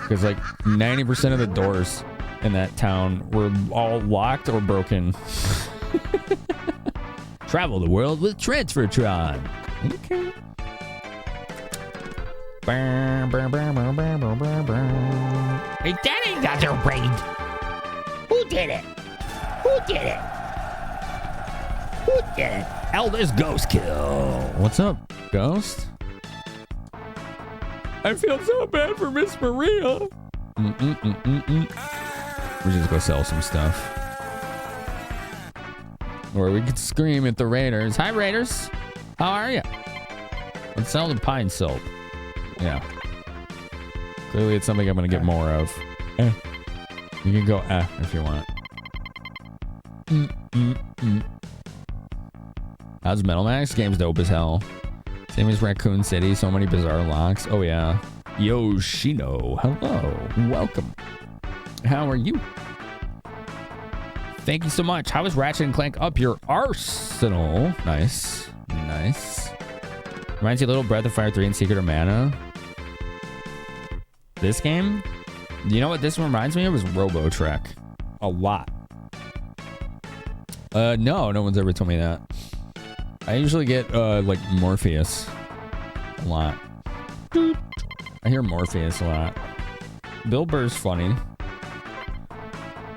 Because like 90% of the doors in that town were all locked or broken. Travel the world with Transfertron. Okay. Hey, that ain't got your brain. Who did it? Who did it? Who did it? Elder's Ghost Kill. What's up, Ghost? I feel so bad for Miss Maria. We just go sell some stuff. Or we could scream at the Raiders. Hi, Raiders. How are you? Let's sell the pine soap. Yeah. Clearly it's something I'm going to get more of. You can go if you want. How's Metal Max? Game's dope as hell. Same as Raccoon City. So many bizarre locks. Oh, yeah. Yoshino. Hello. Welcome. How are you? Thank you so much. How is Ratchet & Clank up your arsenal? Nice. Nice. Reminds you a little Breath of Fire 3 and Secret of Mana. This game? You know what this reminds me of? Is Robo Trek. A lot. No one's ever told me that. I usually get, like, Morpheus. A lot. I hear Morpheus a lot. Bill Burr's funny.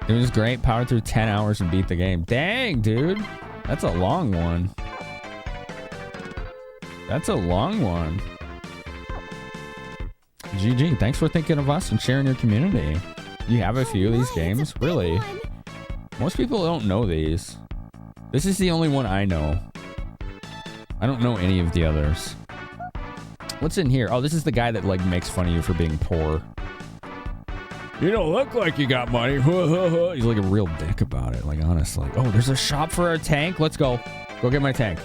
It was great. Powered through 10 hours and beat the game. Dang, dude. That's a long one. That's a long one. GG. Thanks for thinking of us and sharing your community. You have a few of these games? Really? Most people don't know these. This is the only one I know. I don't know any of the others. What's in here? Oh, this is the guy that, like, makes fun of you for being poor. You don't look like you got money. He's like a real dick about it, like, honestly. Oh, there's a shop for our tank? Let's go. Go get my tank.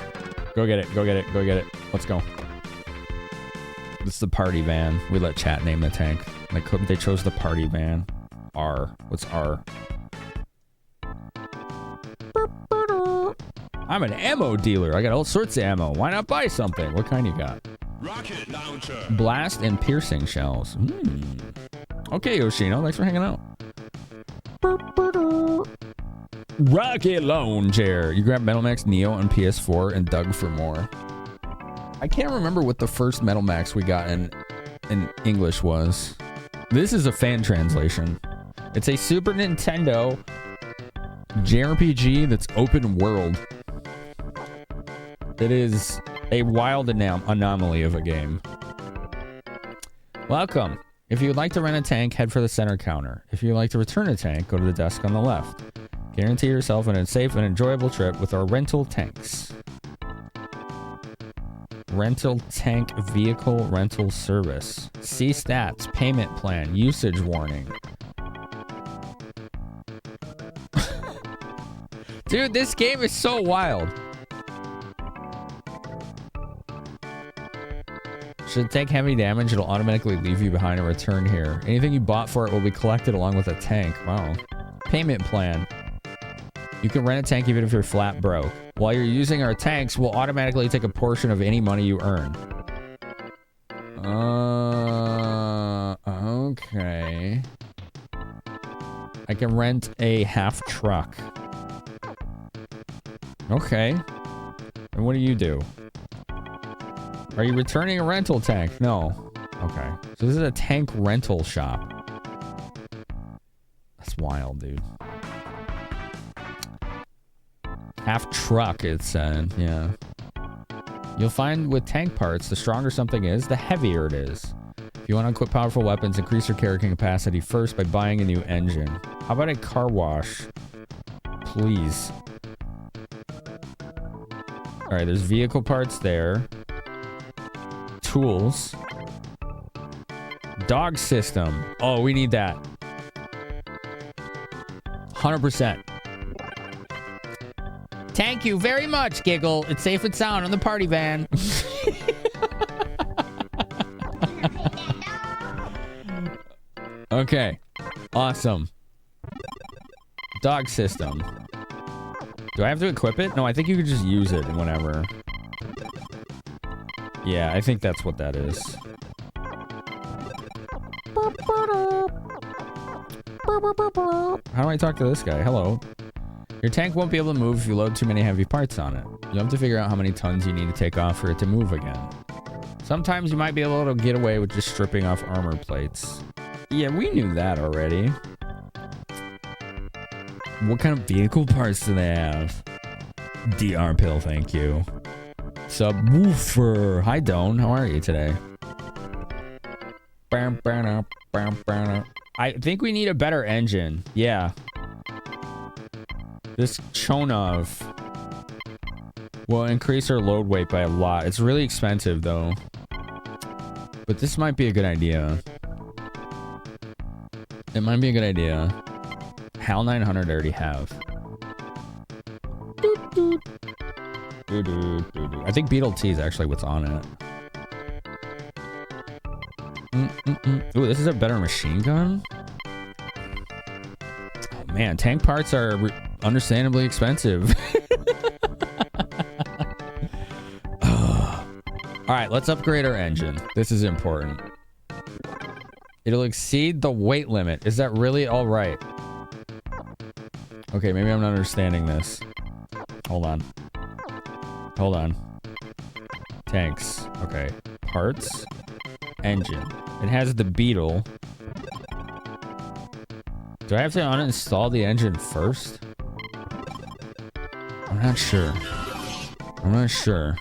Go get it. Go get it. Go get it. Let's go. This is the party van. We let chat name the tank. Like, they chose the party van. R. What's R? I'm an ammo dealer. I got all sorts of ammo. Why not buy something? What kind you got? Rocket launcher. Blast and piercing shells. Okay, Yoshino. Thanks for hanging out. Rocket launcher. You grab Metal Max Neo on PS4 and dug for more. I can't remember what the first Metal Max we got in English was. This is a fan translation. It's a Super Nintendo JRPG that's open world. It is a wild anomaly of a game. Welcome. If you would like to rent a tank, head for the center counter. If you would like to return a tank, go to the desk on the left. Guarantee yourself a safe and enjoyable trip with our rental tanks. Rental tank vehicle rental service. See stats, payment plan, usage warning. Dude, this game is so wild. Should take heavy damage, it'll automatically leave you behind and return here. Anything you bought for it will be collected along with a tank. Wow. Payment plan. You can rent a tank even if you're flat broke. While you're using our tanks, we'll automatically take a portion of any money you earn. Okay. I can rent a half truck. Okay. And what do you do? Are you returning a rental tank? No. Okay. So this is a tank rental shop. That's wild, dude. Half truck, it said. Yeah. You'll find with tank parts, the stronger something is, the heavier it is. If you want to equip powerful weapons, increase your carrying capacity first by buying a new engine. How about a car wash? Please. All right, there's vehicle parts there. Tools. Dog system. Oh, we need that. 100%. Thank you very much, Giggle. It's safe and sound on the party van. Okay. Awesome. Dog system. Do I have to equip it? No, I think you could just use it whenever. Yeah, I think that's what that is. How do I talk to this guy? Hello. Your tank won't be able to move if you load too many heavy parts on it. You'll have to figure out how many tons you need to take off for it to move again. Sometimes you might be able to get away with just stripping off armor plates. Yeah, we knew that already. What kind of vehicle parts do they have? DR pill, thank you. Subwoofer. Hi, Doan. How are you today? I think we need a better engine. Yeah. This Chonov will increase our load weight by a lot. It's really expensive, though. But this might be a good idea. It might be a good idea. HAL 900 I already have. I think Beetle T is actually what's on it. Ooh, this is a better machine gun? Oh, man, tank parts are understandably expensive. Alright, let's upgrade our engine. This is important. It'll exceed the weight limit. Is that really alright? Okay, maybe I'm not understanding this. Hold on. Hold on. Tanks. Okay. Parts. Engine. It has the Beetle. Do I have to uninstall the engine first? I'm not sure. I'm not sure.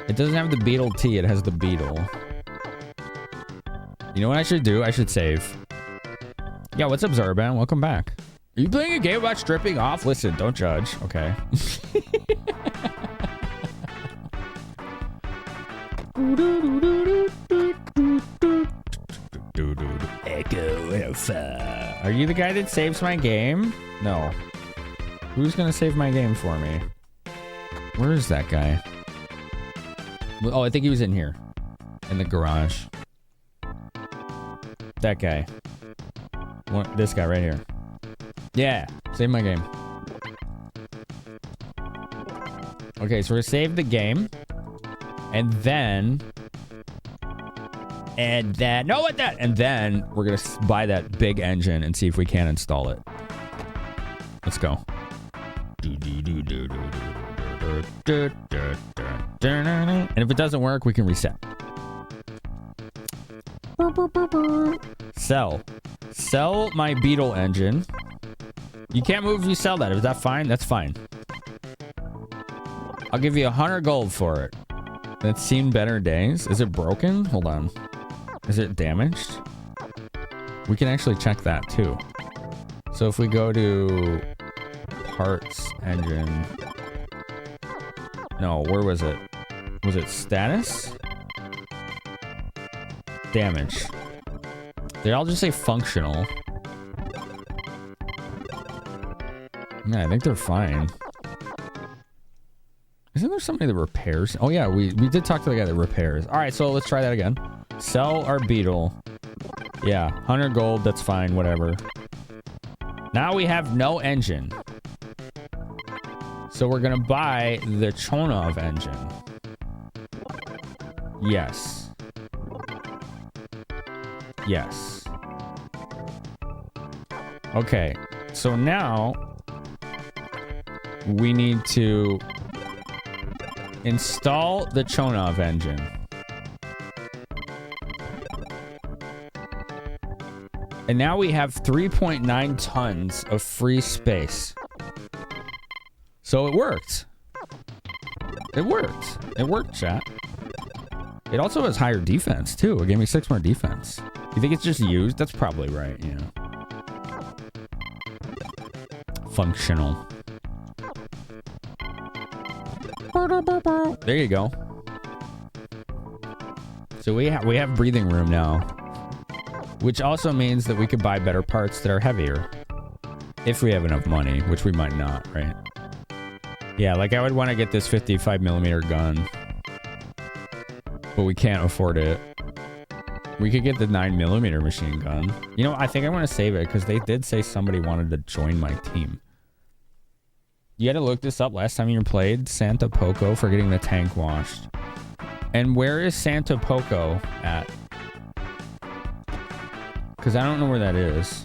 It doesn't have the Beetle T, it has the Beetle. You know what I should do? I should save. Yeah, what's up, Zarban? Welcome back. Are you playing a game about stripping off? Listen, don't judge. Okay. Echo Alpha. Are you the guy that saves my game? No. Who's gonna save my game for me? Where is that guy? Oh, I think he was in here. In the garage. That guy. This guy right here. Yeah, save my game. Okay, so we're gonna save the game. And then we're gonna buy that big engine and see if we can install it. Let's go. And if it doesn't work, we can reset. Sell my Beetle engine. You can't move if you sell that. Is that fine? That's fine. I'll give you 100 gold for it. That's seen better days. Is it broken? Hold on. Is it damaged? We can actually check that too. So if we go to parts, engine. No, where was it? Was it status? Damage. They all just say functional. Yeah, I think they're fine. Isn't there somebody that repairs? Oh yeah, we did talk to the guy that repairs. All right, so let's try that again. Sell our Beetle. Yeah, 100 gold, that's fine, whatever. Now we have no engine. So we're gonna buy the Chonov engine. Yes. Yes. Okay, so now we need to install the Chonov engine. And now we have 3.9 tons of free space. So it worked. It worked. It worked, chat. It also has higher defense, too. It gave me 6 more defense. You think it's just used? That's probably right, yeah. Functional. There you go. So we have breathing room now. Which also means that we could buy better parts that are heavier. If we have enough money, which we might not, right? Yeah, like I would want to get this 55mm gun. But we can't afford it. We could get the 9mm machine gun. You know, I think I want to save it because they did say somebody wanted to join my team. You had to look this up last time you played. Santa Poco for getting the tank washed. And where is Santa Poco at? Because I don't know where that is.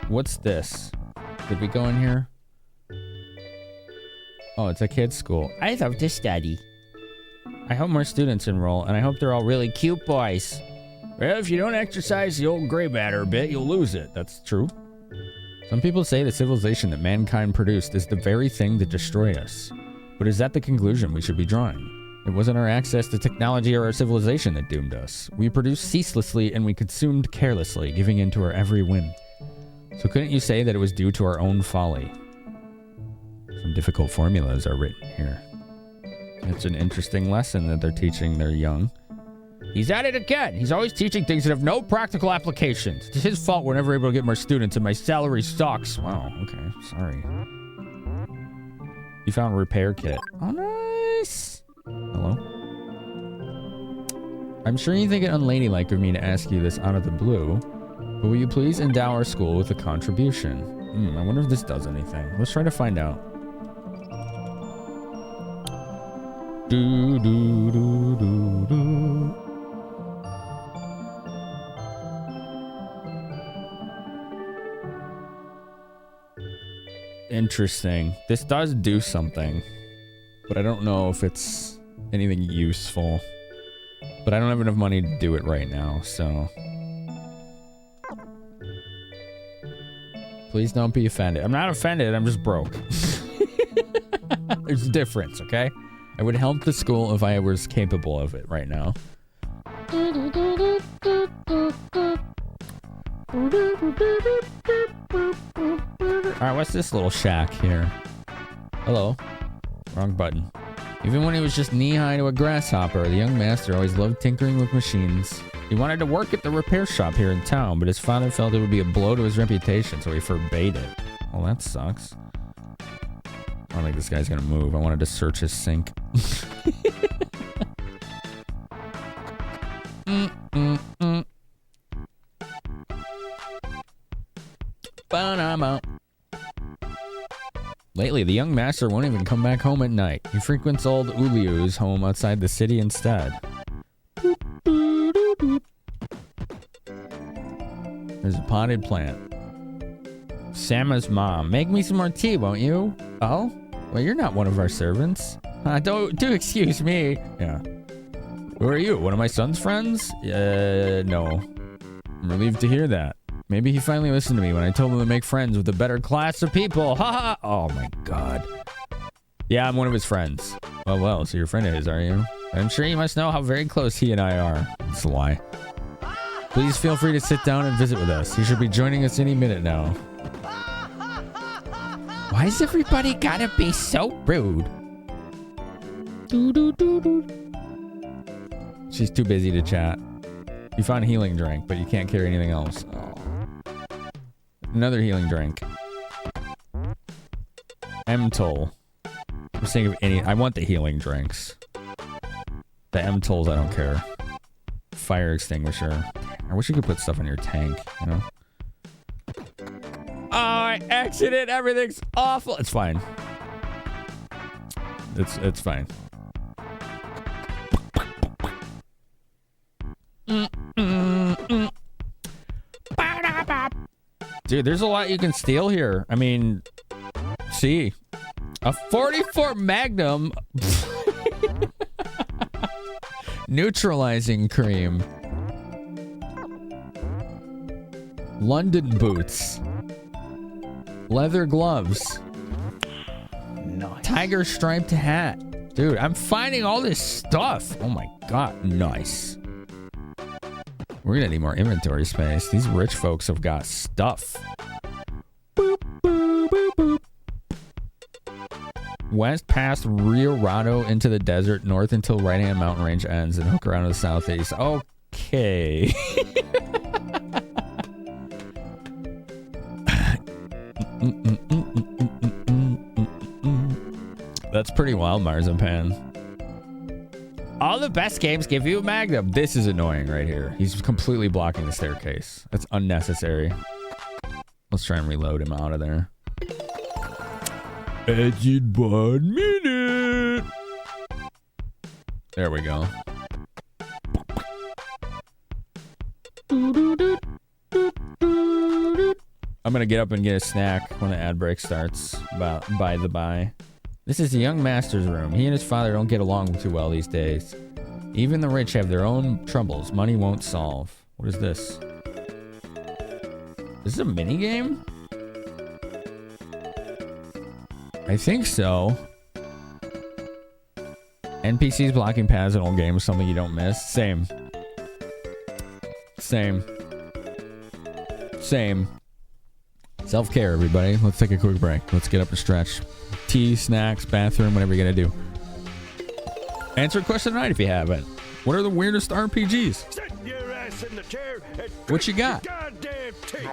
What's this? Did we go in here? Oh, it's a kid's school. I love to study. I hope more students enroll, and I hope they're all really cute boys. Well, if you don't exercise the old gray matter a bit, you'll lose it. That's true. Some people say the civilization that mankind produced is the very thing that destroyed us. But is that the conclusion we should be drawing? It wasn't our access to technology or our civilization that doomed us. We produced ceaselessly and we consumed carelessly, giving in to our every whim. So couldn't you say that it was due to our own folly? Some difficult formulas are written here. It's an interesting lesson that they're teaching their young. He's at it again. He's always teaching things that have no practical applications. It's his fault we're never able to get more students and my salary sucks. Wow, okay, sorry. You found a repair kit. Oh, nice. Hello? I'm sure you think it unladylike of me to ask you this out of the blue, but will you please endow our school with a contribution? I wonder if this does anything. Let's try to find out. Do, do, do, do, do. Interesting. This does do something, but I don't know if it's anything useful. But I don't have enough money to do it right now, so... Please don't be offended. I'm not offended, I'm just broke. There's a difference, okay? I would help the school if I was capable of it right now. Alright, what's this little shack here? Hello. Wrong button. Even when he was just knee-high to a grasshopper, the young master always loved tinkering with machines. He wanted to work at the repair shop here in town, but his father felt it would be a blow to his reputation, so he forbade it. Well, that sucks. I don't think this guy's gonna move. I wanted to search his sink. Lately, the young master won't even come back home at night. He frequents old Uliu's home outside the city instead. There's a potted plant. Sama's mom. Make me some more tea, won't you? Oh? Well, you're not one of our servants. Do excuse me. Yeah. Who are you? One of my son's friends? No. I'm relieved to hear that. Maybe he finally listened to me when I told him to make friends with a better class of people. Ha ha! Oh my god. Yeah, I'm one of his friends. Well, so your friend is, are you? I'm sure you must know how very close he and I are. It's a lie. Please feel free to sit down and visit with us. He should be joining us any minute now. Why's everybody gotta be so rude? She's too busy to chat. You found a healing drink, but you can't carry anything else. Oh. Another healing drink. M-Toll. I'm just thinking of any... I want the healing drinks. The M-Tolls, I don't care. Fire extinguisher. I wish you could put stuff in your tank, you know? Oh, I exited. Everything's awful. It's fine. It's fine. Dude, there's a lot you can steal here. I mean, see. A 44 Magnum neutralizing cream. London boots. Leather gloves. Nice. Tiger striped hat. Dude, I'm finding all this stuff. Oh my god, nice. We're gonna need more inventory space. These rich folks have got stuff. Boop, boop, boop, boop. West past Rio Rado into the desert, north until right-hand mountain range ends, and hook around to the southeast. Okay. That's pretty wild, Marzipan. All the best games give you a Magnum. This is annoying right here. He's completely blocking the staircase. That's unnecessary. Let's try and reload him out of there. Edge in 1 minute. There we go. I'm gonna get up and get a snack when the ad break starts. By the by. This is the young master's room. He and his father don't get along too well these days. Even the rich have their own troubles money won't solve. What is this? Is this a mini game? I think so. NPCs blocking paths in old games, something you don't miss. Same. Same. Self-care, everybody. Let's take a quick break. Let's get up and stretch. Tea, snacks, bathroom, whatever you're gonna do. Answer a question tonight if you haven't. What are the weirdest RPGs? Sit your ass in the chair and What you got? goddamn teeth.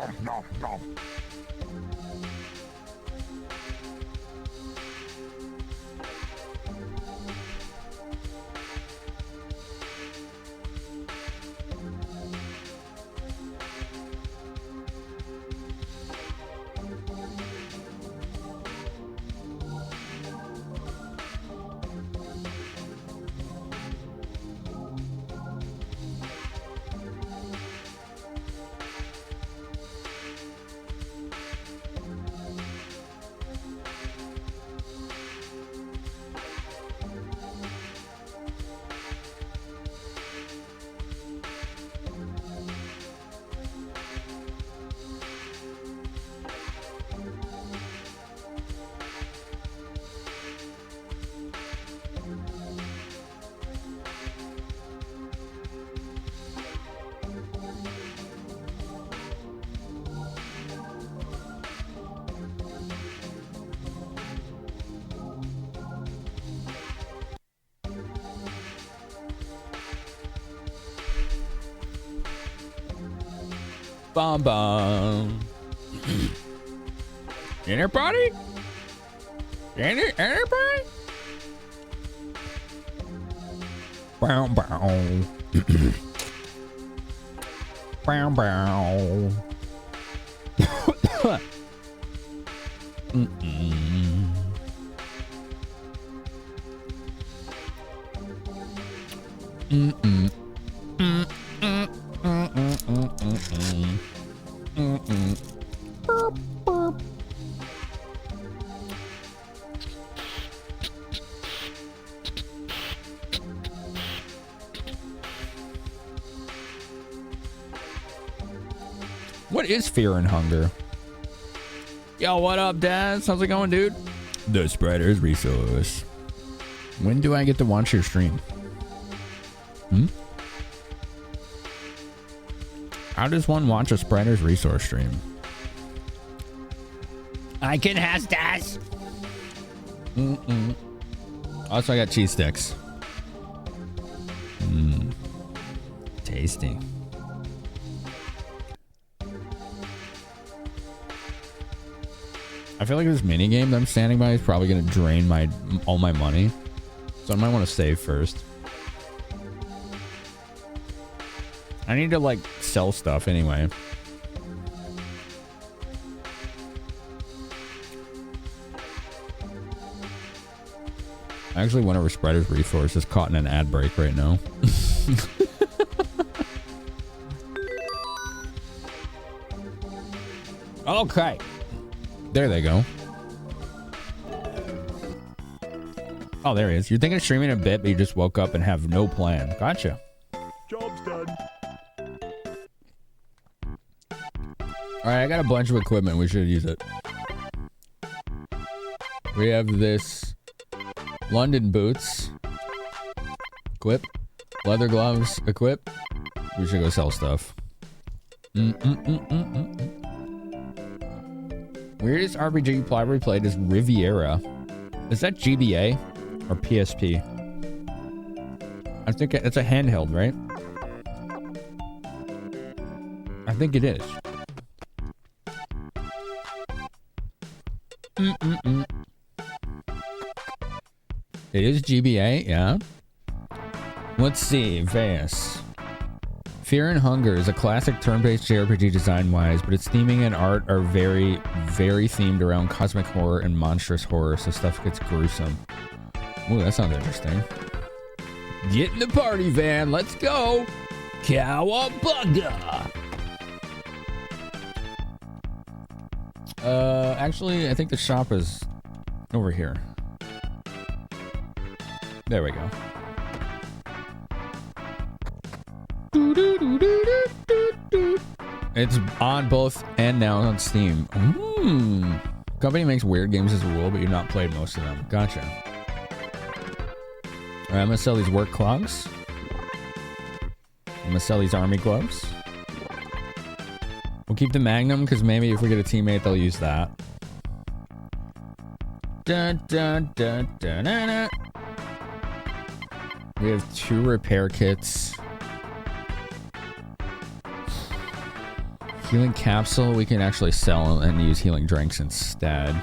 Bum bum. Anybody? Anybody? Bow bow. Bow bow. What is fear and hunger? Yo, what up, Dad? How's it going, dude? The Spreader's Resource. When do I get to watch your stream? How does one watch a Spreader's Resource stream? I can has das. Also, I got cheese sticks. Tasty. I feel like this mini game that I'm standing by is probably gonna drain all my money, so I might want to save first. I need to like sell stuff anyway. Actually, one of our Spreader's Resource is caught in an ad break right now. Okay. There they go. Oh, there he is. You're thinking of streaming a bit, but you just woke up and have no plan. Gotcha. Job's done. Alright, I got a bunch of equipment. We should use it. We have this London boots. Equip. Leather gloves. Equip. We should go sell stuff. Weirdest RPG you probably played is Riviera. Is that GBA or PSP? I think it's a handheld, right? I think it is. It is GBA, yeah. Let's see, Vase. Fear and Hunger is a classic turn-based JRPG design-wise, but its theming and art are very, very themed around cosmic horror and monstrous horror, so stuff gets gruesome. Ooh, that sounds interesting. Get in the party van, let's go! Cowabunga! Actually, I think the shop is over here. There we go. It's on both and now on Steam. Company makes weird games as a rule, but you've not played most of them. Gotcha. Alright, I'm gonna sell these work clogs. I'm gonna sell these army gloves. We'll keep the Magnum, because maybe if we get a teammate, they'll use that. Dun, dun, dun, dun, dun, dun. We have 2 repair kits. Healing capsule, we can actually sell and use healing drinks instead.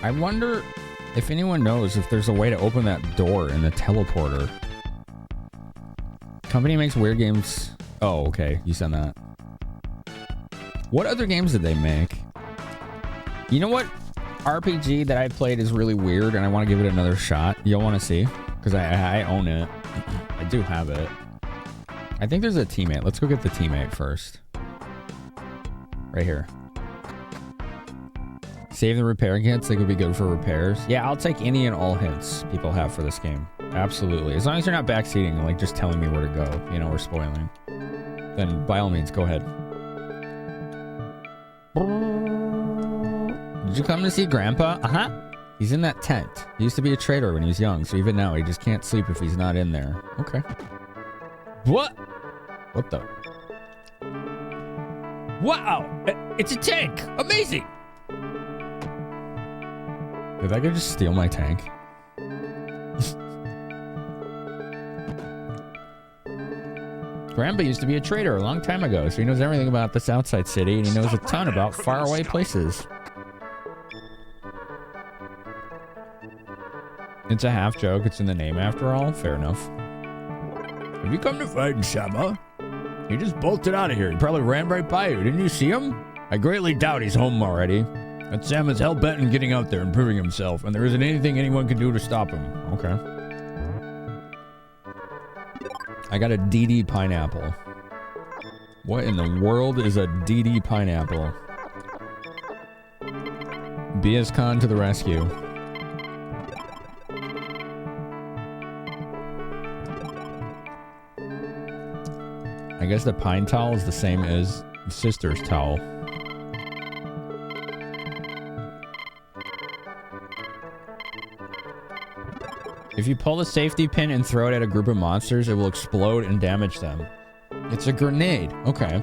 I wonder if anyone knows if there's a way to open that door in the teleporter. Company makes weird games. Oh, okay. You said that. What other games did they make? You know what RPG that I played is really weird and I want to give it another shot? You'll want to see? Because I own it. I do have it. I think there's a teammate. Let's go get the teammate first. Right here. Save the repair kits. They could be good for repairs. Yeah, I'll take any and all hints people have for this game. Absolutely. As long as you're not backseating, like just telling me where to go, you know, or spoiling. Then by all means, go ahead. Did you come to see Grandpa? Uh-huh. He's in that tent. He used to be a trader when he was young, so even now he just can't sleep if he's not in there. Okay. What? What the? Wow! It's a tank! Amazing! Did that guy just steal my tank? Grandpa used to be a trader a long time ago, so he knows everything about the Southside City, and he knows a ton about faraway places. It's a half joke. It's in the name after all. Fair enough. Have you come to fight Sama? He just bolted out of here. He probably ran right by you. Didn't you see him? I greatly doubt he's home already. That Sam is hell-bent on getting out there and proving himself, and there isn't anything anyone can do to stop him. Okay. I got a DD pineapple. What in the world is a DD pineapple? BSCon to the rescue. I guess the pine towel is the same as the sister's towel. If you pull the safety pin and throw it at a group of monsters, it will explode and damage them. It's a grenade. Okay.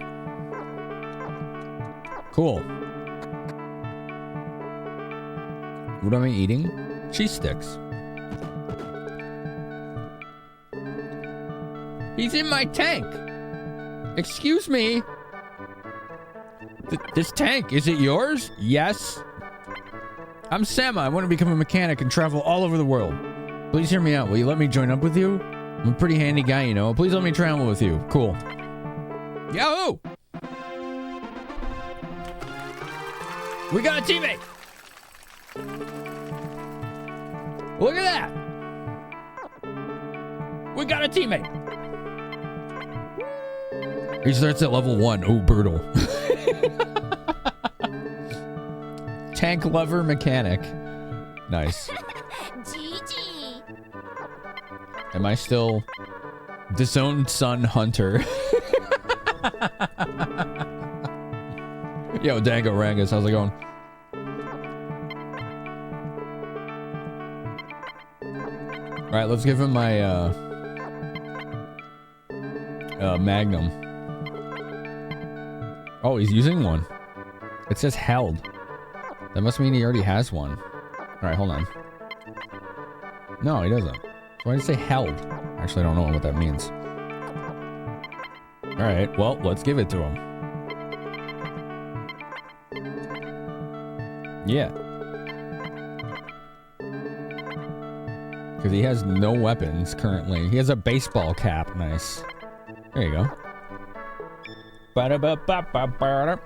Cool. What am I eating? Cheese sticks. He's in my tank. Excuse me. This tank, is it yours? Yes. I'm Sama. I want to become a mechanic and travel all over the world. Please hear me out. Will you let me join up with you? I'm a pretty handy guy, you know. Please let me travel with you. Cool. Yahoo! We got a teammate. Look at that. We got a teammate. He starts at level 1. Oh, brutal. Tank lover mechanic. Nice. Am I still disowned son hunter? Yo, Dango Rangus, how's it going? right, let's give him my Magnum. Oh, he's using one. It says held. That must mean he already has one. All right, hold on. No, he doesn't. Why did it say held? Actually, I don't know what that means. All right, well, let's give it to him. Yeah. Because he has no weapons currently. He has a baseball cap. Nice. There you go. Ba-da-ba-ba-ba-ba-da.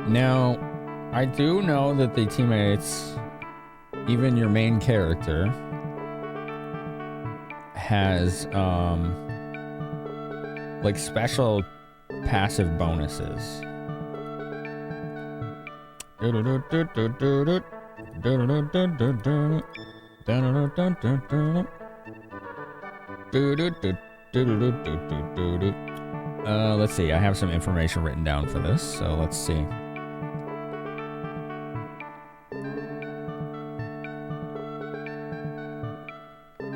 Now, I do know that the teammates, even your main character, has like special passive bonuses. Let's see. I have some information written down for this, so let's see.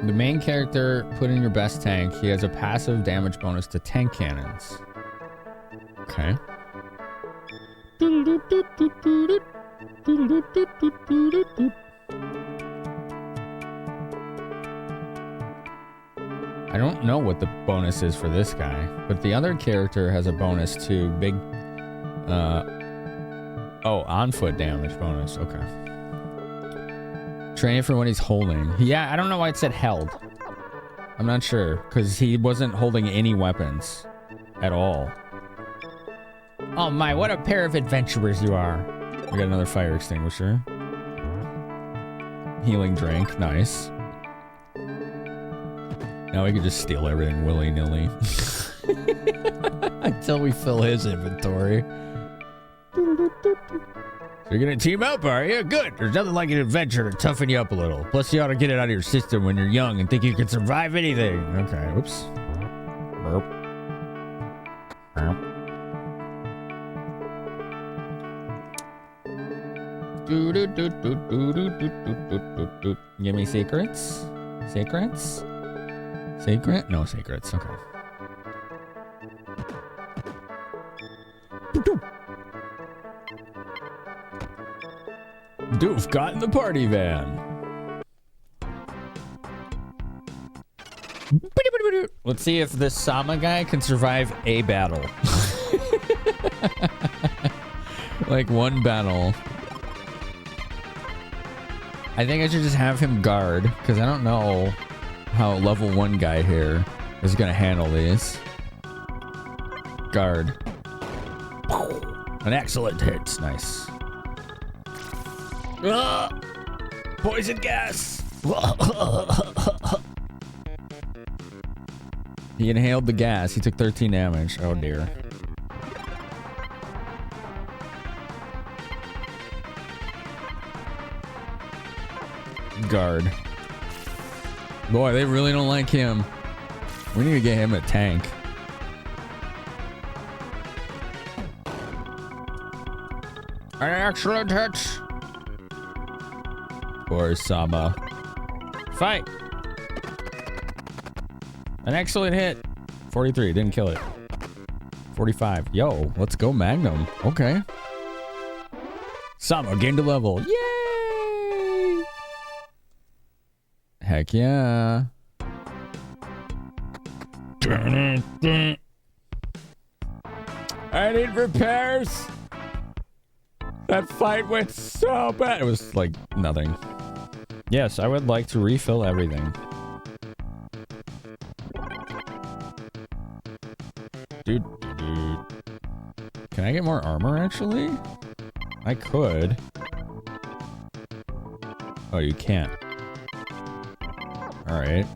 The main character, put in your best tank. He has a passive damage bonus to tank cannons. Okay. I don't know what the bonus is for this guy, but the other character has a bonus to big, on foot damage bonus. Okay. Training for when he's holding. Yeah, I don't know why it said held. I'm not sure, because he wasn't holding any weapons at all. Oh my, what a pair of adventurers you are. We got another fire extinguisher. Healing drink, nice. Now we can just steal everything willy-nilly. Until we fill his inventory. So you're gonna team up, are you? Good. There's nothing like an adventure to toughen you up a little. Plus, you ought to get it out of your system when you're young and think you can survive anything. Okay, whoops. Burp. Burp. Give me secrets. Secrets? Secret? No secrets. Okay. Doof got in the party van. Let's see if this Sama guy can survive a battle. Like one battle. I think I should just have him guard, because I don't know how level 1 guy here is going to handle these. Guard. An excellent hit. Nice. Poison gas. He inhaled the gas. He took 13 damage. Oh dear. Guard. Boy, they really don't like him. We need to get him a tank. An excellent hit. Or Sama. Fight. An excellent hit. 43. Didn't kill it. 45. Yo, let's go Magnum. Okay. Sama gained a level. Yay! Heck yeah. I need repairs. That fight went so bad. It was like nothing. Yes, I would like to refill everything. Dude. Can I get more armor actually? I could. Oh, you can't. All right.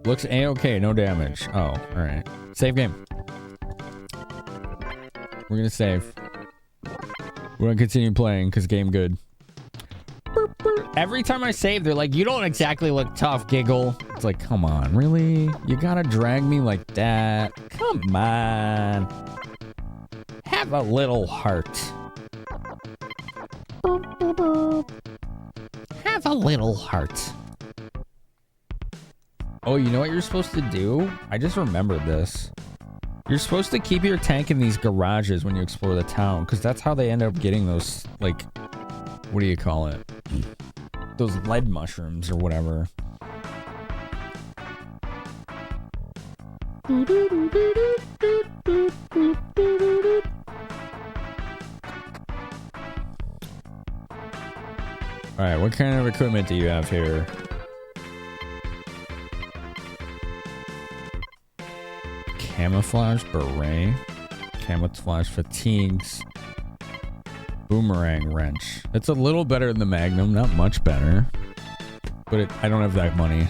Looks A-okay, no damage. Oh, all right. Save game. We're gonna save. We're gonna continue playing because game good. Every time I save, they're like, "You don't exactly look tough, Giggle." It's like, come on, really? You gotta drag me like that? Come on. Have a little heart. Have a little heart. Oh, you know what you're supposed to do? I just remembered this. You're supposed to keep your tank in these garages when you explore the town, because that's how they end up getting those, like, what do you call it? Those lead mushrooms or whatever. Alright, what kind of equipment do you have here? Camouflage beret, camouflage fatigues, boomerang wrench. It's a little better than the Magnum, not much better. But I don't have that money.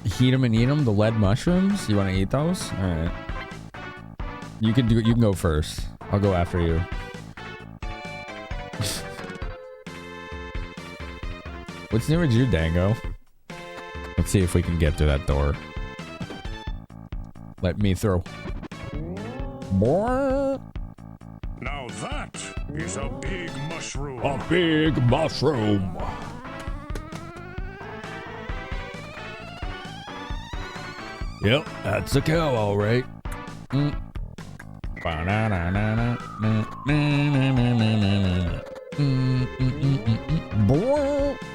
Heat them and eat them, the lead mushrooms? You want to eat those? Alright. You can go first. I'll go after you. What's new with you, Dango? Let's see if we can get to that door. Let me through. Boy. Now that is a big mushroom. A big mushroom. Yep, that's a cow, all right.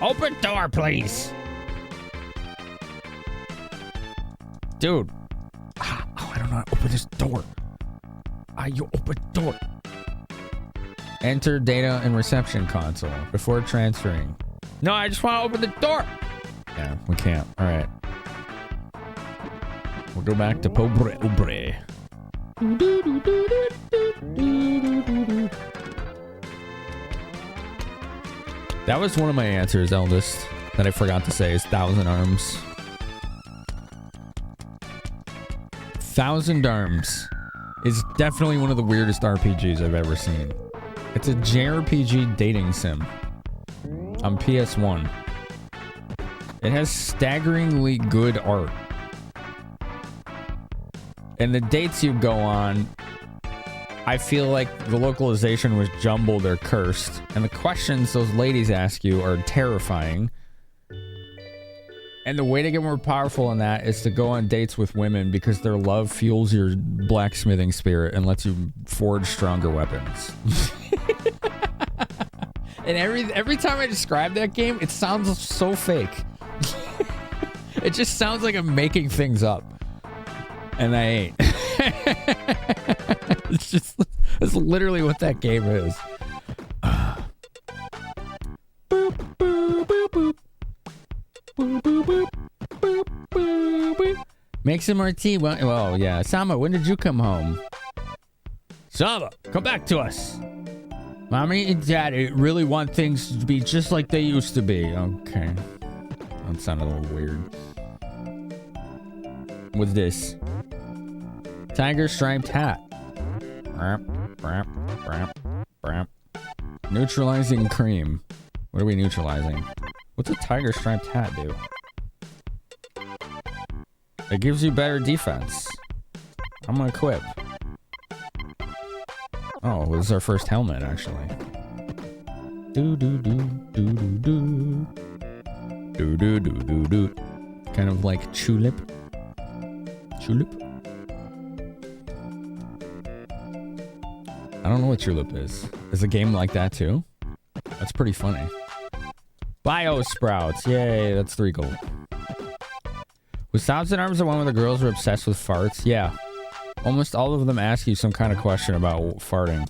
Open door, please. Dude. Oh, I don't know how to open this door. You open door. Enter data and reception console before transferring. No, I just want to open the door. Yeah, we can't. All right. We'll go back to Pobre Obre. That was one of my answers, eldest, that I forgot to say is 1,000 Arms. 1,000 Arms is definitely one of the weirdest RPGs I've ever seen. It's a JRPG dating sim on PS1. It has staggeringly good art. And the dates you go on, I feel like the localization was jumbled or cursed. And the questions those ladies ask you are terrifying. And the way to get more powerful in that is to go on dates with women because their love fuels your blacksmithing spirit and lets you forge stronger weapons. And every time I describe that game, it sounds so fake. It just sounds like I'm making things up. And I ain't. It's literally what that game is. Make some more tea. Well, yeah. Sama, when did you come home? Sama, come back to us. Mommy and Daddy really want things to be just like they used to be. Okay. That sounded a little weird. What's this? Tiger striped hat. Neutralizing cream. What are we neutralizing? What's a tiger striped hat do? It gives you better defense. I'm gonna equip. Oh, this is our first helmet, actually. Do do do do do do. Do do do do do. Kind of like tulip. Tulip? I don't know what tulip is. Is a game like that too? That's pretty funny. Bio sprouts. Yay, that's 3 gold. Was 1,000 Arms the one where the girls were obsessed with farts? Yeah. Almost all of them ask you some kind of question about farting.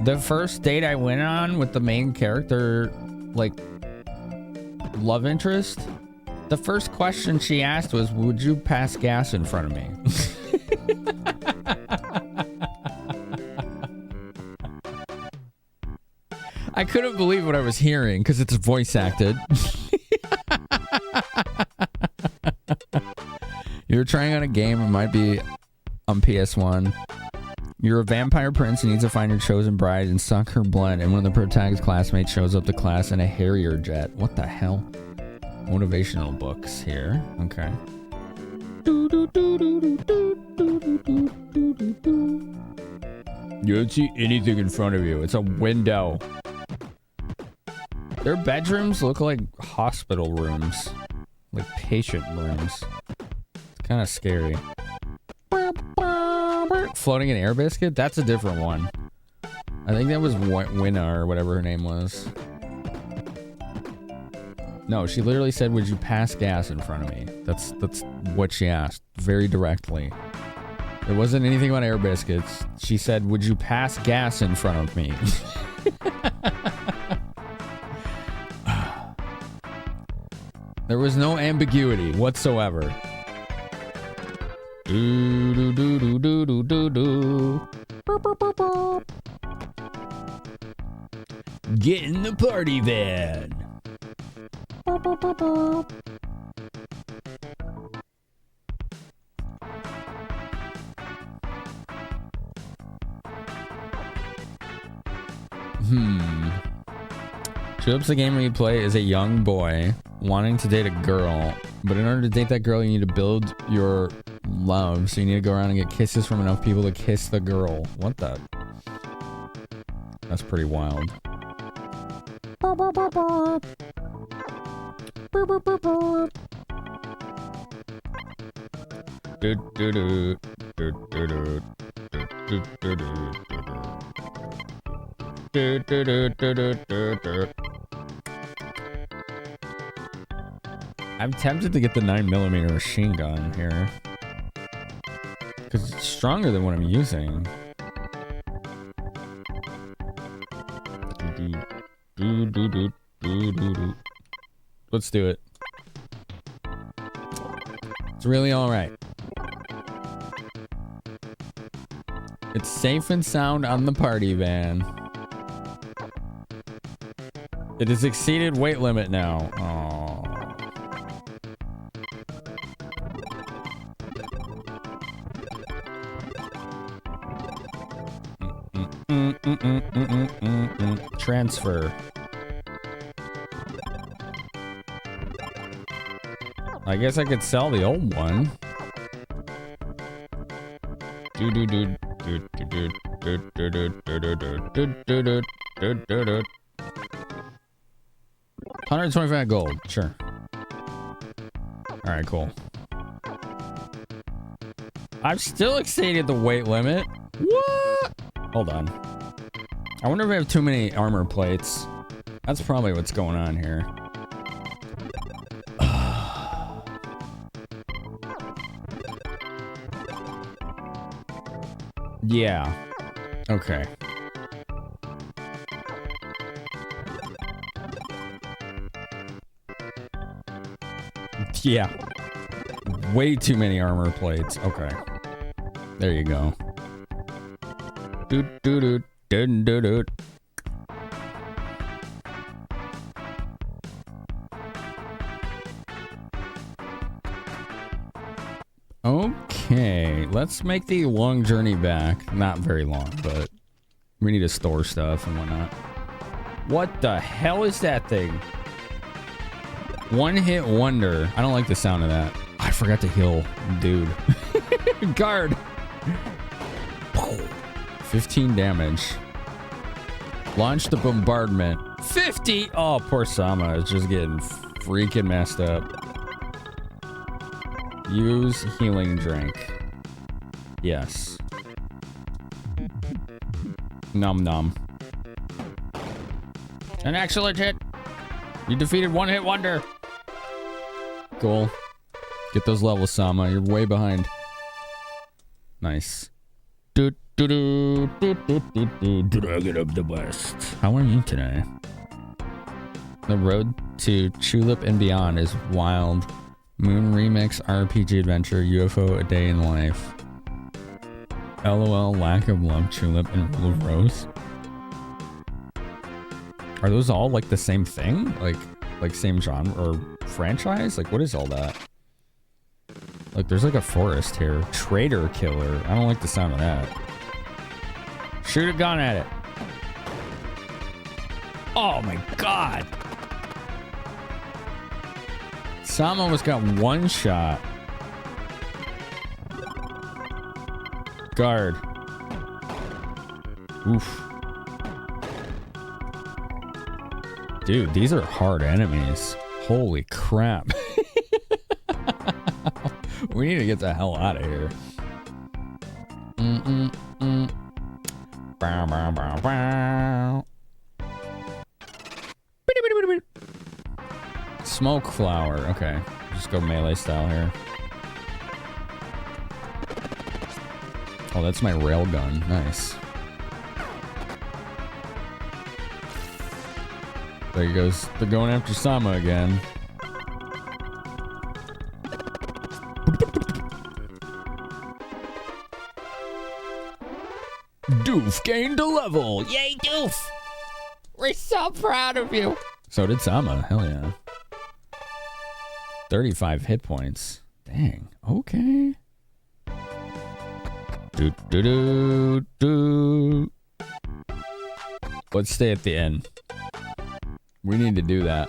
The first date I went on with the main character, like, love interest, the first question she asked was, would you pass gas in front of me? I couldn't believe what I was hearing because it's voice acted. You're trying on a game, it might be on PS1. You're a vampire prince and need to find your chosen bride and suck her blood, and one of the protagonist's classmates shows up to class in a Harrier jet. What the hell? Motivational books here. Okay. You don't see anything in front of you. It's a window. Their bedrooms look like hospital rooms. Like patient rooms. It's kind of scary. Floating in air biscuit? That's a different one. I think that was Winna or whatever her name was. No, she literally said, would you pass gas in front of me? That's what she asked. Very directly. It wasn't anything about air biscuits. She said, would you pass gas in front of me? There was no ambiguity whatsoever. Do do do do do do do do. Get in the party van. Tulip's the game where you play as a young boy wanting to date a girl, but in order to date that girl, you need to build your love. So you need to go around and get kisses from enough people to kiss the girl. What the? That's pretty wild. I'm tempted to get the 9mm machine gun here because it's stronger than what I'm using. Let's do it. It's really all right. It's safe and sound on the party van. It has exceeded weight limit now. Aww. Transfer. I guess I could sell the old one. $125 gold. Sure. All right, cool. I've still exceeded the weight limit. What? Hold on. I wonder if I have too many armor plates. That's probably what's going on here. Yeah. Okay. Yeah. Way too many armor plates. Okay. There you go. Doot doot doot doot doot doot. Okay, let's make the long journey back. Not very long, but we need to store stuff and whatnot. What the hell is that thing? One hit wonder. I don't like the sound of that. I forgot to heal, dude. Guard. 15 damage. Launch the bombardment. 50. Oh, poor Sama is just getting freaking messed up. Use healing drink. Yes. Nom nom. An excellent hit. You defeated one hit wonder. Cool. Get those levels, Sama. You're way behind. Nice. Dragon of the West. How are you today? The road to Tulip and Beyond is wild. Moon Remix RPG Adventure UFO A Day in Life. LOL Lack of Love Tulip and Rule of Rose. Are those all like the same thing? Like same genre or franchise? Like what is all that? Like there's like a forest here. Traitor Killer. I don't like the sound of that. Shoot a gun at it. Oh my god. Sam almost got one shot. Guard. Oof. Dude, these are hard enemies. Holy crap. We need to get the hell out of here. Bow, bow, bow, bow. Smoke flower. Okay. Just go melee style here. Oh, that's my rail gun. Nice. There he goes. They're going after Sama again. Doof gained a level. Yay, Doof! We're so proud of you. So did Sama. Hell yeah. 35 hit points. Dang. Okay. Do do do do. Let's stay at the end. We need to do that.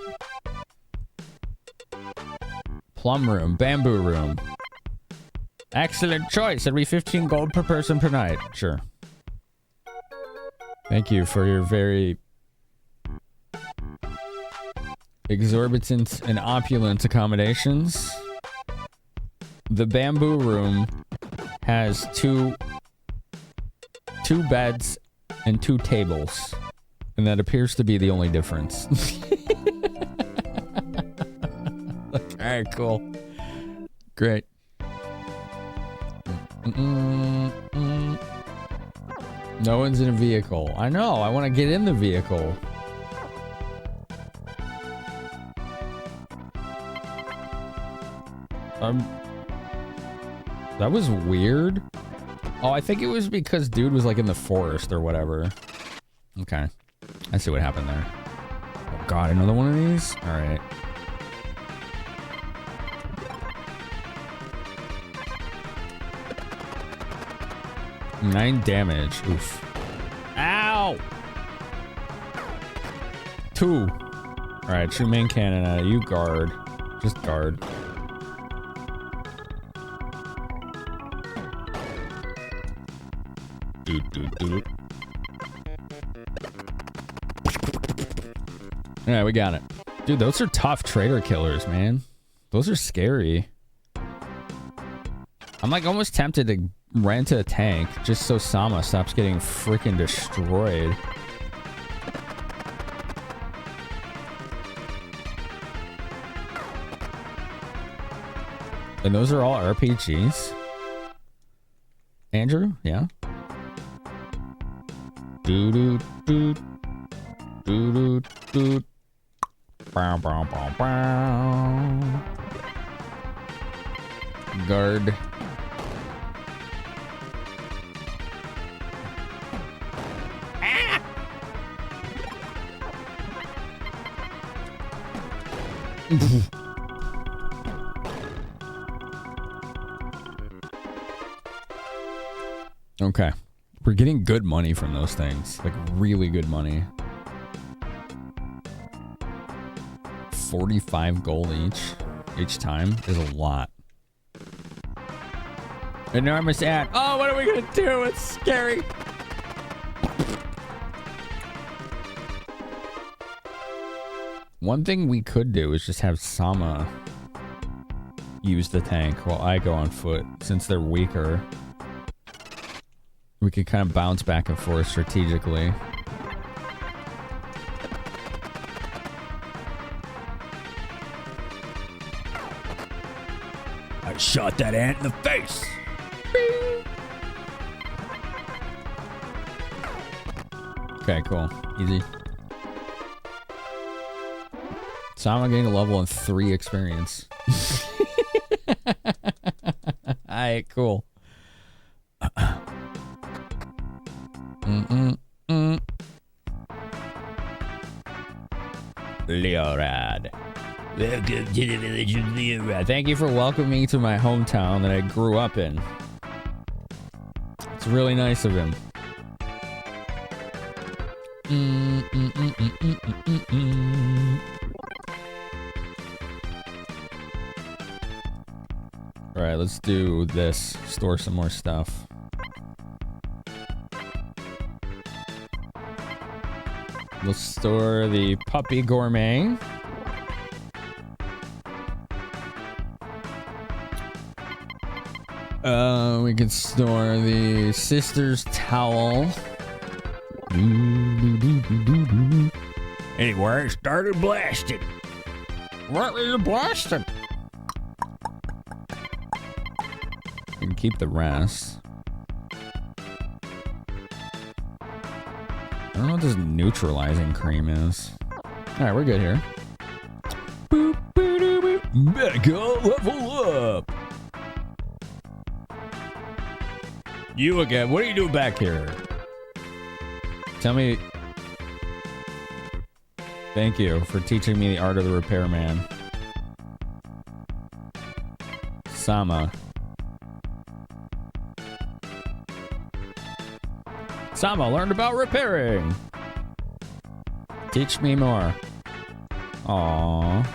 Plum room, bamboo room. Excellent choice. It'll be 15 gold per person per night. Sure. Thank you for your very exorbitant and opulent accommodations. The bamboo room has two beds and 2 tables, and that appears to be the only difference. All right, cool. Great. No one's in a vehicle. I know. I want to get in the vehicle. That was weird. Oh, I think it was because dude was like in the forest or whatever. Okay. I see what happened there. Oh god, another one of these? Alright. Nine damage. Oof. Ow! 2. Alright, shoot main cannon at it. You guard. Just guard. Yeah, we got it. Dude, those are tough traitor killers, man. Those are scary. I'm like almost tempted to rent a tank just so Sama stops getting freaking destroyed. And those are all RPGs? Andrew? Yeah? Do do do do do do. Bow bow bow bow. Guard. Ah! Okay. We're getting good money from those things. Like, really good money. 45 gold each time is a lot. Enormous ad. Oh, what are we gonna do? It's scary. One thing we could do is just have Sama use the tank while I go on foot, since they're weaker. We could kind of bounce back and forth strategically. I shot that ant in the face. Bing. Okay, cool. Easy. Sama gained a level and 3 experience. Alright, cool. Leorad. Welcome to the village of Leorad. Thank you for welcoming me to my hometown that I grew up in. It's really nice of him. All right, let's do this. Store some more stuff. Let's store the puppy gourmet. We can store the sister's towel. Anyway, it started blasting. What were you blasting? You can keep the rest. I don't know what this neutralizing cream is. Alright, we're good here. Boop, boop, boop. Mega level up! You again. What are you doing back here? Tell me... Thank you for teaching me the art of the repairman. Sama. Sama learned about repairing. Teach me more. Aww.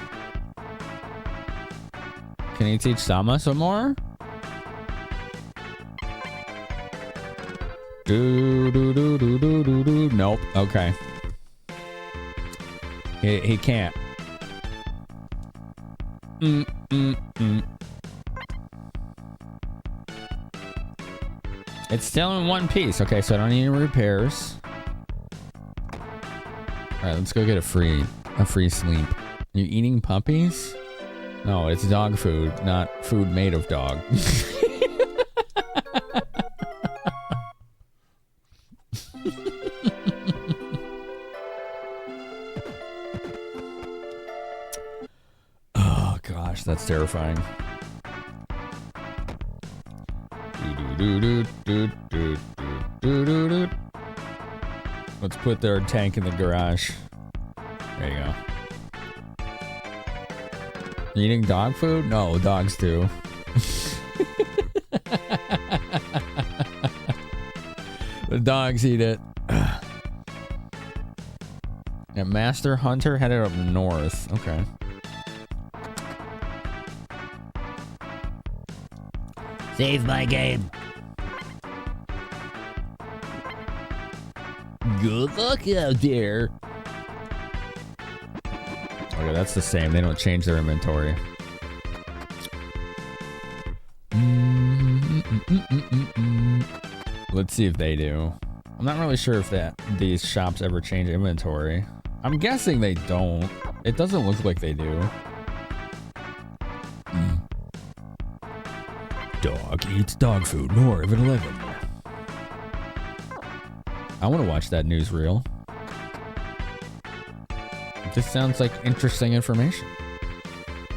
Can you teach Sama some more? Do. Nope. Okay. He can't. It's still in one piece. Okay, so I don't need any repairs. Alright, let's go get a free sleep. You eating puppies? No, it's dog food, not food made of dog. Oh gosh, that's terrifying. Let's put their tank in the garage. There you go. You eating dog food? No, dogs do. The dogs eat it. Yeah, Master Hunter headed up north. Okay. Save my game. Good luck out there. Okay, that's the same. They don't change their inventory. Let's see if they do. I'm not really sure if these shops ever change inventory. I'm guessing they don't. It doesn't look like they do. Dog eats dog food more of at 11. I want to watch that newsreel. This sounds like interesting information.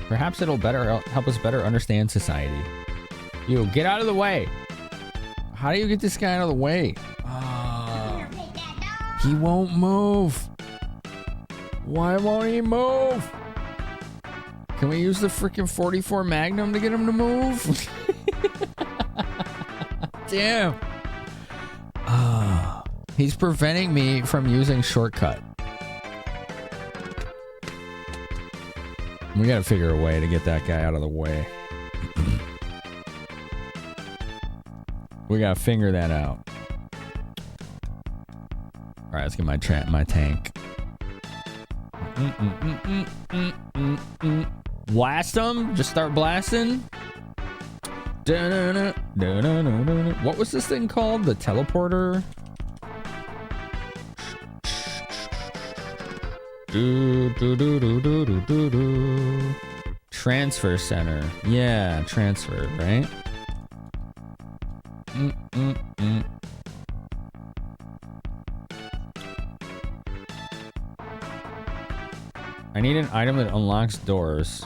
Perhaps it'll help us better understand society. You, get out of the way. How do you get this guy out of the way? He won't move. Why won't he move? Can we use the freaking 44 Magnum to get him to move? Damn. He's preventing me from using shortcut. We gotta figure a way to get that guy out of the way. We gotta figure that out. Alright, let's get my tank. Blast him? Just start blasting? What was this thing called? The teleporter? Transfer center. Yeah, transfer, right? I need an item that unlocks doors.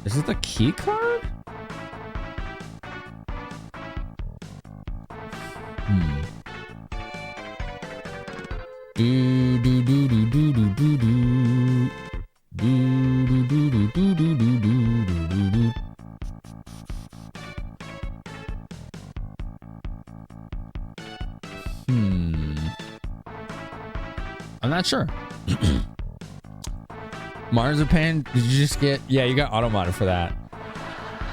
Is it the key card? not sure. Marzipan, did you just get... Yeah, you got auto-modded for that.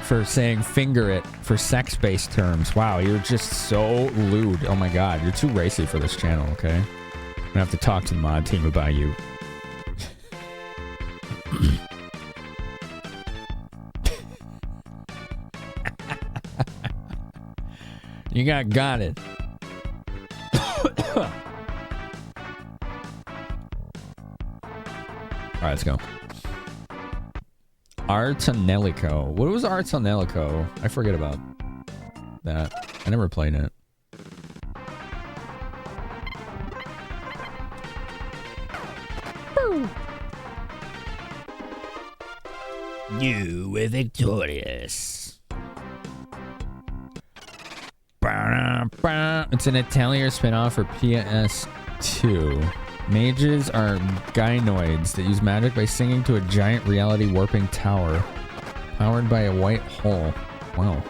For saying finger it for sex-based terms. Wow, you're just so lewd. Oh my god, you're too racy for this channel, okay? I'm gonna have to talk to the mod team about you. You got it. All right, let's go. Artonelico. What was Artonelico? I forget about that. I never played it. You were victorious. It's an Atelier spin-off for PS2. Mages are gynoids that use magic by singing to a giant reality warping tower powered by a white hole. Wow.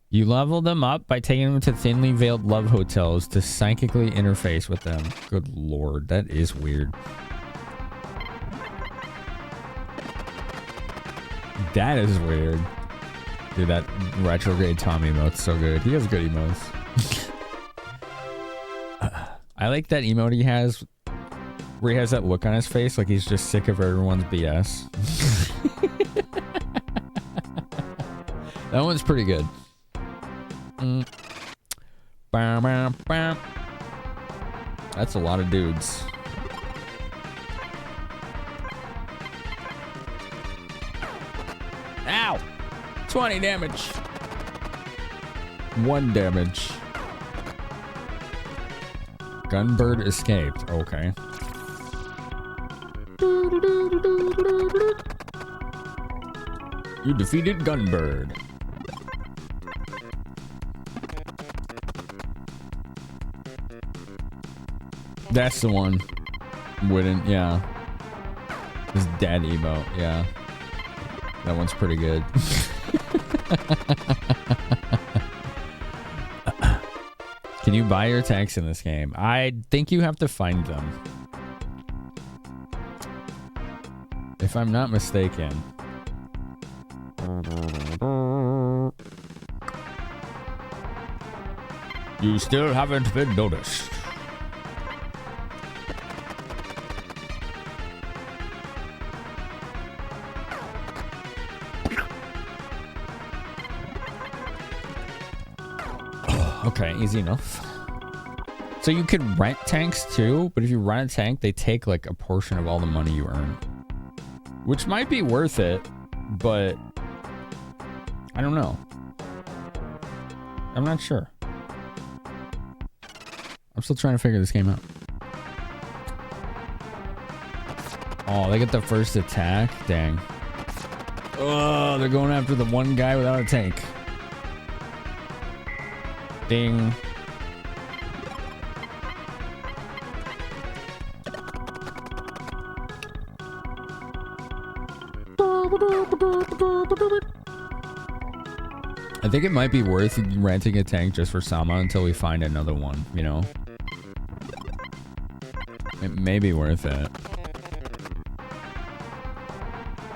You level them up by taking them to thinly veiled love hotels to psychically interface with them. Good lord, that is weird. That is weird. Dude, that retrograde Tom emote's so good. He has good emotes. I like that emote he has where he has that look on his face like he's just sick of everyone's BS. That one's pretty good. That's a lot of dudes. Ow! 20 damage. 1 damage. Gunbird escaped. Okay. You defeated Gunbird. That's the one. Wouldn't, yeah. His dad emote, yeah. That one's pretty good. Can you buy your attacks in this game? I think you have to find them. If I'm not mistaken. You still haven't been noticed. Okay, easy enough. So you can rent tanks too, but if you rent a tank, they take like a portion of all the money you earn. Which might be worth it, but I don't know. I'm not sure. I'm still trying to figure this game out. Oh, they get the first attack? Dang. Oh, they're going after the one guy without a tank. Ding. I think it might be worth renting a tank just for Sama until we find another one, you know? It may be worth it.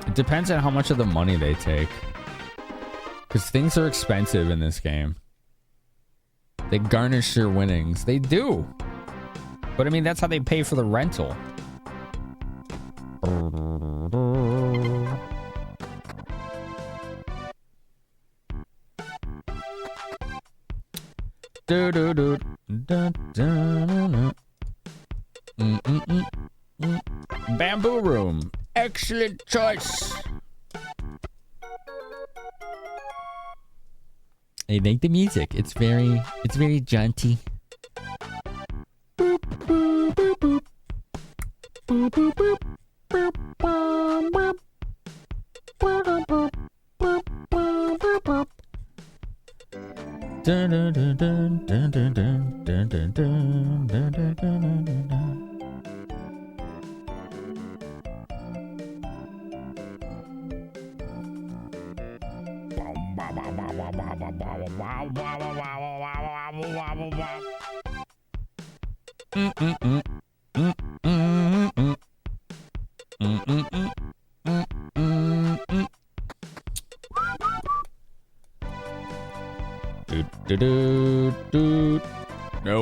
It depends on how much of the money they take. Because things are expensive in this game. They garnish your winnings. They do. But I mean, that's how they pay for the rental. Bamboo Room. Excellent choice. I like the music. It's very jaunty. Boop, boop, boop, boop. Boop, boop, boop. Boop, boop, boop. Boop, boop, boop, boop, boop, boop. Dun, dun, dun, dun, dun, dun, dun, dun, dun, dun, dun, dun, dun, dun. No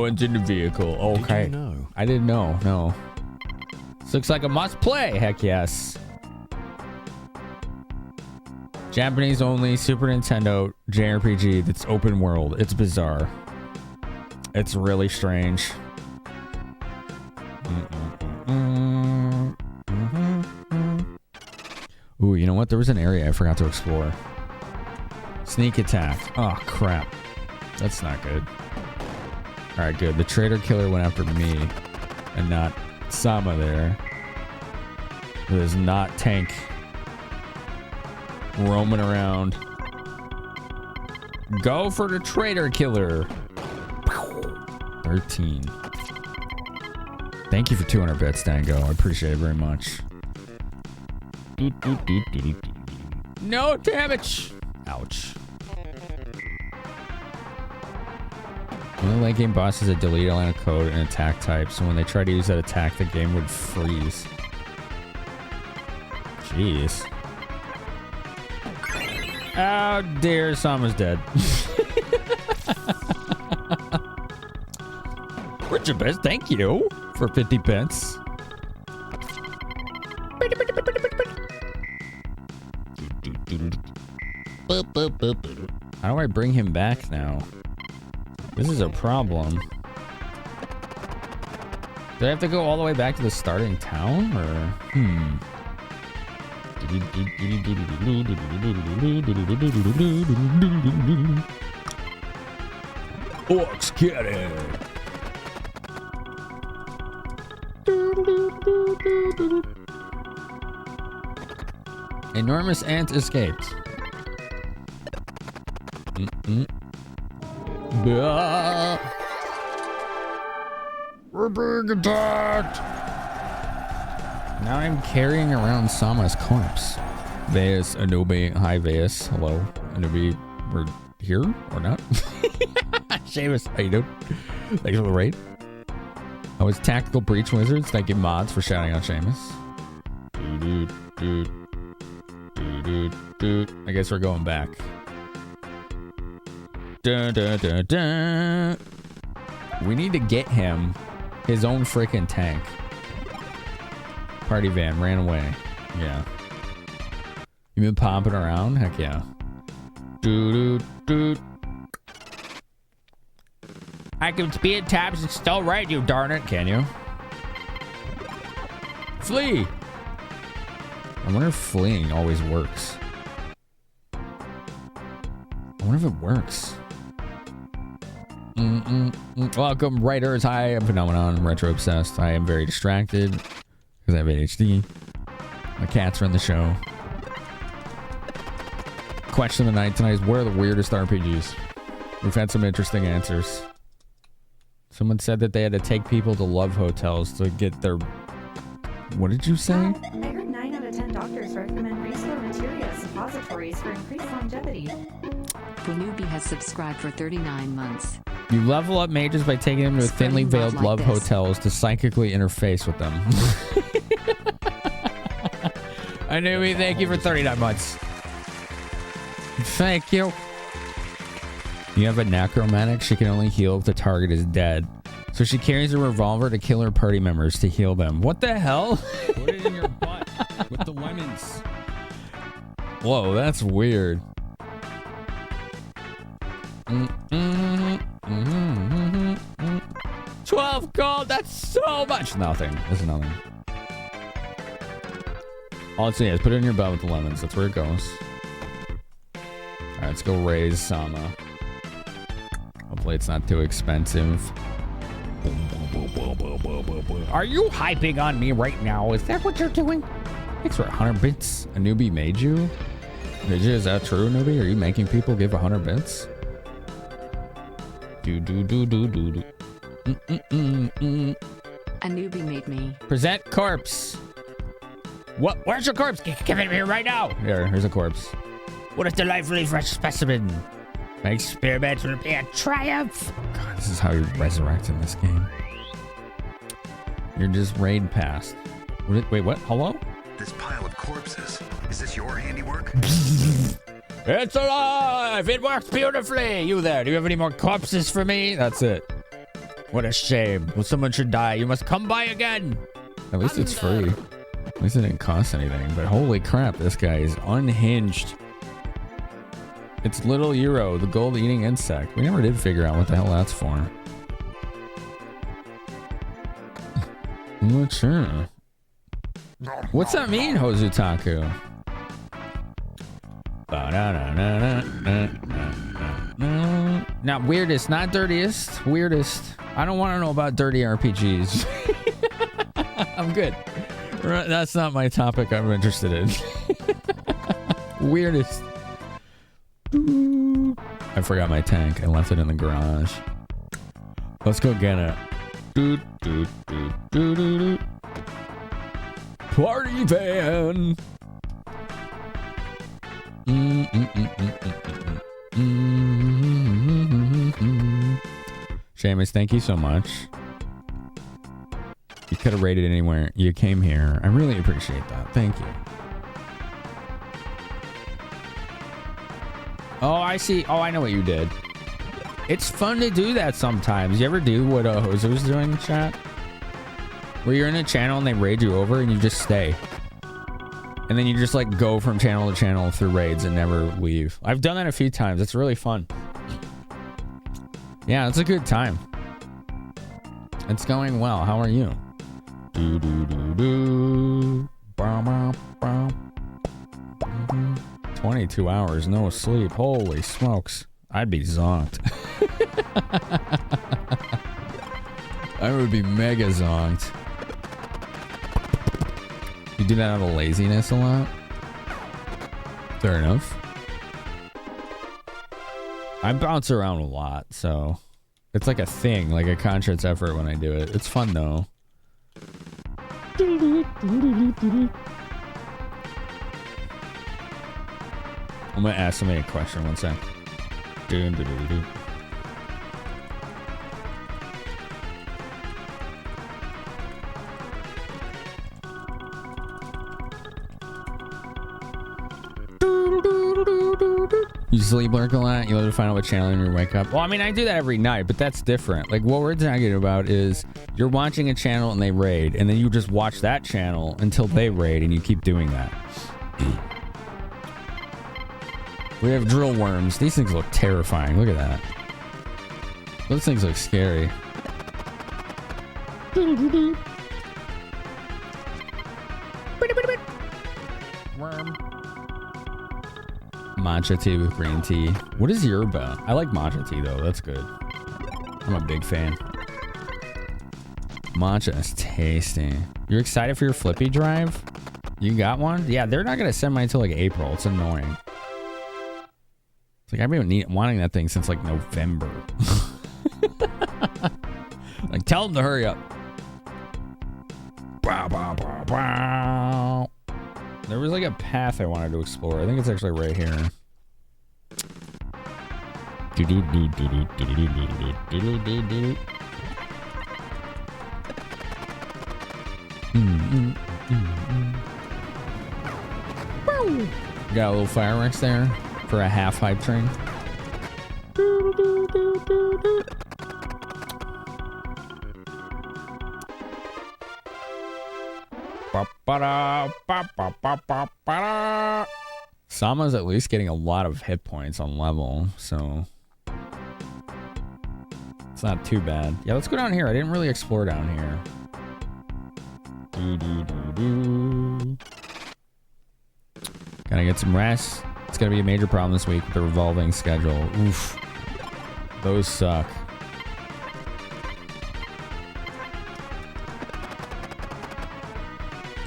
one's in the vehicle. Okay. Did you know? I didn't know. No. This looks like a must play. Heck yes. Japanese only Super Nintendo JRPG that's open world. It's bizarre. It's really strange. Ooh, you know what? There was an area I forgot to explore. Sneak attack. Oh, crap. That's not good. Alright, good. The traitor killer went after me and not Sama there. There's not Tank roaming around. Go for the traitor killer. 13. Thank you for 200 bits, Dango. I appreciate it very much. No damage. Ouch. One of the late game bosses a delete a line of code and attack type, so when they try to use that attack, the game would freeze. Jeez. Oh dear, Sama's dead. Richard Best, thank you for 50 pence. How do I bring him back now? This is a problem. Do I have to go all the way back to the starting town, or Orcs cannon. Enormous ant escaped. We're being attacked. Now I'm carrying around Sama's corpse. Veus, Anobi, hi Veus. Hello, Anobi. We're here or not? Seamus, how you doing? Thanks for the raid. I was Tactical Breach Wizards. Thank you, mods, for shouting out Seamus. I guess we're going back. We need to get him his own freaking tank. Party van ran away. Yeah. You been popping around? Heck yeah. I can speed tabs and still ride you, darn it. Can you? Flee! I wonder if fleeing always works. I wonder if it works. Welcome, writers. Hi, I'm Finamenon. I'm retro obsessed. I am very distracted because I have ADHD. My cats run the show. Question of the night tonight is, what are the weirdest RPGs? We've had some interesting answers. Someone said that they had to take people to love hotels to get their... What did you say? I heard 9 out of 10 doctors recommend Restore Materia suppositories for increased longevity. Newbie has subscribed for 39 months. You level up mages by taking them to thinly veiled love hotels to psychically interface with them. Anubi, thank you for 39 months. Thank you. You have a necromantic. She can only heal if the target is dead. So she carries a revolver to kill her party members to heal them. What the hell? Put it in your butt with the lemons. Whoa, that's weird. 12 gold, that's so much. Nothing. That's nothing. All it's saying is put it in your butt with the lemons. That's where it goes. Alright, let's go raise Sama. Hopefully it's not too expensive. Are you hyping on me right now? Is that what you're doing? Thanks for 100 bits. A newbie made you? Is that true, newbie? Are you making people give 100 bits? A newbie made me. Present corpse. What? Where's your corpse? Give it here right now. Here's a corpse. What a delightfully fresh specimen. My experiment will be a triumph. God, this is how you resurrect in this game. You're just raid passed. Wait, what? Hello? This pile of corpses. Is this your handiwork? It's alive! It works beautifully! You there, do you have any more corpses for me? That's it. What a shame. Well, someone should die. You must come by again. At least it's free. At least it didn't cost anything. But holy crap, this guy is unhinged. It's Little Euro, the gold-eating insect. We never did figure out what the hell that's for. I'm not sure. What's that mean, Hozutaku? Now, weirdest, not dirtiest. Weirdest. I don't want to know about dirty RPGs. I'm good. That's not my topic I'm interested in. Weirdest. I forgot my tank. I left it in the garage. Let's go get it. Party van. Seamus, thank you so much. You could have rated anywhere. You came here. I really appreciate that. Thank you. Oh, I see. Oh, I know what you did. It's fun to do that sometimes. You ever do what Jose was doing in chat? Where you're in a channel and they raid you over and you just stay. And then you just like go from channel to channel through raids and never leave. I've done that a few times. It's really fun. Yeah, it's a good time. It's going well. How are you? 22 hours, no sleep. Holy smokes. I'd be zonked. I would be mega zonked. You do that out of laziness a lot? Fair enough. I bounce around a lot, so it's like a thing, like a conscious effort when I do it. It's fun though. I'm gonna ask somebody a question. One sec. You sleep lurk a lot? You love to find out what channel in your wake up? Well, I mean, I do that every night, but that's different. Like, what we're talking about is you're watching a channel and they raid, and then you just watch that channel until they raid, and you keep doing that. We have drill worms. These things look terrifying. Look at that. Those things look scary. Worm. Matcha tea with green tea. What is yerba? I like matcha tea though. That's good. I'm a big fan. Matcha is tasty. You're excited for your Flippy drive? You got one? Yeah, they're not gonna send mine until like April. It's annoying. It's like I've been wanting that thing since like November. Like, tell them to hurry up. Bow, bow, bow, bow. There was like a path I wanted to explore. I think it's actually right here. Got a little fireworks there for a half hype train. Sama's at least getting a lot of hit points on level, so it's not too bad. Yeah, let's go down here. I didn't really explore down here. Gotta get some rest. It's gonna be a major problem this week with the revolving schedule. Oof. Those suck.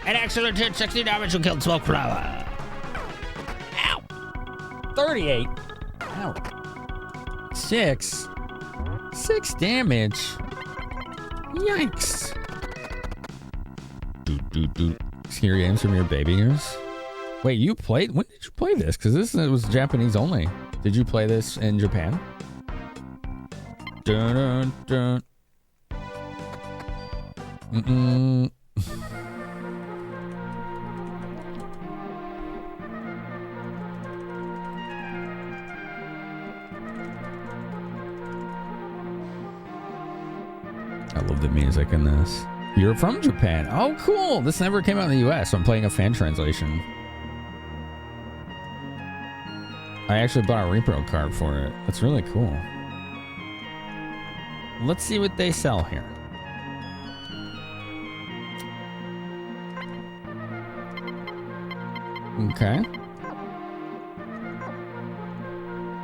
An excellent hit, 60 damage who killed Smoke Flower. Ow! 38. Ow. 6 damage. Yikes. Scary games from your baby years. Wait, you played? When did you play this? Because this was Japanese only. Did you play this in Japan? Dun, dun, dun. Mm-mm. I love the music in this. You're from Japan. Oh, cool. This never came out in the US, so I'm playing a fan translation. I actually bought a repro card for it. That's really cool. Let's see what they sell here. Okay.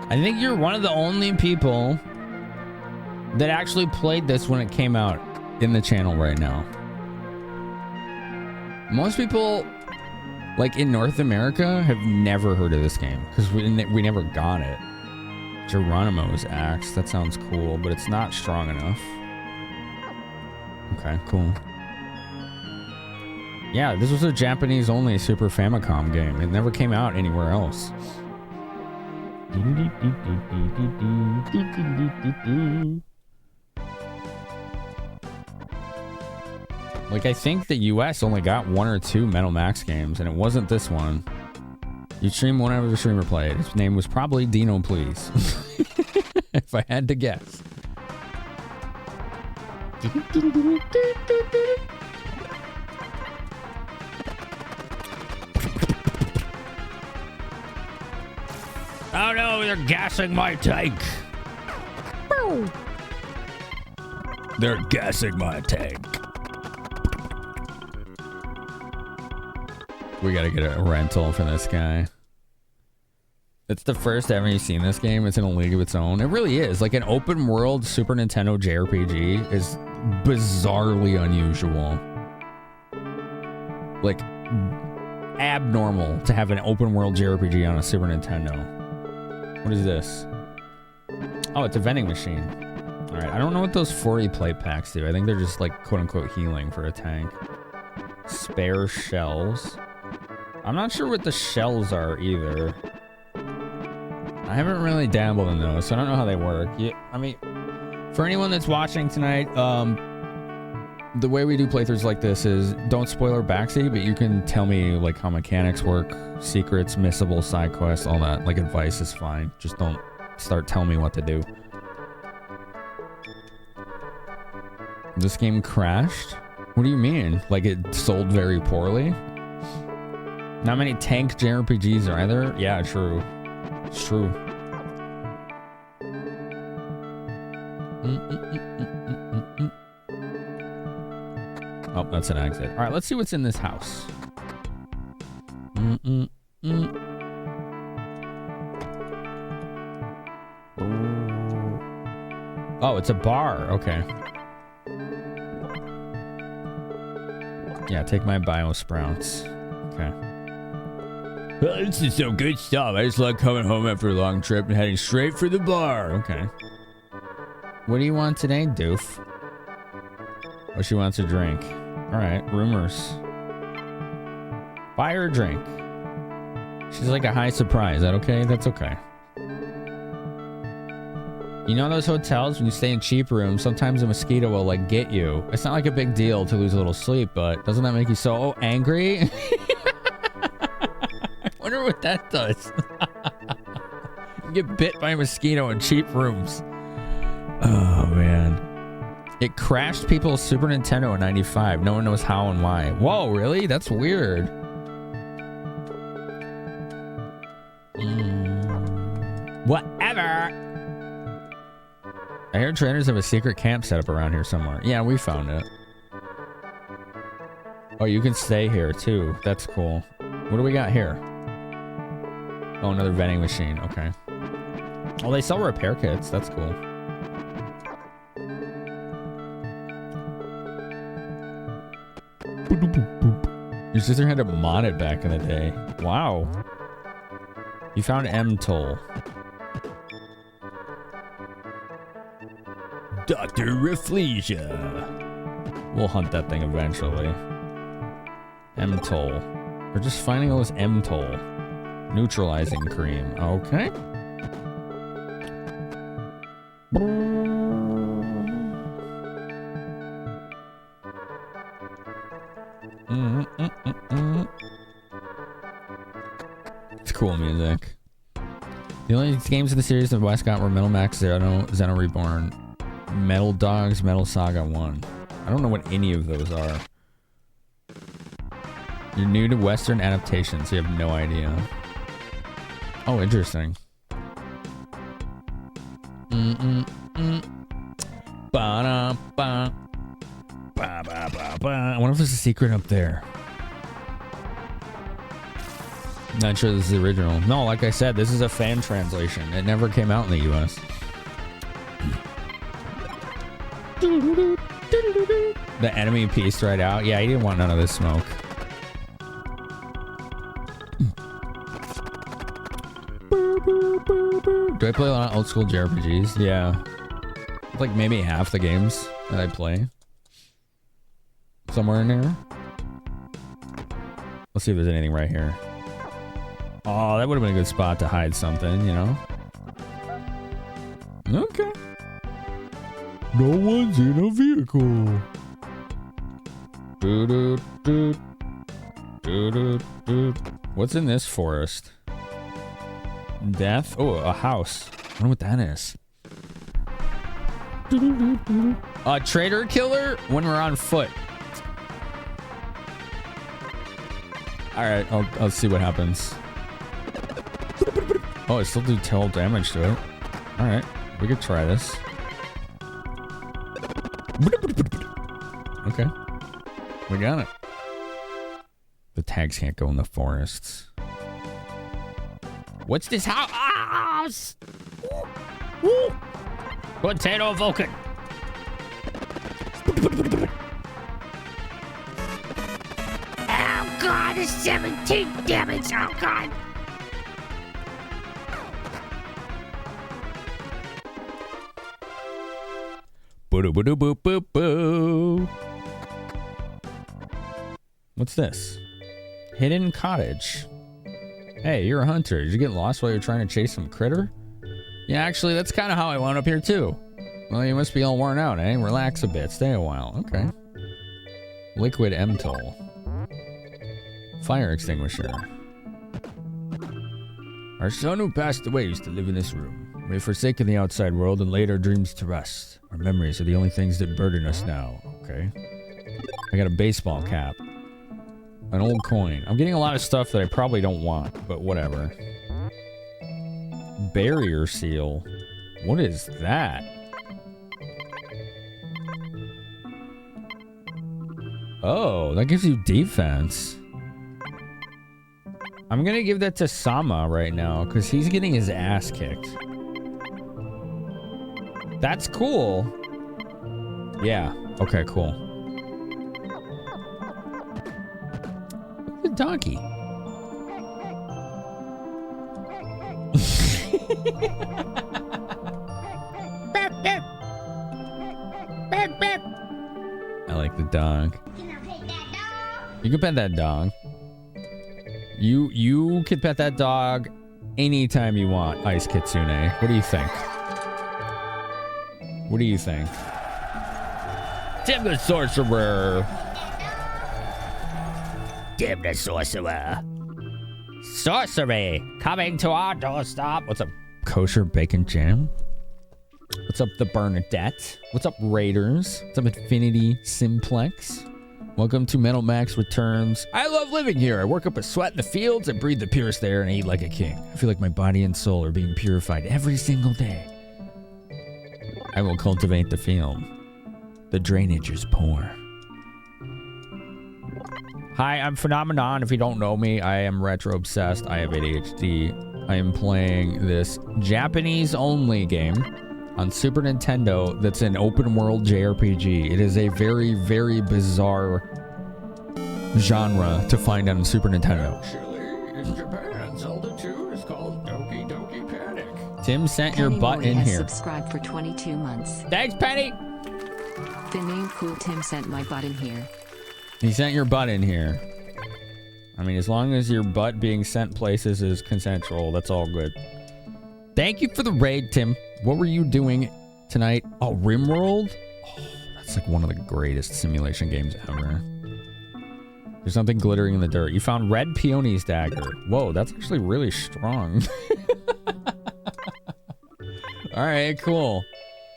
I think you're one of the only people that actually played this when it came out in the channel right now. Most people, like in North America, have never heard of this game because we never got it. Geronimo's axe. That sounds cool, but it's not strong enough. Okay, cool. Yeah, this was a Japanese-only Super Famicom game. It never came out anywhere else. Like, I think the US only got 1 or 2 Metal Max games, and it wasn't this one. You stream whenever the streamer played. His name was probably Dino Please. If I had to guess. Oh no, they're gassing my tank. They're gassing my tank. We gotta get a rental for this guy. It's the first ever you've seen this game. It's in a league of its own. It really is. Like an open world Super Nintendo JRPG is bizarrely unusual. Like abnormal to have an open world JRPG on a Super Nintendo. What is this? Oh, it's a vending machine. All right, I don't know what those 40 plate packs do. I think they're just like quote unquote healing for a tank. Spare shells. I'm not sure what the shells are either. I haven't really dabbled in those, so I don't know how they work. Yeah, I mean, for anyone that's watching tonight, the way we do playthroughs like this is don't spoil our backseat, but you can tell me like how mechanics work, secrets, missable side quests, all that. Like advice is fine. Just don't start telling me what to do. This game crashed? What do you mean? Like it sold very poorly? Not many tank JRPGs either? Yeah, true. It's true. Oh, that's an exit. All right, let's see what's in this house. Oh, it's a bar. Okay. Yeah, take my bio sprouts. Okay. Well, this is some good stuff. I just like coming home after a long trip and heading straight for the bar. Okay. What do you want today, doof? Oh, she wants a drink. All right, rumors. Buy her a drink. She's like a high surprise. Is that okay? That's okay. You know those hotels when you stay in cheap rooms, sometimes a mosquito will like get you. It's not like a big deal to lose a little sleep, but doesn't that make you so angry? I wonder what that does. You get bit by a mosquito in cheap rooms. Oh man. It crashed people's Super Nintendo in '95. No one knows how and why. Whoa, really? That's weird. Whatever. I hear trainers have a secret camp set up around here somewhere. Yeah, we found it. Oh, you can stay here too. That's cool. What do we got here? Oh, another vending machine. Okay. Oh, they sell repair kits. That's cool. Your sister had to mod it back in the day. Wow. You found M-Toll. Dr. Rafflesia. We'll hunt that thing eventually. M-Toll. We're just finding all this M-Toll. Neutralizing cream. Okay. cool music. The only games in the series that West got were Metal Max Zero, Xeno Reborn, Metal Dogs, Metal Saga 1. I don't know what any of those are. You're new to Western adaptations, so you have no idea. Oh, interesting. Ba-da-ba. Ba-ba-ba-ba. I wonder if there's a secret up there. Not sure this is the original. No, like I said, this is a fan translation. It never came out in the US. The enemy pieced right out. Yeah, he didn't want none of this smoke. Do I play a lot of old school JRPGs? Yeah. Like maybe half the games that I play. Somewhere in there. Let's see if there's anything right here. Oh, that would have been a good spot to hide something, you know? Okay. No one's in a vehicle. What's in this forest? Death? Oh, a house. I wonder what that is. A traitor killer when we're on foot. Alright, I'll see what happens. Oh, I still do 12 damage to it. Alright, we could try this. Okay. We got it. The tags can't go in the forests. What's this house? Potato Vulcan. Oh god, it's 17 damage. Oh god. Boo-doo-boo-doo-boo-boo. What's this? Hidden cottage. Hey, you're a hunter. Did you get lost while you're trying to chase some critter? Yeah, actually, that's kind of how I wound up here, too. Well, you must be all worn out, eh? Relax a bit. Stay a while. Okay. Liquid Emtol. Fire extinguisher. Our son who passed away used to live in this room. We have forsaken the outside world and laid our dreams to rest. Our memories are the only things that burden us now. Okay. I got a baseball cap. An old coin. I'm getting a lot of stuff that I probably don't want, but whatever. Barrier seal. What is that? Oh, that gives you defense. I'm gonna give that to Sama right now because he's getting his ass kicked. That's cool. Yeah. Okay, cool. The donkey. I like the dog. You can pet that dog. You can pet that dog anytime you want, Ice Kitsune. What do you think? What do you think? Tim the Sorcerer. Tim the Sorcerer. Sorcery coming to our doorstep. What's up, Kosher Bacon Jam? What's up, the Bernadette? What's up, Raiders? What's up, Infinity Simplex? Welcome to Metal Max Returns. I love living here. I work up a sweat in the fields, I breathe the purest air, and I eat like a king. I feel like my body and soul are being purified every single day. I will cultivate the field. The drainage is poor. Hi, I'm Finamenon. If you don't know me, I am retro obsessed. I have ADHD. I am playing this Japanese-only game on Super Nintendo that's an open world JRPG. It is a very, very bizarre genre to find on Super Nintendo. Actually, in Japan, Zelda 2 is called Doki Doki Panic. Tim sent your butt in has here. Subscribed for 22 months. Thanks, Penny. The name Cool Tim sent my butt in here. He sent your butt in here. I mean, as long as your butt being sent places is consensual, that's all good. Thank you for the raid, Tim. What were you doing tonight? Oh, RimWorld? Oh, that's like one of the greatest simulation games ever. There's something glittering in the dirt. You found red peony's dagger. Whoa, that's actually really strong. All right, cool.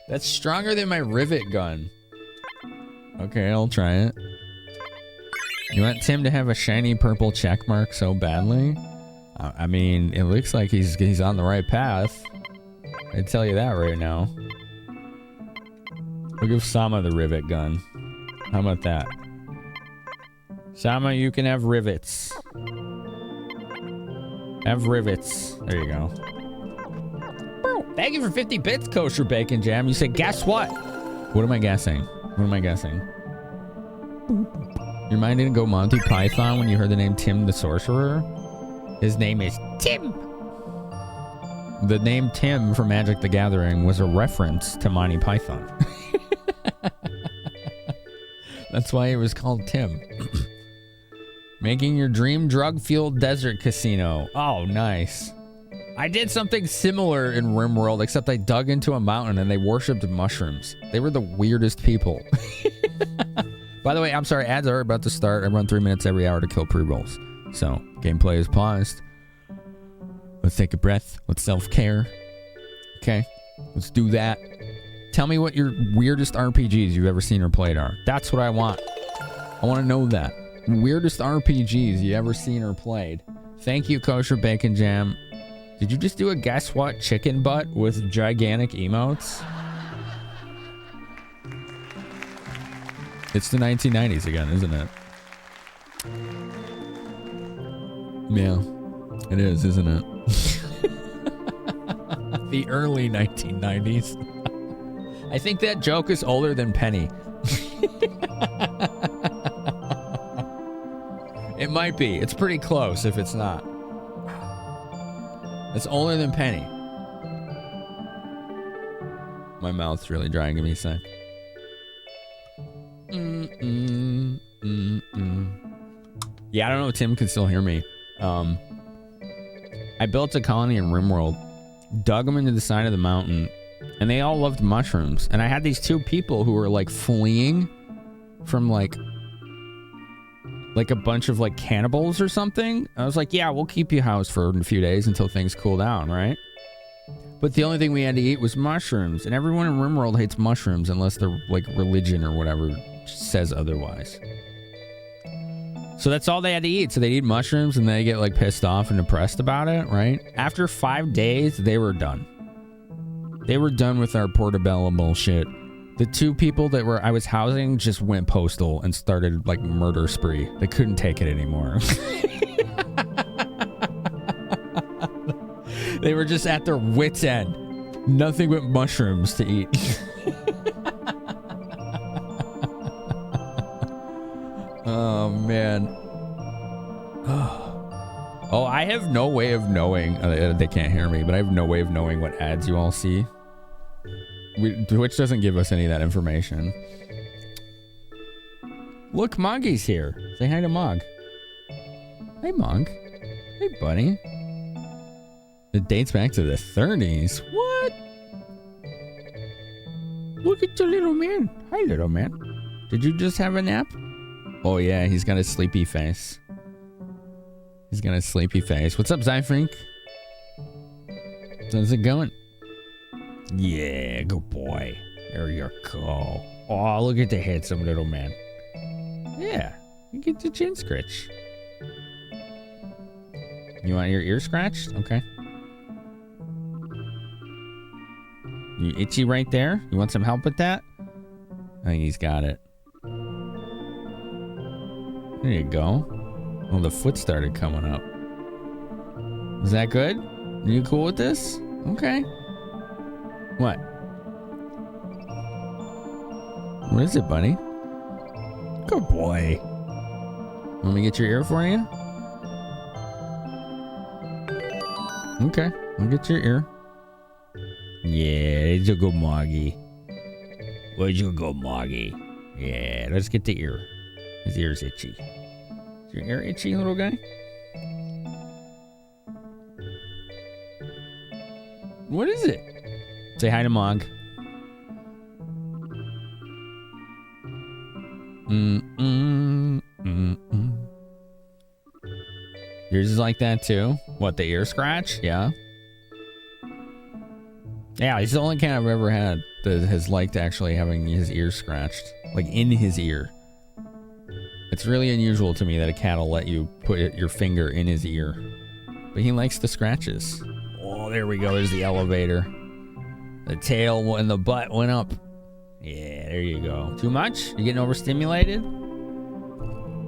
That's stronger than my rivet gun. Okay, I'll try it. You want Tim to have a shiny purple check mark so badly? I mean, it looks like he's on the right path. I tell you that right now. We'll give Sama the rivet gun. How about that? Sama, you can have rivets. Have rivets. There you go. Thank you for 50 bits, Kosher Bacon Jam. You said, guess what? What am I guessing? What am I guessing? Your mind didn't go Monty Python when you heard the name Tim the Sorcerer? His name is Tim. The name Tim from Magic the Gathering was a reference to Monty Python. That's why it was called Tim. Making your dream drug-fueled desert casino. Oh, nice. I did something similar in RimWorld, except I dug into a mountain and they worshipped mushrooms. They were the weirdest people. By the way, I'm sorry, ads are about to start. I run 3 minutes every hour to kill pre-rolls. So, gameplay is paused. Let's take a breath. Let's self-care. Okay, let's do that. Tell me what your weirdest RPGs you've ever seen or played are. That's what I want. I want to know that. Weirdest RPGs you ever seen or played. Thank you, Kosher Bacon Jam. Did you just do a guess what chicken butt with gigantic emotes? It's the 1990s again, isn't it? Yeah, it is, isn't it? The early 1990s. I think that joke is older than Penny. It might be. It's pretty close if it's not. It's older than Penny. My mouth's really dry. Give me a sec. Yeah, I don't know if Tim can still hear me. I built a colony in RimWorld, dug them into the side of the mountain, and they all loved mushrooms. And I had these two people who were like fleeing from like a bunch of like cannibals or something. I was like, yeah, we'll keep you housed for a few days until things cool down, right? But the only thing we had to eat was mushrooms, and everyone in RimWorld hates mushrooms unless their like religion or whatever says otherwise. So that's all they had to eat. So they'd eat mushrooms and they get like pissed off and depressed about it, right? After 5 days, they were done. They were done with our portobello bullshit. The two people that I was housing just went postal and started like murder spree. They couldn't take it anymore. They were just at their wits' end. Nothing but mushrooms to eat. Oh, man. Oh, I have no way of knowing. They can't hear me, but I have no way of knowing what ads you all see. Twitch doesn't give us any of that information. Look, Moggy's here. Say hi to Mog. Hey, Mog. Hey, buddy. It dates back to the 30s. What? Look at your little man. Hi, little man. Did you just have a nap? Oh, yeah, he's got a sleepy face. He's got a sleepy face. What's up, Zyfrink? How's it going? Yeah, good boy. There you go. Oh, look at the handsome little man. Yeah, you get the chin scratch. You want your ear scratched? Okay. You itchy right there? You want some help with that? I think he's got it. There you go. Oh, the foot started coming up. Is that good? Are you cool with this? Okay. What? What is it, buddy? Good boy. Want me to get your ear for you? Okay, I'll get your ear. Yeah, it's a good Moggy. Where'd you go, Moggy? Yeah, let's get the ear. His ear's itchy. Is your ear itchy, little guy? What is it? Say hi to Mog. Yours is like that too? What, the ear scratch? Yeah. Yeah, he's the only cat I've ever had that has liked actually having his ear scratched. Like in his ear. It's really unusual to me that a cat will let you put your finger in his ear. But he likes the scratches. Oh, there we go. There's the elevator. The tail and the butt went up. Yeah, there you go. Too much? You getting overstimulated?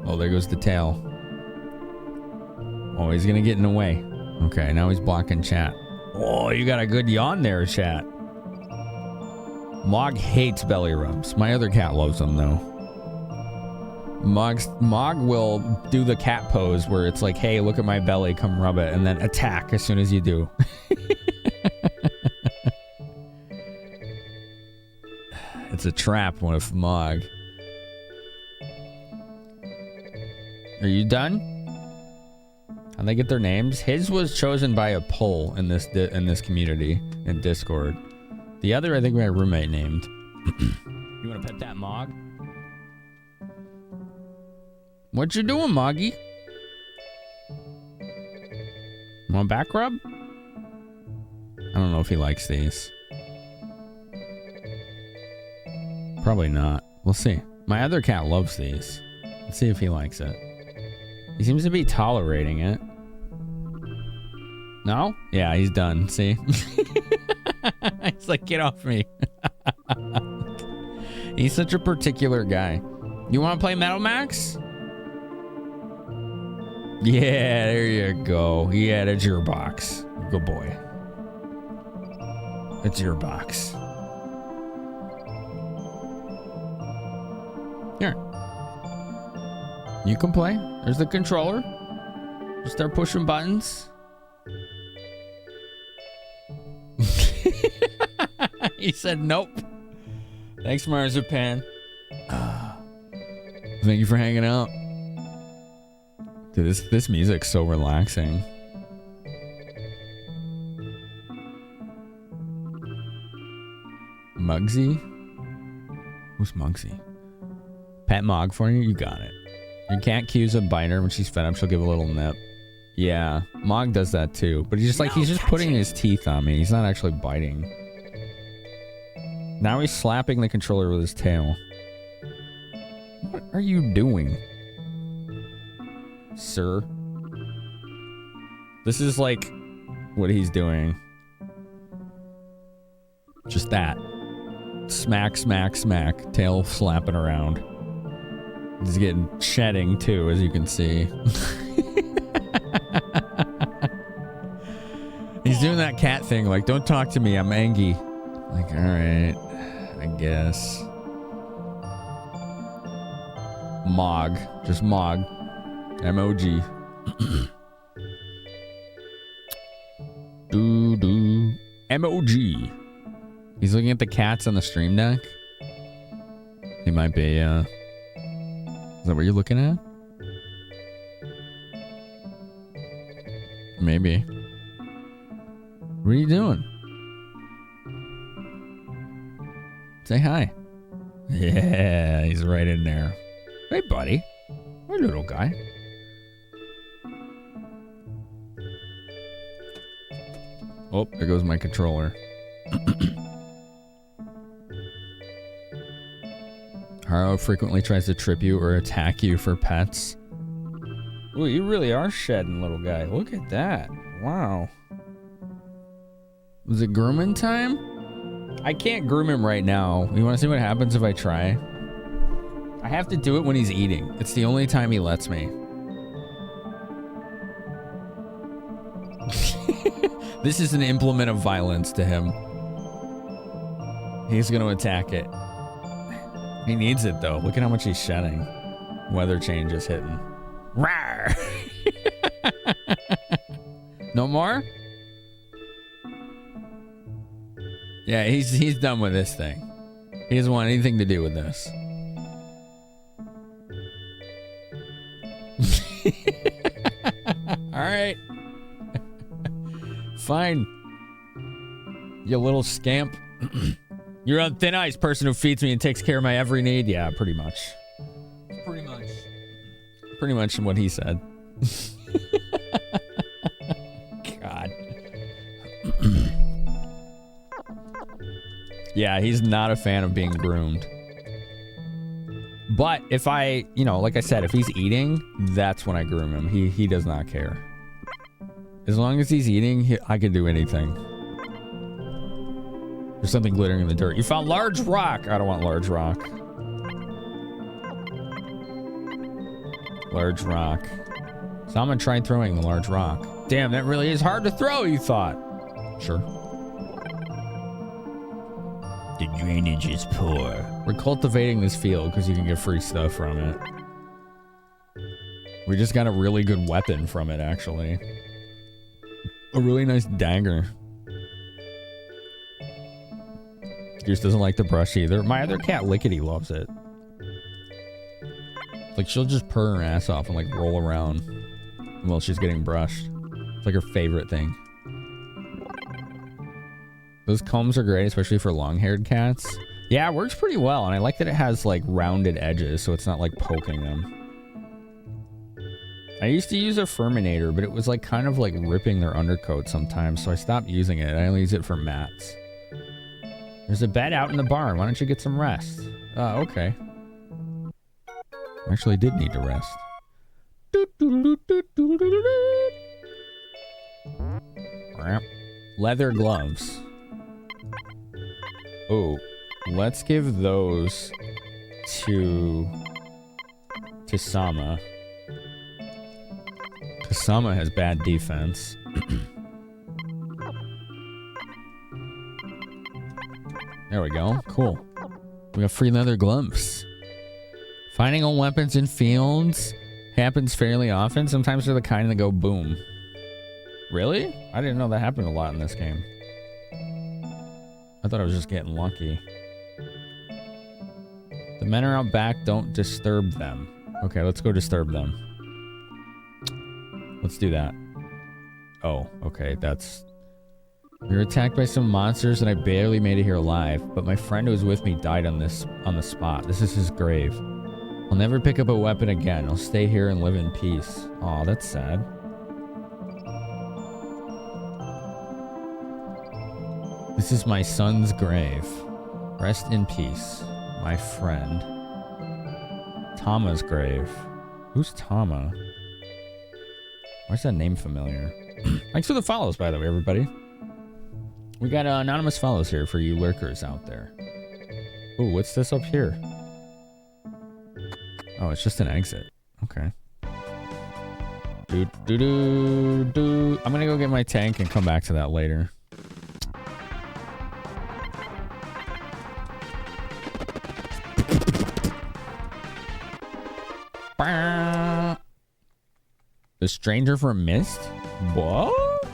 Oh, there goes the tail. Oh, he's gonna get in the way. Okay, now he's blocking chat. Oh, you got a good yawn there, chat. Mog hates belly rubs. My other cat loves them, though. Mog will do the cat pose where it's like, hey, look at my belly, come rub it, and then attack as soon as you do. It's a trap with Mog. Are you done? How'd they get their names? His was chosen by a poll in this community in Discord. The other, I think my roommate named. You want to pet that Mog? What you doing, Moggy? Want a back rub? I don't know if he likes these. Probably not. We'll see. My other cat loves these. Let's see if he likes it. He seems to be tolerating it. No? Yeah, he's done. See? He's like, get off me. He's such a particular guy. You want to play Metal Max? Yeah, there you go. Yeah, that's your box. Good boy. It's your box. Here. You can play. There's the controller. Just start pushing buttons. He said nope. Thanks, Marzipan. Thank you for hanging out. Dude, this music's so relaxing. Mugsy? Who's Mugsy? Pet Mog for you? You got it. Your cat cues a biter. When she's fed up, she'll give a little nip. Yeah, Mog does that too. But he's just putting his teeth on me. He's not actually biting. Now he's slapping the controller with his tail. What are you doing, sir? This is like what he's doing. Just that. Smack, smack, smack. Tail slapping around. He's getting shedding too, as you can see. He's doing that cat thing, like, don't talk to me, I'm angry. Like, alright, I guess. Mog. Just Mog. M-O-G. Doo-doo. M-O-G. He's looking at the cats on the stream deck? He might be, Is that what you're looking at? Maybe. What are you doing? Say hi. Yeah, he's right in there. Hey, buddy. Hey, little guy. Oh, there goes my controller. Haro frequently tries to trip you or attack you for pets. Ooh, you really are shedding, little guy. Look at that. Wow. Was it grooming time? I can't groom him right now. You want to see what happens if I try? I have to do it when he's eating. It's the only time he lets me. This is an implement of violence to him. He's going to attack it. He needs it, though. Look at how much he's shedding. Weather change is hitting. Rawr! No more? Yeah, he's done with this thing. He doesn't want anything to do with this. All right. Fine. You little scamp. You're on thin ice, person who feeds me and takes care of my every need. Yeah, pretty much. Pretty much what he said. Yeah, he's not a fan of being groomed. But if I, you know, like I said, if he's eating, that's when I groom him. He does not care. As long as he's eating, I can do anything. There's something glittering in the dirt. You found large rock. I don't want large rock. Large rock. So I'm gonna try throwing the large rock. Damn, that really is hard to throw, you thought. Sure. The drainage is poor. We're cultivating this field because you can get free stuff from it. We just got a really good weapon from it, actually. A really nice dagger. Goose doesn't like to brush either. My other cat, Lickety, loves it. Like, she'll just purr her ass off and, like, roll around while she's getting brushed. It's like her favorite thing. Those combs are great, especially for long-haired cats. Yeah, it works pretty well, and I like that it has, like, rounded edges, so it's not, like, poking them. I used to use a Furminator, but it was, like, kind of, like, ripping their undercoat sometimes, so I stopped using it. I only use it for mats. There's a bed out in the barn. Why don't you get some rest? Okay. I actually did need to rest. Leather gloves. Oh, let's give those to Sama. Sama has bad defense. There we go. Cool. We got free leather gloves. Finding old weapons in fields happens fairly often. Sometimes they're the kind that go boom. Really? I didn't know that happened a lot in this game. I thought I was just getting lucky. The men are out back. Don't disturb them. Okay, let's go disturb them. Let's do that. Oh, okay, that's... We were attacked by some monsters and I barely made it here alive, but my friend who was with me died on the spot. This is his grave. I'll never pick up a weapon again. I'll stay here and live in peace. Aw, that's sad. This is my son's grave. Rest in peace, my friend. Tama's grave. Who's Tama? Why's that name familiar? Thanks for the follows, by the way, everybody. We got anonymous follows here for you lurkers out there. Ooh, what's this up here? Oh, it's just an exit. Okay. I'm gonna go get my tank and come back to that later. The Stranger from Mist? What?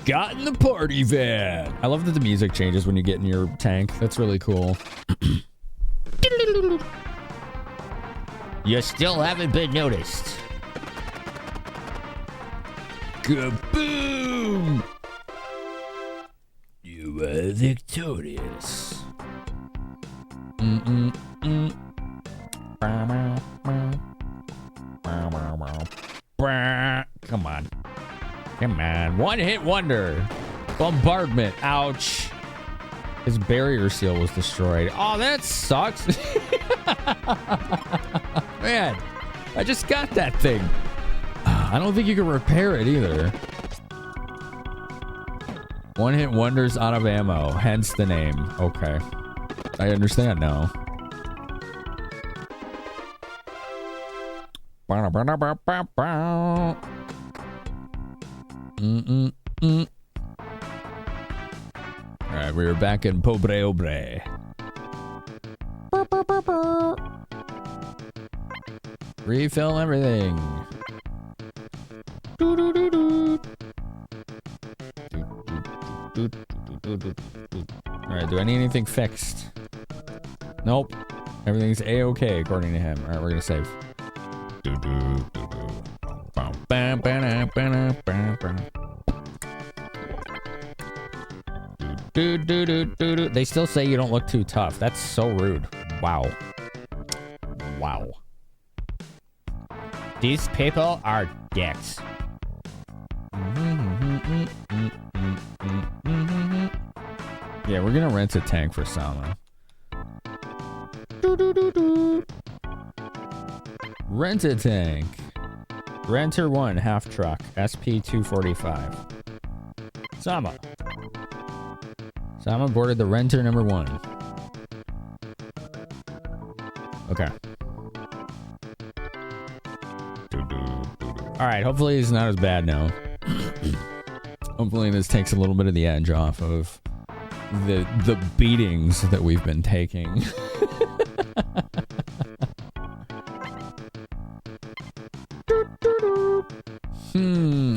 Got in the party van. I love that the music changes when you get in your tank. That's really cool. You still haven't been noticed. Kaboom! You are victorious. Come on. Come on. One hit wonder. Bombardment. Ouch. His barrier seal was destroyed. Oh, that sucks. Man, I just got that thing. I don't think you can repair it either. One hit wonders out of ammo. Hence the name. Okay. I understand now. Alright, we're back in Pobre Obre. Refill everything. Alright, do I need anything fixed? Nope. Everything's A-okay according to him. Alright, we're gonna save. They still say you don't look too tough. That's so rude. Wow. Wow. These people are dicks. Yeah, we're gonna rent a tank for Sama. Rent a tank. Renter 1, half truck, SP 245. Sama. Sama boarded the renter number 1. Okay. Alright, hopefully it's not as bad now. Hopefully this takes a little bit of the edge off of the beatings that we've been taking.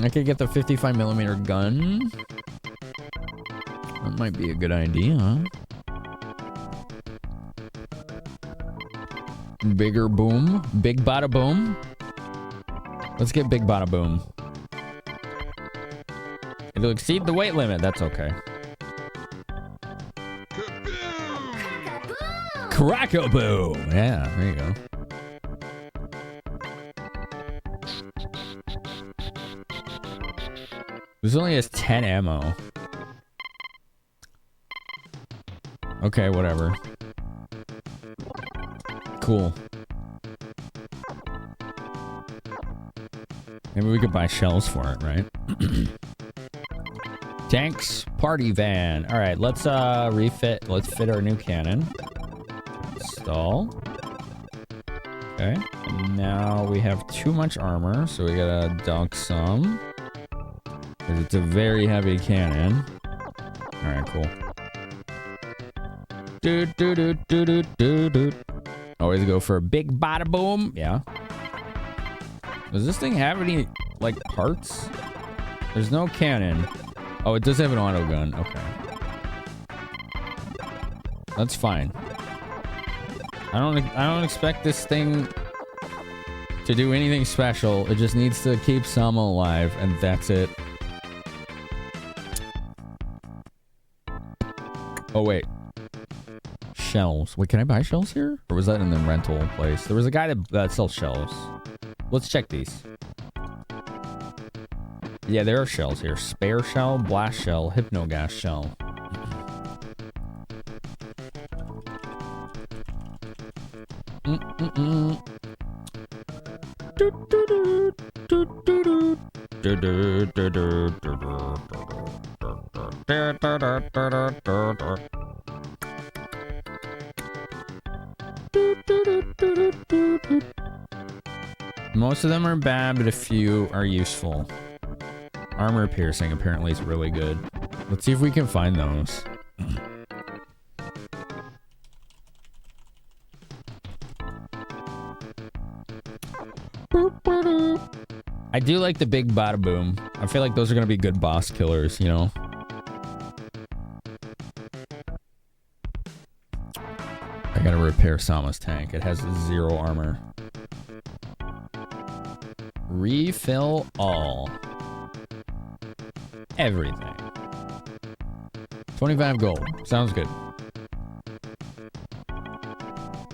I could get the 55mm gun. That might be a good idea. Bigger boom. Big bada boom. Let's get big bada boom. It'll exceed the weight limit. That's okay. Crack-a-boom! Yeah, there you go. This only has 10 ammo. Okay, whatever. Cool. Maybe we could buy shells for it, right? Tanks, party van. All right, let's refit. Let's fit our new cannon. Install. Okay, and now we have too much armor, so we gotta dunk some. Because it's a very heavy cannon. All right, cool. Always go for a big bada boom. Yeah. Does this thing have any, like, parts? There's no cannon. Oh, it does have an auto gun. Okay. That's fine. I don't expect this thing to do anything special. It just needs to keep Sama alive, and that's it. Oh, wait. Shells. Wait, can I buy shells here? Or was that in the rental place? There was a guy that sells shells. Let's check these. Yeah, there are shells here. Spare shell, blast shell, hypnogas shell. Most of them are bad, but a few are useful. Armor piercing apparently is really good. Let's see if we can find those. I do like the big bada boom. I feel like those are gonna be good boss killers, you know? I gotta repair Sama's tank. It has 0 armor. Refill all. Everything. 25 gold. Sounds good.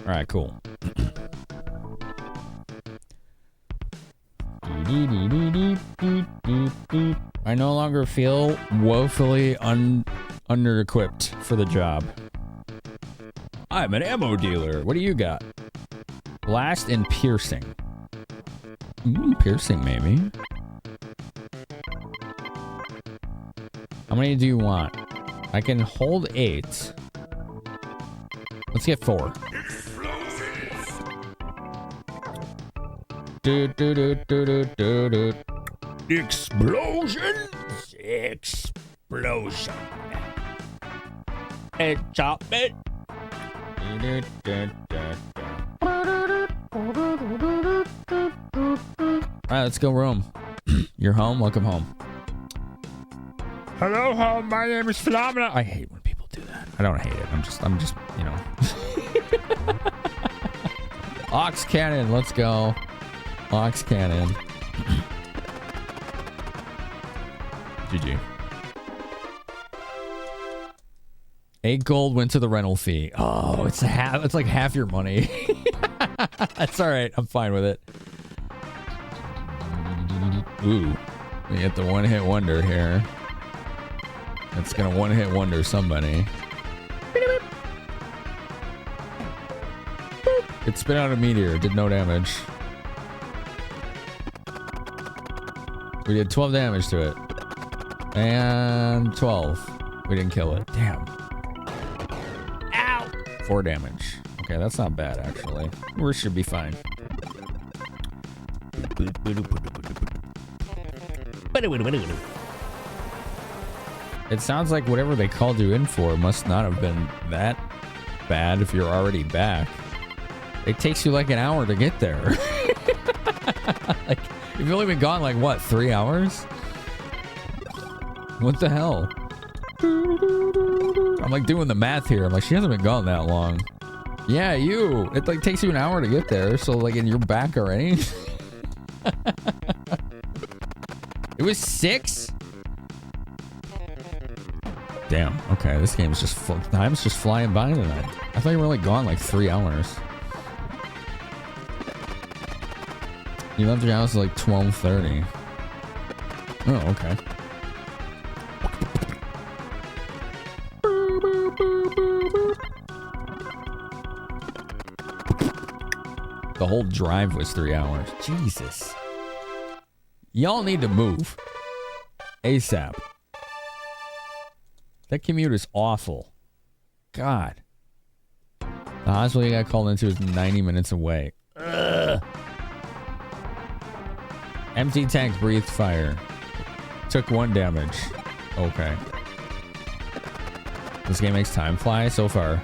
Alright, cool. I no longer feel woefully under-equipped for the job. I'm an ammo dealer. What do you got? Blast and piercing. Piercing, maybe. How many do you want? I can hold 8. Let's get 4. Explosions! Explosion! And chop it! Alright, let's go room. You're home? Welcome home. Hello, home. My name is Finamenon. I hate when people do that. I don't hate it. I'm just, you know. Ox cannon, let's go. Ox cannon. GG. 8 gold went to the rental fee. Oh, it's like half your money. That's all right. I'm fine with it. Ooh, we get the one-hit wonder here. That's gonna one-hit wonder somebody. It spit out a meteor. Did no damage. We did 12 damage to it. And 12. We didn't kill it. Damn. Ow! 4 damage. Okay, that's not bad, actually. We should be fine. It sounds like whatever they called you in for must not have been that bad if you're already back. It takes you like an hour to get there. Like, you've only been gone like, what, 3 hours? What the hell? I'm like doing the math here. I'm like, she hasn't been gone that long. Yeah, you. It like takes you an hour to get there. So like, and you're back already. It was 6? Damn. Okay, this game's just time's just flying by tonight. I thought you were only gone like 3 hours. You left your house at like 12:30. Oh, okay. The whole drive was 3 hours. Jesus. Y'all need to move. ASAP. That commute is awful. God. The hospital you got called into is 90 minutes away. Ugh. Empty tank breathed fire. Took 1 damage. Okay. This game makes time fly so far.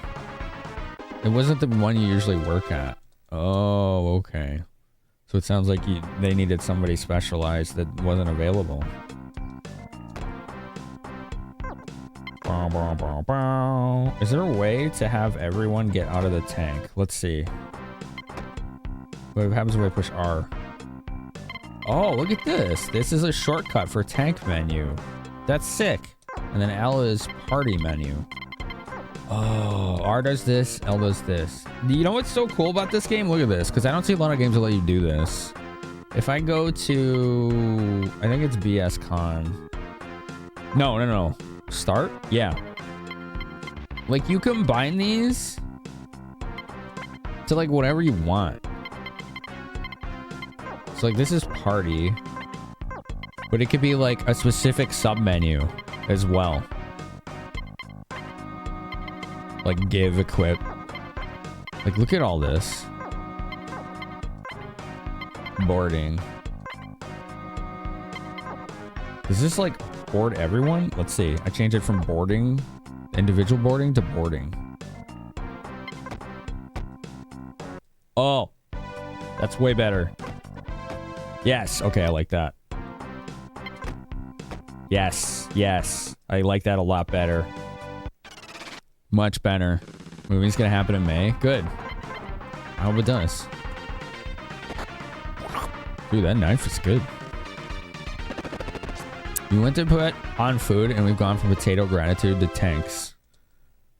It wasn't the one you usually work at. Oh, okay. So it sounds like they needed somebody specialized that wasn't available. Is there a way to have everyone get out of the tank? Let's see. What happens if I push R? Oh, look at this. This is a shortcut for tank menu. That's sick. And then L is party menu. Oh, R does this, L does this. You know what's so cool about this game? Look at this, because I don't see a lot of games that let you do this. If I go to, I think it's BS Con. No. Start? Yeah. Like, you combine these to, like, whatever you want. So, like, this is party. But it could be, like, a specific sub-menu as well. Like, give, equip. Like, look at all this. Boarding. Does this, like, board everyone? Let's see. I changed it from boarding, individual boarding, to boarding. Oh. That's way better. Yes. Okay, I like that. Yes. I like that a lot better. Much better. Moving's gonna happen in May. Good. I hope it does. Dude, that knife is good. We went to put on food, and we've gone from potato gratitude to tanks.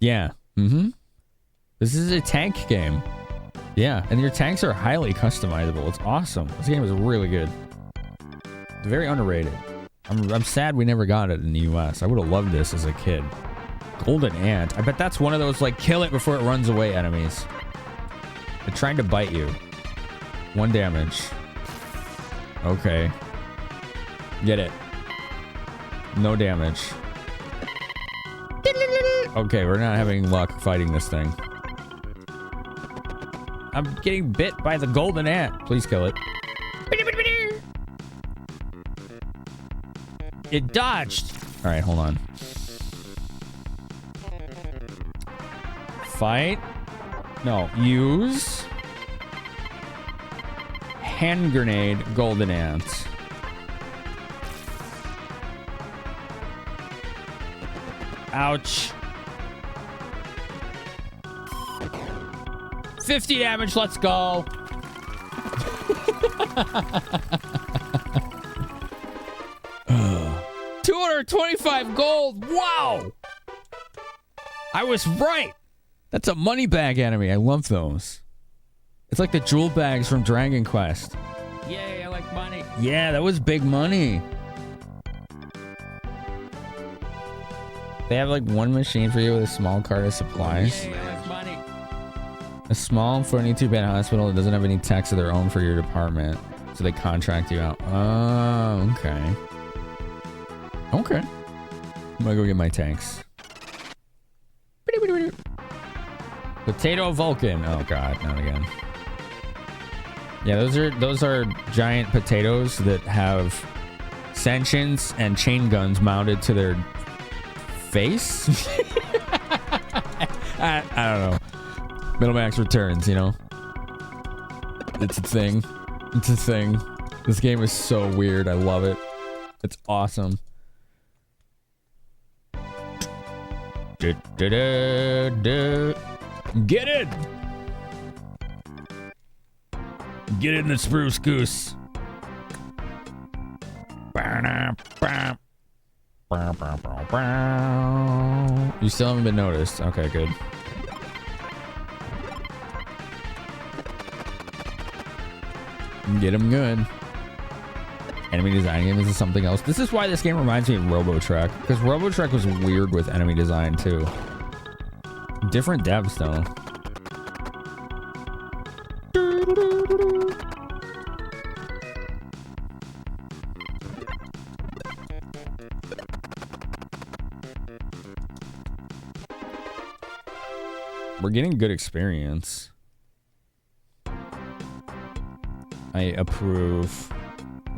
Yeah. This is a tank game. Yeah, and your tanks are highly customizable. It's awesome. This game is really good. It's very underrated. I'm sad we never got it in the US. I would have loved this as a kid. Golden Ant. I bet that's one of those, like, kill it before it runs away enemies. They're trying to bite you. 1 damage. Okay. Get it. No damage. Okay, we're not having luck fighting this thing. I'm getting bit by the golden ant. Please kill it. It dodged. All right, hold on. Fight. No, use. Hand grenade, golden ant. Ouch. 50 damage, let's go. $225 gold. Wow. I was right. That's a money bag enemy. I love those. It's like the jewel bags from Dragon Quest. Yay, I like money. Yeah, that was big money. They have like one machine for you with a small cart of supplies. Yay, I like money. A small 42-bed hospital that doesn't have any techs of their own for your department. So they contract you out. Oh, okay. Okay. I'm gonna go get my tanks. Potato Vulcan. Oh god, not again. Yeah, those are giant potatoes that have sentience and chain guns mounted to their face. I don't know. Middlemax Returns, you know. It's a thing. It's a thing. This game is so weird. I love it. It's awesome. Get it! Get in the spruce goose. You still haven't been noticed. Okay, good. Get him good. Enemy design game is something else. This is why this game reminds me of Robotrek, because Robotrek was weird with enemy design too. Different devs though. We're getting good experience. I approve.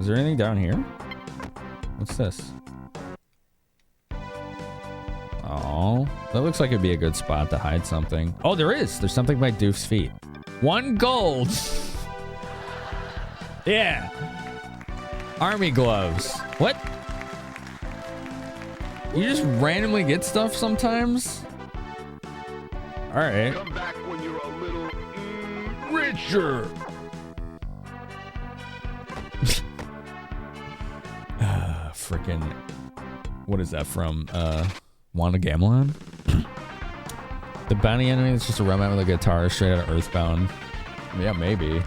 Is there anything down here? What's this? Oh, that looks like it'd be a good spot to hide something. Oh, there is. There's something by Doof's feet. 1 gold. Yeah. Army gloves. What? You just randomly get stuff sometimes? All right. Come back when you're a little richer. Freaking, what is that from? Wanda Gamelon? The bounty enemy is just a robot with a guitar straight out of Earthbound. Yeah, maybe.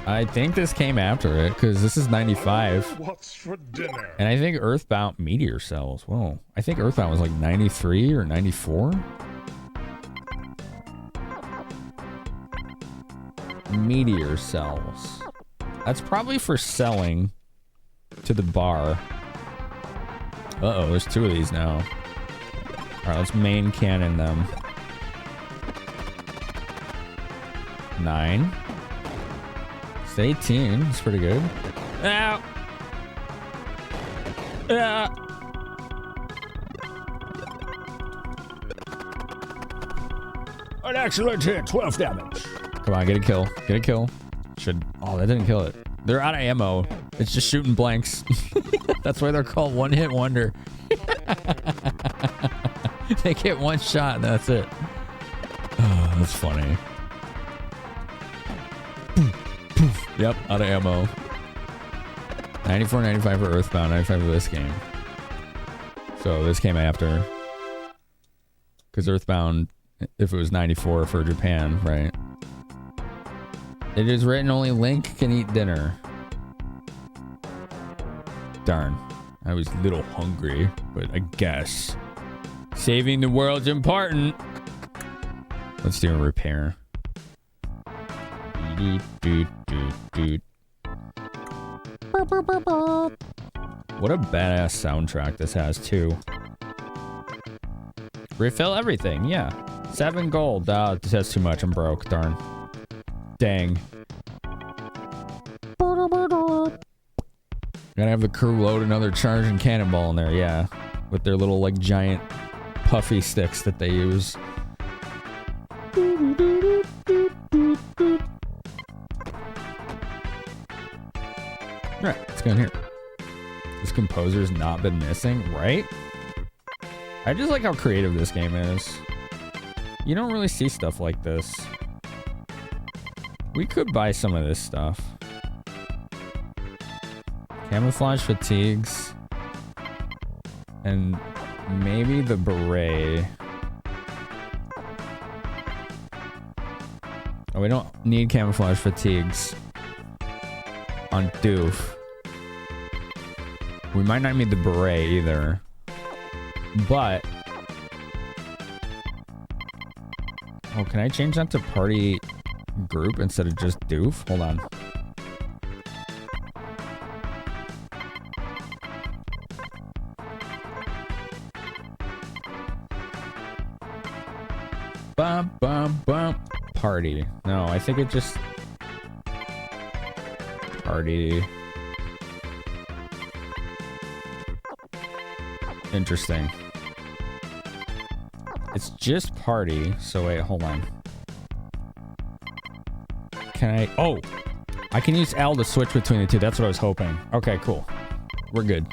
I think this came after it because this is 95. What's for dinner? And I think Earthbound Meteor Cells. Whoa. I think Earthbound was like 93 or 94. Meteor Cells. That's probably for selling to the bar. Uh-oh, there's 2 of these now. All right, let's main cannon them. 9. It's 18. It's pretty good. Ow! Ah! An excellent hit, 12 damage. Come on, get a kill. Get a kill. Should. Oh, that didn't kill it. They're out of ammo. It's just shooting blanks. That's why they're called one-hit wonder. They get one shot and that's it. Oh, that's funny. Yep, out of ammo. 94, 95 for Earthbound, 95 for this game. So this came after. Because Earthbound, if it was 94 for Japan, right? It is written only Link can eat dinner. Darn. I was a little hungry, but I guess. Saving the world's important. Let's do a repair. What a badass soundtrack this has, too. Refill everything, yeah. 7 gold. Oh, that's too much. I'm broke. Darn. Dang. Gotta have the crew load another charging cannonball in there, yeah. With their little, like, giant puffy sticks that they use. Alright, let's go in here. This composer's not been missing, right? I just like how creative this game is. You don't really see stuff like this. We could buy some of this stuff. Camouflage fatigues. And maybe the beret. Oh, we don't need camouflage fatigues on Doof. We might not need the beret either. But Oh, can I change that to party group instead of just doof? Hold on. Bum, bum, bum. Party. No, I think it just... Party. Interesting. It's just party. So wait, hold on. Can I... Oh! I can use L to switch between the two. That's what I was hoping. Okay, cool. We're good.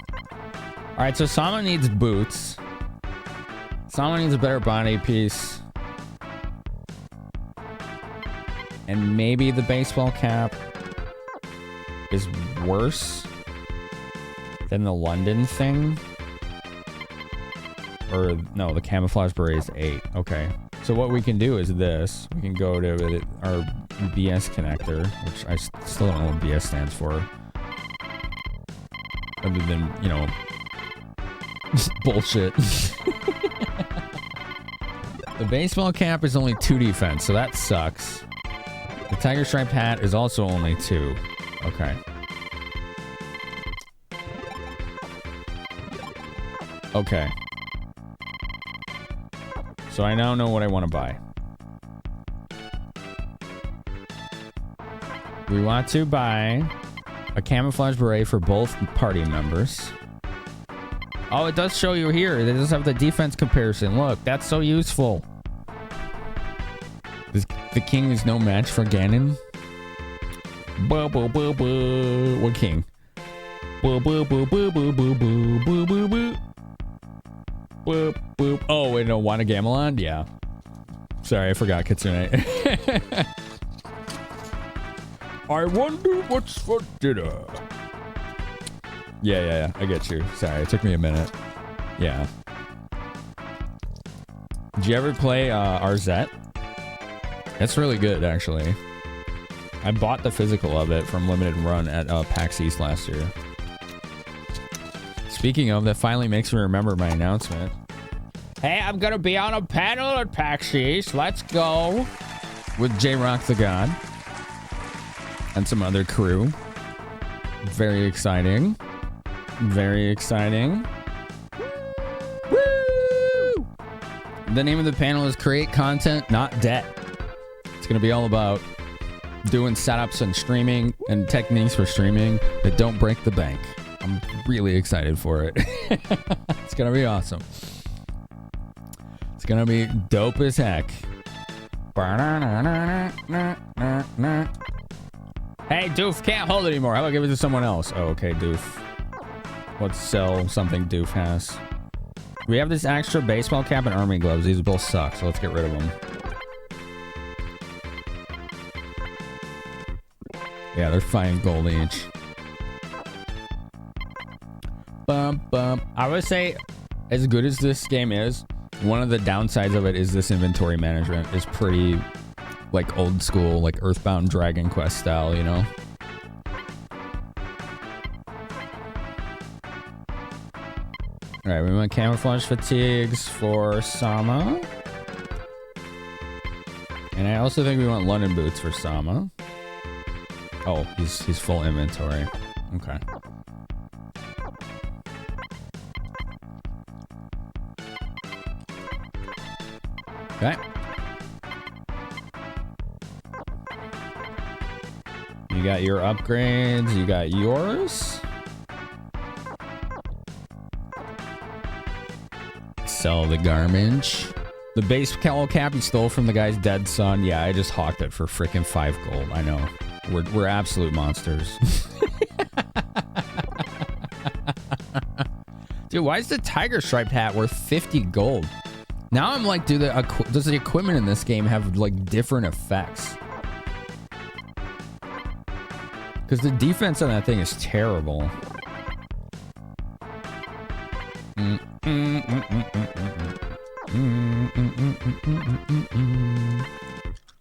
Alright, so Sama needs boots. Sama needs a better body piece. And maybe the baseball cap is worse than the London thing. Or, no, the camouflage beret is 8. Okay. So what we can do is this. We can go to our BS connector, which I still don't know what BS stands for. Other than, you know, bullshit. The baseball cap is only 2 defense, so that sucks. The tiger stripe hat is also only 2. Okay. Okay. So I now know what I want to buy. We want to buy a camouflage beret for both party members. Oh, it does show you here. It does have the defense comparison. Look, that's so useful. The king is no match for Ganon. What king? Oh, wait, no, Wanagamelon? Yeah. Sorry, I forgot Kitsune. I wonder what's for dinner. Yeah. I get you. Sorry, it took me a minute. Yeah. Did you ever play Arzette? It's really good, actually. I bought the physical of it from Limited Run at PAX East last year. Speaking of, that finally makes me remember my announcement. Hey, I'm gonna be on a panel at PAX East. Let's go. With J-Rock the God. And some other crew. Very exciting. Very exciting. Woo! The name of the panel is Create Content, Not Debt. It's going to be all about doing setups and streaming and techniques for streaming that don't break the bank. I'm really excited for it. It's going to be awesome. It's going to be dope as heck. Hey, Doof, can't hold it anymore. How about give it to someone else? Oh, okay, Doof. Let's sell something Doof has. We have this extra baseball cap and army gloves. These both suck, so let's get rid of them. Yeah, they're fine gold each. I would say, as good as this game is, one of the downsides of it is this inventory management is pretty, like, old school, like Earthbound Dragon Quest style, you know? Alright, we want camouflage fatigues for Sama. And I also think we want London boots for Sama. Oh, he's full inventory. Okay. Okay. You got your upgrades. You got yours. Sell the garbage. The base cowl cap you stole from the guy's dead son. Yeah, I just hawked it for freaking 5 gold. I know. We're absolute monsters. Dude, why is the tiger stripe hat worth 50 gold? Now I'm like, does the equipment in this game have like different effects? Because the defense on that thing is terrible.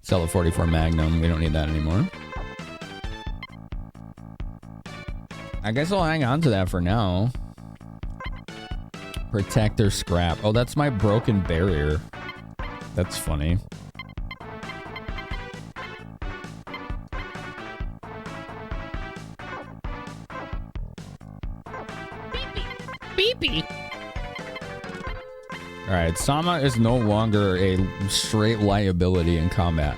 Sell the 44 Magnum. We don't need that anymore. I guess I'll hang on to that for now. Protector scrap. Oh, that's my broken barrier. That's funny. beepy. All right, Sama is no longer a straight liability in combat.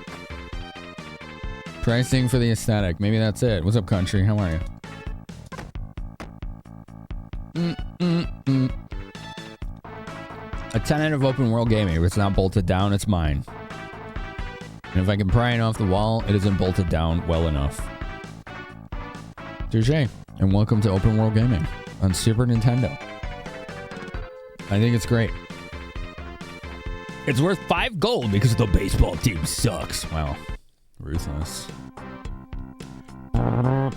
Pricing for the aesthetic. Maybe that's it. What's up, country? How are you? A tenet of open world gaming. If it's not bolted down, it's mine. And if I can pry it off the wall, it isn't bolted down well enough. Touché. And welcome to open world gaming on Super Nintendo. I think it's great. It's worth 5 gold because the baseball team sucks. Wow. Ruthless. Alright,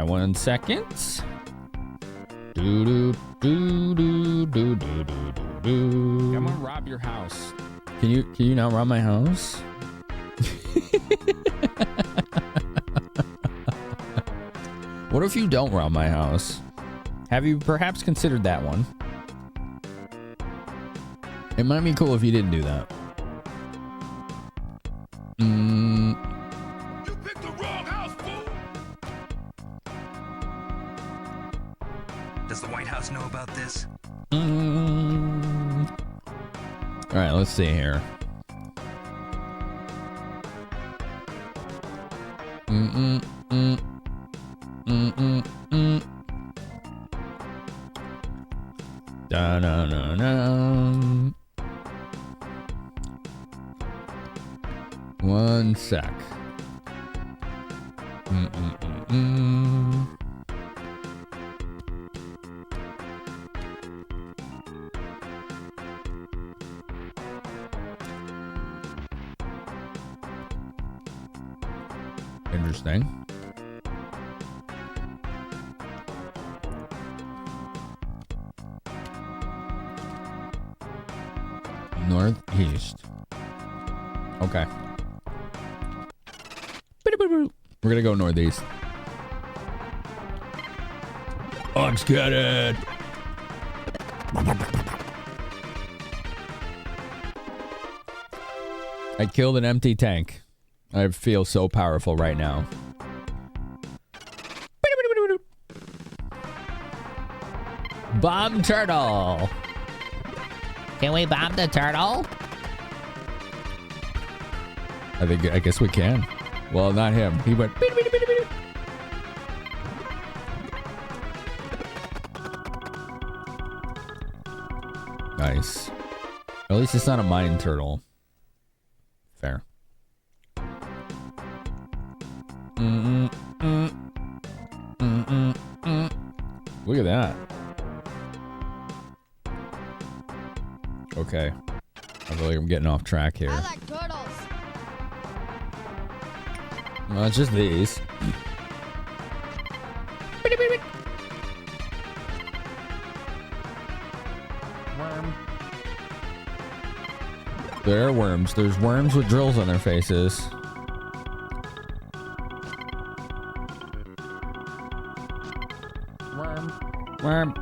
1 second. I'm gonna rob your house. Can you not rob my house? What if you don't rob my house? Have you perhaps considered that one? It might be cool if you didn't do that. You picked the wrong house, fool! Does the White House know about this? Alright, let's see here. Da-na-na-na. 1 sec. Interesting. Northeast. Okay. We're gonna go northeast. Ox cannon. I killed an empty tank. I feel so powerful right now. Bomb turtle. Can we bomb the turtle? I guess we can. Well, not him. He went. Nice. At least it's not a mine turtle. Fair. Look at that. Okay. I feel like I'm getting off track here. I like turtles. Well, it's just these. Worm. There are worms. There's worms with drills on their faces. Worm. Worm.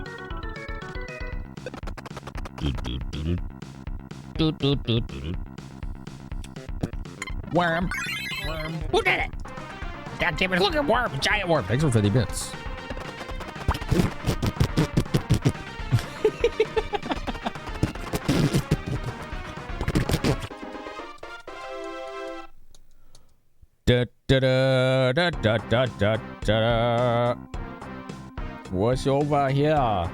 Worm. Worm. Who did it? God damn it, look at worm, giant worm. Thanks for 50 bits. Da, da, da, da, da, da, da, da. What's over here?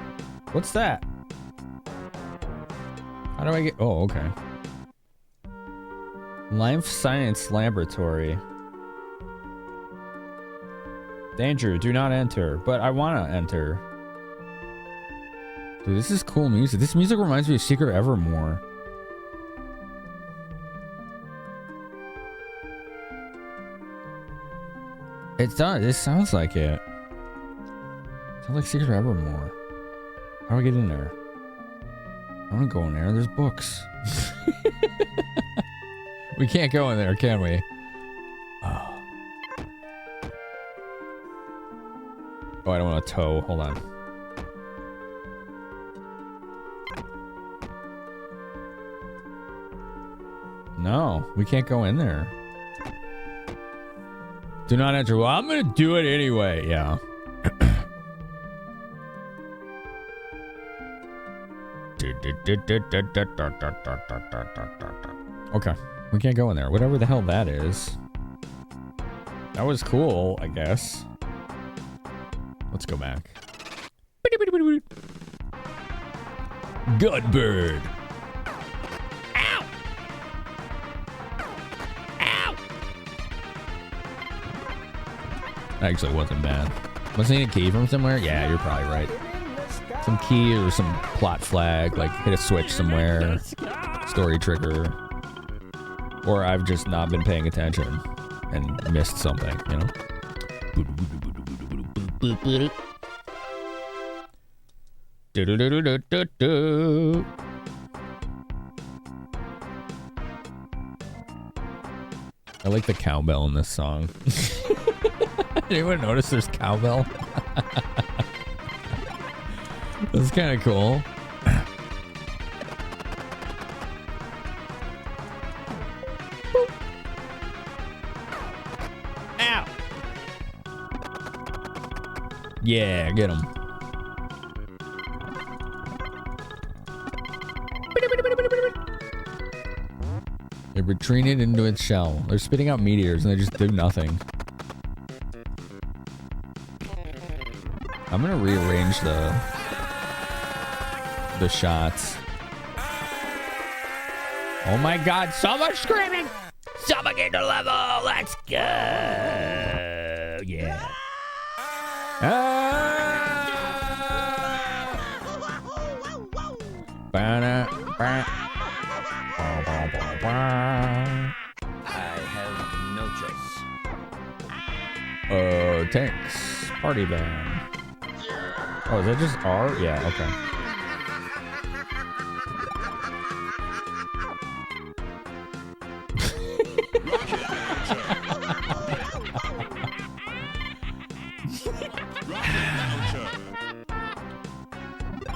What's that? How do I get... Oh, okay. Life Science Laboratory. Danger, do not enter. But I want to enter. Dude, this is cool music. This music reminds me of Secret Evermore. It does. It sounds like it. Sounds like Secret Evermore. How do I get in there? I want to go in there. There's books. We can't go in there, can we? Oh. Oh, I don't want to tow. Hold on. No, we can't go in there. Do not enter. Well, I'm gonna do it anyway. Yeah. Okay. We can't go in there. Whatever the hell that is. That was cool, I guess. Let's go back. Good bird. Ow! Ow! Actually, wasn't bad. Wasn't he a key from somewhere? Yeah, you're probably right. Some key or some plot flag, like hit a switch somewhere. Story trigger. Or I've just not been paying attention and missed something, you know? Do-do-do-do-do-do-do. I like the cowbell in this song. Anyone notice there's cowbell? That's kind of cool. Ow! Yeah, get him. They retreated into its shell. They're spitting out meteors and they just do nothing. I'm gonna rearrange the shots. Oh my god, so much screaming! Someone get to level! Let's go! Yeah. I have no choice. Tanks. Party band. Oh, is that just R? Yeah, okay.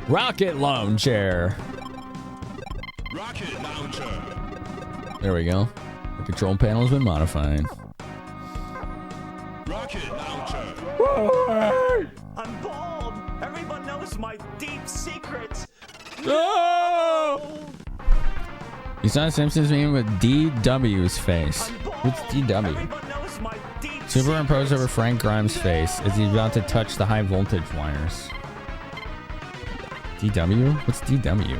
Rocket launcher. Rocket launcher. There we go. The control panel has been modified. Rocket launcher. I'm bald. Everyone knows my deep secrets. No! You saw Simpsons meme with DW's face. What's DW? Superimposed over Frank Grimes' face as he's about to touch the high voltage wires. DW? What's DW?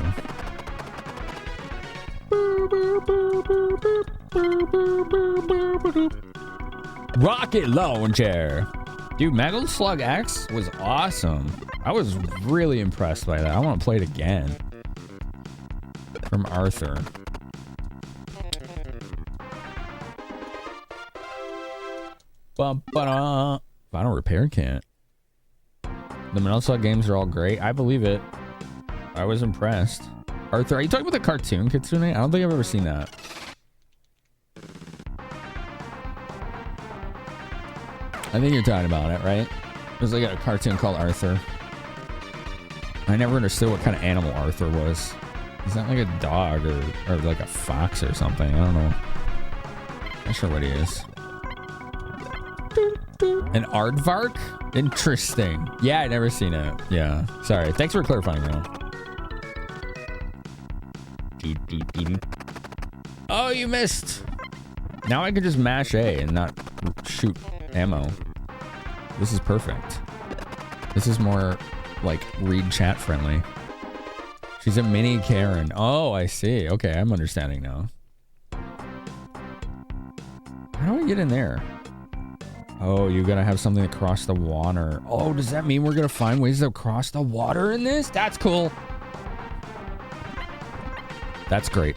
Rocket launcher. Dude, Metal Slug X was awesome. I was really impressed by that. I want to play it again. From Arthur. Final repair kit. The Metal Slug games are all great. I believe it. I was impressed. Arthur, are you talking about the cartoon Kitsune? I don't think I've ever seen that. I think you're talking about it, right? There's like a cartoon called Arthur. I never understood what kind of animal Arthur was. Is that like a dog or like a fox or something? I don't know. Not sure what he is. An aardvark? Interesting. Yeah, I never seen it. Yeah. Sorry. Thanks for clarifying, though. Oh, you missed. Now I can just mash A and not shoot ammo. This is perfect. This is more like read chat friendly. She's a mini Karen. Oh, I see. Okay, I'm understanding now. How do I get in there? Oh, you gotta have something to cross the water. Oh, does that mean we're gonna find ways to cross the water in this? That's cool. That's great.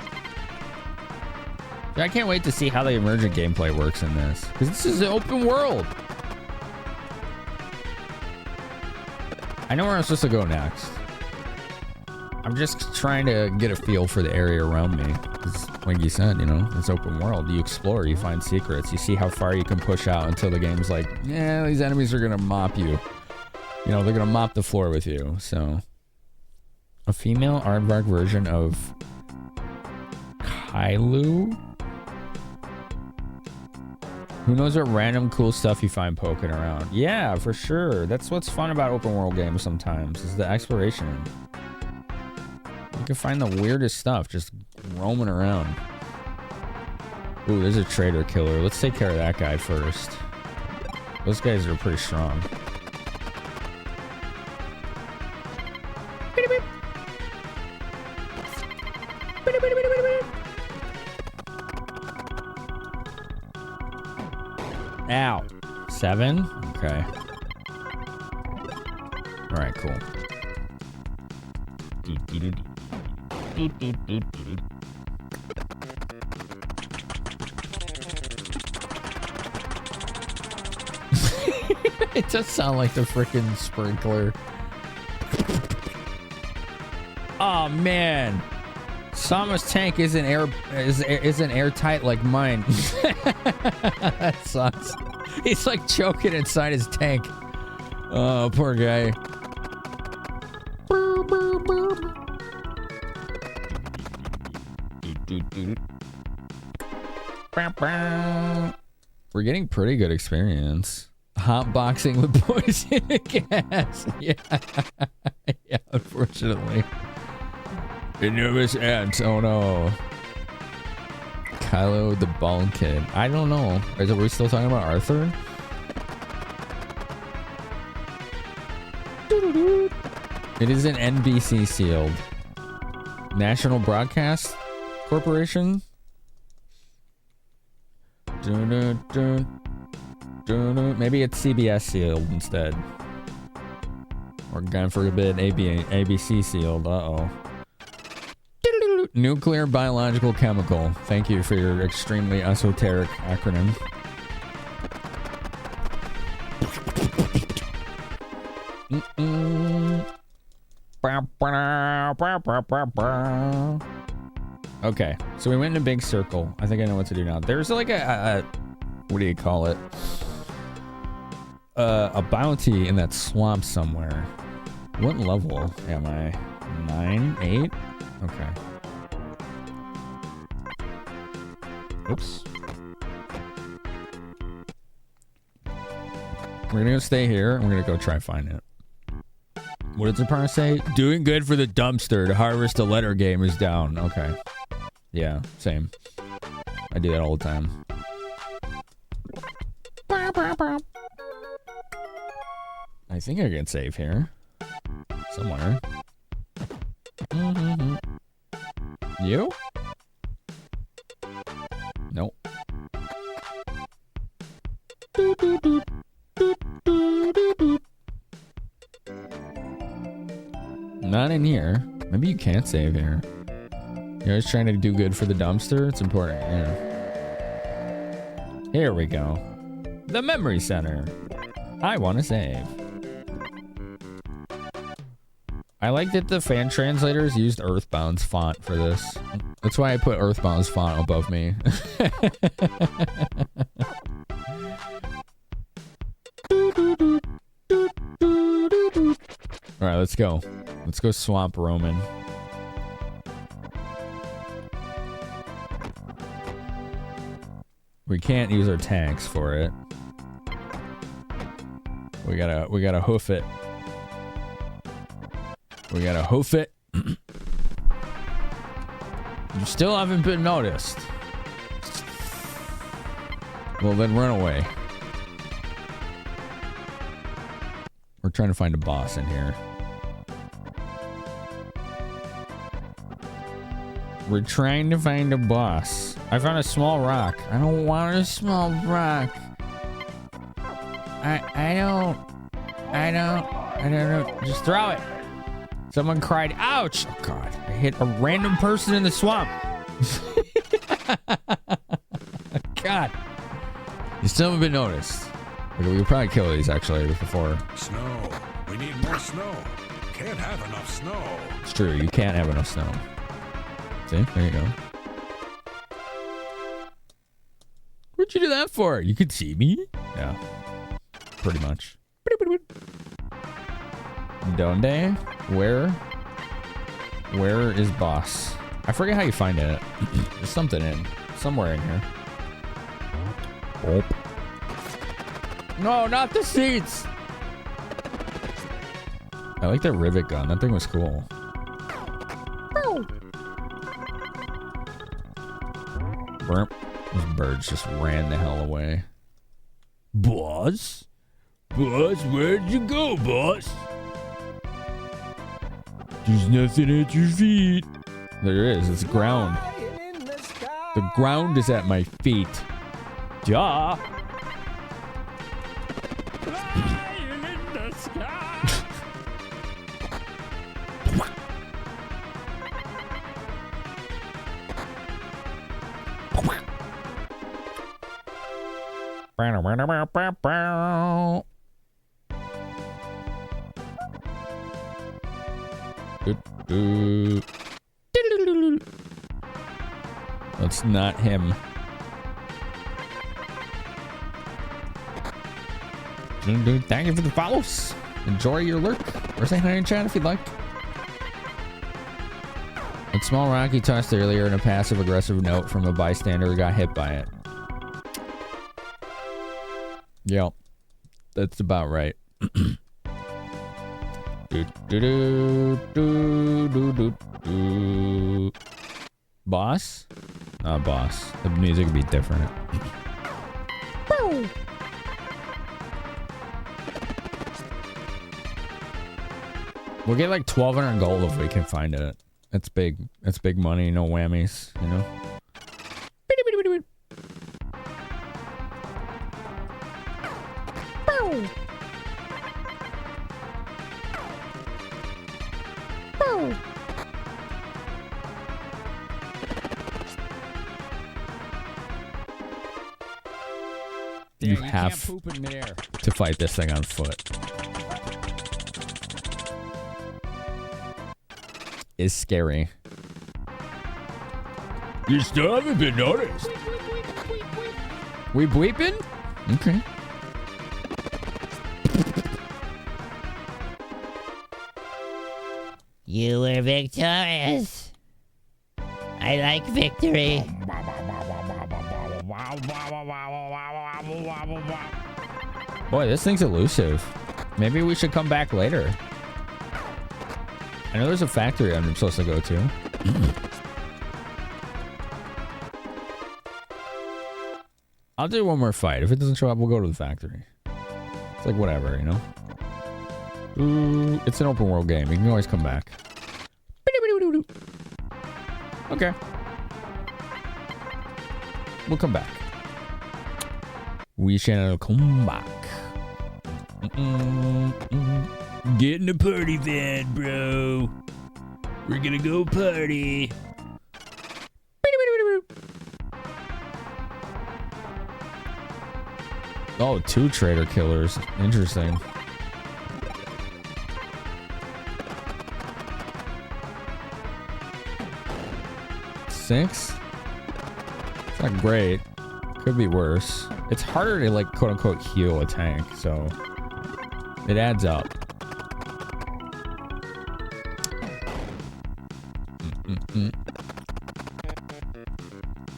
I can't wait to see how the emergent gameplay works in this. Because this is an open world. I know where I'm supposed to go next. I'm just trying to get a feel for the area around me. Because like you said, you know, it's open world. You explore, you find secrets. You see how far you can push out until the game's like, yeah, these enemies are going to mop you. You know, they're going to mop the floor with you. So, a female aardvark version of Kailu? Who knows what random cool stuff you find poking around? Yeah, for sure. That's what's fun about open world games sometimes, is the exploration. You can find the weirdest stuff just roaming around. Ooh, there's a trader killer. Let's take care of that guy first. Those guys are pretty strong. Ow. 7? Okay. Alright, cool. It does sound like the frickin' sprinkler. Oh man, Sama's tank isn't airtight like mine. That sucks. He's like choking inside his tank. Oh, poor guy. We're getting pretty good experience. Hotboxing with poison gas. Yeah. Yeah, unfortunately. Enormous ants. Oh no. Kylo the Bald Kid. I don't know. Are we still talking about Arthur? It is an NBC sealed. National Broadcast Corporation? Maybe it's CBS sealed instead. Or gone for a bit ABC sealed. Uh-oh. Nuclear, biological, chemical. Thank you for your extremely esoteric acronym. Okay, so we went in a big circle. I think I know what to do now. There's like a what do you call it? A bounty in that swamp somewhere. What level am I? 9? 8? Okay. Oops. We're gonna go stay here, and we're gonna go try find it. What did the part say? Doing good for the dumpster to harvest a letter game is down. Okay. Yeah, same. I do that all the time. I think I can save here. Somewhere. You? Nope. Not in here. Maybe you can't save here. You're always trying to do good for the dumpster. It's important. Yeah. Here we go. The memory center. I want to save. I like that the fan translators used Earthbound's font for this. That's why I put Earthbound's font above me. Alright, let's go. Let's go swamp Roman. We can't use our tanks for it. We gotta hoof it. We gotta hoof it. You still haven't been noticed. Well, then run away. We're trying to find a boss in here. We're trying to find a boss. I found a small rock. I don't want a small rock. I don't know. Just throw it. Someone cried, ouch! Oh god, I hit a random person in the swamp. God. You still haven't been noticed. Okay, we could probably kill these actually before. Snow. We need more snow. Can't have enough snow. It's true, you can't have enough snow. See, there you go. What'd you do that for? You could see me? Yeah. Pretty much. Donde? Where is boss? I forget how you find it. There's something somewhere in here. Oh. No, not the seats. I like that rivet gun. That thing was cool. Burp. Those birds just ran the hell away. Boss? Boss, where'd you go, boss? There's nothing at your feet. There is. It's ground. The ground is at my feet. Ja. That's not him. Thank you for the follows. Enjoy your lurk. Or say hi in chat if you'd like. That small rock he tossed earlier in a passive-aggressive note from a bystander who got hit by it. Yep. That's about right. Boss? Not boss. The music would be different. We'll get like 1,200 gold if we can find it. That's big. That's big money. No whammies, you know? You have to fight this thing on foot. Is scary. You still haven't been noticed. We bleeping? Okay. You were victorious. I like victory. Boy, this thing's elusive. Maybe we should come back later. I know there's a factory I'm supposed to go to. I'll do one more fight. If it doesn't show up, we'll go to the factory. It's like whatever, you know? Ooh, it's an open world game. You can always come back. Okay. We'll come back. We shall come back. Get in the party van, bro. We're gonna go party. Oh, 2 trader killers. Interesting. Six? It's not great. Could be worse. It's harder to, like, quote-unquote heal a tank, so it adds up.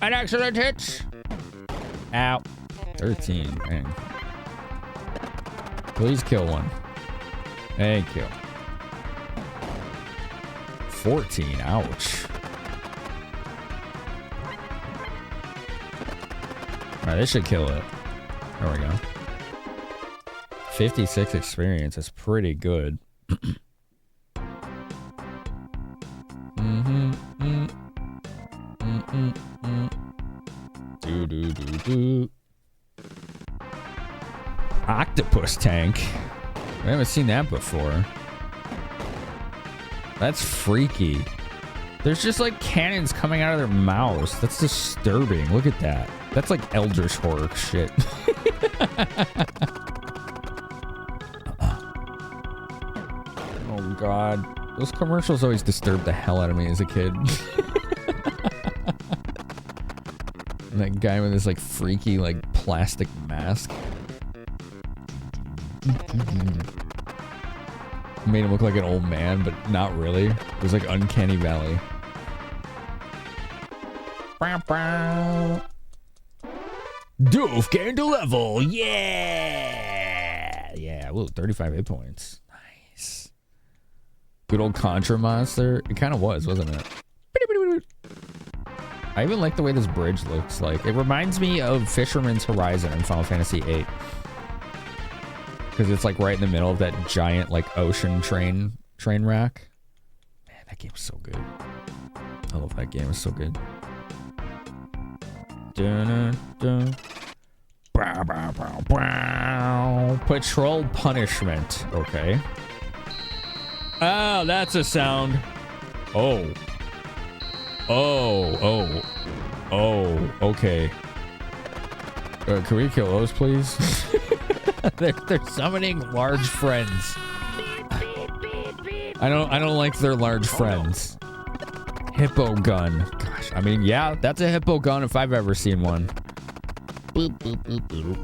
An excellent hit! Ow. 13, dang. Please kill one. Thank you. 14, ouch. Alright, this should kill it. There we go. 56 experience is pretty good. Octopus tank. I haven't seen that before. That's freaky. There's just like cannons coming out of their mouths. That's disturbing. Look at that. That's like Eldritch horror shit. Oh god. Those commercials always disturbed the hell out of me as a kid. And that guy with this like freaky like plastic mask. Made him look like an old man, but not really. It was like Uncanny Valley. Doof gained a level, yeah! Ooh, 35 hit points. Nice. Good old Contra monster. It kind of was, wasn't it? I even like the way this bridge looks like. It reminds me of Fisherman's Horizon in Final Fantasy VIII. Because it's like right in the middle of that giant like ocean train rack. Man, that game's so good. I love that game. It's so good. Dun, dun. Bow, bow, bow, bow. Patrol punishment. Okay. Oh, that's a sound. Oh. Oh. Okay. Can we kill those, please? They're summoning large friends. I don't like their large friends. Hippo gun. Gosh, I mean, yeah, that's a hippo gun if I've ever seen one. Boop, boop, boop, boop.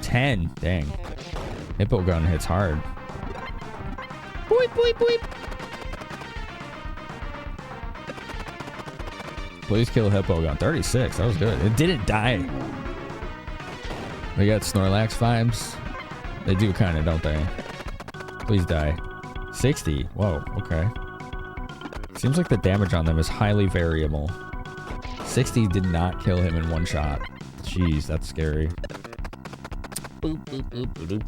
10. Dang. Hippo gun hits hard. Boop, boop, boop. Please kill hippo gun. 36. That was good. It didn't die. They got Snorlax vibes. They do kind of, don't they? Please die. 60. Whoa. Okay. Seems like the damage on them is highly variable. 60 did not kill him in one shot. Jeez, that's scary. Boop, boop, boop, boop, boop.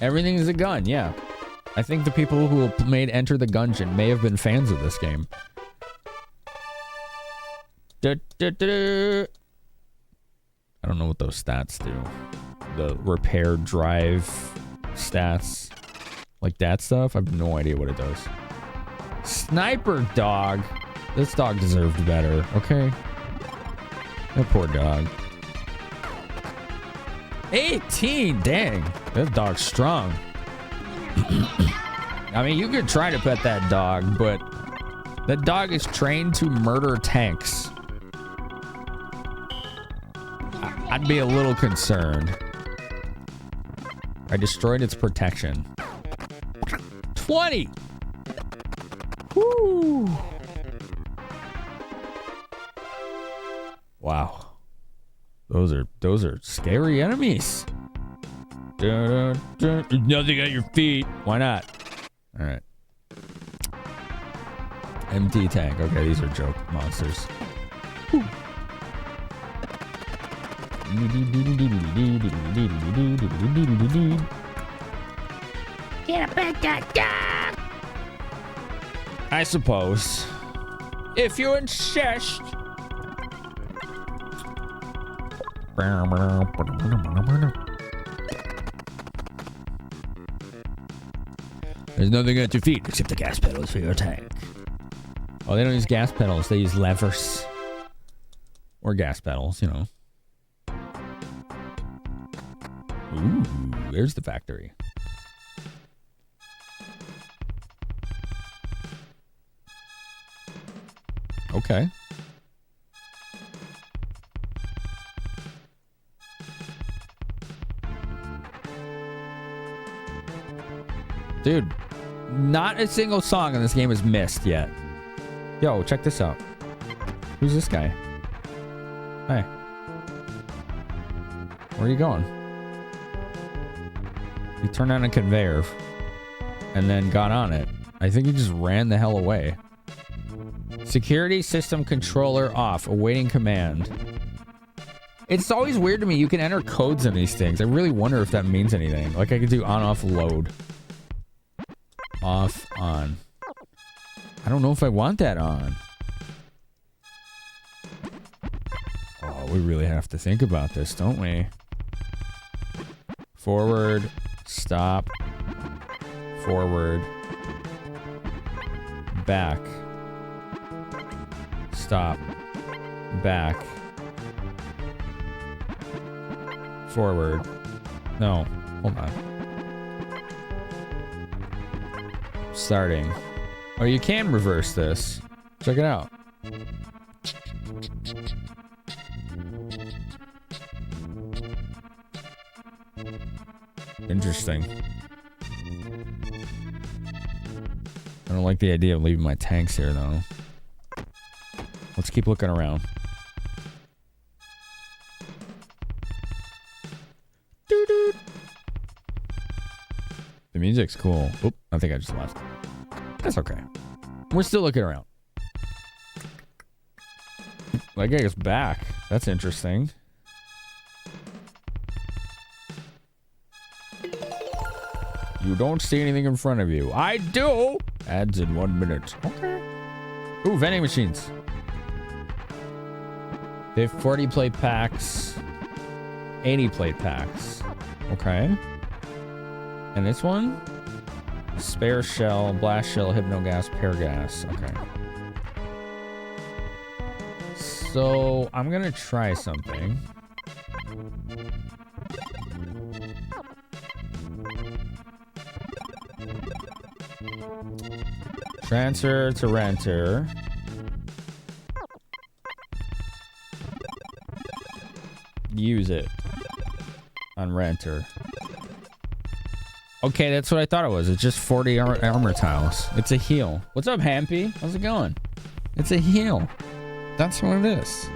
Everything is a gun, yeah. I think the people who made Enter the Gungeon may have been fans of this game. I don't know what those stats do. The repair drive stats. Like that stuff? I have no idea what it does. Sniper dog. This dog deserved better, okay? That poor dog. 18, dang. That dog's strong. I mean, you could try to pet that dog, but that dog is trained to murder tanks. I'd be a little concerned. I destroyed its protection. 20! Woo! Wow. Those are scary enemies. Dun, dun, dun. There's nothing at your feet. Why not? All right. MT tank. Okay, these are joke monsters. Woo. Get a pet that dog! I suppose. If you insist. There's nothing at your feet except the gas pedals for your tank. Oh, they don't use gas pedals. They use levers. Or gas pedals, you know. Ooh, there's the factory. Okay. Dude, not a single song in this game is missed yet. Yo, check this out. Who's this guy? Hey. Where are you going? He turned on a conveyor and then got on it. I think he just ran the hell away. Security system controller off. Awaiting command. It's always weird to me. You can enter codes in these things. I really wonder if that means anything. Like I could do on, off, load. Off, on. I don't know if I want that on. Oh, we really have to think about this, don't we? Forward. Stop. Forward. Back. Stop. Back. Forward. No. Hold on. Starting. Oh, you can reverse this. Check it out. Interesting. I don't like the idea of leaving my tanks here, though. Let's keep looking around. The music's cool. Oop, I think I just left. That's okay. We're still looking around. That guy is back. That's interesting. You don't see anything in front of you. I do. Ads in 1 minute. Okay. Ooh, vending machines. They have 40 plate packs. 80 plate packs. Okay. And this one? Spare shell, blast shell, hypno gas, pear gas. Okay. So I'm gonna try something. Transfer to renter. Use it on renter. Okay, that's what I thought it was. It's just 40 armor tiles. It's a heal. What's up, Hampy? How's it going? It's a heal. That's what it is.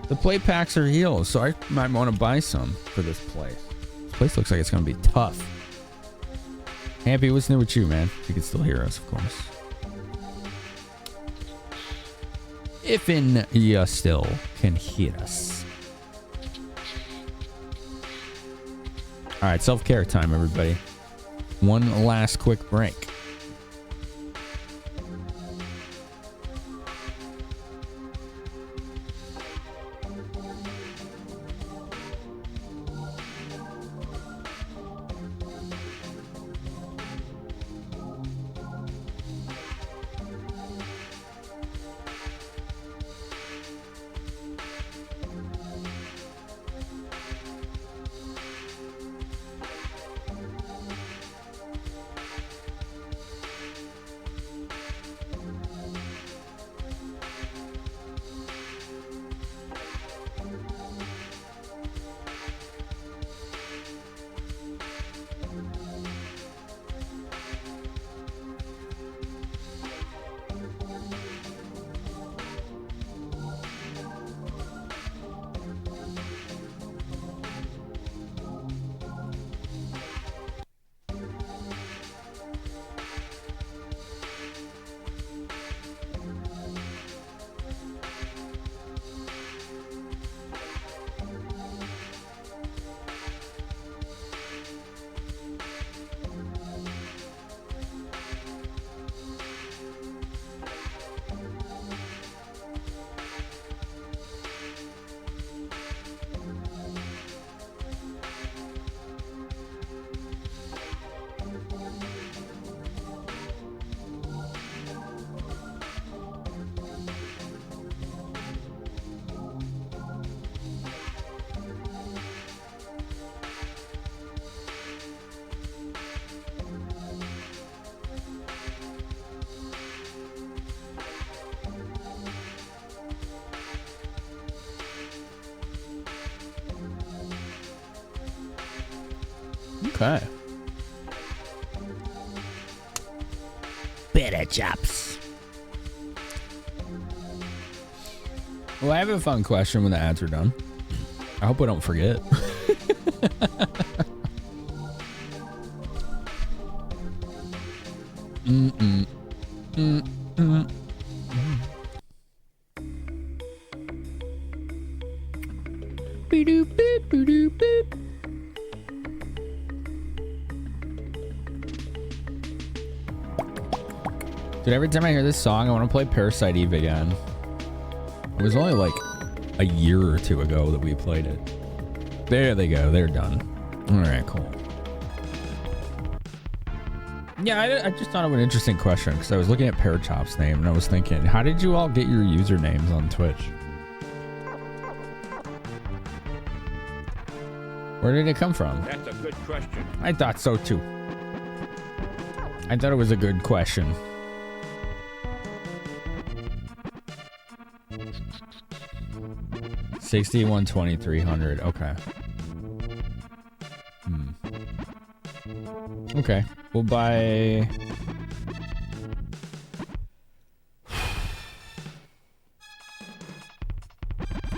The plate packs are heals, so I might want to buy some for this place. This place looks like it's going to be tough. Hampy, what's new with you, man? You can still hear us, of course. If you still can hear us. All right, self-care time, everybody. One last quick break. Okay. Better chops. Well, I have a fun question when the ads are done. I hope we don't forget. Dude, every time I hear this song, I want to play Parasite Eve again. It was only like a year or two ago that we played it. There they go. They're done. All right, cool. Yeah, I just thought of an interesting question because I was looking at Parachop's name and I was thinking, how did you all get your usernames on Twitch? Where did it come from? That's a good question. I thought so too. I thought it was a good question. $61, $20, $300. Okay. Okay. We'll buy.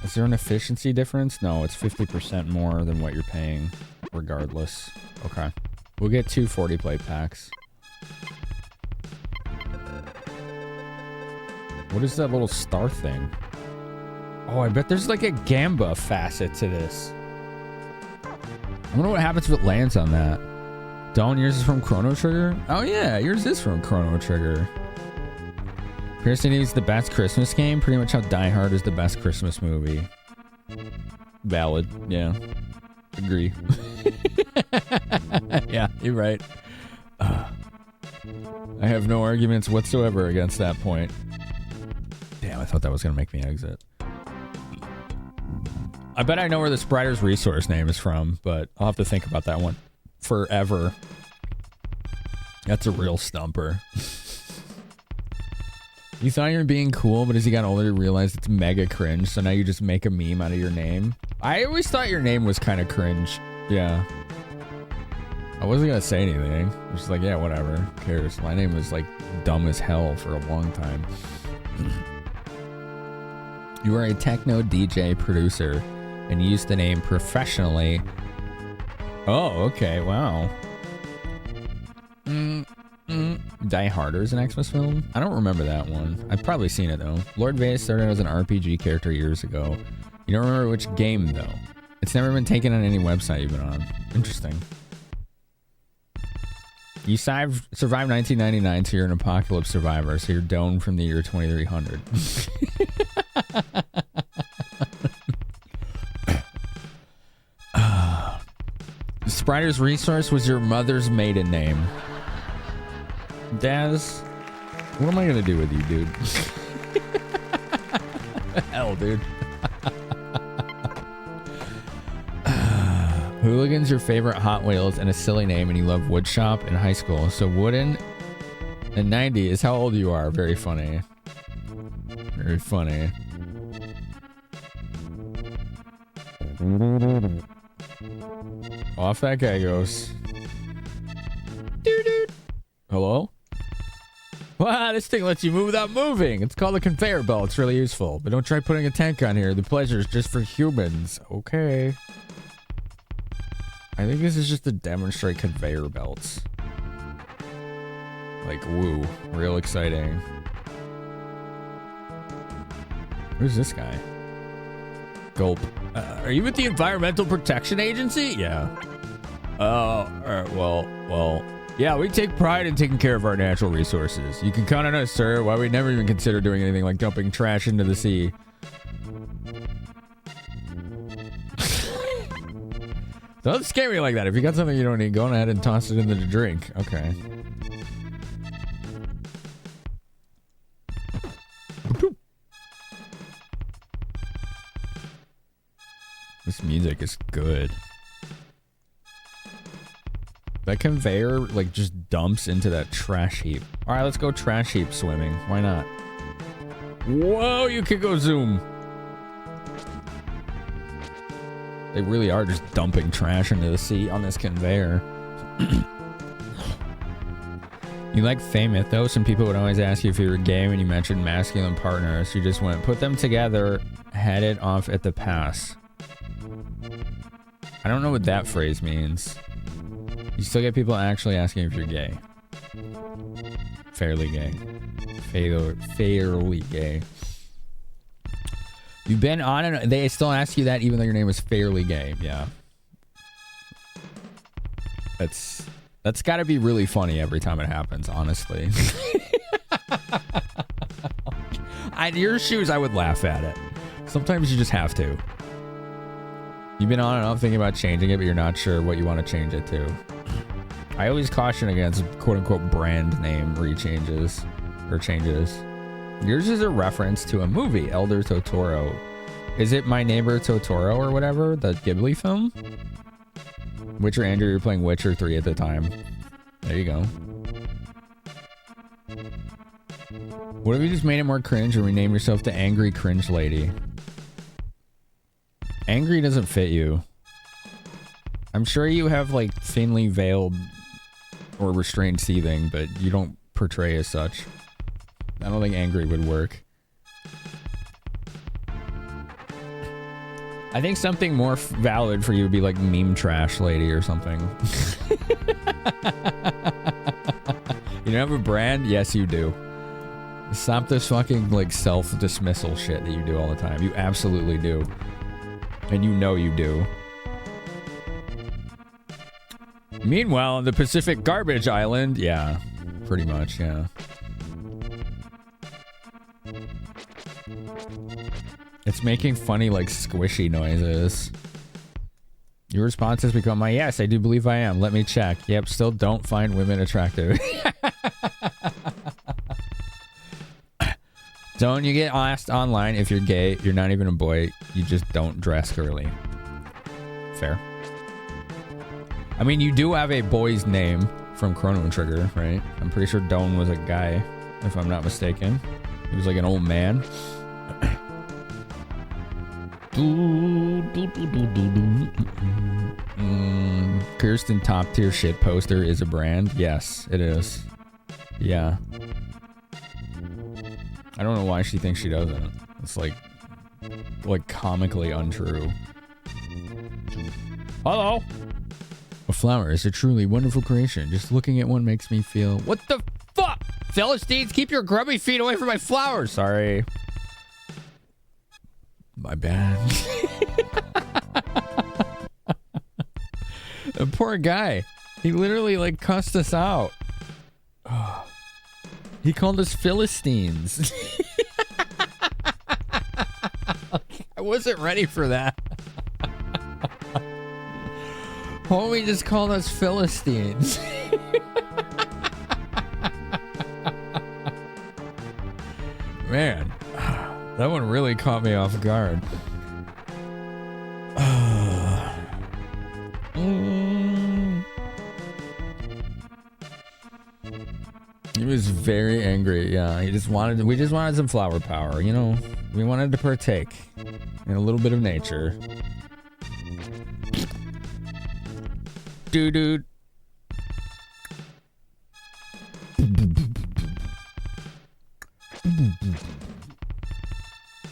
Is there an efficiency difference? No, it's 50% more than what you're paying, regardless. Okay. We'll get 2 40 plate packs. What is that little star thing? Oh, I bet there's like a Gamba facet to this. I wonder what happens if it lands on that. Dawn, yours is from Chrono Trigger? Oh yeah, yours is from Chrono Trigger. Kirsten is the best Christmas game. Pretty much how Die Hard is the best Christmas movie. Valid. Yeah. Agree. Yeah, you're right. I have no arguments whatsoever against that point. Damn, I thought that was going to make me exit. I bet I know where the Sprider's Resource name is from, but I'll have to think about that one forever. That's a real stumper. You thought you were being cool, but as you got older, you realized it's mega cringe, so now you just make a meme out of your name. I always thought your name was kind of cringe. Yeah. I wasn't going to say anything. I was just like, yeah, whatever. Who cares? My name was like dumb as hell for a long time. You are a techno DJ producer and used the name professionally. Oh, okay. Wow. Die Harder is an Xmas film? I don't remember that one. I've probably seen it though. Lord Vader started as an RPG character years ago. You don't remember which game though. It's never been taken on any website you've been on. Interesting. You survived 1999, so you're an apocalypse survivor, so you're Doan from the year 2300. Sprider's Resource was your mother's maiden name. Daz, what am I gonna do with you, dude? Hell, dude. Hooligan's your favorite Hot Wheels and a silly name, and you love woodshop in high school. So Wooden and 90 is how old you are. Very funny. Very funny. Off that guy goes. Hello? Wow, this thing lets you move without moving. It's called a conveyor belt. It's really useful. But don't try putting a tank on here. The pleasure is just for humans. Okay. I think this is just to demonstrate conveyor belts. Like, woo. Real exciting. Who's this guy? Gulp. Are you with the Environmental Protection Agency? Yeah. Well, yeah, we take pride in taking care of our natural resources. You can count on us, sir. Why we never even consider doing anything like dumping trash into the sea. Don't scare me like that. If you got something you don't need, go ahead and toss it into the drink. Okay. This music is good. That conveyor, like, just dumps into that trash heap. All right, let's go trash heap swimming. Why not? Whoa, you can go zoom. They really are just dumping trash into the sea on this conveyor. You like Fey Mythos, and people would always ask you if you were gay when you mentioned masculine partners. You just went, put them together, head it off at the pass. I don't know what that phrase means. You still get people actually asking if you're gay. Fairly gay. Fairly gay. You've been on and they still ask you that even though your name was Fairly Gay. Yeah. That's got to be really funny every time it happens, honestly. In your shoes, I would laugh at it. Sometimes you just have to. You've been on and off thinking about changing it, but you're not sure what you want to change it to. I always caution against quote-unquote brand name rechanges or changes. Yours is a reference to a movie, Elder Totoro. Is it My Neighbor Totoro or whatever? The Ghibli film? Witcher Andrew, you're playing Witcher 3 at the time. There you go. What if you just made it more cringe and rename yourself to Angry Cringe Lady? Angry doesn't fit you. I'm sure you have like thinly veiled or restrained seething, but you don't portray as such. I don't think angry would work. I think something more valid for you would be like meme trash lady or something. You don't have a brand? Yes, you do. Stop this fucking like self-dismissal shit that you do all the time. You absolutely do. And you know you do. Meanwhile, in the Pacific Garbage Island, yeah, pretty much, yeah. It's making funny, like, squishy noises. Your response has become my yes, I do believe I am. Let me check. Yep, still don't find women attractive. Don't you get asked online if you're gay, you're not even a boy, you just don't dress girly. Fair. I mean, you do have a boy's name from Chrono Trigger, right? I'm pretty sure Doan was a guy, if I'm not mistaken. He was like an old man. Kirsten top tier shit poster is a brand. Yes, it is. Yeah. I don't know why she thinks she doesn't. It's like comically untrue. Hello. A flower is a truly wonderful creation. Just looking at one makes me feel. What the fuck? Philistines, keep your grubby feet away from my flowers. Sorry. My bad. The poor guy. He literally like cussed us out. He called us Philistines. I wasn't ready for that. Homie just called us Philistines. Man, that one really caught me off guard. He was very angry. Yeah, we just wanted some flower power, you know. We wanted to partake in a little bit of nature. Dude.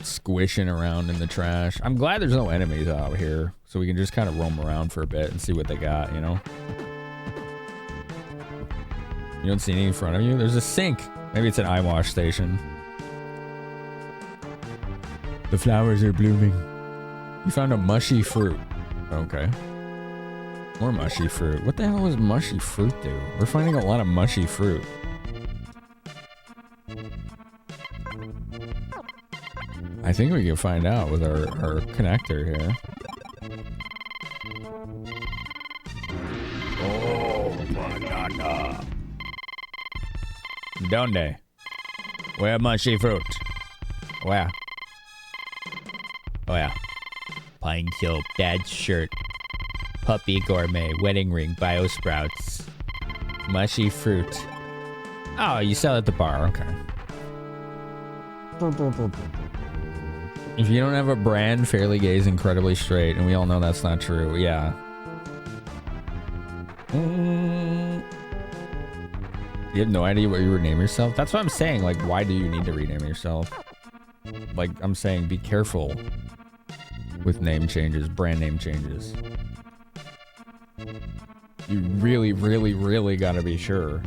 Squishing around in the trash. I'm glad there's no enemies out here, so we can just kind of roam around for a bit and see what they got, you know? You don't see any in front of you? There's a sink. Maybe it's an eye wash station. The flowers are blooming. You found a mushy fruit. Okay. More mushy fruit. What the hell does mushy fruit do? We're finding a lot of mushy fruit. I think we can find out with our connector here. Oh, banana. Donde? Where mushy fruit? Where? Oh yeah. Pine Kill, bad shirt. Puppy gourmet, wedding ring, bio sprouts. Mushy fruit. Oh, you sell at the bar, okay. If you don't have a brand, Fairly Gay is incredibly straight, and we all know that's not true, yeah. You have no idea what you rename yourself? That's what I'm saying, like, why do you need to rename yourself? Like, I'm saying, be careful with name changes, brand name changes. You really, really, really gotta be sure.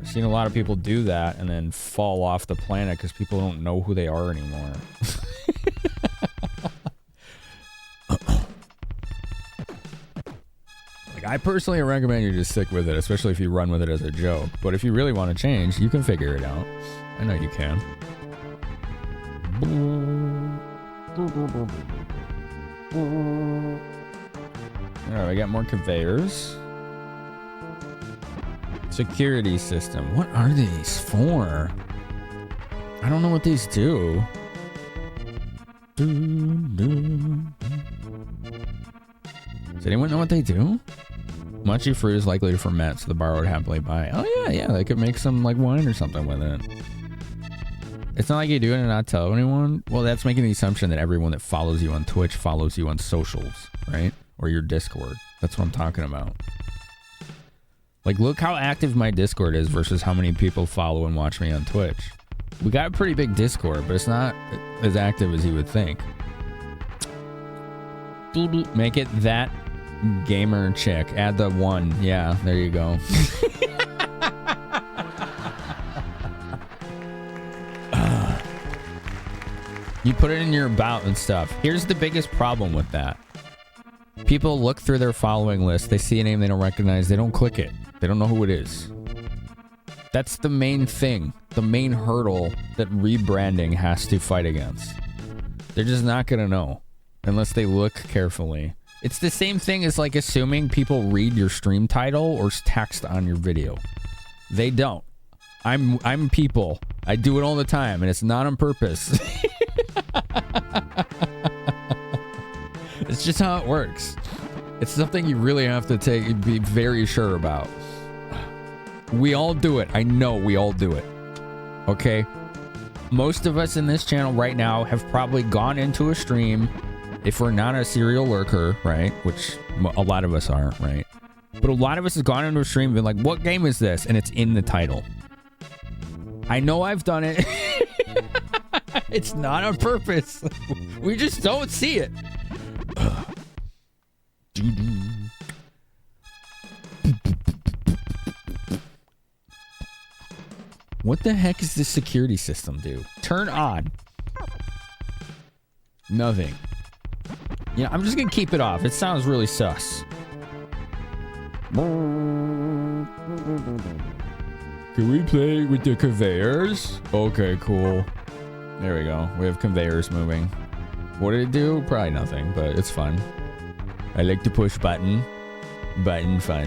I've seen a lot of people do that and then fall off the planet because people don't know who they are anymore. Like, I personally recommend you just stick with it, especially if you run with it as a joke. But if you really want to change, you can figure it out. I know you can. Alright, we got more conveyors. Security system. What are these for? I don't know what these do. Does anyone know what they do? Mushy fruit is likely to ferment, so the bar would happily buy. Oh yeah, they could make some like wine or something with it. It's not like you do it and not tell anyone. Well, that's making the assumption that everyone that follows you on Twitch follows you on socials, right? Or your Discord. That's what I'm talking about. Like, look how active my Discord is versus how many people follow and watch me on Twitch. We got a pretty big Discord, but it's not as active as you would think. Make it that Gamer chick. Add the 1. Yeah, there you go. You put it in your about and stuff. Here's the biggest problem with that. People look through their following list. They see a name they don't recognize. They don't click it. They don't know who it is. That's the main thing. The main hurdle that rebranding has to fight against. They're just not going to know unless they look carefully. It's the same thing as like assuming people read your stream title or text on your video. They don't. I'm people. I do it all the time and it's not on purpose. It's just how it works. It's something you really have to be very sure about. We all do it. I know we all do it. Okay? Most of us in this channel right now have probably gone into a stream, if we're not a serial lurker, right? Which a lot of us are, right? But a lot of us have gone into a stream and been like, what game is this? And it's in the title. I know I've done it. It's not on purpose. We just don't see it. What the heck is this security system do? Turn on. Nothing. Yeah, I'm just gonna keep it off. It sounds really sus. Can we play with the conveyors? Okay, cool. There we go. We have conveyors moving. What did it do? Probably nothing, but it's fun. I like to push button. Button fun.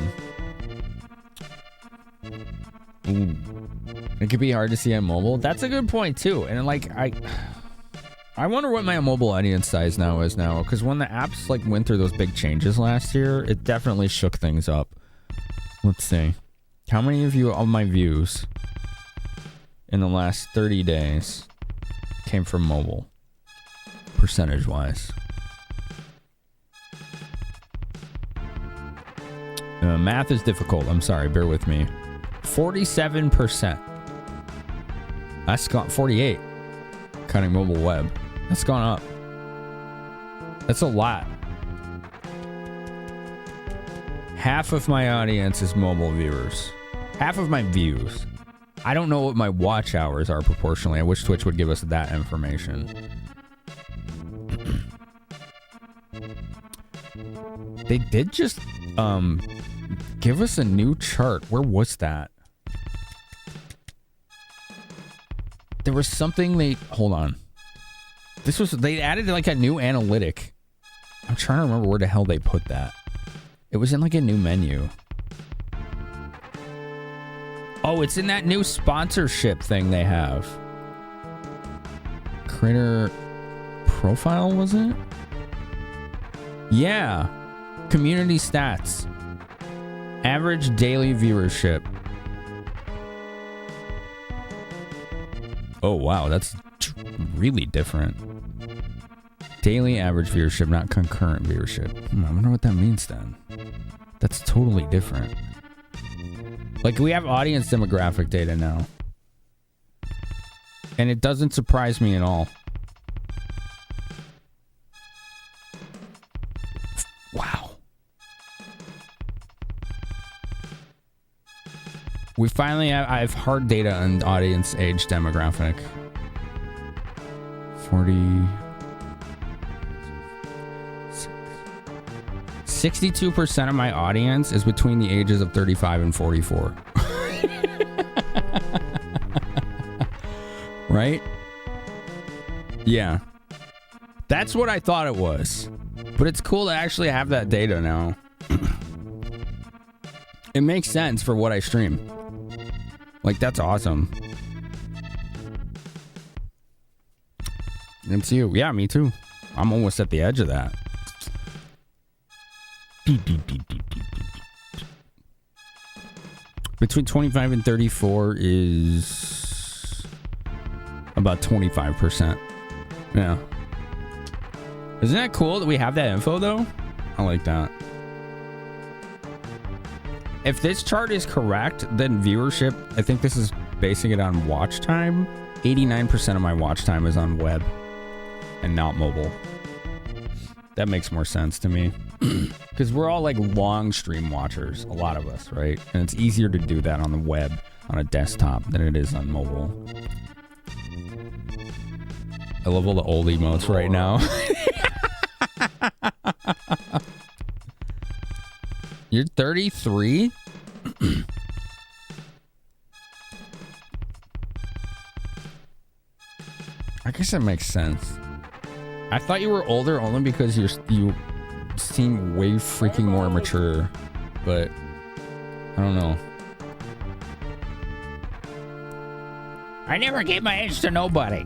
Ooh. It could be hard to see on mobile. That's a good point too. And like I wonder what my mobile audience size now is now, because when the apps like went through those big changes last year, it definitely shook things up. Let's see. How many of you of my views in the last 30 days came from mobile? Percentage wise. Math is difficult. I'm sorry. Bear with me. 47%. That's gone 48. Counting mobile web. That's gone up. That's a lot. Half of my audience is mobile viewers. Half of my views. I don't know what my watch hours are proportionally. I wish Twitch would give us that information. They did just give us a new chart. Where was that? There was something hold on. They added like a new analytic. I'm trying to remember where the hell they put that. It was in like a new menu. Oh, it's in that new sponsorship thing they have. Creator profile, was it? Yeah. Community stats. Average daily viewership. Oh, wow. That's really different. Daily average viewership, not concurrent viewership. I wonder what that means then. That's totally different. Like, we have audience demographic data now. And it doesn't surprise me at all. Wow. We finally I have hard data on audience age demographic. 62% of my audience is between the ages of 35 and 44. Right? Yeah. That's what I thought it was. But it's cool to actually have that data now. It makes sense for what I stream. Like, that's awesome. MCU. Yeah, me too. I'm almost at the edge of that. Between 25 and 34 is about 25%. Yeah. Isn't that cool that we have that info, though? I like that. If this chart is correct, then viewership, I think this is basing it on watch time. 89% of my watch time is on web and not mobile. That makes more sense to me. Because we're all like long stream watchers, a lot of us, right? And it's easier to do that on the web, on a desktop, than it is on mobile. I love all the old emotes right now. You're 33? I guess that makes sense. I thought you were older only because you seem way freaking more mature, but I don't know. I never gave my age to nobody.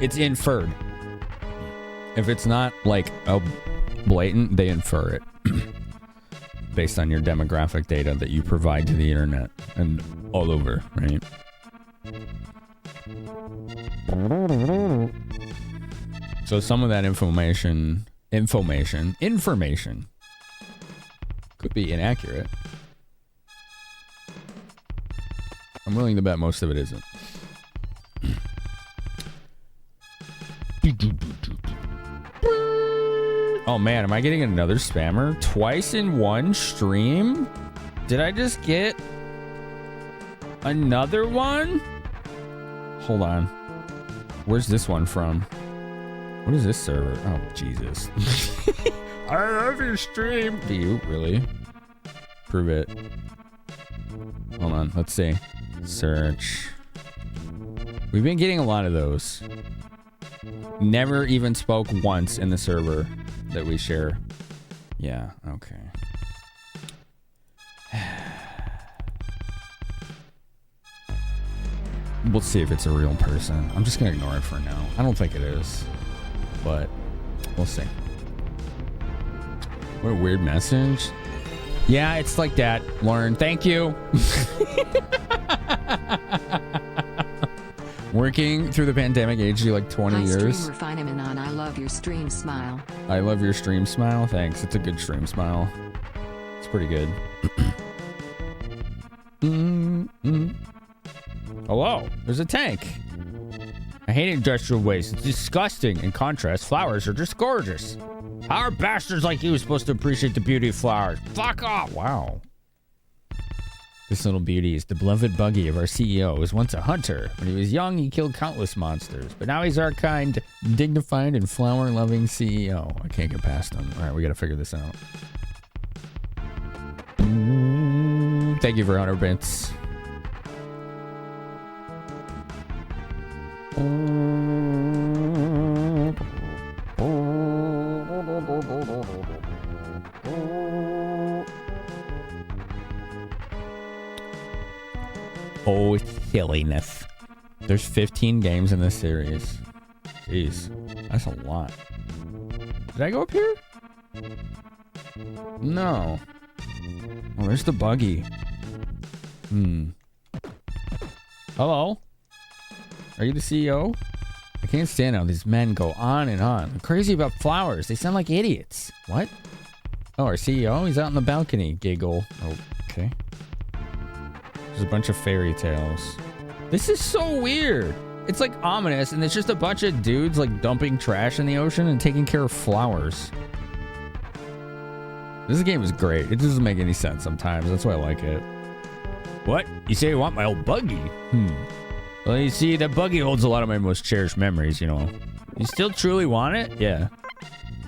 It's inferred. If it's not like a blatant, they infer it based on your demographic data that you provide to the internet and all over, right? So some of that information could be inaccurate. I'm willing to bet most of it isn't. Oh man, am I getting another spammer? Twice in one stream? Did I just get another one? Hold on. Where's this one from? What is this server? Oh, Jesus. I love your stream. Do you? Really? Prove it. Hold on. Let's see. Search. We've been getting a lot of those. Never even spoke once in the server that we share. Yeah, okay. We'll see if it's a real person. I'm just gonna ignore it for now. I don't think it is, but we'll see. What a weird message. Yeah, it's like that, Lauren. Thank you. Working through the pandemic aged you like 20 years. Streamer Finamenon, I love your stream smile. I love your stream smile. Thanks. It's a good stream smile. It's pretty good. Hello, there's a tank. I hate industrial waste. It's disgusting. In contrast, flowers are just gorgeous. How are bastards like you supposed to appreciate the beauty of flowers? Fuck off. Wow. This little beauty is the beloved buggy of our CEO. He was once a hunter. When he was young, he killed countless monsters. But now he's our kind, dignified, and flower-loving CEO. I can't get past him. All right, we got to figure this out. Thank you for 100 bits. Oh, silliness. There's 15 games in this series. Jeez, that's a lot. Did I go up here? No. Oh, there's the buggy. Hello? Are you the CEO? I can't stand how these men go on and on. I'm crazy about flowers. They sound like idiots. What? Oh, our CEO? He's out on the balcony. Giggle. Okay. There's a bunch of fairy tales. This is so weird. It's like ominous, and it's just a bunch of dudes like dumping trash in the ocean and taking care of flowers. This game is great. It doesn't make any sense sometimes. That's why I like it. What? You say you want my old buggy? Well, you see, that buggy holds a lot of my most cherished memories, you know. You still truly want it? Yeah.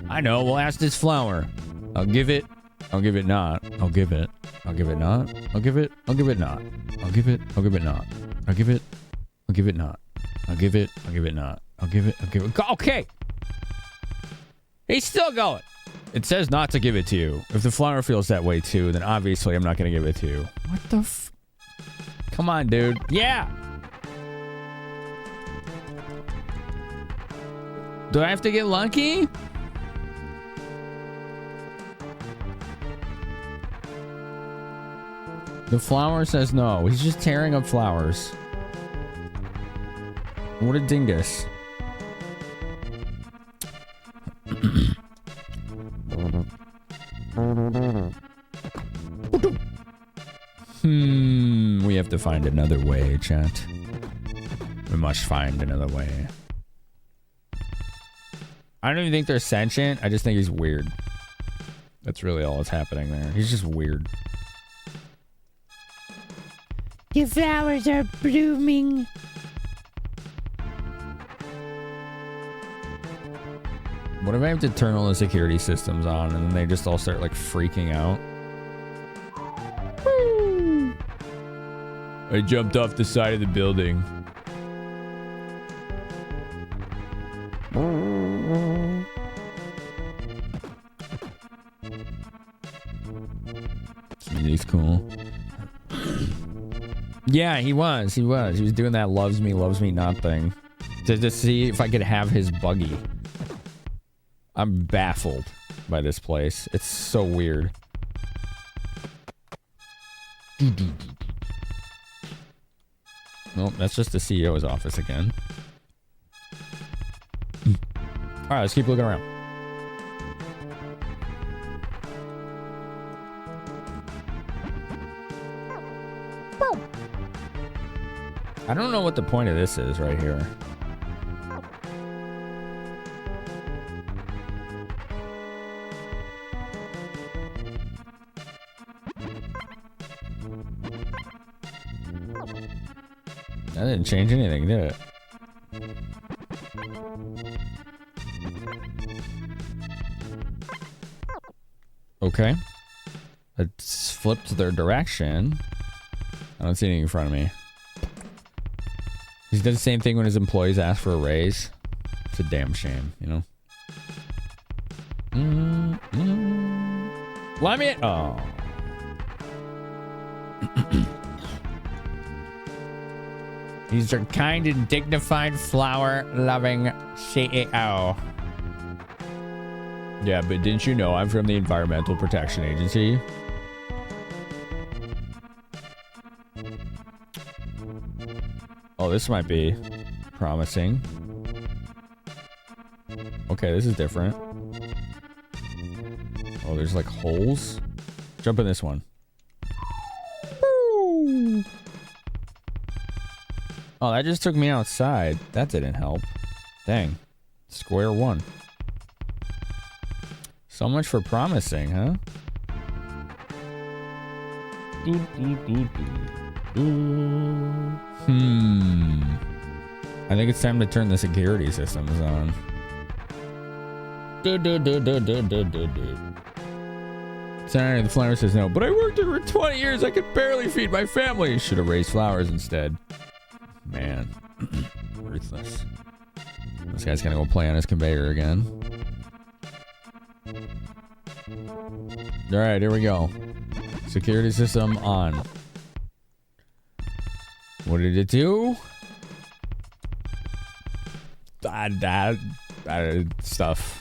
I know. We'll ask this flower. I'll give it. I'll give it not. I'll give it. I'll give it not. I'll give it. I'll give it not. I'll give it. I'll give it not. I'll give it. I'll give it not. I'll give it. I'll give it not. I'll give it. I'll give it. Okay. He's still going. It says not to give it to you. If the flower feels that way too, then obviously I'm not going to give it to you. What the f... Come on, dude. Yeah. Do I have to get lucky? The flower says no. He's just tearing up flowers. What a dingus. We have to find another way, chat. We must find another way. I don't even think they're sentient. I just think he's weird. That's really all that's happening there. He's just weird. Your flowers are blooming. What if I have to turn all the security systems on and then they just all start like freaking out? Woo! I jumped off the side of the building. He's cool. Yeah, he was. He was doing that loves me not thing. To just see if I could have his buggy. I'm baffled by this place. It's so weird. Nope, that's just the CEO's office again. Alright, let's keep looking around. I don't know what the point of this is right here. That didn't change anything, did it? Okay. Let's flip to their direction. I don't see anything in front of me. He does the same thing when his employees ask for a raise. It's a damn shame, you know? Let me... Oh. He's your kind and dignified, flower-loving CEO. Yeah, but didn't you know I'm from the Environmental Protection Agency? Oh, this might be promising. Okay, this is different. Oh, there's like holes. Jump in this one. Woo! Oh, that just took me outside. That didn't help. Dang. Square one. So much for promising, huh? I think it's time to turn the security systems on. Senator the Flower says no, but I worked here for 20 years. I could barely feed my family. Should have raised flowers instead. Man. Ruthless. This guy's gonna go play on his conveyor again. Alright, here we go. Security system on. What did it do? Stuff.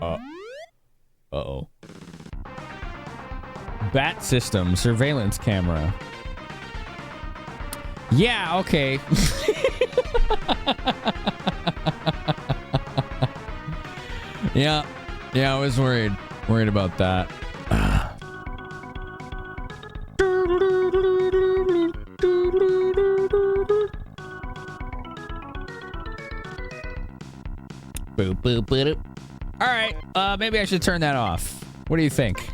Uh-oh. Bat system, surveillance camera. Yeah, okay. Yeah, I was worried about that. Boop, boop, boop. All right, maybe I should turn that off. What do you think?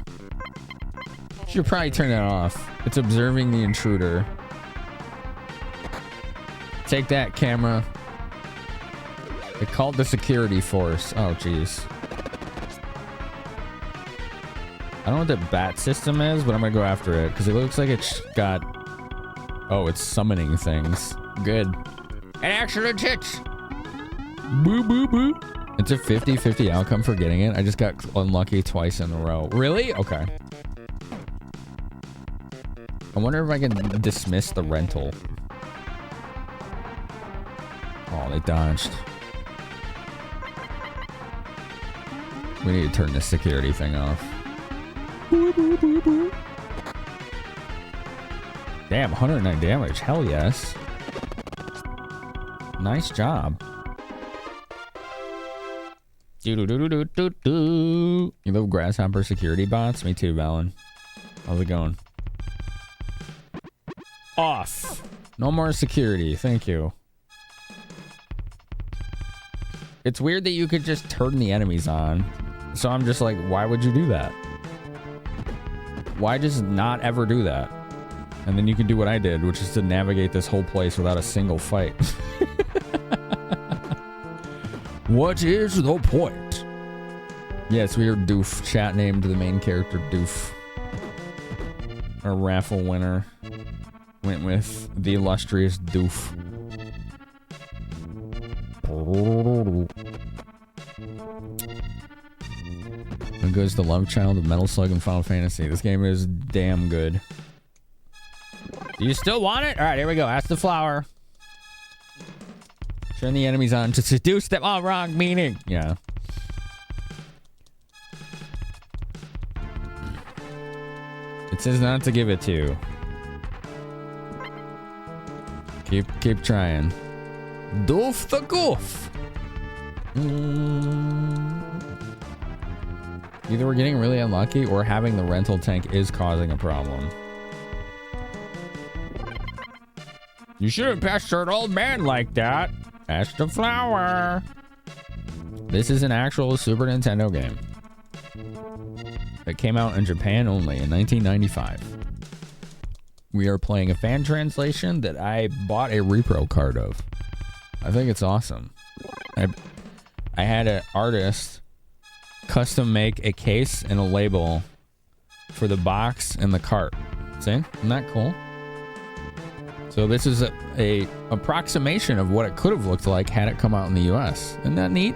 Should probably turn that off. It's observing the intruder. Take that, camera. They called the security force. Oh, jeez. I don't know what the bat system is, but I'm gonna go after it because it looks like it's got... Oh, it's summoning things. Good. An excellent hit. Boo, boo, boo. It's a 50-50 outcome for getting it. I just got unlucky twice in a row. Really? Okay. I wonder if I can dismiss the rental. Oh, they dodged. We need to turn this security thing off. Damn, 109 damage. Hell yes. Nice job. You love grasshopper security bots? Me too, Valen. How's it going? Off. No more security. Thank you. It's weird that you could just turn the enemies on. So I'm just like, why would you do that? Why just not ever do that? And then you can do what I did, which is to navigate this whole place without a single fight. What is the point? Yes, we are Doof. Chat named the main character Doof. Our raffle winner went with the illustrious Doof. It goes the love child of Metal Slug and Final Fantasy. This game is damn good. Do you still want it? All right, here we go. Ask the flower. Turn the enemies on to seduce them. All wrong meaning. Yeah. It says not to give it to. Keep trying. Doof the goof. Either we're getting really unlucky or having the rental tank is causing a problem. You shouldn't pester an old man like that. Ask the flower. This is an actual Super Nintendo game that came out in Japan only in 1995. We are playing a fan translation that I bought a repro card of. I think it's awesome. I had an artist custom make a case and a label for the box and the cart. See? Isn't that cool? So this is a approximation of what it could have looked like had it come out in the US. Isn't that neat?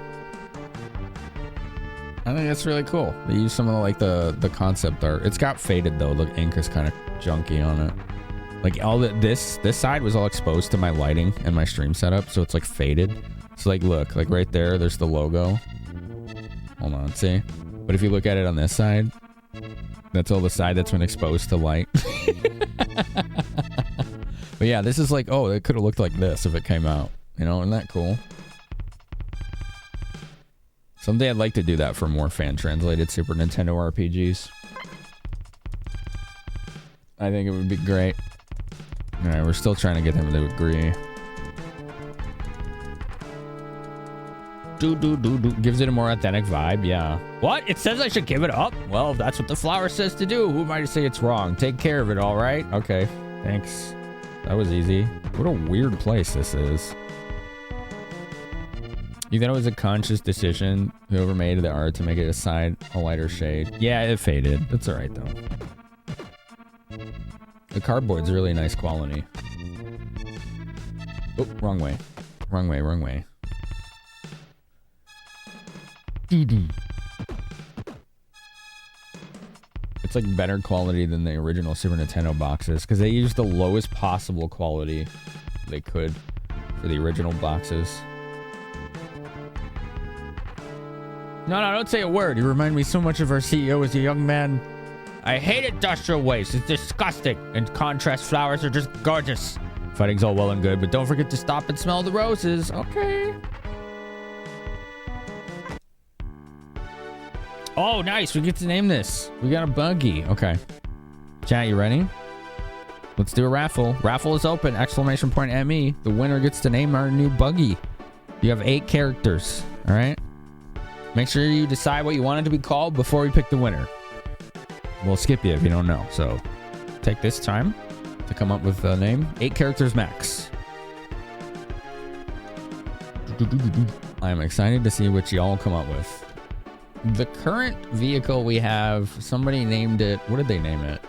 I think that's really cool. They use some of the concept art. It's got faded though. The ink is kind of junky on it. Like all this side was all exposed to my lighting and my stream setup, so it's like faded. So like look, like right there, there's the logo. Hold on, see? But if you look at it on this side, that's all the side that's been exposed to light. But yeah, this is like, oh, it could have looked like this if it came out. You know, isn't that cool? Someday I'd like to do that for more fan-translated Super Nintendo RPGs. I think it would be great. Alright, we're still trying to get him to agree. Gives it a more authentic vibe, yeah. What? It says I should give it up? Well, if that's what the flower says to do, who am I to say it's wrong? Take care of it, alright? Okay, thanks. That was easy. What a weird place this is. You thought it was a conscious decision, whoever made the art, to make it a lighter shade. Yeah, it faded. That's alright, though. The cardboard's really nice quality. Oh, wrong way. Wrong way, wrong way. It's like better quality than the original Super Nintendo boxes because they used the lowest possible quality they could for the original boxes. No, don't say a word. You remind me so much of our CEO as a young man. I hate industrial waste. It's disgusting. In contrast, flowers are just gorgeous. Fighting's all well and good, but don't forget to stop and smell the roses. Okay. Oh, nice. We get to name this. We got a buggy. Okay. Chat, you ready? Let's do a raffle. Raffle is open. ! ME. The winner gets to name our new buggy. You have 8 characters. All right. Make sure you decide what you want it to be called before we pick the winner. We'll skip you if you don't know. So take this time to come up with a name. 8 characters max. I am excited to see what y'all come up with. The current vehicle we have, somebody named it. What did they name it?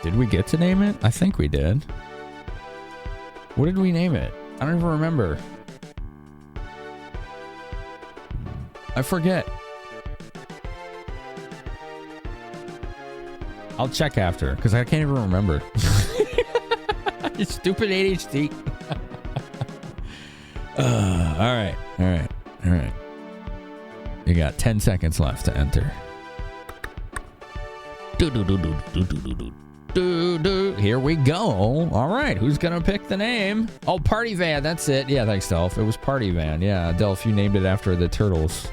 Did we get to name it? I think we did. What did we name it? I don't even remember. I forget. I'll check after, because I can't even remember. Stupid ADHD. All right. You got 10 seconds left to enter. Here we go. All right, who's gonna pick the name? Oh, Party Van, that's it. Yeah, thanks, Delph. It was Party Van. Yeah, Delph, you named it after the Turtles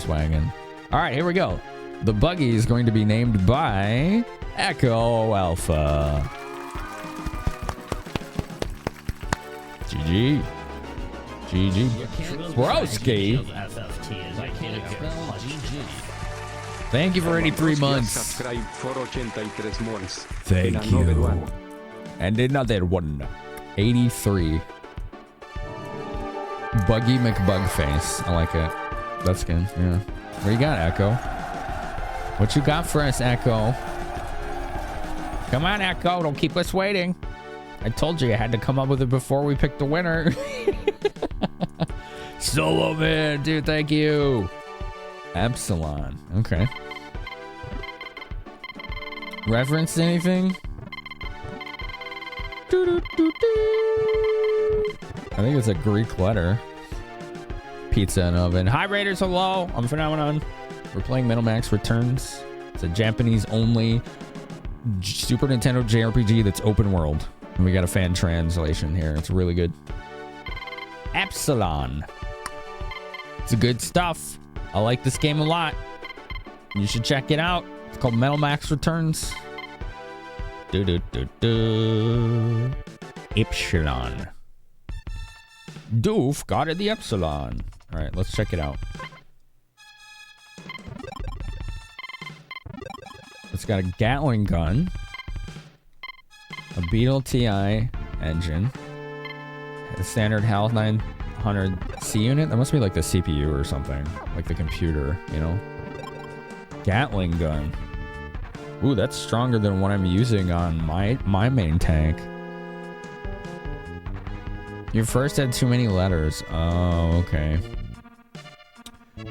wagon. All right, here we go. The buggy is going to be named by Echo Alpha. GG. GG. Broski. FFT is I can't GG. Thank you for 83 months. Subscribe for 83 months. Thank you. And another one. 83. Buggy McBugface. I like it. That's good. Yeah. What you got, Echo? What you got for us, Echo? Come on, Echo. Don't keep us waiting. I told you I had to come up with it before we picked the winner. Solo Man, dude, thank you. Epsilon. Okay. Reference anything? I think it's a Greek letter. Pizza and oven. Hi, Raiders. Hello. I'm Finamenon. We're playing Max Returns. It's a Japanese-only Super Nintendo JRPG that's open world. And we got a fan translation here. It's really good. Epsilon. It's good stuff. I like this game a lot. You should check it out. It's called Max Returns. Epsilon. Doof got it the Epsilon. All right, let's check it out. It's got a Gatling gun, a Beetle TI engine, a standard HAL 900C unit. That must be like the CPU or something, like the computer, you know? Gatling gun. Ooh, that's stronger than what I'm using on my main tank. You first had too many letters. Oh, okay.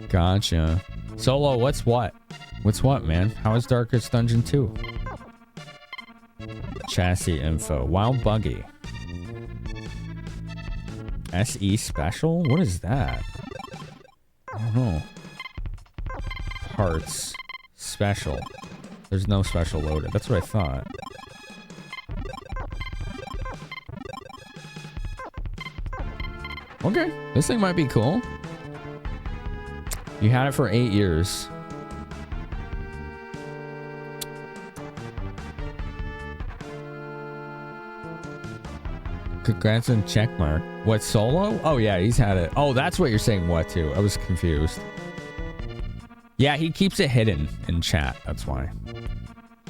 Gotcha. Solo, what's what? What's what, man? How is Darkest Dungeon 2? Chassis info. Wild Buggy. SE Special? What is that? I don't know. Parts. Special. There's no special loaded. That's what I thought. Okay. This thing might be cool. You had it for 8 years. Congrats on checkmark. What, Solo? Oh, yeah, he's had it. Oh, that's what you're saying what to. I was confused. Yeah, he keeps it hidden in chat. That's why.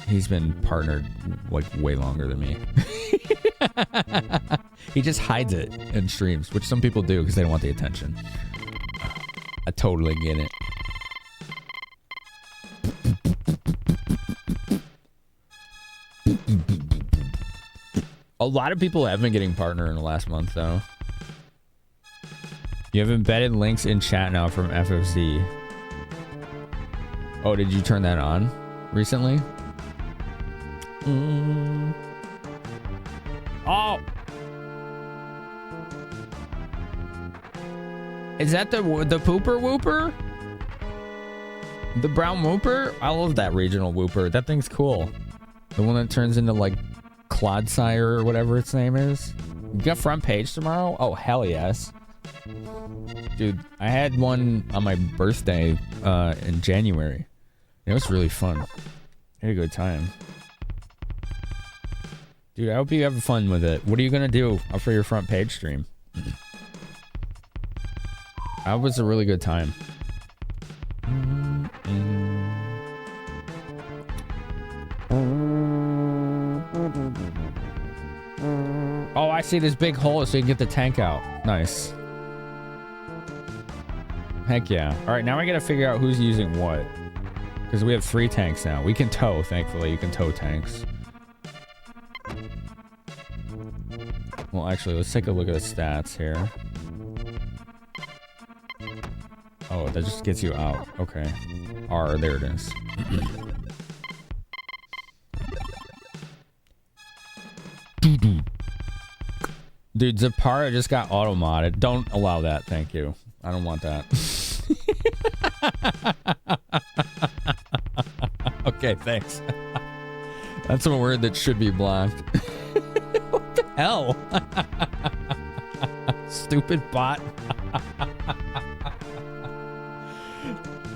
He's been partnered like way longer than me. He just hides it in streams, which some people do because they don't want the attention. I totally get it. A lot of people have been getting partner in the last month, though. You have embedded links in chat now from FFC. Oh, did you turn that on recently? Oh! Is that the pooper whooper? The brown whooper? I love that regional whooper. That thing's cool. The one that turns into like Clodsire or whatever its name is. You got front page tomorrow? Oh, hell yes. Dude, I had one on my birthday in January. It was really fun. I had a good time. Dude, I hope you have fun with it. What are you going to do for your front page stream? That was a really good time. Oh, I see this big hole so you can get the tank out. Nice. Heck yeah. All right, now I got to figure out who's using what. Because we have 3 tanks now. We can tow, thankfully. You can tow tanks. Well, actually, let's take a look at the stats here. Oh, that just gets you out. Okay. R, there it is. Dude, Zapara just got auto-modded. Don't allow that, thank you. I don't want that. Okay, thanks. That's a word that should be blocked. What the hell? Stupid bot.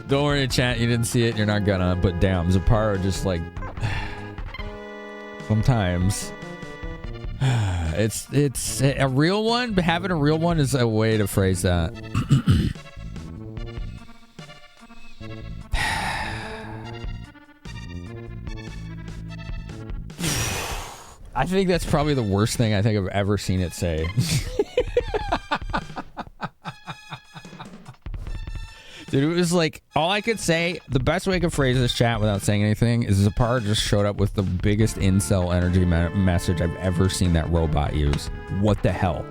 Don't worry, chat. You didn't see it. You're not gonna. But damn, Zapara just like... Sometimes... It's a real one, but having a real one is a way to phrase that. I think that's probably the worst thing I think I've ever seen it say. Dude, it was like, all I could say, the best way I could phrase this chat without saying anything is Zapar just showed up with the biggest incel energy message I've ever seen that robot use. What the hell?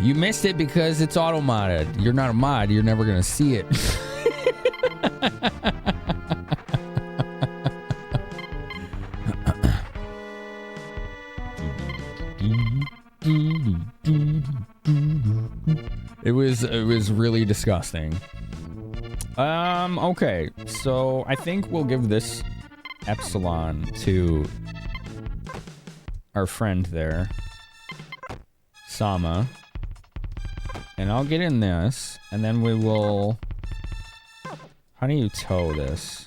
You missed it because it's auto-modded. You're not a mod, you're never gonna see it. It was really disgusting. Okay, so I think we'll give this Epsilon to our friend there, Sama, and I'll get in this, and then we will. How do you tow this?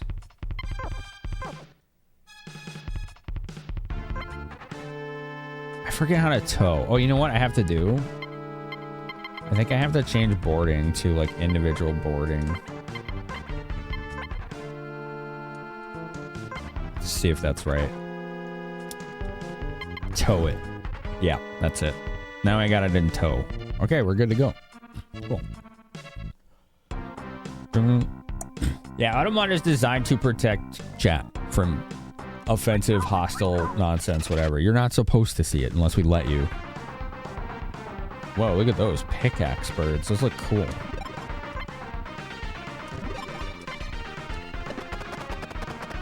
I forget how to tow. Oh, you know what I have to do? I think I have to change boarding to like individual boarding. Let's see if that's right. Tow it. Yeah, that's it. Now I got it in tow. Okay, we're good to go. Cool. Yeah, Automod is designed to protect chat from offensive, hostile nonsense, whatever. You're not supposed to see it unless we let you. Whoa, look at those pickaxe birds. Those look cool.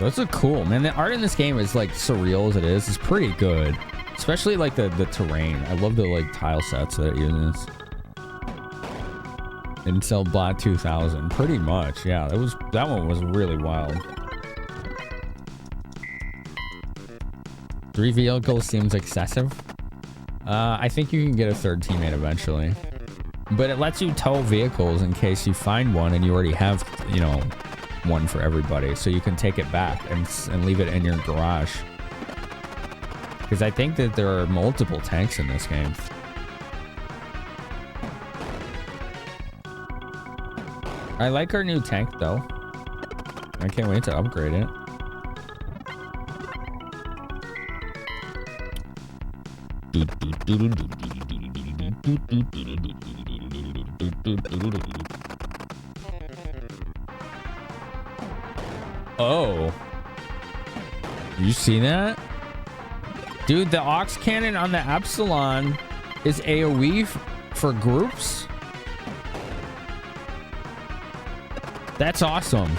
Those look cool, man. The art in this game is like surreal as it is. It's pretty good. Especially like the terrain. I love the like tile sets that it uses. Incel Bot 2000. Pretty much, yeah. That one was really wild. 3 vehicles seems excessive. I think you can get a third teammate eventually. But it lets you tow vehicles in case you find one and you already have, you know, one for everybody. So you can take it back and leave it in your garage. Because I think that there are multiple tanks in this game. I like our new tank though. I can't wait to upgrade it. Oh. You see that? Dude, the aux cannon on the Epsilon is AoE for groups? That's awesome.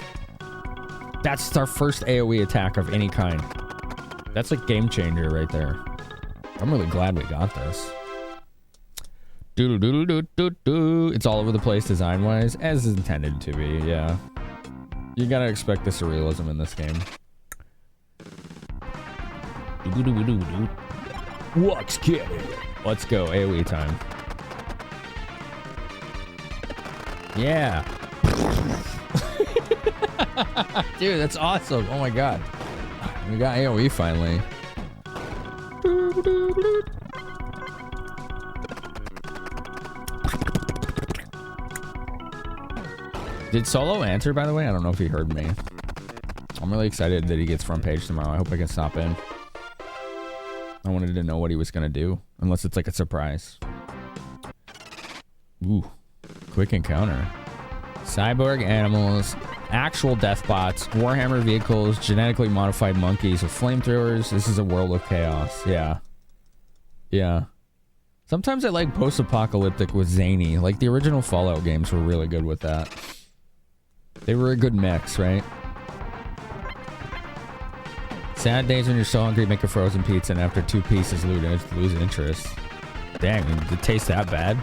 That's our first AoE attack of any kind. That's a game changer right there. I'm really glad we got this. It's all over the place design-wise, as is intended to be, yeah. You gotta expect the surrealism in this game. What's getting? Let's go, AoE time. Yeah. Dude, that's awesome. Oh my god. We got AoE finally. Did Solo answer, by the way? I don't know if he heard me. I'm really excited that he gets front page tomorrow. I hope I can stop in. I wanted to know what he was going to do. Unless it's like a surprise. Ooh. Quick encounter. Cyborg animals. Actual death bots. Warhammer vehicles. Genetically modified monkeys with flamethrowers. This is a world of chaos. Yeah. Yeah. Sometimes I like post-apocalyptic with zany. Like the original Fallout games were really good with that. They were a good mix, right? Sad days when you're so hungry, make a frozen pizza, and after 2 pieces, lose interest. Dang, did it taste that bad?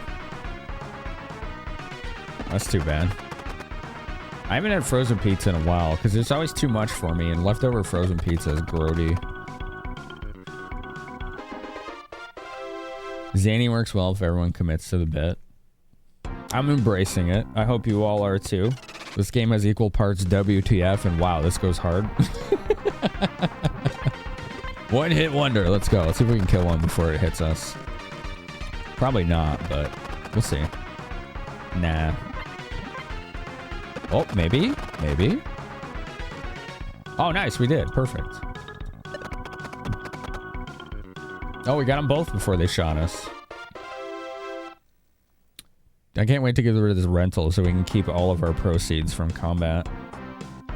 That's too bad. I haven't had frozen pizza in a while, because it's always too much for me, and leftover frozen pizza is grody. Zany works well if everyone commits to the bit. I'm embracing it. I hope you all are too. This game has equal parts WTF and wow, this goes hard. One hit wonder. Let's go. Let's see if we can kill one before it hits us. Probably not, but we'll see. Nah. Oh, maybe. Maybe. Oh, nice. We did. Perfect. Oh, we got them both before they shot us. I can't wait to get rid of this rental so we can keep all of our proceeds from combat.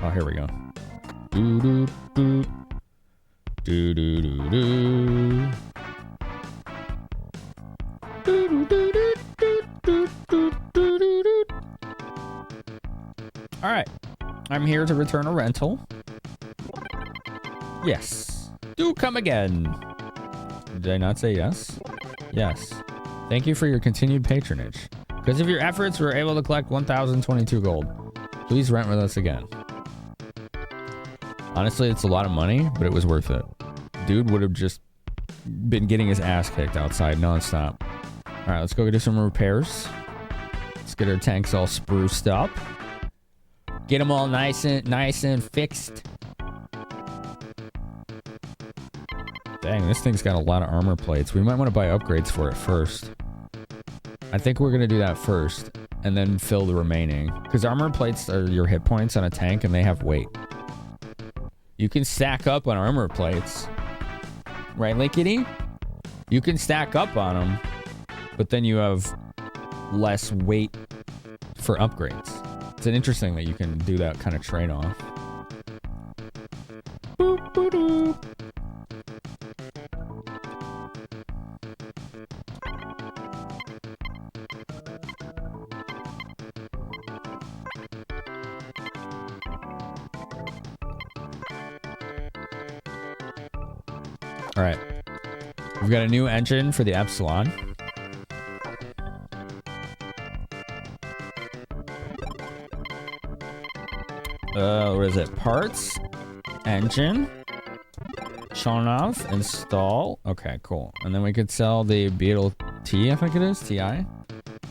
Oh, here we go. Doo doo doo. Doo doo doo doo. All right. I'm here to return a rental. Yes. Do come again. Did I not say yes? Yes. Thank you for your continued patronage. Because of your efforts, we were able to collect 1,022 gold. Please rent with us again. Honestly, it's a lot of money, but it was worth it. Dude would have just been getting his ass kicked outside nonstop. All right, let's go do some repairs. Let's get our tanks all spruced up. Get them all nice and fixed. Dang, this thing's got a lot of armor plates. We might want to buy upgrades for it first. I think we're going to do that first and then fill the remaining. Because armor plates are your hit points on a tank and they have weight. You can stack up on armor plates. Right, Lickety? You can stack up on them, but then you have less weight for upgrades. It's interesting that you can do that kind of trade-off. Boop, boop, boop. All right. We've got a new engine for the Epsilon. What is it? Parts, engine, Chonov, install. Okay, cool. And then we could sell the Beetle T, I think it is, TI.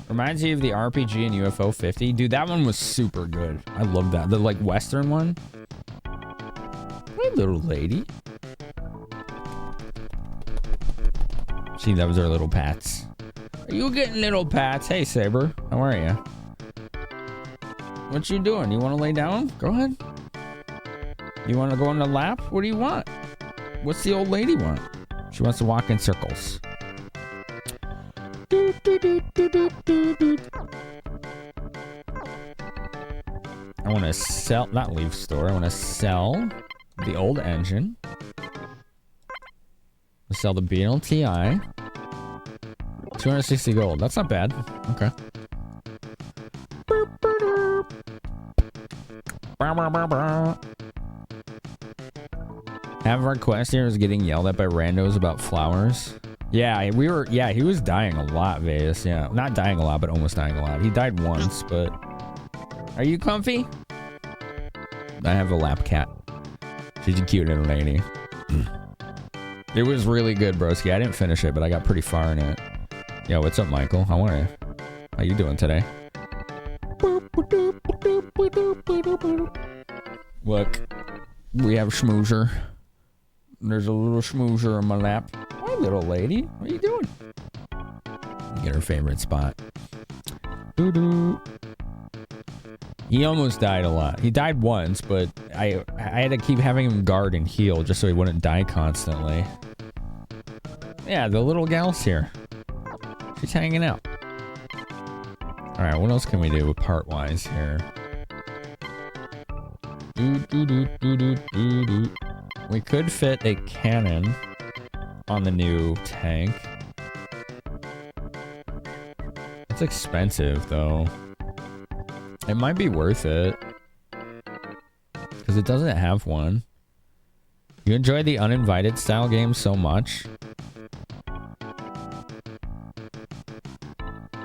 Reminds you of the RPG in UFO 50. Dude, that one was super good. I love that. The, like, Western one. Hey, little lady. See, that was our little pats. Are you getting little pats? Hey, Saber. How are you? What you doing? You want to lay down? Go ahead. You want to go on the lap? What do you want? What's the old lady want? She wants to walk in circles. I want to sell, not leave store. I want to sell the old engine. Sell the Beetle TI. 260 gold. That's not bad. Okay. Half of our quest here is getting yelled at by randos about flowers. Yeah, we were. Yeah, he was dying a lot, Vegas. Yeah, not dying a lot, but almost dying a lot. He died once, but. Are you comfy? I have a lap cat. She's a cute little lady. It was really good, broski. I didn't finish it, but I got pretty far in it. Yo, what's up, Michael? How are you? How you doing today? Look, we have schmoozer. There's a little schmoozer on my lap. Hi, little lady. What are you doing? Get her favorite spot. Doo-doo. He almost died a lot. He died once, but I had to keep having him guard and heal just so he wouldn't die constantly. Yeah, the little gal's here. She's hanging out. Alright, what else can we do part-wise here? We could fit a cannon on the new tank. It's expensive, though. It might be worth it. Because it doesn't have one. You enjoy the uninvited style game so much?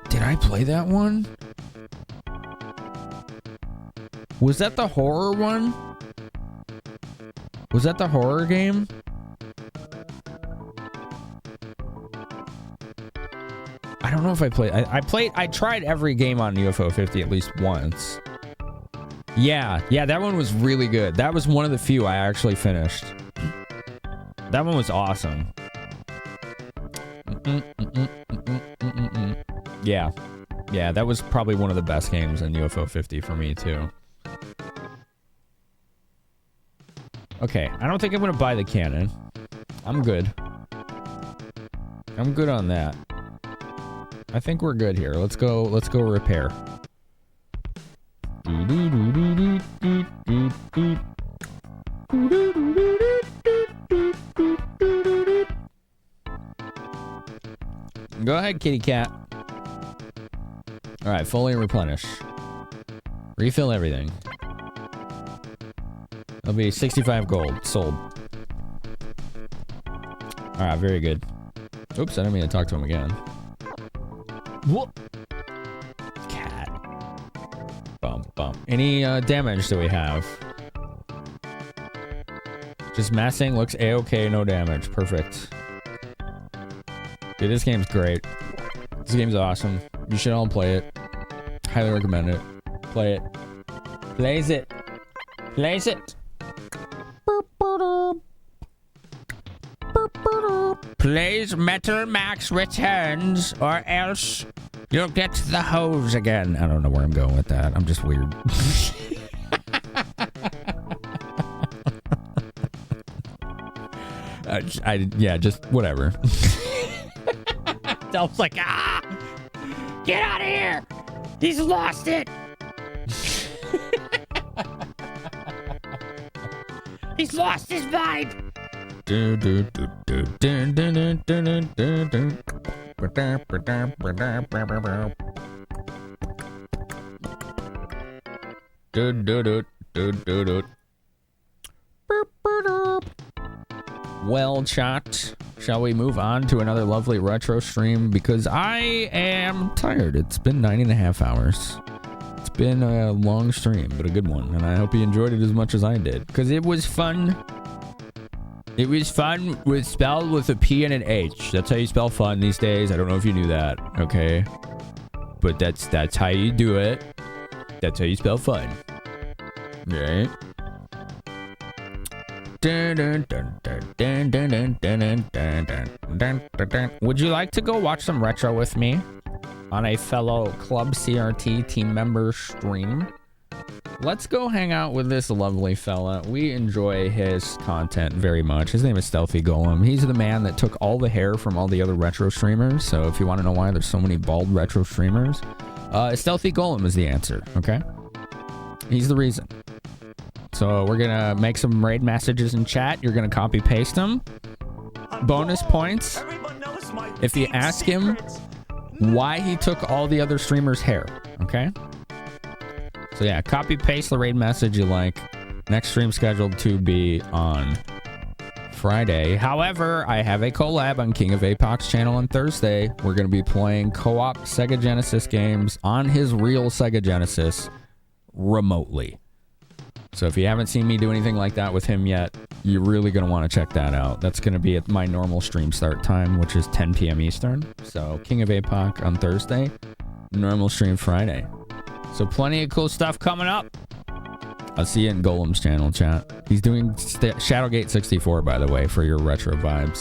Did I play that one? Was that the horror one? Was that the horror game? I don't know if I played. I tried every game on UFO 50 at least once. Yeah, that one was really good. That was one of the few I actually finished. That one was awesome. Yeah. Yeah, that was probably one of the best games in UFO 50 for me, too. Okay, I don't think I'm going to buy the cannon. I'm good. I'm good on that. I think we're good here. Let's go repair. Go ahead, kitty cat. All right, fully replenish. Refill everything. That'll be 65 gold. Sold. All right, very good. Oops, I didn't mean to talk to him again. Whoop. Cat. Bump, bump. Any damage do we have? Just massing looks a-okay, no damage. Perfect. Dude, this game's great. This game's awesome. You should all play it. Highly recommend it. Play it. Plays it. Plays it. Plays Metal Max Returns, or else you'll get the hose again. I don't know where I'm going with that. I'm just weird. Yeah, just whatever. Delph's like, ah! Get out of here! He's lost it! He's lost his mind! Well, chat, shall we move on to another lovely retro stream? Because I am tired. It's been 9.5 hours. It's been a long stream, but a good one. And I hope you enjoyed it as much as I did. Because it was fun. It was fun with spelled with a P and an H. That's how you spell fun these days. I don't know if you knew that, okay? But that's how you do it. That's how you spell fun. Right? Would you like to go watch some retro with me on a fellow Club CRT team member stream? Let's go hang out with this lovely fella. We enjoy his content very much. His name is Stealthy Golem. He's the man that took all the hair from all the other retro streamers. So if you want to know why there's so many bald retro streamers, Stealthy Golem is the answer, okay? He's the reason. So we're going to make some raid messages in chat. You're going to copy paste them. Bonus points if you ask him why he took all the other streamers' hair, okay? So yeah, copy paste the raid message you like. Next stream scheduled to be on Friday. However, I have a collab on King of Apoc's channel on Thursday. We're going to be playing co-op Sega Genesis games on his real Sega Genesis remotely. So if you haven't seen me do anything like that with him yet, you're really going to want to check that out. That's going to be at my normal stream start time, which is 10 p.m. Eastern. So King of Apoc on Thursday, normal stream Friday. So plenty of cool stuff coming up. I'll see you in Golem's channel, chat. He's doing Shadowgate 64, by the way, for your retro vibes.